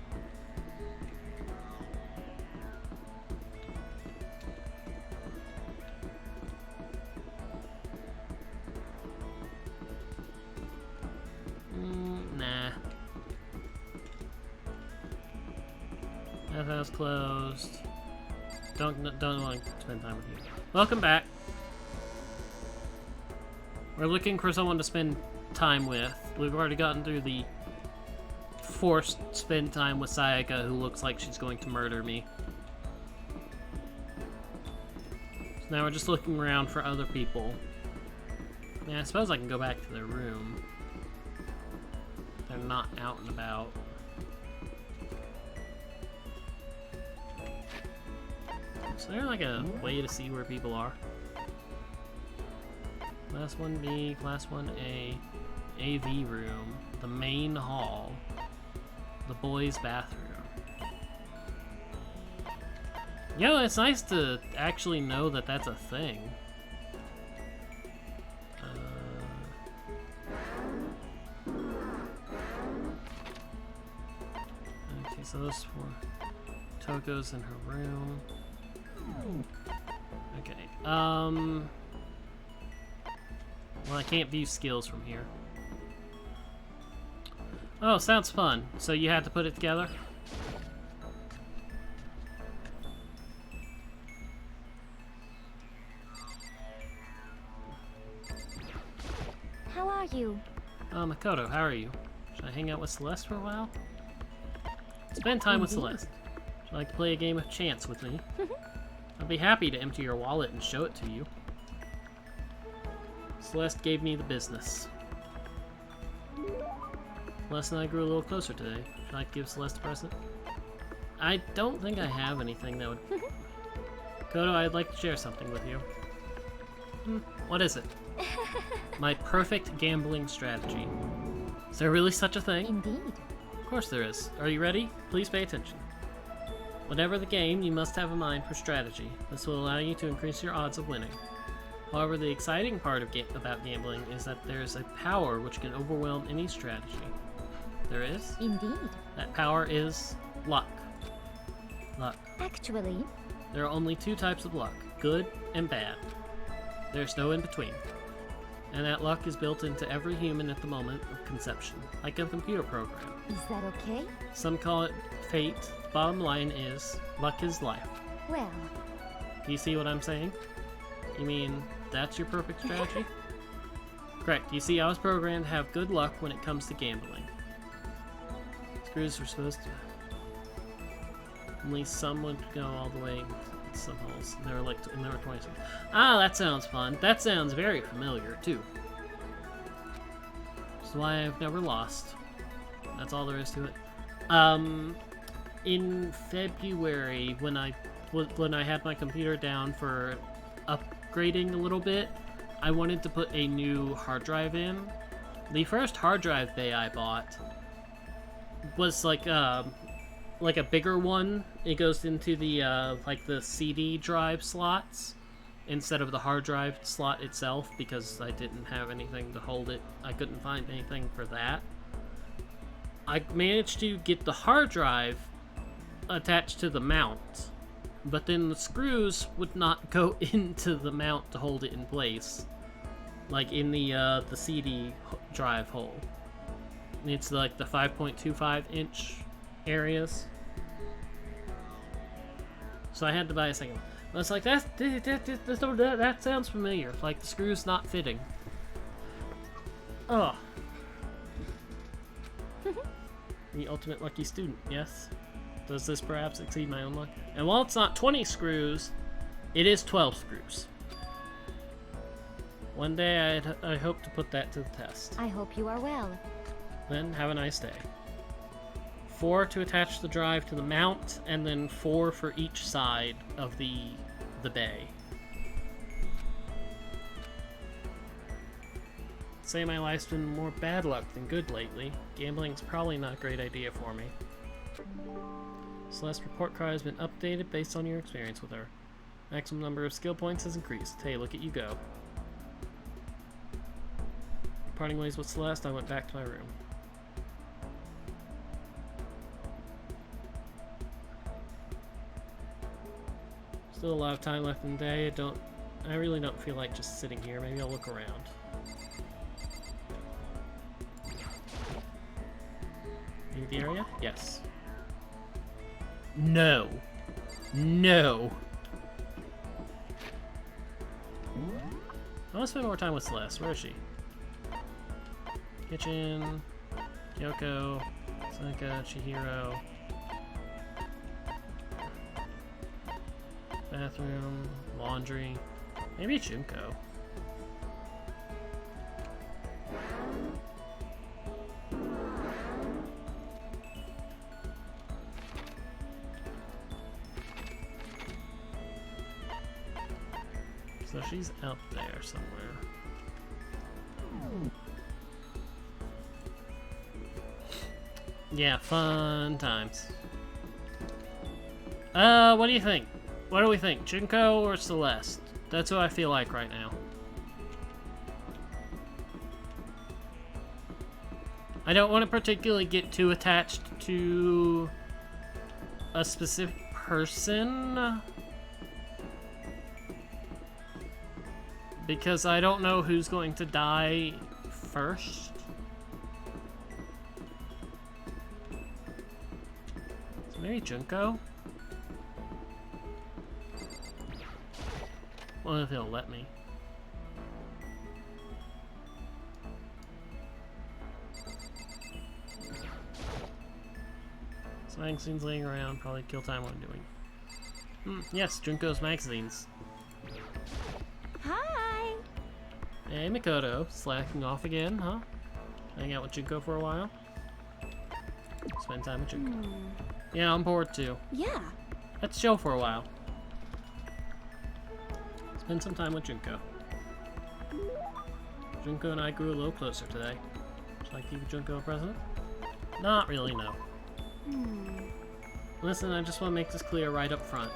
Nah. That house closed. Don't want to spend time with you. Welcome back. We're looking for someone to spend time with. We've already gotten through the forced spend time with Sayaka, who looks like she's going to murder me. So now we're just looking around for other people. Yeah, I suppose I can go back to their room. They're not out and about. Is there like a way to see where people are? Class 1B, Class 1A, AV room, the main hall, the boys' bathroom. You know, it's nice to actually know that that's a thing. Okay, so those four. Toko's in her room. Okay, well, I can't view skills from here. Oh, sounds fun. So you had to put it together? How are you? Makoto, how are you? Should I hang out with Celeste for a while? Spend time with Celeste. Would you like to play a game of chance with me? I'd be happy to empty your wallet and show it to you. Celeste gave me the business. Celeste and I grew a little closer today. Would you like to give Celeste a present? I don't think I have anything that would... Koto, I'd like to share something with you. What is it? My perfect gambling strategy. Is there really such a thing? Indeed. Of course there is. Are you ready? Please pay attention. Whatever the game, you must have a mind for strategy. This will allow you to increase your odds of winning. However, the exciting part of about gambling is that there is a power which can overwhelm any strategy. There is? Indeed. That power is luck. Luck. Actually, There are only two types of luck, good and bad. There's no in between. And that luck is built into every human at the moment of conception, like a computer program. is that okay? Some call it fate. Bottom line is, luck is life. Well, Do you see what I'm saying? You mean that's your perfect strategy? Correct. You see, I was programmed to have good luck when it comes to gambling. Screws were supposed to... Only some would go all the way to some holes. There were like 26. Ah, that sounds fun. That sounds very familiar, too. That's why I've never lost. That's all there is to it. In February, when I had my computer down for upgrading a little bit, I wanted to put a new hard drive in. The first hard drive bay I bought was like a bigger one. It goes into the like the CD drive slots instead of the hard drive slot itself, because I didn't have anything to hold it. I couldn't find anything for that. I managed to get the hard drive attached to the mount, but then the screws would not go into the mount to hold it in place, like in the CD drive hole. It's like the 5.25 inch areas. So I had to buy a second one. I was like, that sounds familiar. Like the screws not fitting. Oh. The ultimate lucky student, yes? Does this perhaps exceed my own luck? And while it's not 20 screws, it is 12 screws. One day I hope to put that to the test. I hope you are well. Then have a nice day. 4 to attach the drive to the mount, and then 4 for each side of the bay. Say my life's been more bad luck than good lately. Gambling's probably not a great idea for me. Celeste's report card has been updated based on your experience with her. Maximum number of skill points has increased. Hey, look at you go. Parting ways with Celeste, I went back to my room. Still a lot of time left in the day. I really don't feel like just sitting here. Maybe I'll look around. Leave the area? Yes. No. No. I want to spend more time with Celeste. Where is she? Kitchen. Kyoko. Sanka. Chihiro. Bathroom. Laundry. Maybe Junko. So she's out there somewhere. Yeah, fun times. What do you think? What do we think? Junko or Celeste? That's what I feel like right now. I don't want to particularly get too attached to a specific person, because I don't know who's going to die first. So maybe Junko? Well, if he'll let me. So magazines laying around, probably kill time while I'm doing. Yes, Junko's magazines. Hi! Hey, Makoto. Slacking off again, huh? Hang out with Junko for a while? Spend time with Junko. Yeah, I'm bored too. Yeah. Let's chill for a while. Spend some time with Junko. Junko and I grew a little closer today. Should I give Junko a present? Not really, no. Listen, I just want to make this clear right up front.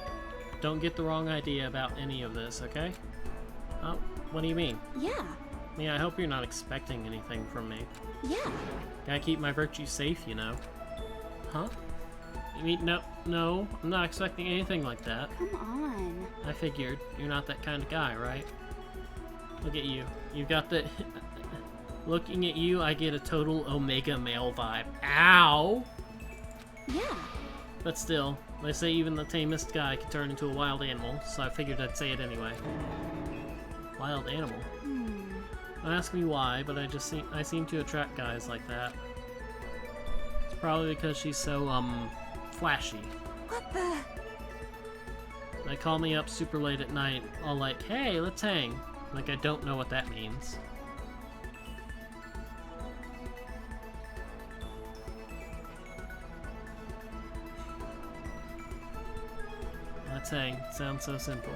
Don't get the wrong idea about any of this, okay? Oh, what do you mean? Yeah. Yeah, I hope you're not expecting anything from me. Yeah. Gotta keep my virtue safe, you know. Huh? You mean, no, I'm not expecting anything like that. Come on. I figured. You're not that kind of guy, right? Look at you. You've got the... Looking at you, I get a total Omega male vibe. Ow! Yeah. But still, they say even the tamest guy can turn into a wild animal, so I figured I'd say it anyway. wild animal. Don't ask me why, but I seem to attract guys like that. It's probably because she's so, flashy. What the? They call me up super late at night, all like, hey, let's hang. Like I don't know what that means. Let's hang. Sounds so simple.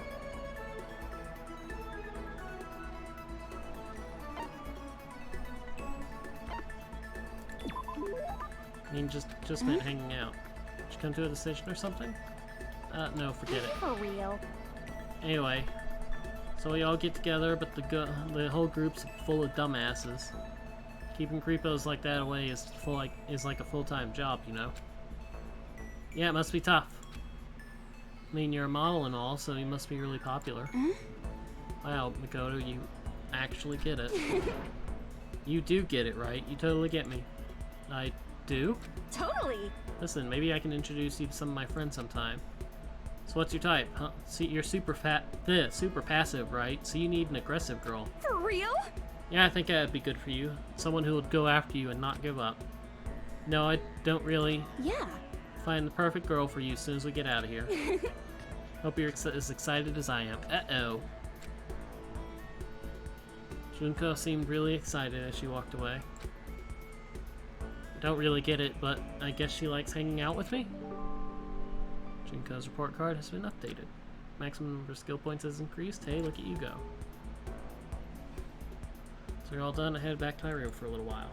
I mean, just meant hanging out. Did you come to a decision or something? No, forget it. For real. Anyway, so we all get together, but the whole group's full of dumbasses. Keeping creepos like that away is like a full-time job, you know. Yeah, it must be tough. I mean, you're a model and all, so you must be really popular. Wow, Makoto, you actually get it. You do get it, right? You totally get me. I do? Totally. Listen, maybe I can introduce you to some of my friends sometime. So what's your type? Huh? See, you're super passive, right? So you need an aggressive girl. For real? Yeah, I think that'd be good for you. Someone who would go after you and not give up. No, I don't really. Yeah. Find the perfect girl for you as soon as we get out of here. Hope you're as excited as I am. Uh-oh. Junko seemed really excited as she walked away. Don't really get it, but I guess she likes hanging out with me? Junko's report card has been updated. Maximum number of skill points has increased. Hey, look at you go. So you're all done. I headed back to my room for a little while.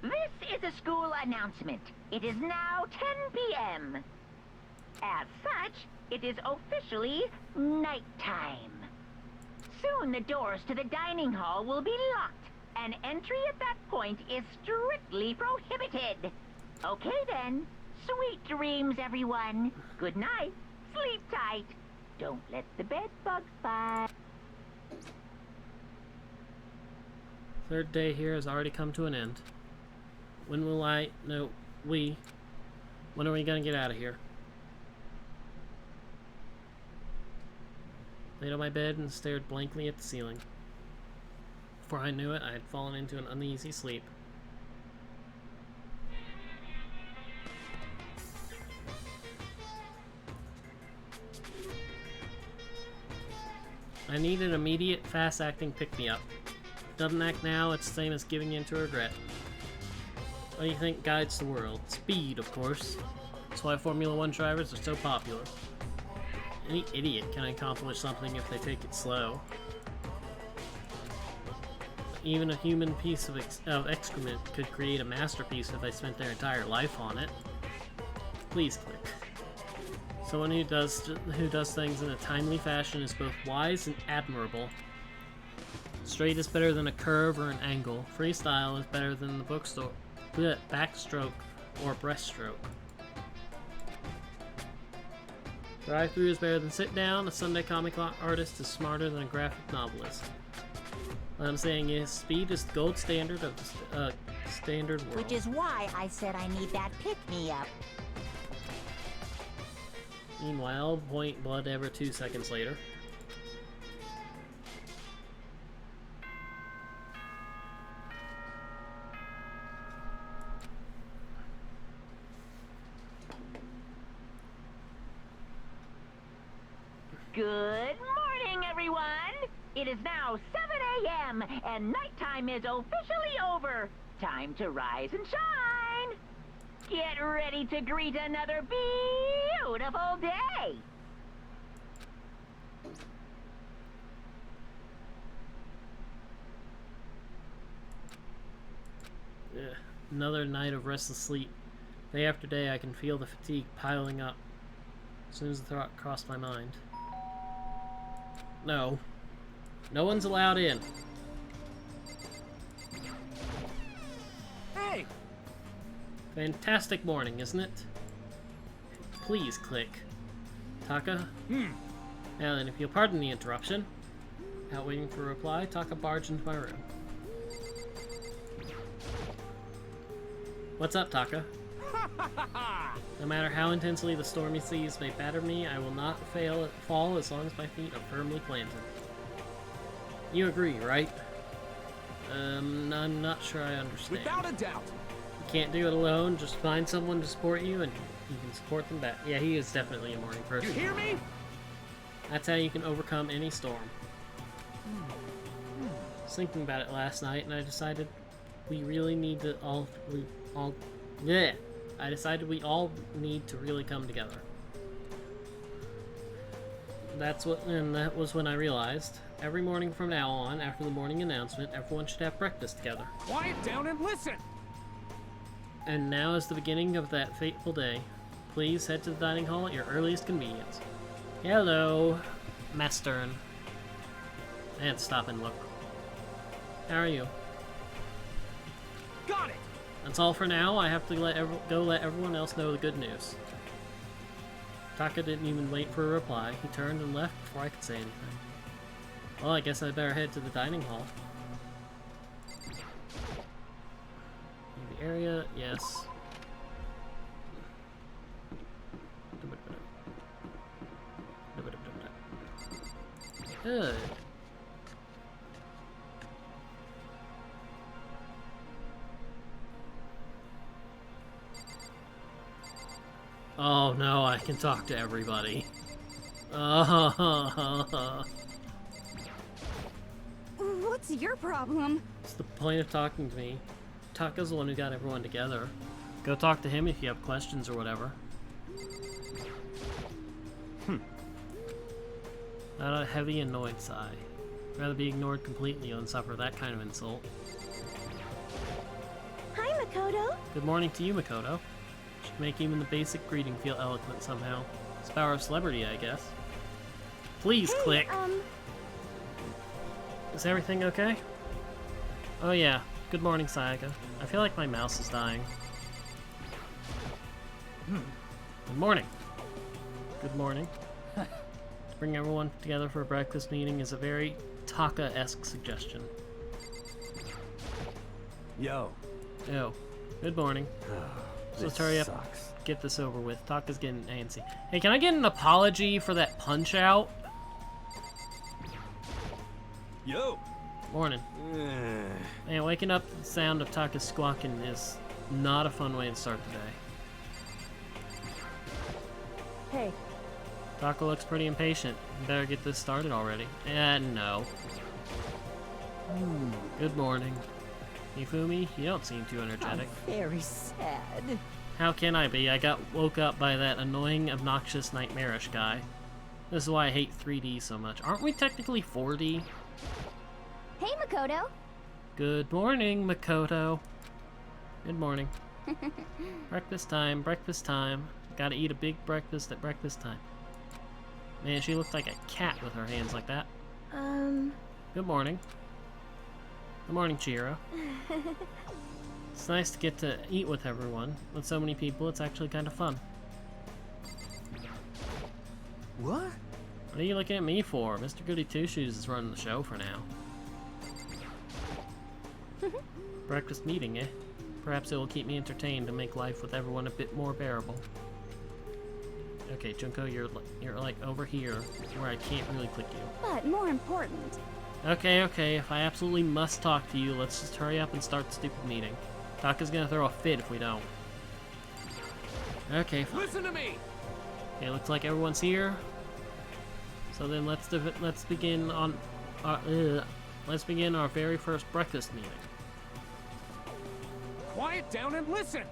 This is a school announcement. It is now 10 p.m. As such, it is officially nighttime. Soon the doors to the dining hall will be locked, and entry at that point is strictly prohibited. Okay then. Sweet dreams, everyone. Good night. Sleep tight. Don't let the bed bugs bite. Third day here has already come to an end. When are we gonna get out of here? Laid on my bed and stared blankly at the ceiling. Before I knew it, I had fallen into an uneasy sleep. I need an immediate, fast-acting pick-me-up. Doesn't act now, it's the same as giving in to regret. What do you think guides the world? Speed, of course. That's why Formula 1 drivers are so popular. Any idiot can accomplish something if they take it slow. Even a human piece of excrement could create a masterpiece if they spent their entire life on it. Please click. Someone who does things in a timely fashion is both wise and admirable. Straight is better than a curve or an angle. Freestyle is better than the backstroke or breaststroke. Drive-through is better than sit down. A Sunday comic artist is smarter than a graphic novelist. What I'm saying is, speed is the gold standard of the standard world. Which is why I said I need that pick-me-up. Meanwhile, whatever 2 seconds later. Good morning, everyone! It is now 7 a.m. and nighttime is officially over. Time to rise and shine! Get ready to greet another beautiful day! Ugh, another night of restless sleep. Day after day, I can feel the fatigue piling up. As soon as the thought crossed my mind. No. No one's allowed in. Hey! Fantastic morning, isn't it? Please click. Taka? Now then, if you'll pardon the interruption, without waiting for a reply, Taka barged into my room. What's up, Taka? No matter how intensely the stormy seas may batter me, I will not fall as long as my feet are firmly planted. You agree, right? I'm not sure I understand. Without a doubt. You can't do it alone, just find someone to support you and you can support them back. Yeah, he is definitely a morning person. You hear me? That's how you can overcome any storm. I was thinking about it last night and I decided we really need to I decided we all need to really come together. That was when I realized every morning from now on, after the morning announcement, everyone should have breakfast together. Quiet down and listen. And now is the beginning of that fateful day. Please head to the dining hall at your earliest convenience. Hello, Mastern. And stop and look. How are you? Got it. That's all for now. I have to let everyone else know the good news. Taka didn't even wait for a reply. He turned and left before I could say anything. Well, I guess I better head to the dining hall. The area, yes. Good. Oh no, I can talk to everybody. What's your problem? What's the point of talking to me? Taka's the one who got everyone together. Go talk to him if you have questions or whatever. Not a heavy, annoyed sigh. Rather be ignored completely than suffer that kind of insult. Hi, Makoto. Good morning to you, Makoto. Should make even the basic greeting feel eloquent somehow. It's the power of celebrity, I guess. Please click. Is everything okay? Oh yeah. Good morning, Sayaka. I feel like my mouse is dying. Good morning. Good morning. To bring everyone together for a breakfast meeting is a very Taka-esque suggestion. Yo. Yo. Good morning. So let's hurry up. Sucks. Get this over with. Taka's getting antsy. Hey, can I get an apology for that punch out? Yo. Morning. Man, waking up to the sound of Taka's squawking is not a fun way to start the day. Hey. Taka looks pretty impatient. Better get this started already. No. Good morning. Mifumi, you don't seem too energetic. I'm very sad. How can I be? I got woke up by that annoying, obnoxious, nightmarish guy. This is why I hate 3D so much. Aren't we technically 4D? Hey, Makoto. Good morning, Makoto. Good morning. Breakfast time, breakfast time. Gotta eat a big breakfast at breakfast time. Man, she looks like a cat with her hands like that. Good morning. Good morning, Chihiro. It's nice to get to eat with everyone. With so many people, it's actually kind of fun. What? What are you looking at me for? Mr. Goody Two-Shoes is running the show for now. Breakfast meeting, eh? Perhaps it will keep me entertained and make life with everyone a bit more bearable. Okay, Junko, you're like over here, where I can't really click you. But more important. Okay, if I absolutely must talk to you, let's just hurry up and start the stupid meeting. Taka's gonna throw a fit if we don't. Okay, fine. Listen to me. Okay, looks like everyone's here. So then let's begin on let's begin our very first breakfast meeting. Quiet down and listen.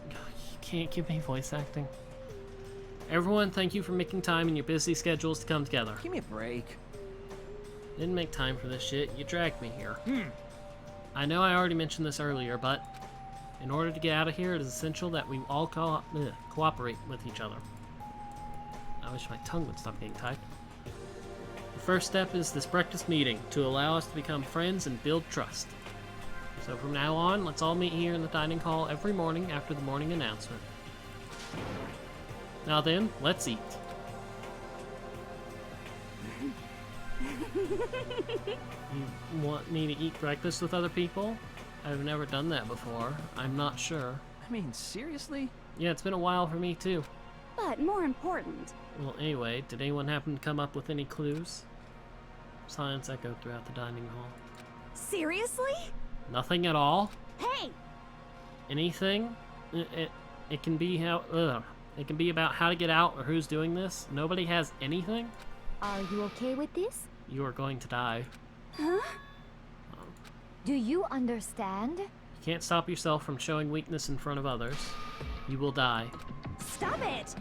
You can't give me voice acting. Everyone, thank you for making time in your busy schedules to come together. Give me a break. Didn't make time for this shit. You dragged me here. I know I already mentioned this earlier, but in order to get out of here, it is essential that we all cooperate with each other. I wish my tongue would stop getting tied. The first step is this breakfast meeting to allow us to become friends and build trust. So from now on, let's all meet here in the dining hall every morning after the morning announcement. Now then, let's eat. You want me to eat breakfast with other people? I've never done that before. I'm not sure. I mean, seriously? Yeah, it's been a while for me too. But more important, Well, anyway, did anyone happen to come up with any clues? Silence echoed throughout the dining hall. seriously? Nothing at all? Hey! Anything? It can be it can be about how to get out or who's doing this. Nobody has anything? Are you okay with this? You are going to die. Huh? Do you understand? You can't stop yourself from showing weakness in front of others. You will die. Stop it!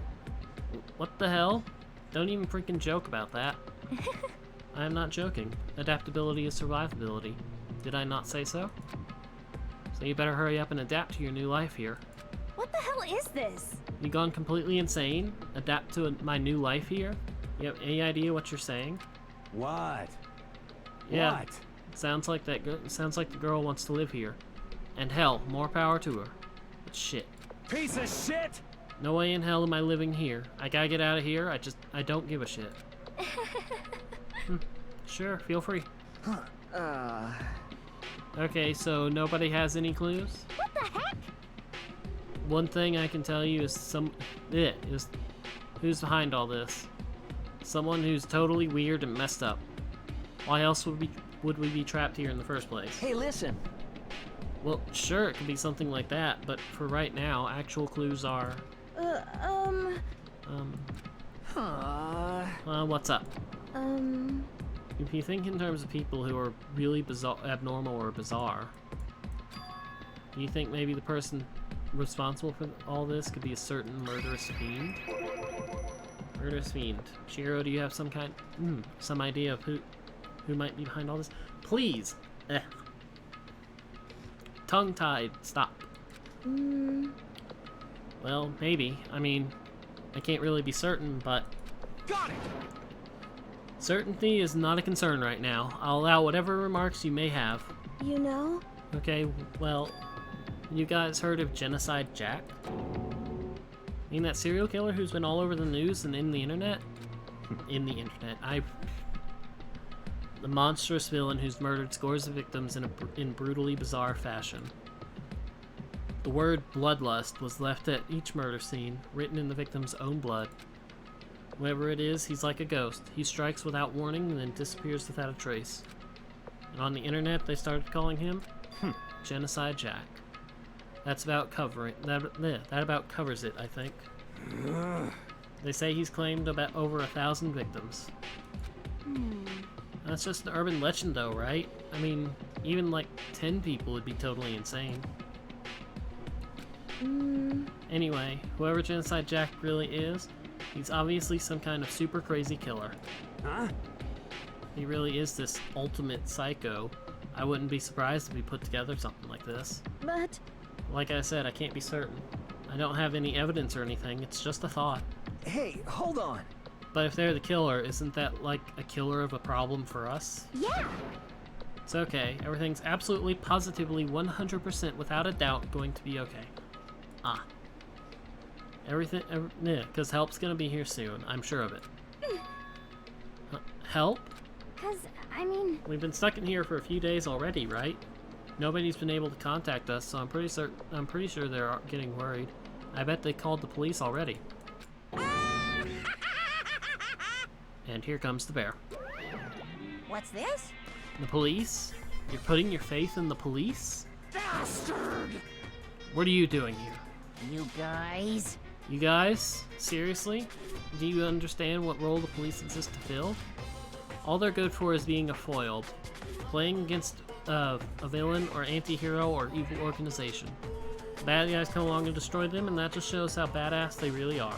What the hell? Don't even freaking joke about that. I am not joking. Adaptability is survivability. Did I not say so? So you better hurry up and adapt to your new life here. What the hell is this? You gone completely insane? Adapt to my new life here? You have any idea what you're saying? What? Yeah. What? Sounds like sounds like the girl wants to live here. And hell, more power to her. But shit. Piece of shit! No way in hell am I living here. I gotta get out of here. I don't give a shit. Sure, feel free. Okay, so nobody has any clues? What the heck? One thing I can tell you is who's behind all this. Someone who's totally weird and messed up. Why else would we be trapped here in the first place? Hey, listen. Well, sure, it could be something like that, but for right now, actual clues are... what's up? If you think in terms of people who are really abnormal or bizarre, do you think maybe the person responsible for all this could be a certain murderous fiend? Murderous fiend. Shiro, do you have some idea of who might be behind all this? Please! Tongue-tied. Stop. Well, maybe. I mean, I can't really be certain, but... Got it! Certainty is not a concern right now. I'll allow whatever remarks you may have. You know? Okay, well, you guys heard of Genocide Jack? I mean that serial killer who's been all over the news and in the internet? In the internet. The monstrous villain who's murdered scores of victims in brutally bizarre fashion. The word bloodlust was left at each murder scene, written in the victim's own blood. Whoever it is, he's like a ghost. He strikes without warning and then disappears without a trace. And on the internet, they started calling him Genocide Jack. That about covers it, I think. They say he's claimed about over 1,000 victims. That's just an urban legend though, right? I mean, even like 10 people would be totally insane. Anyway, whoever Genocide Jack really is, he's obviously some kind of super crazy killer. Huh? He really is this ultimate psycho. I wouldn't be surprised if he put together something like this. But... Like I said, I can't be certain. I don't have any evidence or anything, it's just a thought. Hey, hold on. But if they're the killer, isn't that like a killer of a problem for us? Yeah! It's okay. Everything's absolutely, positively, 100% without a doubt going to be okay. Because help's gonna be here soon. I'm sure of it. Help? 'Cause, I mean... We've been stuck in here for a few days already, right? Nobody's been able to contact us, so I'm pretty sure they're getting worried. I bet they called the police already. And here comes the bear. What's this? The police? You're putting your faith in the police? Bastard! What are you doing here? You guys? You guys? Seriously? Do you understand what role the police exist to fill? All they're good for is being a foil, playing against a villain or anti-hero or evil organization. Bad guys come along and destroy them, and that just shows how badass they really are.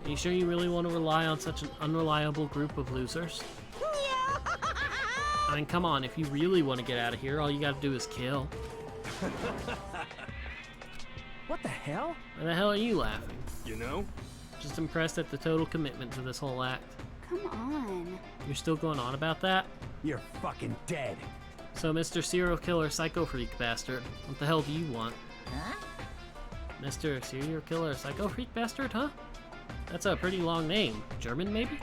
Are you sure you really want to rely on such an unreliable group of losers? I mean, come on, if you really want to get out of here, all you gotta do is kill. What the hell? Why the hell are you laughing? You know? Just impressed at the total commitment to this whole act. Come on. You're still going on about that? You're fucking dead. So, Mr. Serial Killer Psycho Freak Bastard, what the hell do you want? Huh? Mr. Serial Killer Psycho Freak Bastard, huh? That's a pretty long name. German, maybe?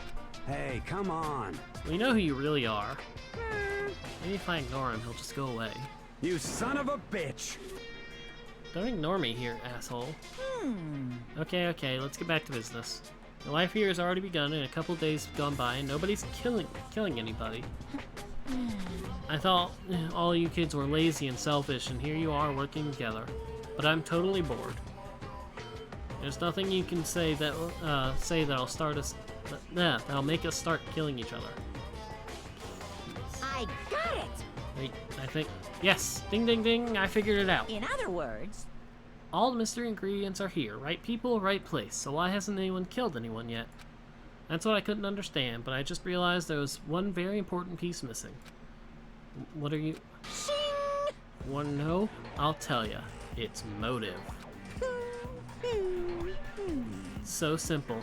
Hey, come on. We know who you really are. Maybe if I ignore him, he'll just go away. You son of a bitch! Don't ignore me here, asshole. Okay, let's get back to business. The life here has already begun, and a couple days have gone by, and nobody's killing anybody. I thought all you kids were lazy and selfish, and here you are working together. But I'm totally bored. There's nothing you can say that that'll start us. That'll make us start killing each other. I got it! Wait, I think. Yes! Ding ding ding! I figured it out. In other words, all the mystery ingredients are here. Right people, right place. So why hasn't anyone killed anyone yet? That's what I couldn't understand, but I just realized there was one very important piece missing. What are you? shing! Want to know? I'll tell ya. It's motive. So simple.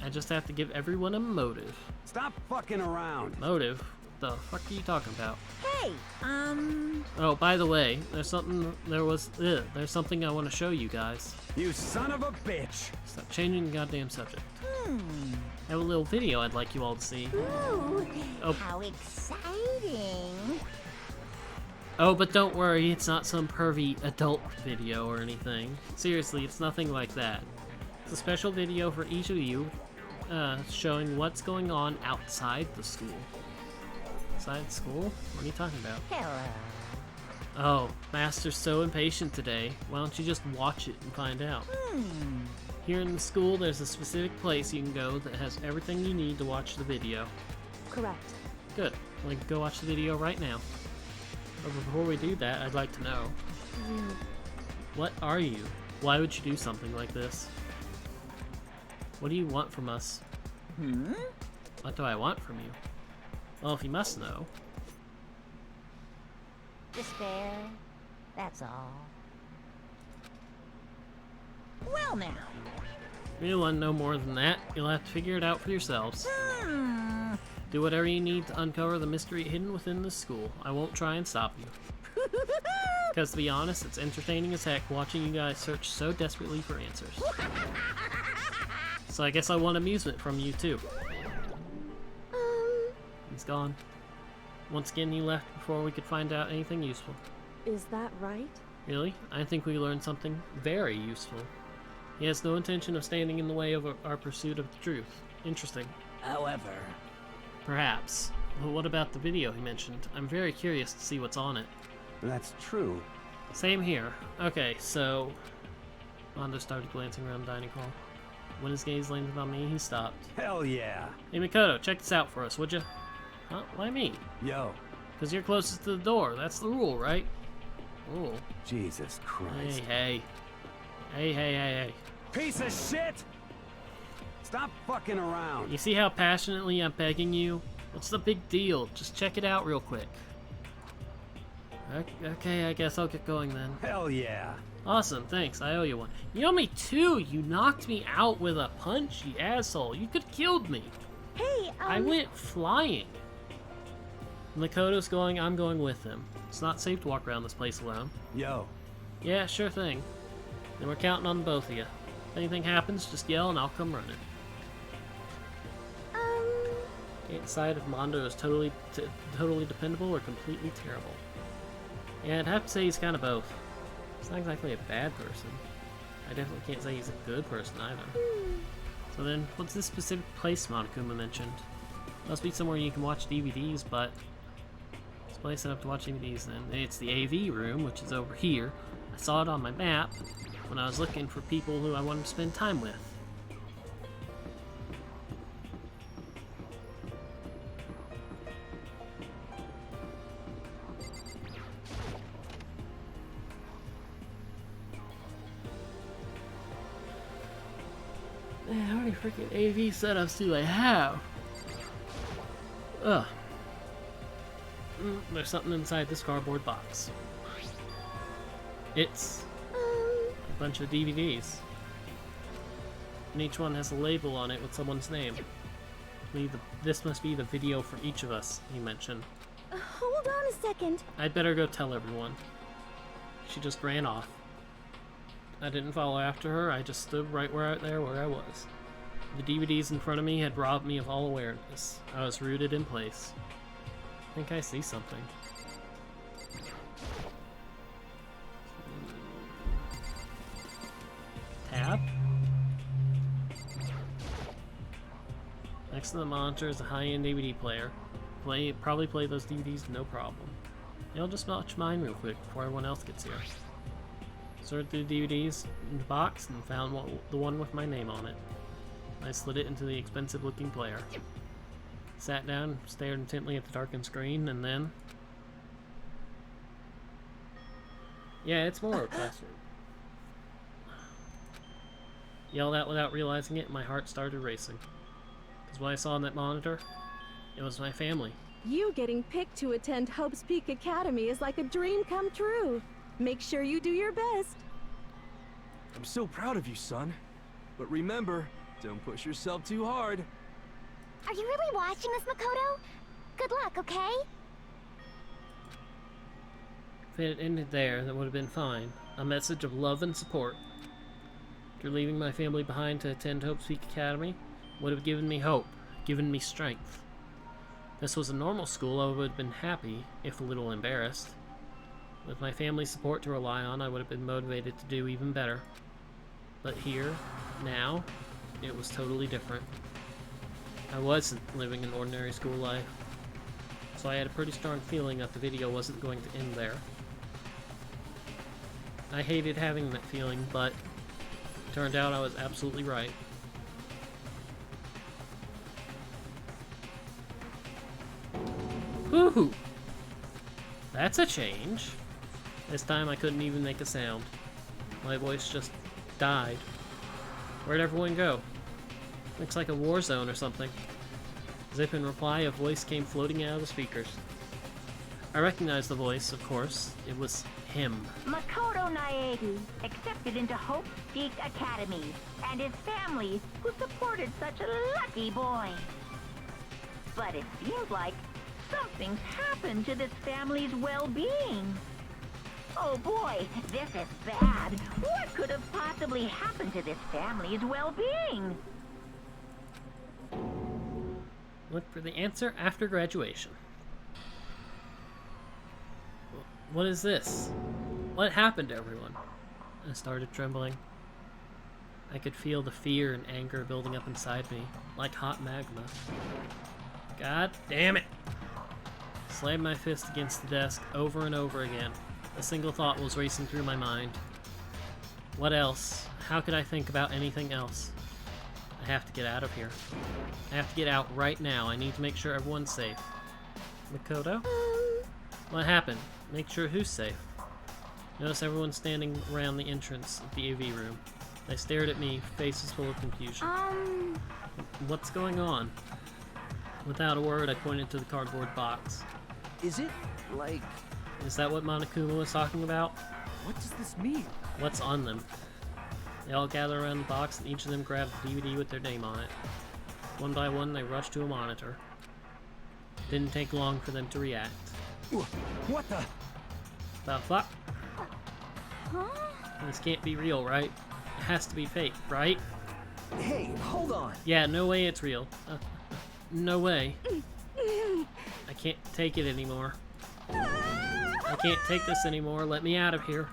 I just have to give everyone a motive. Stop fucking around. Motive? The fuck are you talking about? Hey, Oh, by the way, there's something I want to show you guys. You son of a bitch! Stop changing the goddamn subject. I have a little video I'd like you all to see. Ooh, Oh. how exciting! Oh, but don't worry, it's not some pervy adult video or anything. Seriously, it's nothing like that. It's a special video for each of you, showing what's going on outside the school. Outside school? What are you talking about? Hello. Oh, Master's so impatient today. Why don't you just watch it and find out? Here in the school, there's a specific place you can go that has everything you need to watch the video. Correct. Good. We can go watch the video right now. But before we do that, I'd like to know. What are you? Why would you do something like this? What do you want from us? What do I want from you? Well, if you must know. Despair, that's all. Well now. If you want to know more than that, you'll have to figure it out for yourselves. Do whatever you need to uncover the mystery hidden within this school. I won't try and stop you. Because to be honest, it's entertaining as heck watching you guys search so desperately for answers. So I guess I want amusement from you too. He's gone. Once again, he left before we could find out anything useful. Is that right? Really? I think we learned something very useful. He has no intention of standing in the way of our pursuit of the truth. Interesting. However... Perhaps. But what about the video he mentioned? I'm very curious to see what's on it. That's true. Same here. Okay, so... Mondo started glancing around the dining hall. When his gaze landed on me, he stopped. Hell yeah! Hey Makoto, check this out for us, would you? Huh? Why me? Yo. Because you're closest to the door. That's the rule, right? Rule. Jesus Christ. Hey. Hey. Piece of shit! Stop fucking around. You see how passionately I'm begging you? What's the big deal? Just check it out real quick. Okay, I guess I'll get going then. Hell yeah. Awesome, thanks. I owe you one. You owe me two! You knocked me out with a punch, you asshole. You could've killed me. Hey, I went flying. Makoto's going, I'm going with him. It's not safe to walk around this place alone. Yo. Yeah, sure thing. Then we're counting on both of you. If anything happens, just yell and I'll come running. Can't decide if Mondo is totally dependable or completely terrible. Yeah, I'd have to say he's kind of both. He's not exactly a bad person. I definitely can't say he's a good person either. So then, what's this specific place Monokuma mentioned? Must be somewhere you can watch DVDs, but... This place set up to watch DVDs then. It's the AV room, which is over here. I saw it on my map when I was looking for people who I wanted to spend time with. Man, how many freaking AV setups do I have? Ugh. There's something inside this cardboard box. It's a bunch of DVDs. And each one has a label on it with someone's name. This must be the video for each of us, he mentioned. Hold on a second. I'd better go tell everyone. She just ran off. I didn't follow after her, I just stood right where I was. The DVDs in front of me had robbed me of all awareness. I was rooted in place. I think I see something. Tab? Next to the monitor is a high-end DVD player. Probably play those DVDs no problem. I'll just watch mine real quick before everyone else gets here. Sorted through the DVDs in the box and found the one with my name on it. I slid it into the expensive-looking player. Sat down, stared intently at the darkened screen, and then... Yeah, it's more of a classroom. Yelled out without realizing it, and my heart started racing. Because what I saw on that monitor, it was my family. You getting picked to attend Hope's Peak Academy is like a dream come true. Make sure you do your best. I'm so proud of you, son. But remember, don't push yourself too hard. Are you really watching this, Makoto? Good luck, okay? If it had ended there, that would have been fine. A message of love and support. After leaving my family behind to attend Hope's Peak Academy, would have given me hope, given me strength. If this was a normal school, I would have been happy, if a little embarrassed. With my family's support to rely on, I would have been motivated to do even better. But here, now, it was totally different. I wasn't living an ordinary school life, so I had a pretty strong feeling that the video wasn't going to end there. I hated having that feeling, but it turned out I was absolutely right. Woohoo! That's a change. This time I couldn't even make a sound. My voice just died. Where'd everyone go? Looks like a war zone or something. As if in reply, a voice came floating out of the speakers. I recognized the voice, of course. It was him. Makoto Naegi, accepted into Hope's Peak Academy, and his family, who supported such a lucky boy. But it seems like something's happened to this family's well-being. Oh boy, this is bad. What could have possibly happened to this family's well-being? Look for the answer after graduation. What is this? What happened to everyone? I started trembling. I could feel the fear and anger building up inside me, like hot magma. God damn it! Slammed my fist against the desk over and over again. A single thought was racing through my mind. What else? How could I think about anything else? I have to get out of here. I have to get out right now. I need to make sure everyone's safe. Makoto? What happened? Make sure who's safe? Notice everyone standing around the entrance of the AV room. They stared at me, faces full of confusion. What's going on? Without a word, I pointed to the cardboard box. Is it, like... Is that what Monokuma was talking about? What does this mean? What's on them? They all gather around the box and each of them grabs a DVD with their name on it. One by one, they rushed to a monitor. Didn't take long for them to react. What the? The fuck? This can't be real, right? It has to be fake, right? Hey, hold on. Yeah, no way it's real. No way. I can't take it anymore. I can't take this anymore. Let me out of here.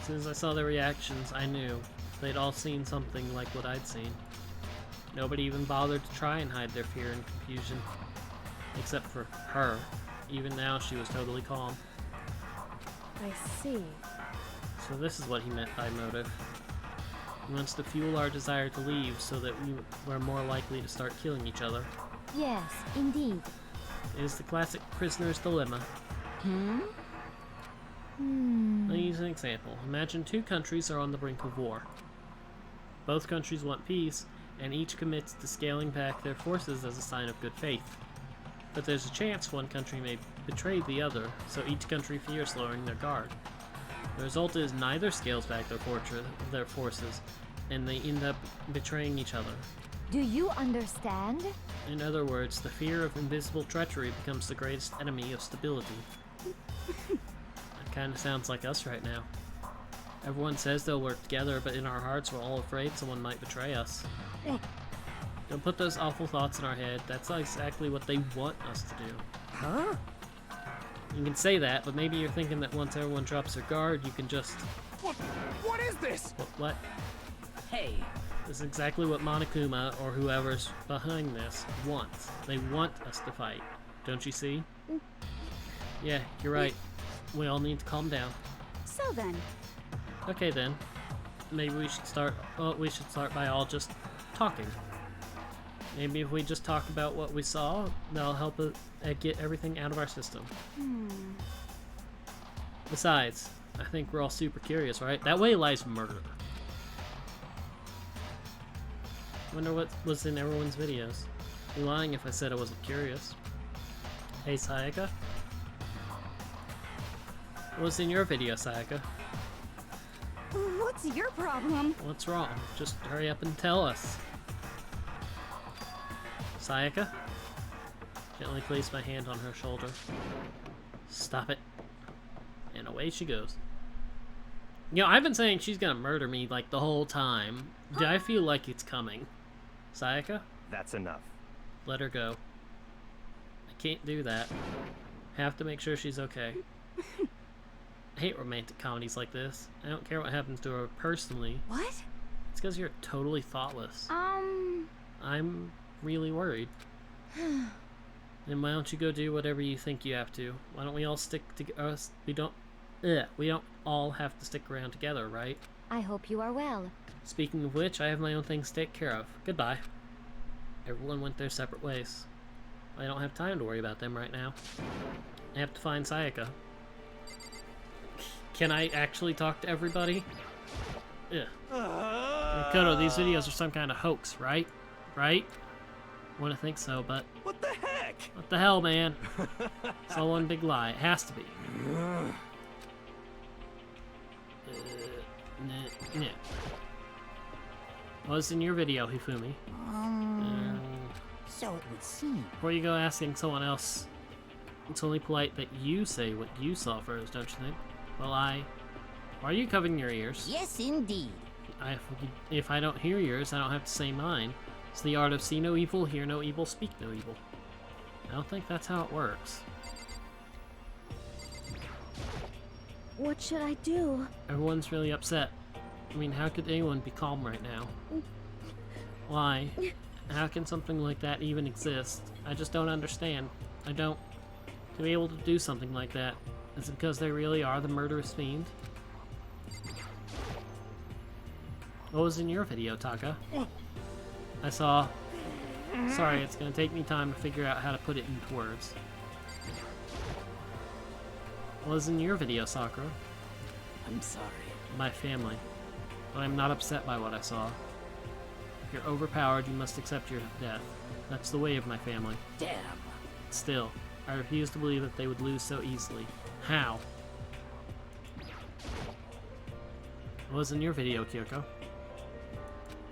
As soon as I saw their reactions, I knew. They'd all seen something like what I'd seen. Nobody even bothered to try and hide their fear and confusion. Except for her. Even now, she was totally calm. I see. So this is what he meant by motive. He wants to fuel our desire to leave so that we're more likely to start killing each other. Yes, indeed. It is the classic prisoner's dilemma. Let me use an example. Imagine two countries are on the brink of war. Both countries want peace, and each commits to scaling back their forces as a sign of good faith. But there's a chance one country may betray the other, so each country fears lowering their guard. The result is neither scales back their forces, and they end up betraying each other. Do you understand? In other words, the fear of invisible treachery becomes the greatest enemy of stability. That kind of sounds like us right now. Everyone says they'll work together, but in our hearts we're all afraid someone might betray us. Don't put those awful thoughts in our head. That's not exactly what they want us to do. Huh? You can say that, but maybe you're thinking that once everyone drops their guard, you can just... What is this? What? Hey. This is exactly what Monokuma, or whoever's behind this, wants. They want us to fight. Don't you see? Yeah, you're right. We all need to calm down. So then, Okay then. Maybe we should start... Well, we should start by all just talking. Maybe if we just talk about what we saw, that'll help us get everything out of our system. Besides, I think we're all super curious, right? That way lies murder. Wonder what was in everyone's videos. I'd be lying if I said I wasn't curious. Hey, Sayaka? What was in your video, Sayaka? what's your problem? What's wrong? Just hurry up and tell us. Sayaka? Gently place my hand on her shoulder. Stop it. And away she goes. You know, I've been saying she's gonna murder me like the whole time. Do I feel like it's coming? Sayaka? That's enough. Let her go. I can't do that. Have to make sure she's okay. I hate romantic comedies like this. I don't care what happens to her personally. What? It's because you're totally thoughtless. I'm really worried. Then why don't you go do whatever you think you have to? Why don't we all stick together? We don't all have to stick around together, right? I hope you are well. Speaking of which, I have my own things to take care of. Goodbye. Everyone went their separate ways. I don't have time to worry about them right now. I have to find Sayaka. Can I actually talk to everybody? Ugh. Koto, these videos are some kind of hoax, right? Right? Wouldn't think so, but... What the heck? What the hell, man? It's all one big lie. It has to be. Nah. What's in your video, Hifumi? So it would seem. Before you go asking someone else, it's only polite that you say what you saw first, don't you think? Well, why are you covering your ears? Yes, indeed. If I don't hear yours, I don't have to say mine. It's the art of see no evil, hear no evil, speak no evil. I don't think that's how it works. What should I do? Everyone's really upset. I mean, how could anyone be calm right now? Why? How can something like that even exist? I just don't understand. I don't... To be able to do something like that, is it because they really are the murderous fiend? What was in your video, Taka? I saw... Sorry, it's gonna take me time to figure out how to put it into words. What was in your video, Sakura? I'm sorry. My family. But I'm not upset by what I saw. If you're overpowered, you must accept your death. That's the way of my family. Damn. Still, I refuse to believe that they would lose so easily. How? What was in your video, Kyoko?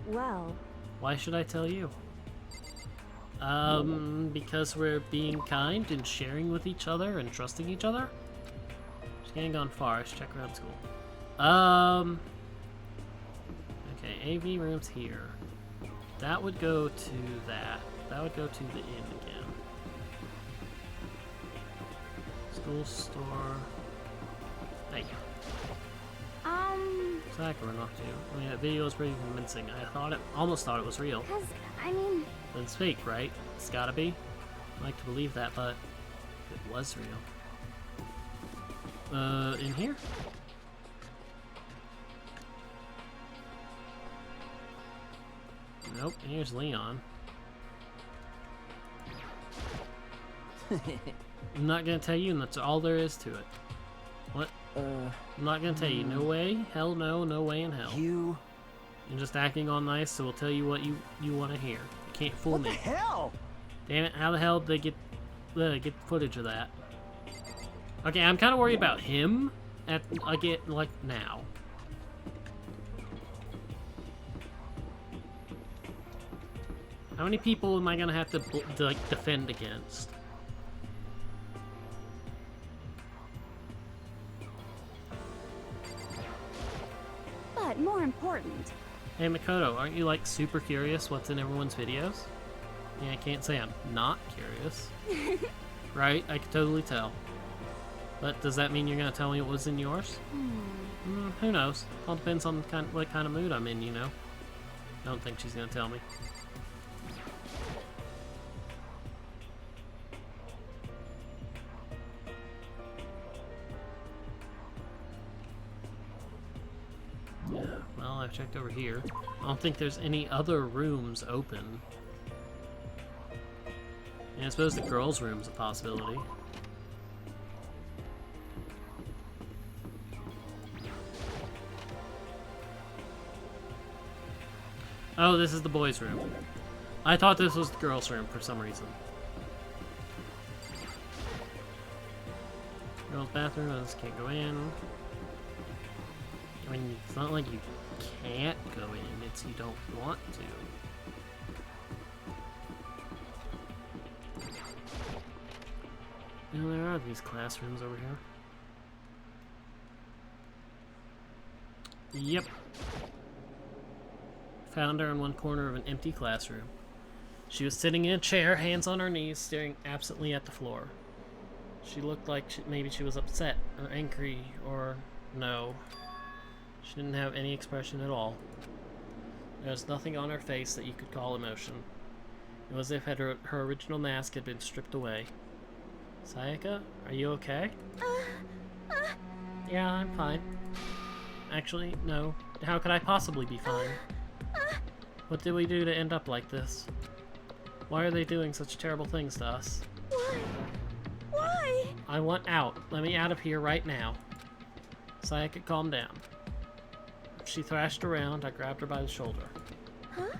Well... Why should I tell you? Because we're being kind and sharing with each other and trusting each other? She's getting gone far. I should check around school. Okay, AV room's here. That would go to that. That would go to the inn again. School store. Thank you. Sakura knocked you. I mean, that video was pretty convincing. Almost thought it was real. Cause, I mean... But it's fake, right? It's gotta be. I like to believe that, but it was real. In here? Nope, and here's Leon. I'm not gonna tell you, and that's all there is to it. What? I'm not gonna tell you. No way. Hell no. No way in hell. You... You're just acting all nice, so we'll tell you what you want to hear. You can't fool me. What the hell? Damn it! How the hell did they get footage of that? Okay, I'm kind of worried about him. Like now. How many people am I gonna have to like defend against? important. Hey Makoto, aren't you like super curious what's in everyone's videos? Yeah, I can't say I'm not curious. Right? I can totally tell. But does that mean you're gonna tell me what was in yours? Who knows? All depends on what kind of mood I'm in, you know? I don't think she's gonna tell me. Well, I've checked over here. I don't think there's any other rooms open. And I suppose the girls' room's a possibility. Oh, this is the boys' room. I thought this was the girls' room for some reason. Girls' bathroom, I just can't go in. I mean, it's not like you can't go in, it's you don't want to. And there are these classrooms over here. Yep. Found her in one corner of an empty classroom. She was sitting in a chair, hands on her knees, staring absently at the floor. She looked like maybe she was upset or angry or no. She didn't have any expression at all. There was nothing on her face that you could call emotion. It was as if her original mask had been stripped away. Sayaka, are you okay? Yeah, I'm fine. Actually, no. How could I possibly be fine? What did we do to end up like this? Why are they doing such terrible things to us? Why? Why? I want out. Let me out of here right now. Sayaka, calm down. She thrashed around. I grabbed her by the shoulder. Huh?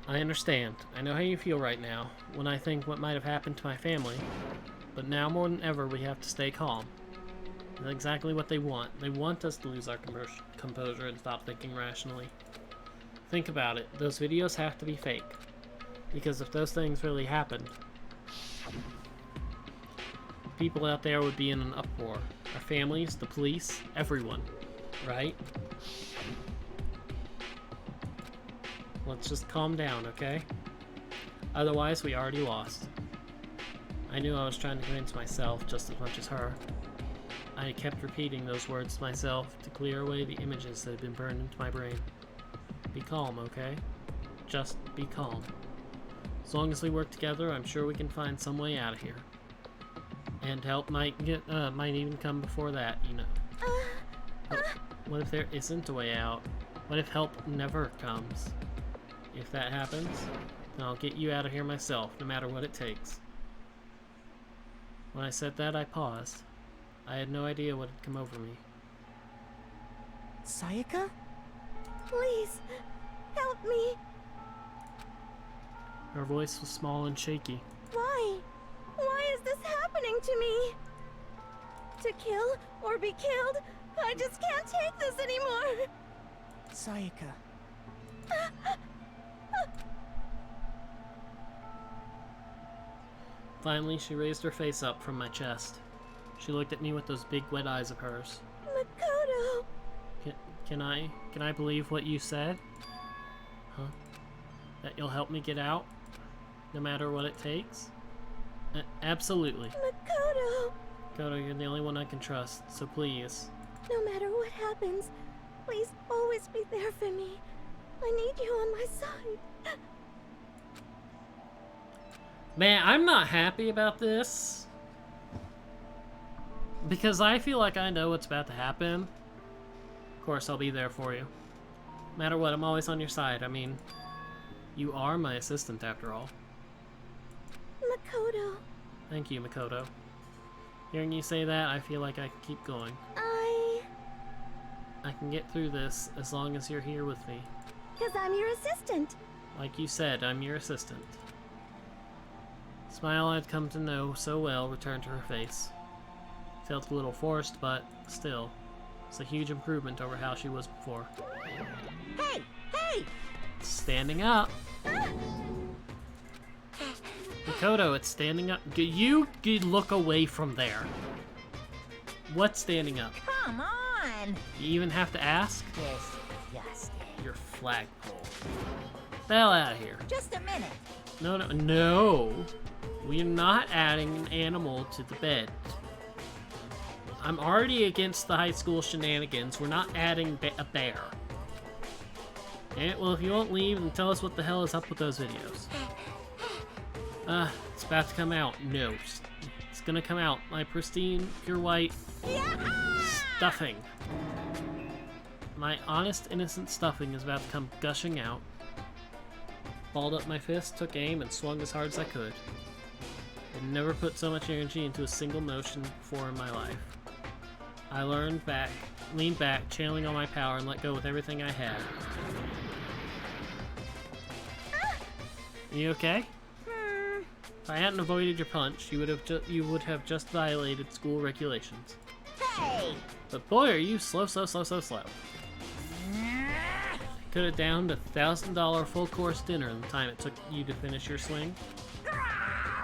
I understand. I know how you feel right now, when I think what might have happened to my family. But now more than ever, we have to stay calm. That's exactly what they want. They want us to lose our composure and stop thinking rationally. Think about it. Those videos have to be fake. Because if those things really happened, people out there would be in an uproar. Our families, the police, everyone. Right? Let's just calm down, okay? Otherwise, we already lost. I knew I was trying to convince myself just as much as her. I kept repeating those words to myself to clear away the images that had been burned into my brain. Be calm, okay? Just be calm. As long as we work together, I'm sure we can find some way out of here. And help might even come before that, you know. What if there isn't a way out? What if help never comes? If that happens, then I'll get you out of here myself, no matter what it takes. When I said that, I paused. I had no idea what had come over me. Sayaka? Please, help me. Her voice was small and shaky. Why? Why is this happening to me? To kill or be killed? I just can't take this anymore. Sayaka. Finally, she raised her face up from my chest. She looked at me with those big wet eyes of hers. Makoto. Can I believe what you said? Huh? That you'll help me get out? No matter what it takes? Absolutely. Makoto. Makoto, you're the only one I can trust, so please. No matter what happens, please always be there for me. I need you on my side. Man, I'm not happy about this. Because I feel like I know what's about to happen. Of course, I'll be there for you. No matter what, I'm always on your side. I mean, you are my assistant after all. Makoto. Thank you, Makoto. Hearing you say that, I feel like I can keep going. I can get through this as long as you're here with me. 'Cause I'm your assistant. Like you said, I'm your assistant. The smile I'd come to know so well returned to her face. Felt a little forced, but still, it's a huge improvement over how she was before. Hey! Hey! Standing up! Makoto, it's standing up. You look away from there. What's standing up? Come on! again. You even have to ask? Disgusting. Your flagpole. The hell out of here. Just a minute. No. We're not adding an animal to the bed. I'm already against the high school shenanigans. We're not adding a bear. Well, if you won't leave, then tell us what the hell is up with those videos. It's about to come out. No. It's gonna come out. My pristine, pure white stuffing. My honest, innocent stuffing is about to come gushing out. Balled up my fist, took aim, and swung as hard as I could. I'd never put so much energy into a single motion before in my life. I leaned back, channeling all my power, and let go with everything I had. You okay? If I hadn't avoided your punch, you would have just violated school regulations. Hey! But boy, are you slow. Could have downed $1,000 full-course dinner in the time it took you to finish your swing.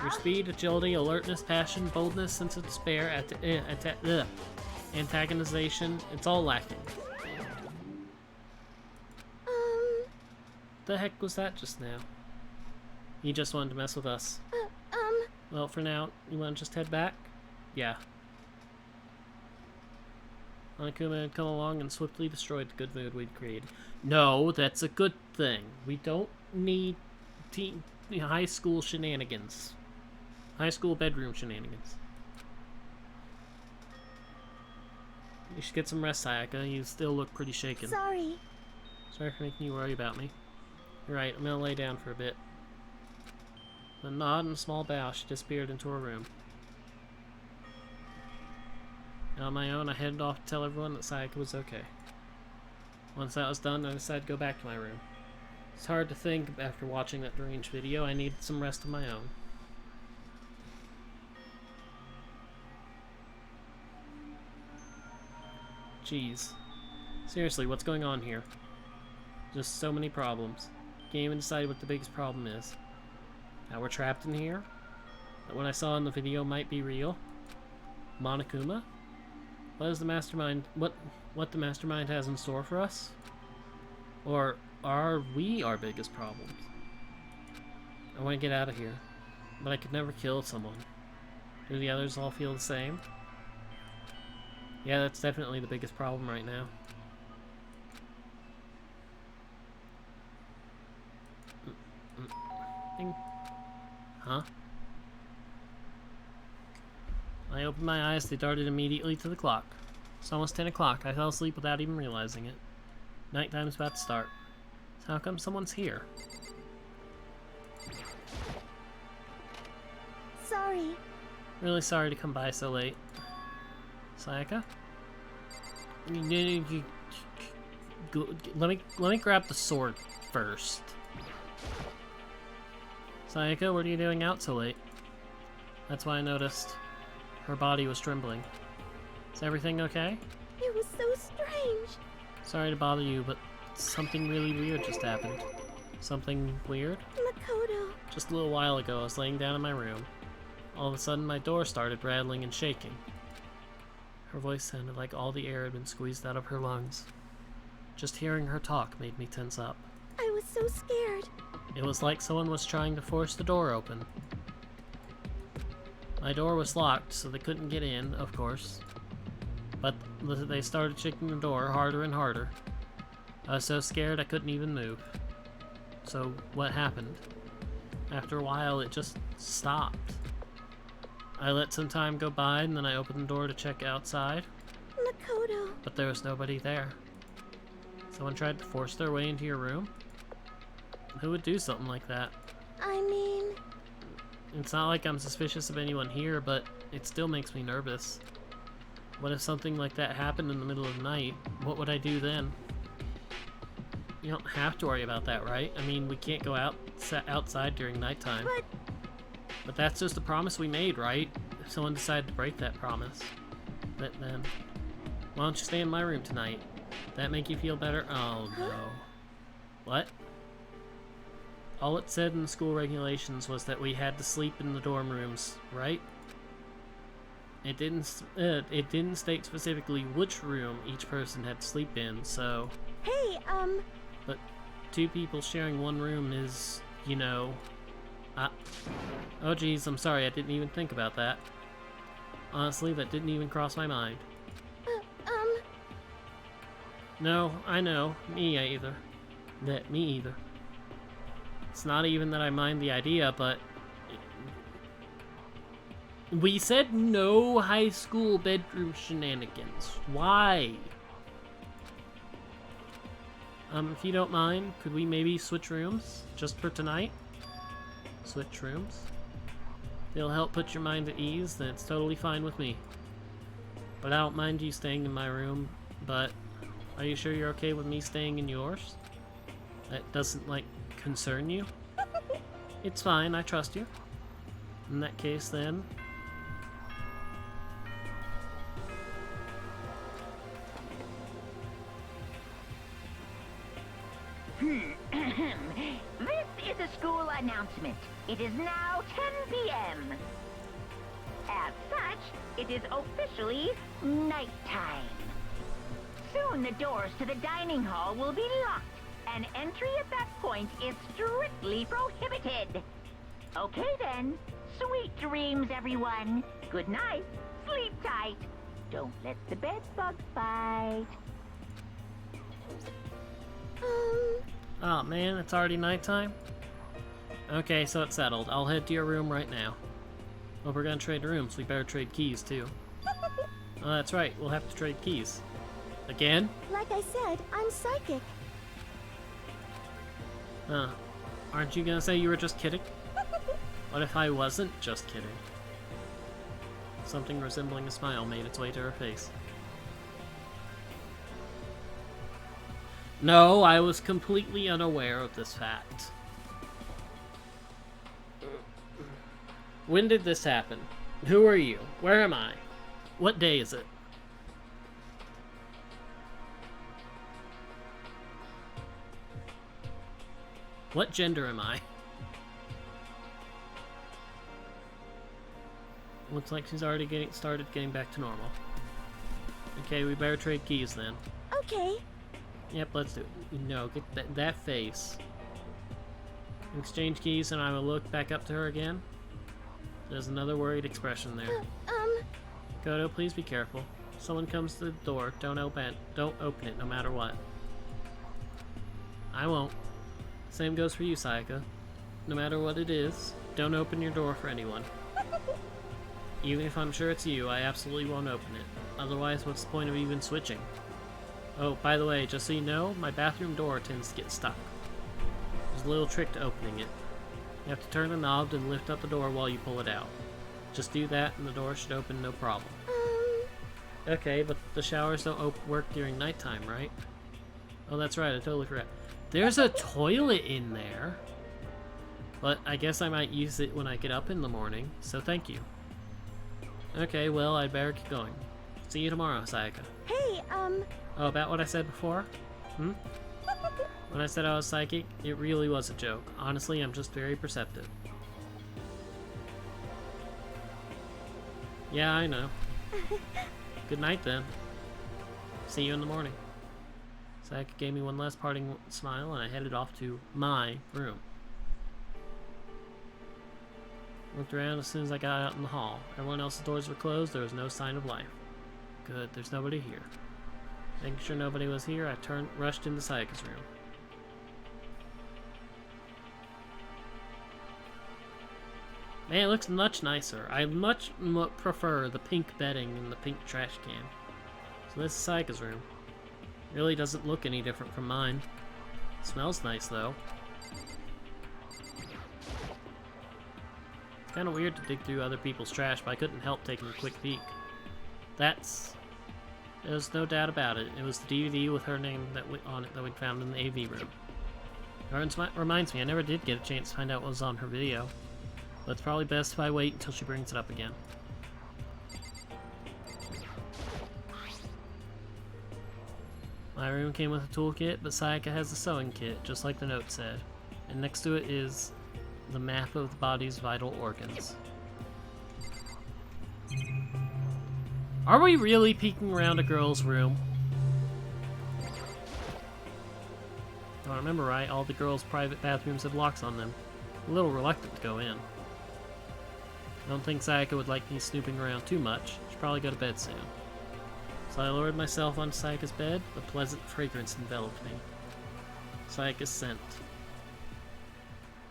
Your speed, agility, alertness, passion, boldness, sense of despair, antagonization, it's all lacking. The heck was that just now? You just wanted to mess with us. Well, for now, you want to just head back? Yeah. Monokuma had come along and swiftly destroyed the good mood we'd created. No, that's a good thing. We don't need high school shenanigans. High school bedroom shenanigans. You should get some rest, Sayaka. You still look pretty shaken. Sorry. Sorry for making you worry about me. You're right, I'm gonna lay down for a bit. With a nod and a small bow, she disappeared into her room. And on my own, I headed off to tell everyone that Sayaka was okay. Once that was done, I decided to go back to my room. It's hard to think after watching that deranged video. I needed some rest of my own. Jeez. Seriously, what's going on here? Just so many problems. Can't even decide what the biggest problem is. Now we're trapped in here? That what I saw in the video might be real? Monokuma? What is the mastermind? What the mastermind has in store for us? Or are we our biggest problems? I want to get out of here, but I could never kill someone. Do the others all feel the same? Yeah, that's definitely the biggest problem right now. Ding. Huh? I opened my eyes, they darted immediately to the clock. It's almost 10 o'clock. I fell asleep without even realizing it. Nighttime's about to start. So how come someone's here? Sorry. Really sorry to come by so late. Sayaka? Let me grab the sword first. Sayaka, what are you doing out so late? That's why I noticed her body was trembling. Is everything okay? It was so strange. Sorry to bother you, but something really weird just happened. Something weird? Makoto. Just a little while ago, I was laying down in my room. All of a sudden, my door started rattling and shaking. Her voice sounded like all the air had been squeezed out of her lungs. Just hearing her talk made me tense up. I was so scared. It was like someone was trying to force the door open. My door was locked, so they couldn't get in, of course. But they started shaking the door harder and harder. I was so scared I couldn't even move. So, what happened? After a while, it just stopped. I let some time go by, and then I opened the door to check outside. Makoto. But there was nobody there. Someone tried to force their way into your room? Who would do something like that? I mean... It's not like I'm suspicious of anyone here, but it still makes me nervous. What if something like that happened in the middle of the night? What would I do then? You don't have to worry about that, right? I mean, we can't go outside during nighttime. But that's just a promise we made, right? If someone decided to break that promise. But then... Why don't you stay in my room tonight? That make you feel better? Oh, no. What? All it said in the school regulations was that we had to sleep in the dorm rooms, right? It didn't state specifically which room each person had to sleep in, so... Hey, But 2 people sharing one room is, you know... Oh geez, I'm sorry, I didn't even think about that. Honestly, that didn't even cross my mind. No, I know. Me either. Me either. It's not even that I mind the idea, but... We said no high school bedroom shenanigans. Why? If you don't mind, could we maybe switch rooms? Just for tonight? Switch rooms? It'll help put your mind at ease, then it's totally fine with me. But I don't mind you staying in my room, but are you sure you're okay with me staying in yours? That doesn't, like, concern you? It's fine, I trust you. In that case, then... This is a school announcement. It is now 10 p.m. As such, it is officially nighttime. Soon the doors to the dining hall will be locked, and entry at that point is strictly prohibited. Okay then, sweet dreams everyone. Good night, sleep tight. Don't let the bed bugs bite. Oh man, it's already nighttime? Okay, so it's settled. I'll head to your room right now. Well, we're gonna trade rooms. We better trade keys, too. Oh, that's right. We'll have to trade keys. Again? Like I said, I'm psychic. Huh. Aren't you gonna say you were just kidding? What if I wasn't just kidding? Something resembling a smile made its way to her face. No, I was completely unaware of this fact. When did this happen? Who are you? Where am I? What day is it? What gender am I? Looks like she's already started getting back to normal. Okay, we better trade keys then. Okay. Yep, let's do it. No, get that face. Exchange keys and I will look back up to her again. There's another worried expression there. Kodo, please be careful. If someone comes to the door, don't open it no matter what. I won't. Same goes for you, Sayaka. No matter what it is, don't open your door for anyone. Even if I'm sure it's you, I absolutely won't open it. Otherwise, what's the point of even switching? Oh, by the way, just so you know, my bathroom door tends to get stuck. There's a little trick to opening it. You have to turn the knob and lift up the door while you pull it out. Just do that and the door should open no problem. Okay, but the showers don't work during nighttime, right? Oh, that's right, I totally forgot. There's a toilet in there! But I guess I might use it when I get up in the morning, so thank you. Okay, well, I'd better keep going. See you tomorrow, Sayaka. Hey, Oh, about what I said before? Hmm? When I said I was psychic, it really was a joke. Honestly, I'm just very perceptive. Yeah, I know. Good night, then. See you in the morning. Sayaka gave me one last parting smile, and I headed off to my room. Looked around as soon as I got out in the hall. Everyone else's doors were closed. There was no sign of life. Good, there's nobody here. Making sure nobody was here, I rushed into Sayaka's room. Man, it looks much nicer. I much prefer the pink bedding and the pink trash can. So this is Sayaka's room. Really doesn't look any different from mine. Smells nice though. It's kind of weird to dig through other people's trash, but I couldn't help taking a quick peek. There's no doubt about it. It was the DVD with her name on it that we found in the AV room. Reminds me, I never did get a chance to find out what was on her video. But it's probably best if I wait until she brings it up again. My room came with a toolkit, but Sayaka has a sewing kit, just like the note said. And next to it is the map of the body's vital organs. Are we really peeking around a girl's room? If I remember right, all the girls' private bathrooms have locks on them. I'm a little reluctant to go in. I don't think Sayaka would like me snooping around too much. Should probably go to bed soon. So I lowered myself onto Sayaka's bed. A pleasant fragrance enveloped me. Sayaka's scent.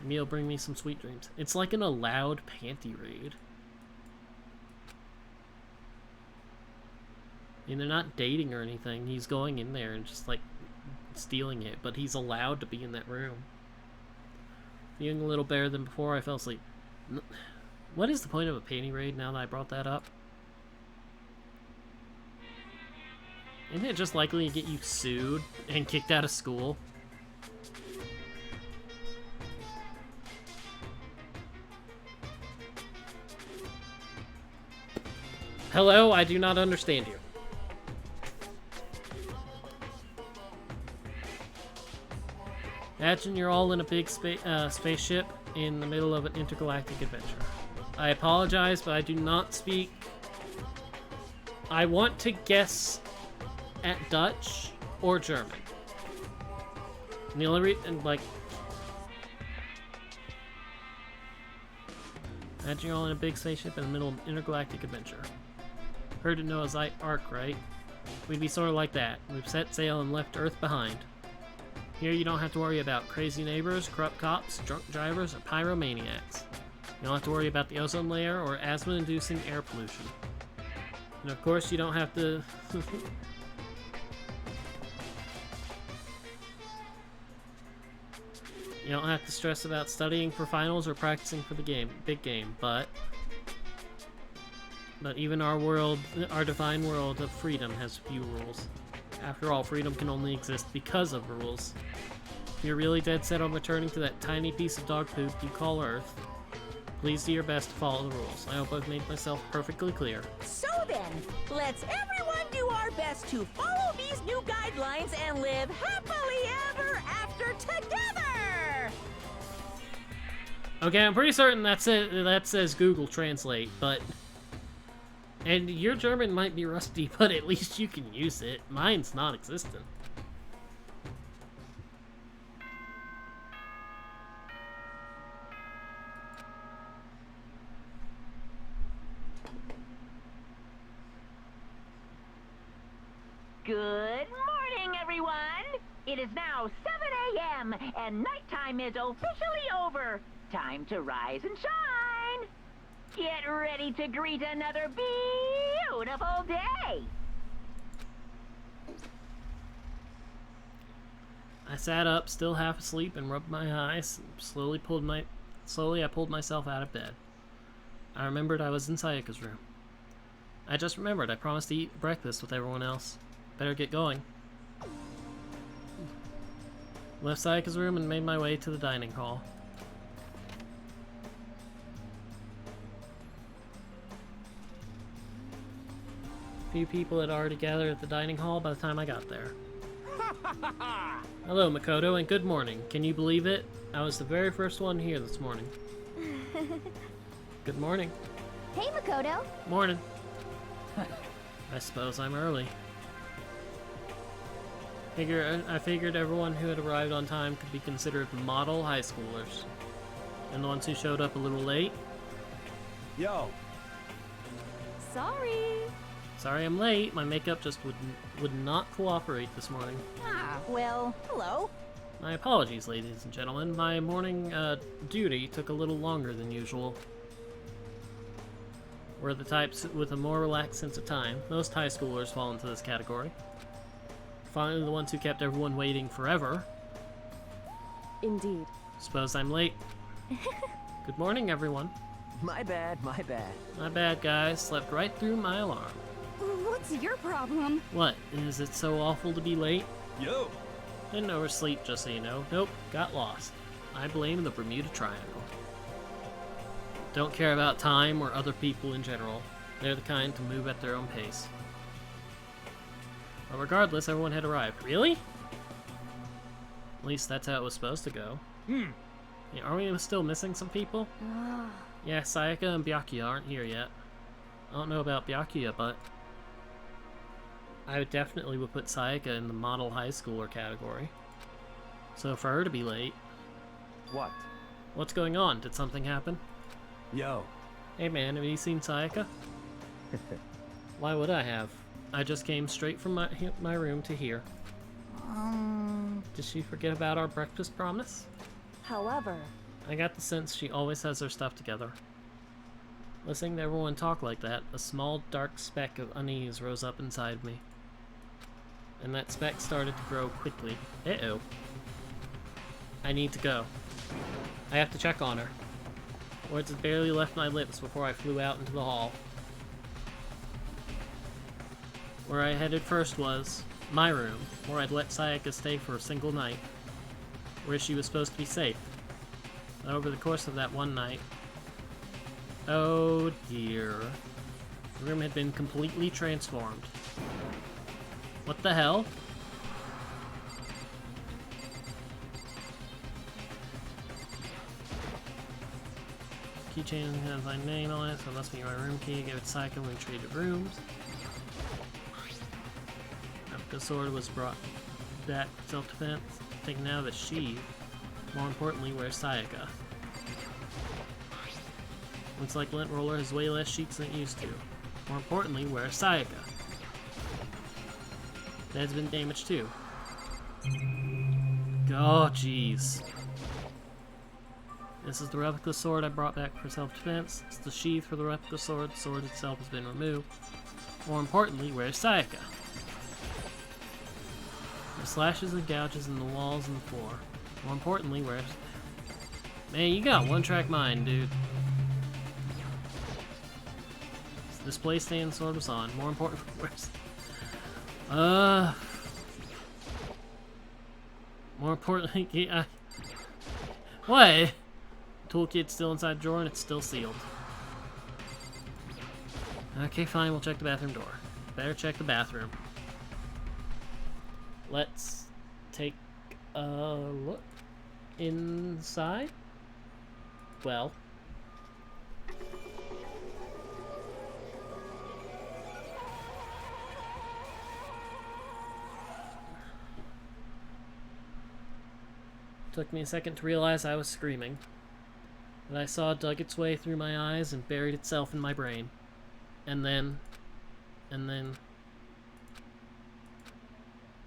Maybe he'll bring me some sweet dreams. It's like an allowed panty raid. I mean, they're not dating or anything. He's going in there and just, like, stealing it. But he's allowed to be in that room. Feeling a little better than before, I fell asleep. What is the point of a panty raid now that I brought that up? Isn't it just likely to get you sued and kicked out of school? Hello, I do not understand you. Imagine you're all in a big spaceship in the middle of an intergalactic adventure. I apologize, but I do not speak... I want to guess at Dutch or German. And the only reason, like... Imagine you're all in a big spaceship in the middle of an intergalactic adventure. Heard of Noah's Ark, right? We'd be sort of like that. We've set sail and left Earth behind. Here you don't have to worry about crazy neighbors, corrupt cops, drunk drivers, or pyromaniacs. You don't have to worry about the ozone layer or asthma-inducing air pollution. And of course you don't have to... You don't have to stress about studying for finals or practicing for the big game, but even our world, our divine world of freedom has few rules. After all, freedom can only exist because of rules. If you're really dead set on returning to that tiny piece of dog poop you call Earth, please do your best to follow the rules. I hope I've made myself perfectly clear. So then, let's everyone do our best to follow these new guidelines and live happily ever after together! Okay, I'm pretty certain that says Google Translate, but... And your German might be rusty, but at least you can use it. Mine's non-existent. Good morning, everyone! It is now 7 a.m. and nighttime is officially over. Time to rise and shine! Get ready to greet another beautiful day! I sat up, still half asleep, and rubbed my eyes. Slowly I pulled myself out of bed. I remembered I was in Sayaka's room. I just remembered I promised to eat breakfast with everyone else. Better get going. Left Sayaka's room and made my way to the dining hall. Few people had already gathered at the dining hall by the time I got there. Hello, Makoto, and good morning. Can you believe it? I was the very first one here this morning. Good morning. Hey, Makoto. Morning. I suppose I'm early. I figured everyone who had arrived on time could be considered model high schoolers. And the ones who showed up a little late? Yo. Sorry. Sorry I'm late. My makeup just would not cooperate this morning. Ah, well, hello. My apologies, ladies and gentlemen. My morning duty took a little longer than usual. We're the types with a more relaxed sense of time. Most high schoolers fall into this category. Finally, the ones who kept everyone waiting forever. Indeed. Suppose I'm late. Good morning, everyone. My bad, my bad. My bad, guys. Slept right through my alarm. What's your problem? What? Is it so awful to be late? Yo. Didn't oversleep, just so you know. Nope, got lost. I blame the Bermuda Triangle. Don't care about time or other people in general. They're the kind to move at their own pace. But regardless, everyone had arrived. Really? At least that's how it was supposed to go. Yeah, are we still missing some people? Yeah, Sayaka and Byakuya aren't here yet. I don't know about Byakuya, but I would definitely would put Sayaka in the model high schooler category. So for her to be late... What? What's going on? Did something happen? Yo. Hey man, have you seen Sayaka? Why would I have? I just came straight from my room to here. Did she forget about our breakfast promise? However... I got the sense she always has her stuff together. Listening to everyone talk like that, a small dark speck of unease rose up inside me. And that speck started to grow quickly. Uh-oh. I need to go. I have to check on her. Words had barely left my lips before I flew out into the hall. Where I headed first was my room, where I'd let Sayaka stay for a single night, where she was supposed to be safe. But over the course of that one night, oh dear, the room had been completely transformed. What the hell? Keychain has my name on it, so it must be my room key. I gave it to Sayaka when we traded rooms. The sword was brought back for self-defense, taken out of its sheath. More importantly, where's Sayaka? Looks like Lint Roller has way less sheets than it used to. More importantly, where's Sayaka? That's been damaged too. Oh, jeez. This is the replica sword I brought back for self-defense. It's the sheath for the replica sword. The sword itself has been removed. More importantly, where's Sayaka? There's slashes and gouges in the walls and the floor. More importantly, where's... Man, you got one-track mind, dude. This playstand sword was on. More importantly, where's... More importantly, yeah... What? Toolkit's still inside the drawer and it's still sealed. Okay, fine, we'll check the bathroom door. Better check the bathroom. Let's take a look inside. Well. Took me a second to realize I was screaming. But I saw it dug its way through my eyes and buried itself in my brain. And then...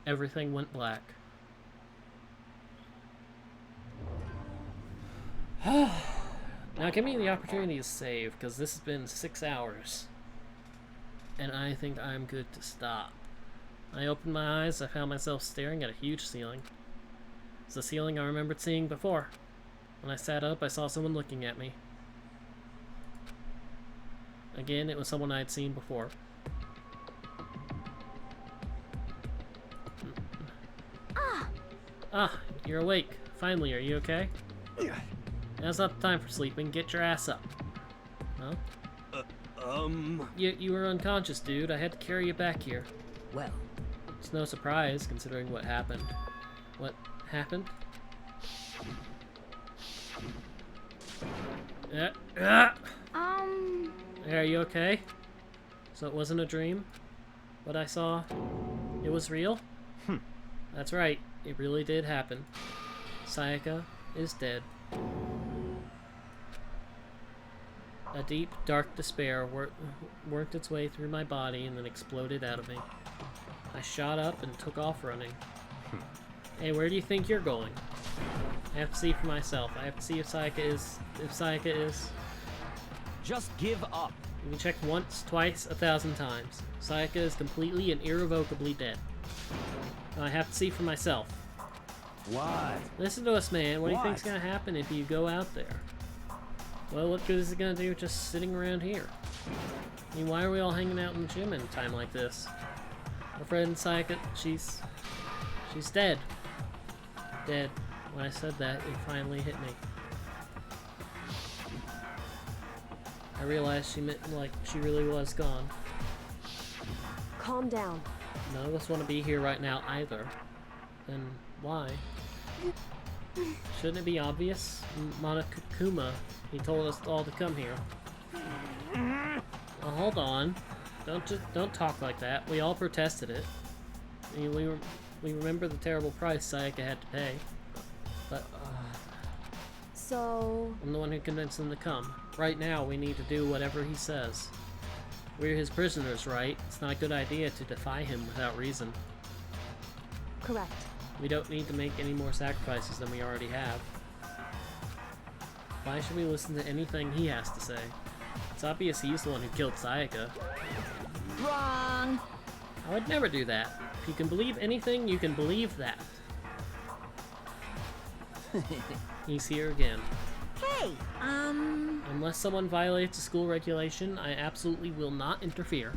everything went black. Now give me the opportunity to save, because this has been 6 hours. And I think I'm good to stop. I opened my eyes, I found myself staring at a huge ceiling. It's the ceiling I remembered seeing before. When I sat up, I saw someone looking at me. Again, it was someone I had seen before. Ah, you're awake. Finally, are you okay? Now's not the time for sleeping. Get your ass up. Huh? You were unconscious, dude. I had to carry you back here. Well. It's no surprise, considering what happened. What happened? Are you okay? So it wasn't a dream? What I saw? It was real? That's right. It really did happen. Sayaka is dead. A deep, dark despair worked its way through my body and then exploded out of me. I shot up and took off running. Hey, where do you think you're going? I have to see for myself. I have to see if Sayaka is... Just give up. You can check once, twice, 1,000 times. Sayaka is completely and irrevocably dead. I have to see for myself. What? Listen to us, man. What do you think's gonna happen if you go out there? Well, what good is it gonna do just sitting around here? I mean, why are we all hanging out in the gym at a time like this? Our friend Sayaka, she's dead. Dead. When I said that, it finally hit me. I realized she meant like she really was gone. Calm down. None of us want to be here right now either. Then why? Shouldn't it be obvious? Monokuma, he told us all to come here. Well, hold on. Don't talk like that. We all protested it. We remember the terrible price Sayaka had to pay. But So... I'm the one who convinced him to come. Right now, we need to do whatever he says. We're his prisoners, right? It's not a good idea to defy him without reason. Correct. We don't need to make any more sacrifices than we already have. Why should we listen to anything he has to say? It's obvious he's the one who killed Sayaka. Wrong. I would never do that. If you can believe anything, you can believe that. He's here again. Hey, Unless someone violates a school regulation, I absolutely will not interfere.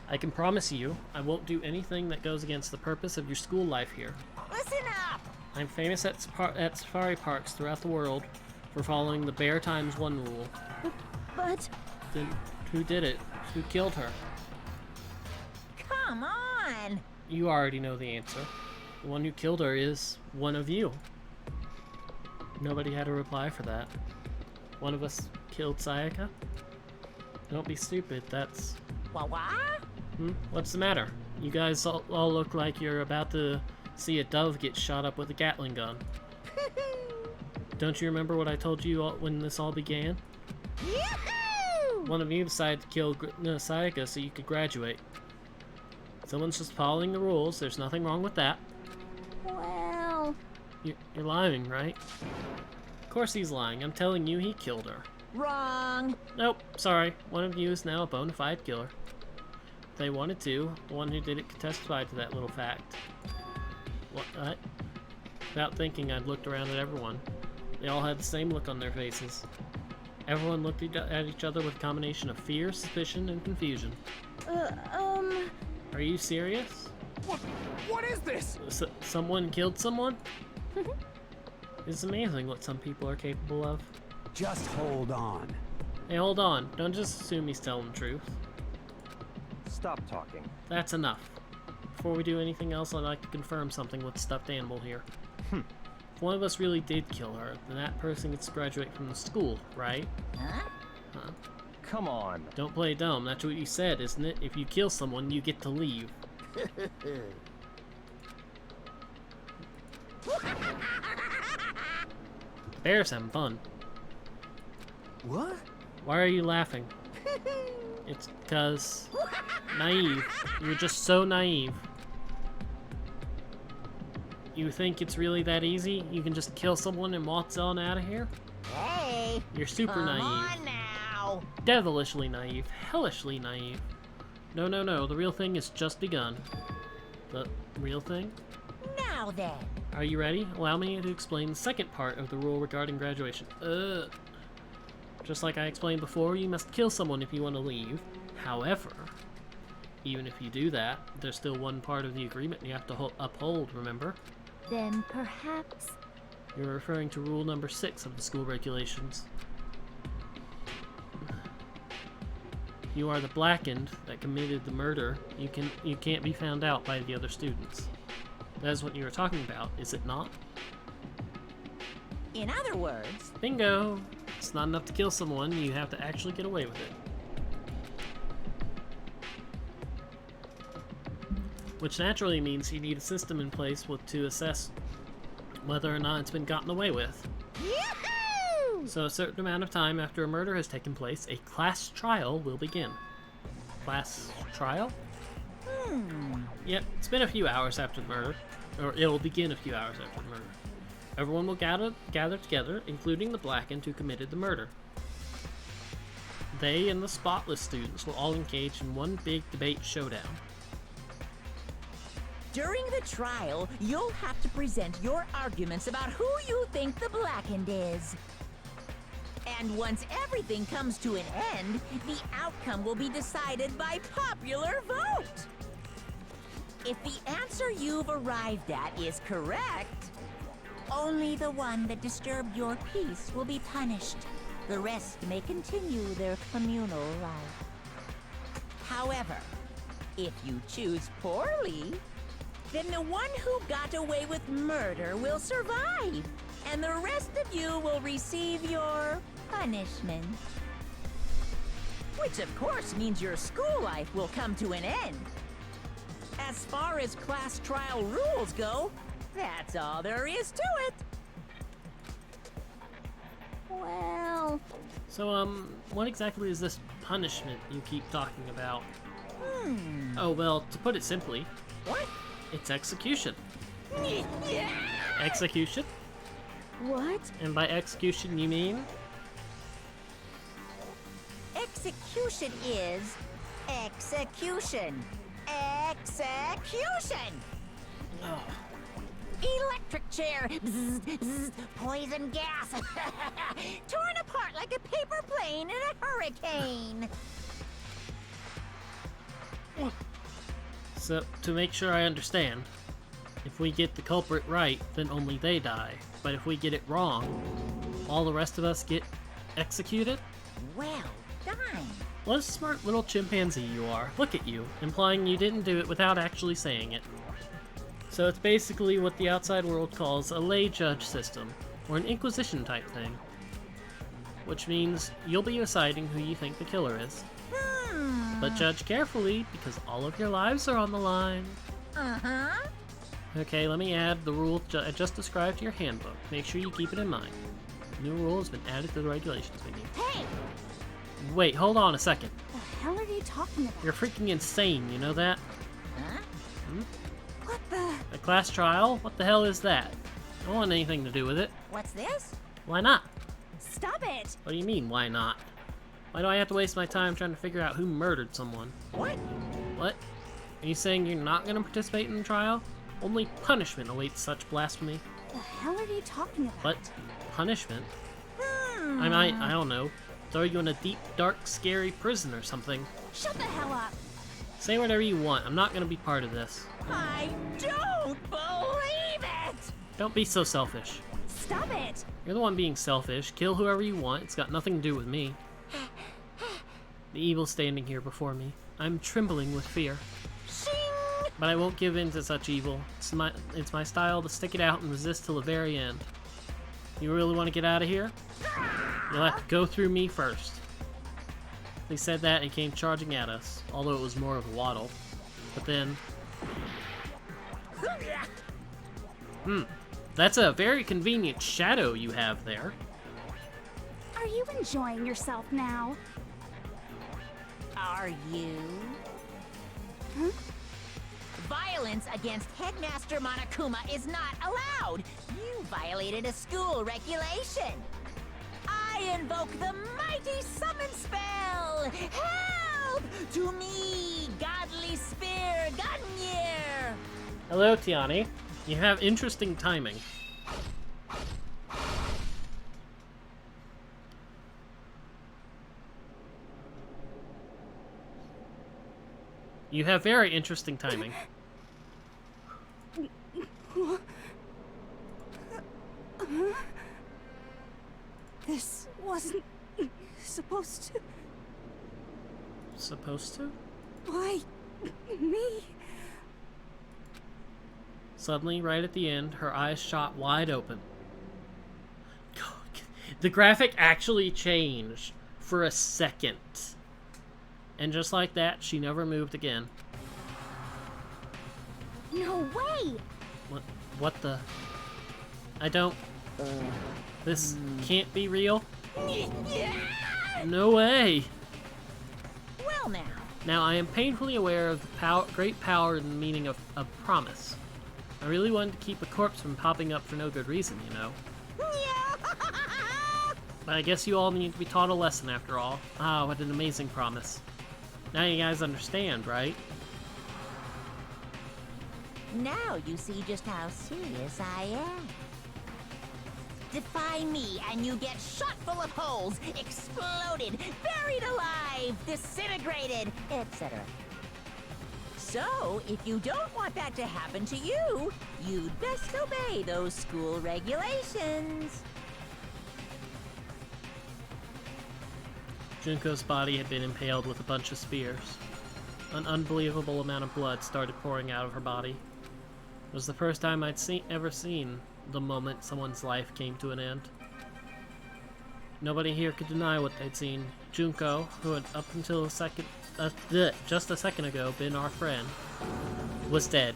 I can promise you, I won't do anything that goes against the purpose of your school life here. listen up! I'm famous at safari parks throughout the world for following the Bear Times 1 rule. But... Then who did it? Who killed her? Come on! You already know the answer. The one who killed her is one of you. Nobody had a reply for that. One of us killed Sayaka? Don't be stupid, that's... What? What's the matter? You guys all look like you're about to see a dove get shot up with a Gatling gun. Don't you remember what I told you when this all began? Yoo-hoo! One of you decided to kill Sayaka so you could graduate. Someone's just following the rules, there's nothing wrong with that. Well... You're lying, right? Of course he's lying, I'm telling you he killed her. Wrong. Nope, sorry. One of you is now a bona fide killer. If they wanted to, the one who did it could testify to that little fact. What? Without thinking, I'd looked around at everyone. They all had the same look on their faces. Everyone looked at each other with a combination of fear, suspicion, and confusion. Are you serious? What is this? Someone killed someone? It's amazing what some people are capable of. Just hold on. Hey, hold on. Don't just assume he's telling the truth. Stop talking. That's enough. Before we do anything else, I'd like to confirm something with stuffed animal here. If one of us really did kill her, then that person gets to graduate from the school, right? Huh? Come on. Don't play dumb. That's what you said, isn't it? If you kill someone, you get to leave. The bear's having fun. What? Why are you laughing? It's because... naive. You're just so naive. You think it's really that easy? You can just kill someone and waltz on out of here? Hey! You're super naive. Come on now! Devilishly naive. Hellishly naive. No, no, no. The real thing has just begun. The real thing? Now then! Are you ready? Allow me to explain the second part of the rule regarding graduation. Just like I explained before, you must kill someone if you want to leave. However, even if you do that, there's still one part of the agreement you have to uphold, remember? Then perhaps... You're referring to rule number 6 of the school regulations. If you are the blackened that committed the murder, you can't be found out by the other students. That is what you were talking about, is it not? In other words... Bingo! It's not enough to kill someone, you have to actually get away with it. Which naturally means you need a system in place to assess whether or not it's been gotten away with. Yahoo! So a certain amount of time after a murder has taken place, a class trial will begin. Class trial? Yep, it's been a few hours after the murder. Or it'll begin a few hours after the murder. Everyone will gather together, including the blackened who committed the murder. They and the spotless students will all engage in one big debate showdown. During the trial, you'll have to present your arguments about who you think the blackened is. And once everything comes to an end, the outcome will be decided by popular vote. If the answer you've arrived at is correct, only the one that disturbed your peace will be punished. The rest may continue their communal life. However, if you choose poorly, then the one who got away with murder will survive, and the rest of you will receive your punishment. Which of course means your school life will come to an end. As far as class trial rules go, that's all there is to it. Well... So, what exactly is this punishment you keep talking about? Oh, well, to put it simply... What? It's execution. Execution? What? And by execution, you mean? Execution is... execution. Execution! Oh. Electric chair! Bzz, bzz, poison gas! Torn apart like a paper plane in a hurricane! So, to make sure I understand, if we get the culprit right, then only they die. But if we get it wrong, all the rest of us get executed? Well done! What a smart little chimpanzee you are. Look at you, implying you didn't do it without actually saying it. So it's basically what the outside world calls a lay judge system, or an inquisition type thing. Which means you'll be deciding who you think the killer is. But judge carefully, because all of your lives are on the line. Uh-huh. Okay, let me add the rule I just described to your handbook. Make sure you keep it in mind. New rule has been added to the regulations we need. Hey! Wait, hold on a second. The hell are you talking about? You're freaking insane, you know that? Huh? What the? A class trial? What the hell is that? I don't want anything to do with it. What's this? Why not? Stop it! What do you mean, why not? Why do I have to waste my time trying to figure out who murdered someone? What? What? Are you saying you're not going to participate in the trial? Only punishment awaits such blasphemy. The hell are you talking about? What? Punishment? I might, I don't know, throw you in a deep, dark, scary prison or something. Shut the hell up! Say whatever you want, I'm not going to be part of this. I don't believe it! Don't be so selfish. Stop it! You're the one being selfish. Kill whoever you want, it's got nothing to do with me. The evil's standing here before me. I'm trembling with fear. But I won't give in to such evil. It's my style to stick it out and resist till the very end. You really want to get out of here? You'll have to go through me first. He said that and came charging at us, although it was more of a waddle. But then... That's a very convenient shadow you have there. Are you enjoying yourself now? Are you? Huh? Violence against Headmaster Monokuma is not allowed! You violated a school regulation! I invoke the mighty summon spell! Help! To me, godly spear, Gunyear! Hello, Tiani. You have interesting timing. You have very interesting timing. This wasn't supposed to... Supposed to? Why me? Suddenly, right at the end, her eyes shot wide open. The graphic actually changed for a second. And just like that, she never moved again. No way! What the? I don't... This can't be real? No way! Well now. Now, I am painfully aware of the great power and meaning of promise. I really wanted to keep a corpse from popping up for no good reason, you know. But I guess you all need to be taught a lesson after all. Ah, what an amazing promise. Now you guys understand, right? Now you see just how serious I am. Defy me and you get shot full of holes, exploded, buried alive, disintegrated, etc. So, if you don't want that to happen to you, you'd best obey those school regulations. Junko's body had been impaled with a bunch of spears. An unbelievable amount of blood started pouring out of her body. It was the first time I'd ever seen the moment someone's life came to an end. Nobody here could deny what they'd seen. Junko, who had up until just a second ago been our friend, was dead.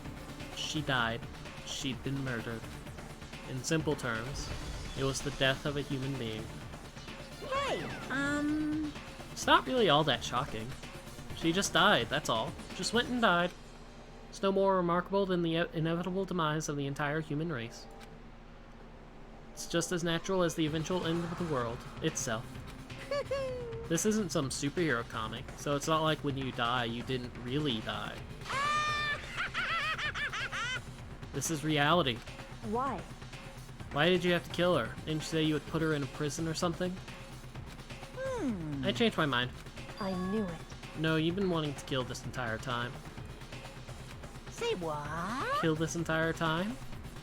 She died. She'd been murdered. In simple terms, it was the death of a human being. Hey, It's not really all that shocking. She just died, that's all. Just went and died. It's no more remarkable than the inevitable demise of the entire human race. It's just as natural as the eventual end of the world itself. This isn't some superhero comic, so it's not like when you die, you didn't really die. This is reality. Why? Why did you have to kill her? Didn't you say you would put her in a prison or something? I changed my mind. I knew it. No, you've been wanting to kill this entire time. say what? Kill this entire time?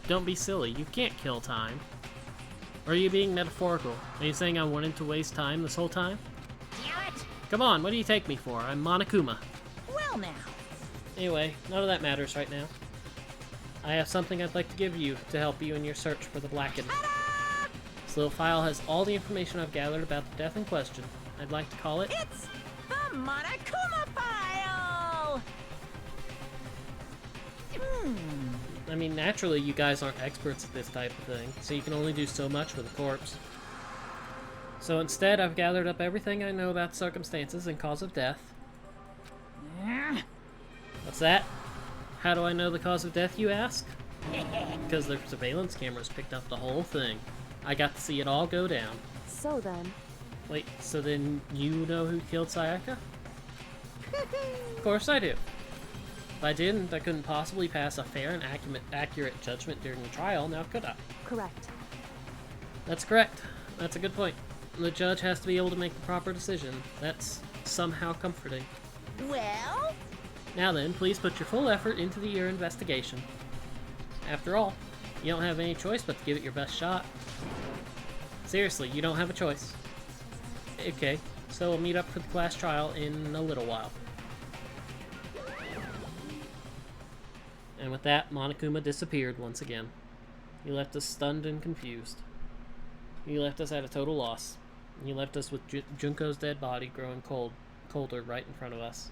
Don't be silly, you can't kill time. Or are you being metaphorical? Are you saying I wanted to waste time this whole time? Damn it! Come on, what do you take me for? I'm Monokuma. Well now. Anyway, none of that matters right now. I have something I'd like to give you to help you in your search for the Blackened. This little file has all the information I've gathered about the death in question. I'd like to call it... It's the Monokuma file! I mean, naturally, you guys aren't experts at this type of thing, so you can only do so much with a corpse. So instead, I've gathered up everything I know about circumstances and cause of death. What's that? How do I know the cause of death, you ask? Because the surveillance cameras picked up the whole thing. I got to see it all go down. So then... Wait, so then you know who killed Sayaka? Of course I do. If I didn't, I couldn't possibly pass a fair and accurate judgment during the trial, now could I? Correct. That's correct. That's a good point. The judge has to be able to make the proper decision. That's somehow comforting. Well? Now then, please put your full effort into your investigation. After all, you don't have any choice but to give it your best shot. Seriously, you don't have a choice. Okay, so we'll meet up for the class trial in a little while. And with that, Monokuma disappeared once again. He left us stunned and confused. He left us at a total loss. He left us with Junko's dead body growing colder right in front of us.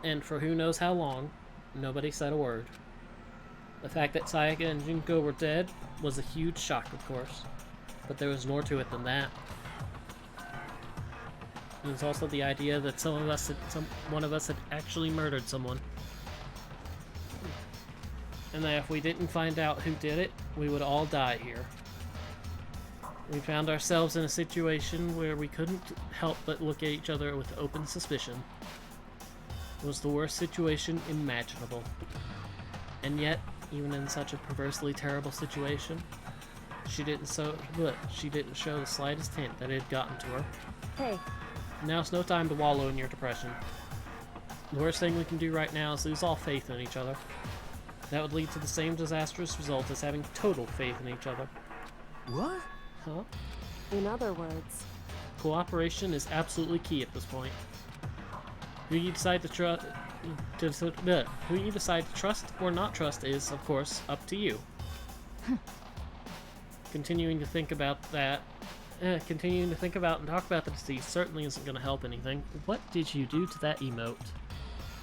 And for who knows how long, nobody said a word. The fact that Sayaka and Junko were dead was a huge shock, of course, but there was more to it than that. There was also the idea that one of us had actually murdered someone. And that if we didn't find out who did it, we would all die here. We found ourselves in a situation where we couldn't help but look at each other with open suspicion. It was the worst situation imaginable. And yet, even in such a perversely terrible situation, she didn't show the slightest hint that it had gotten to her. Hey. Now's no time to wallow in your depression. The worst thing we can do right now is lose all faith in each other. That would lead to the same disastrous result as having total faith in each other. What? Huh? In other words... Cooperation is absolutely key at this point. Who you decide to trust or not trust is, of course, up to you. Continuing to think about and talk about the deceased certainly isn't going to help anything. What did you do to that emote?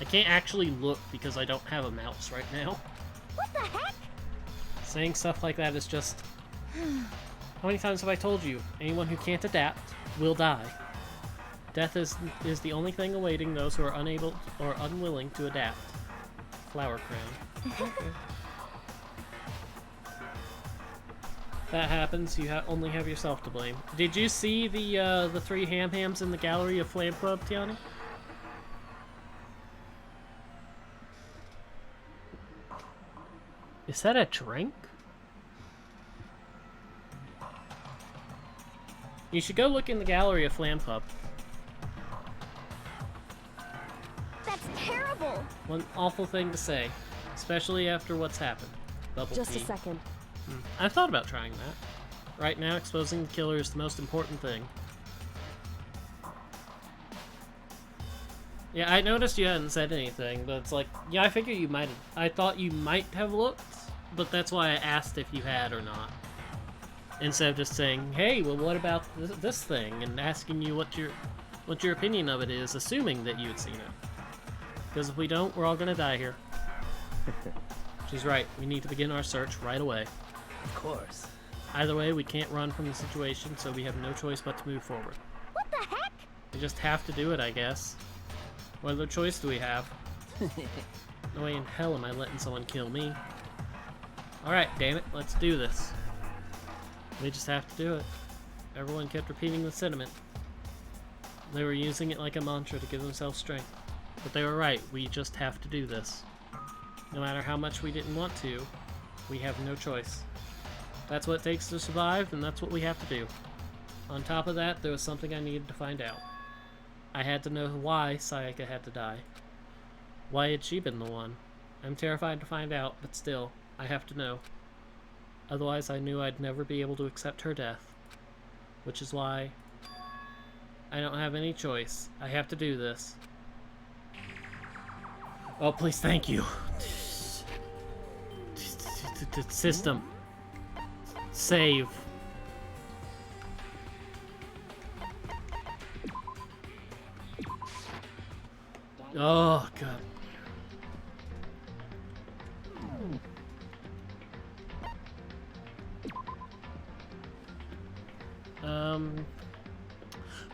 I can't actually look because I don't have a mouse right now. What the heck? Saying stuff like that is just... How many times have I told you? Anyone who can't adapt will die. Death is the only thing awaiting those who are unable or unwilling to adapt. Flower crown. If that happens, you only have yourself to blame. Did you see the three ham-hams in the gallery of Flam Club, Tiani? Is that a drink? You should go look in the gallery of Flam Club. That's terrible! One awful thing to say, especially after what's happened. Bubble Just tea. a second. I've thought about trying that. Right now, exposing the killer is the most important thing. Yeah, I noticed you hadn't said anything, but it's like, yeah, I figure you might have. I thought you might have looked, But that's why I asked if you had or not. Instead of just saying, hey, well, what about this thing? And asking you what your opinion of it is, assuming that you had seen it. Because if we don't, we're all gonna die here. She's right. We need to begin our search right away. Of course. Either way, we can't run from the situation, so we have no choice but to move forward. What the heck? We just have to do it, I guess. What other choice do we have? No way in hell am I letting someone kill me. Alright, damn it, let's do this. We just have to do it. Everyone kept repeating the sentiment. They were using it like a mantra to give themselves strength. But they were right, we just have to do this. No matter how much we didn't want to, we have no choice. That's what it takes to survive, and that's what we have to do. On top of that, there was something I needed to find out. I had to know why Sayaka had to die. Why had she been the one? I'm terrified to find out, but still, I have to know. Otherwise, I knew I'd never be able to accept her death. Which is why I don't have any choice. I have to do this. Oh, please, thank you. System. Save. Oh, God.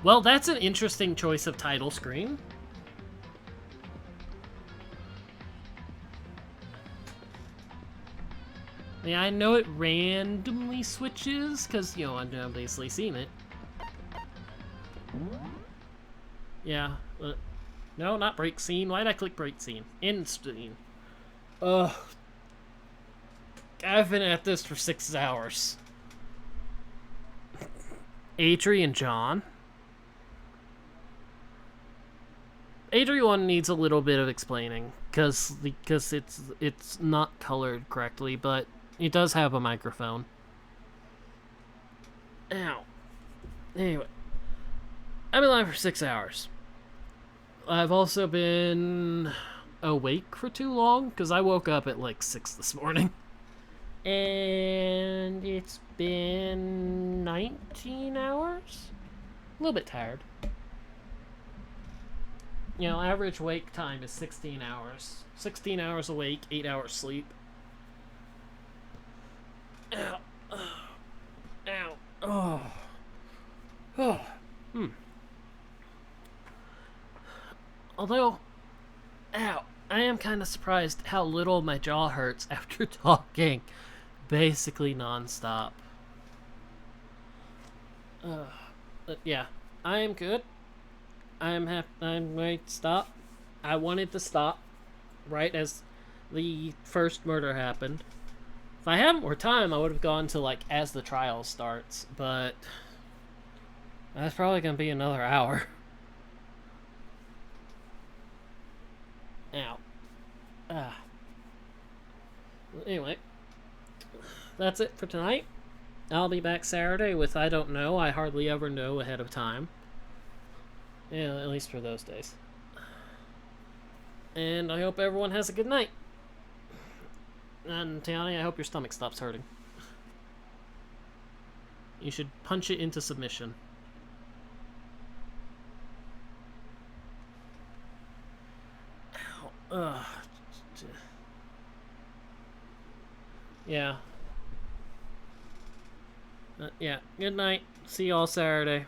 Well, that's an interesting choice of title screen. I mean, I know it randomly switches, because, you know, I've obviously seen it. Yeah. No, not break scene. Why'd I click break scene? End scene. Ugh. I've been at this for 6 hours. Adri and John. Adri one needs a little bit of explaining, because it's not colored correctly, but it does have a microphone. Ow. Anyway. I've been live for 6 hours. I've also been awake for too long, because I woke up at like 6 this morning. And it's been 19 hours? A little bit tired. You know, average wake time is 16 hours. 16 hours awake, 8 hours sleep. Ow. Ow. Oh. Oh. Although, ow, I am kind of surprised how little my jaw hurts after talking basically non-stop. But yeah, I am good. I'm going to stop. I wanted to stop right as the first murder happened. If I had more time, I would have gone to, like, as the trial starts, but that's probably going to be another hour. Ow. Anyway, that's it for tonight. I'll be back Saturday with I don't know. I hardly ever know ahead of time. Yeah, at least for those days. And I hope everyone has a good night. And Tiani, I hope your stomach stops hurting. You should punch it into submission. Ow. Ugh. Yeah. Yeah. Good night. See y'all Saturday.